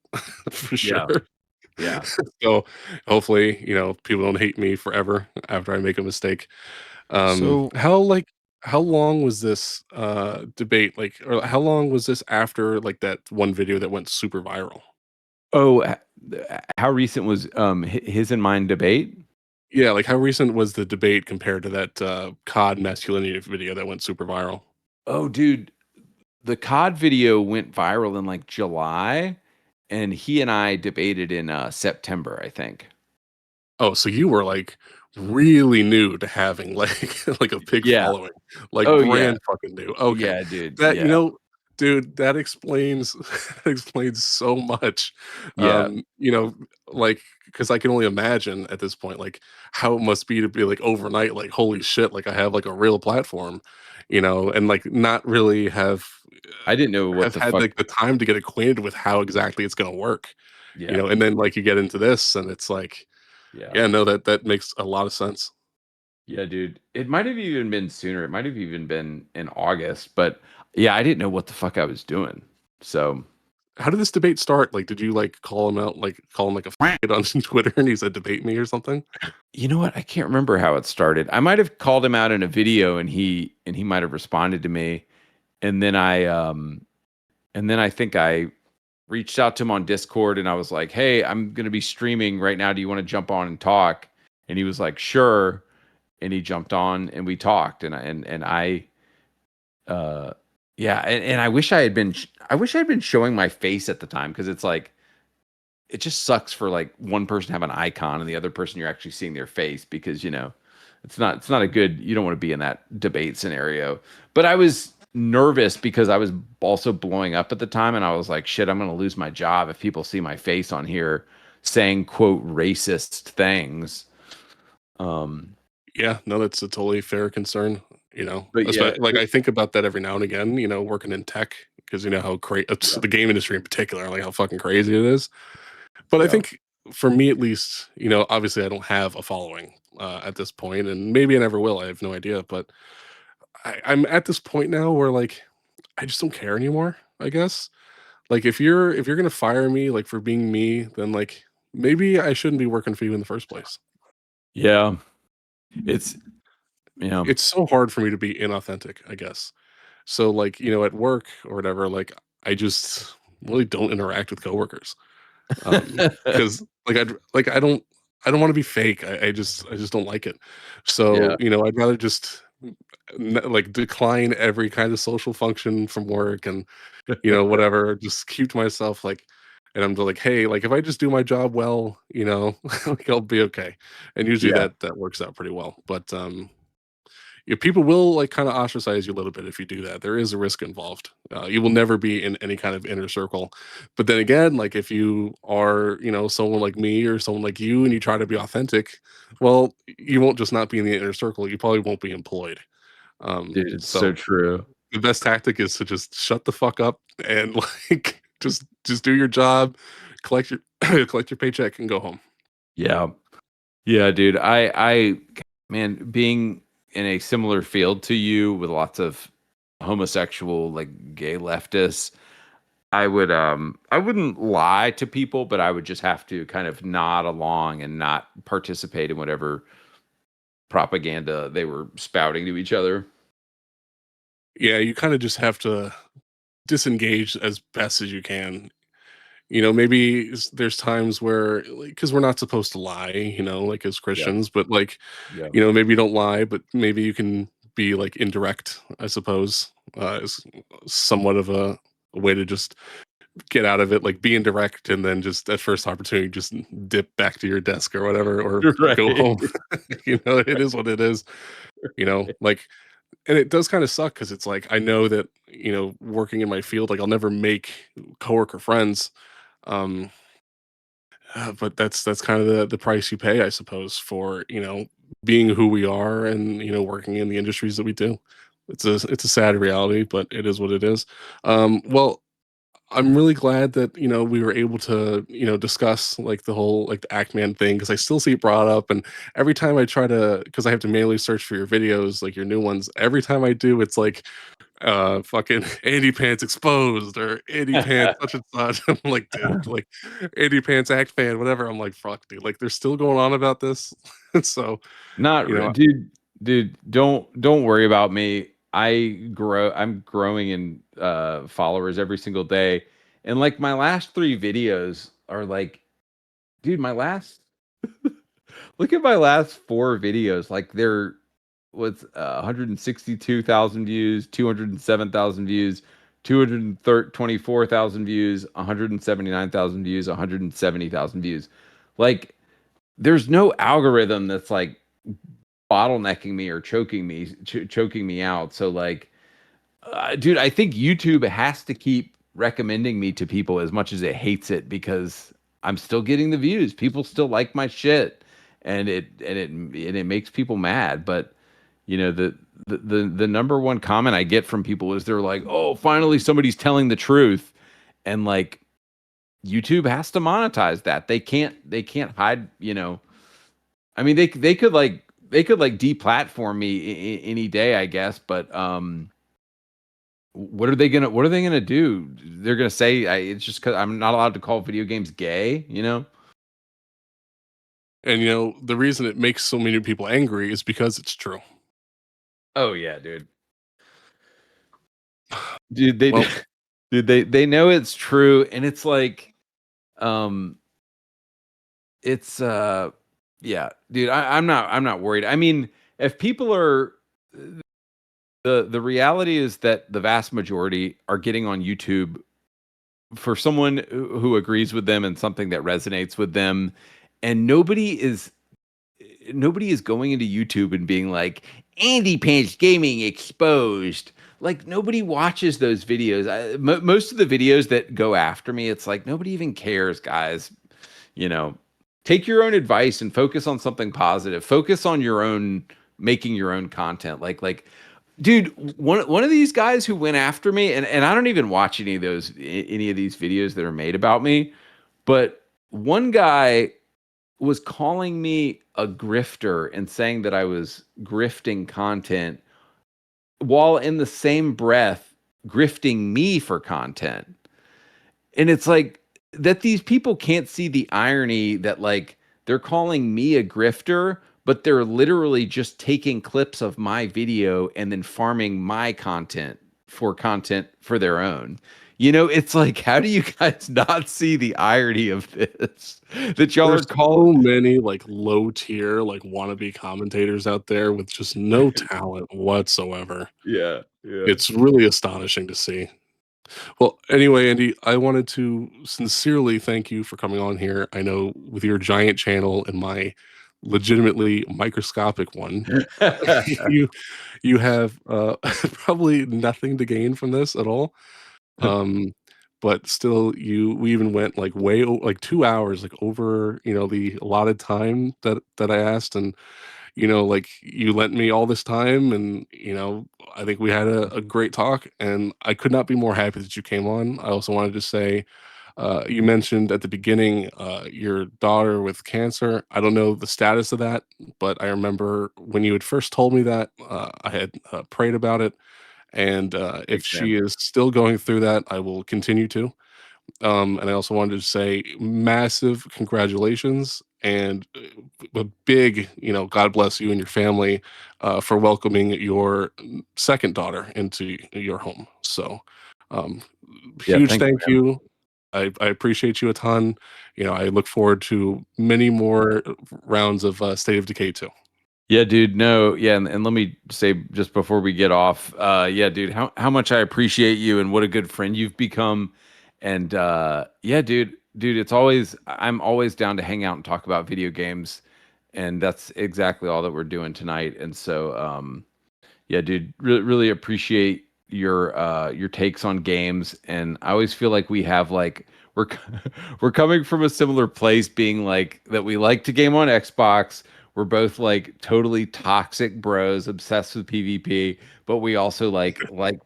for sure. yeah, yeah. So hopefully, people don't hate me forever after I make a mistake. So How long was this debate? Like, or how long was this after like that one video that went super viral? Oh, how recent was his and mine debate? Yeah, like how recent was the debate compared to that COD masculinity video that went super viral? Oh, dude, the COD video went viral in like July, and he and I debated in September, I think. Oh, so you were like really new to having like like a big Yeah. following, like Oh yeah. brand fucking new. Okay. Yeah, dude. That, Yeah. dude, that explains that explains so much. Yeah. You know, like because I can only imagine at this point like how it must be to be like overnight, like holy shit, like I have like a real platform, and like not really I didn't know what have the had fuck. like the time to get acquainted with how exactly it's gonna work. Yeah. And then like you get into this and it's like Yeah. yeah, no, that makes a lot of sense. Yeah, dude. It might have even been sooner. It might have even been in August, but yeah, I didn't know what the fuck I was doing. So, How did this debate start? Like, did you like call him out, like call him like a on Twitter, and he said debate me or something? you know what? I can't remember how it started. I might have called him out in a video, and he might have responded to me, and then I think I reached out to him on Discord, and I was like, "Hey, I'm going to be streaming right now. Do you want to jump on and talk?" And he was like, "Sure." And he jumped on and we talked, and I yeah, and I wish I had been showing my face at the time, because it's like it just sucks for like one person to have an icon and the other person you're actually seeing their face, because it's not a good, you don't want to be in that debate scenario. But I was nervous because I was also blowing up at the time, and I was like, shit, I'm going to lose my job if people see my face on here saying quote racist things. um Yeah, no, that's a totally fair concern. but yeah. Like I think about that every now and again. Working in tech because you know how crazy Yeah. the game industry in particular, like how fucking crazy it is. But I Yeah. think for me at least, obviously I don't have a following at this point, and maybe I never will. I have no idea, but I'm at this point now where like I just don't care anymore. I guess like if you're gonna fire me like for being me, then like maybe I shouldn't be working for you in the first place. Yeah. It's yeah. It's so hard for me to be inauthentic, I guess. So like at work or whatever, like I just really don't interact with coworkers. Because like I don't want to be fake. I just don't like it. Yeah. So I'd rather just like decline every kind of social function from work and whatever, just keep to myself like. And I'm like, hey, like if I just do my job well, like I'll be okay. And usually Yeah. that works out pretty well. But people will like kind of ostracize you a little bit if you do that. There is a risk involved. You will never be in any kind of inner circle. But then again, like if you are, someone like me or someone like you, and you try to be authentic, well, you won't just not be in the inner circle. You probably won't be employed. Dude, it's so So true. the best tactic is to just shut the fuck up and like just do your job, collect your collect your paycheck, and go home. Yeah. Yeah, dude. Man, being in a similar field to you with lots of homosexual, like gay leftists, I wouldn't lie to people, but I would just have to kind of nod along and not participate in whatever propaganda they were spouting to each other. Yeah, you kind of just have to disengage as best as you can. Maybe there's times where, because we're not supposed to lie, like as Yeah. Christians, but like, Yeah. maybe you don't lie, but maybe you can be like indirect, I suppose, is somewhat of a way to just get out of it, like be indirect, and then just at first opportunity, just dip back to your desk or whatever, or go Right. home. It is what it is, like, and it does kind of suck because it's like, I know that, working in my field, like I'll never make coworker friends. Um, but that's kind of the price you pay, I suppose, for being who we are, and working in the industries that we do. It's a sad reality, but it is what it is. Well, I'm really glad that we were able to discuss like the whole like the ActMan thing, because I still see it brought up, and every time I try to, because I have to manually search for your videos, like your new ones, every time I do, it's like fucking AndyPants exposed, or AndyPants such and such. I'm like, dude, like AndyPants Act fan, whatever. I'm like, fuck, dude, like they're still going on about this. So, Not you know, dude, don't worry about me. I'm growing in followers every single day. And like my last 3 videos are like, dude, my last look at my last 4 videos. Like they're with 162,000 views, 207,000 views, 224,000 views, 179,000 views, 170,000 views. Like there's no algorithm that's like bottlenecking me or choking me out. So like, dude, I think YouTube has to keep recommending me to people as much as it hates it, because I'm still getting the views. People still like my shit, and it makes people mad. But the number one comment I get from people is they're like, "Oh, finally somebody's telling the truth," and like YouTube has to monetize that. They can't hide. I mean, they could like deplatform me any day, I guess. But what are they gonna do? They're gonna say it's just because I'm not allowed to call video games gay, and the reason it makes so many people angry is because it's true. Oh yeah, dude. Dude, they Well, dude, they know it's true, and it's like, um, it's yeah, dude. I'm not worried. I mean, if people are the reality is that the vast majority are getting on YouTube for someone who agrees with them and something that resonates with them, and nobody is going into YouTube and being like, AndyPants Gaming exposed. Like nobody watches those videos. Most of the videos that go after me, it's like nobody even cares, guys. You know, take your own advice and focus on something positive. Focus on your own making your own content. Like, dude, one of these guys who went after me, and I don't even watch any of these videos that are made about me, but one guy was calling me a grifter and saying that I was grifting content, while in the same breath grifting me for content. And it's like that these people can't see the irony that like they're calling me a grifter, but they're literally just taking clips of my video and then farming my content for their own. It's like, how do you guys not see the irony of this? That y'all are there's calling. so many like low tier like wannabe commentators out there with just no talent whatsoever. Yeah, yeah. It's really astonishing to see. Well, anyway, Andy, I wanted to sincerely thank you for coming on here. I know with your giant channel and my legitimately microscopic one. you you have probably nothing to gain from this at all. Um, but still, we even went like like 2 hours, like over the allotted time that I asked, and like you lent me all this time, and I think we had a great talk, and I could not be more happy that you came on. I also wanted to say, you mentioned at the beginning your daughter with cancer. I don't know the status of that, but I remember when you had first told me that, I had prayed about it, and if Thanks, man. she is still going through that, I will continue to. And I also wanted to say massive congratulations and a big, God bless you and your family for welcoming your second daughter into your home. So, um, Yeah, huge thanks, thank man. you. I appreciate you a ton. I look forward to many more rounds of State of Decay too. Yeah, dude. No, yeah, and let me say just before we get off, yeah, dude, how much I appreciate you and what a good friend you've become. And yeah, dude, I'm always down to hang out and talk about video games, and that's exactly all that we're doing tonight. And so yeah, dude, really appreciate your takes on games, and I always feel like we have like we're coming from a similar place, being like that we like to game on Xbox. We're both like totally toxic bros, obsessed with PvP, but we also like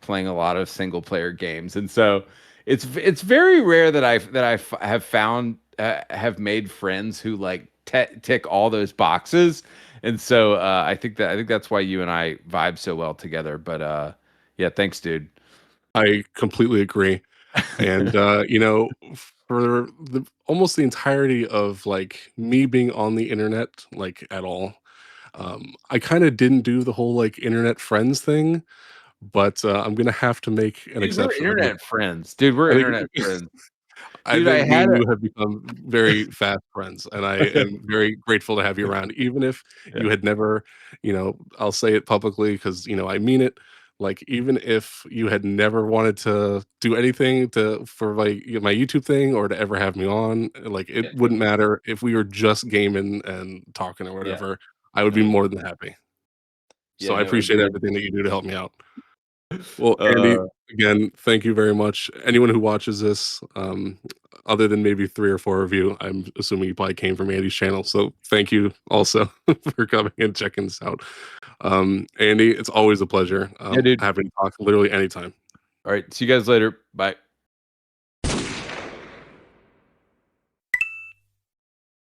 playing a lot of single player games, and so it's very rare that have found have made friends who like tick all those boxes. And so I think that's why you and I vibe so well together. But yeah, thanks, dude. I completely agree. And for the almost the entirety of like me being on the internet, like at all, I kind of didn't do the whole like internet friends thing, but I'm gonna have to make an Dude, we're exception. I think internet friends. Dude, we're I internet think friends. I Dude, think I me had and a you have become very fast friends, and I am very grateful to have you around, even if yeah, you had never, I'll say it publicly because I mean it. Like, even if you had never wanted to do anything for like my YouTube thing or to ever have me on, like yeah, it wouldn't totally. matter if we were just gaming and talking or Yeah, whatever. I would be totally. more than happy. Yeah, So I no, appreciate agreed. everything that you do to help me out. Well, Andy, Uh, again, thank you very much. Anyone who watches this, other than maybe 3 or 4 of you, I'm assuming you probably came from Andy's channel. So thank you also for coming and checking this out. Andy, it's always a pleasure yeah, dude. having to talk literally anytime. All right, see you guys later. Bye.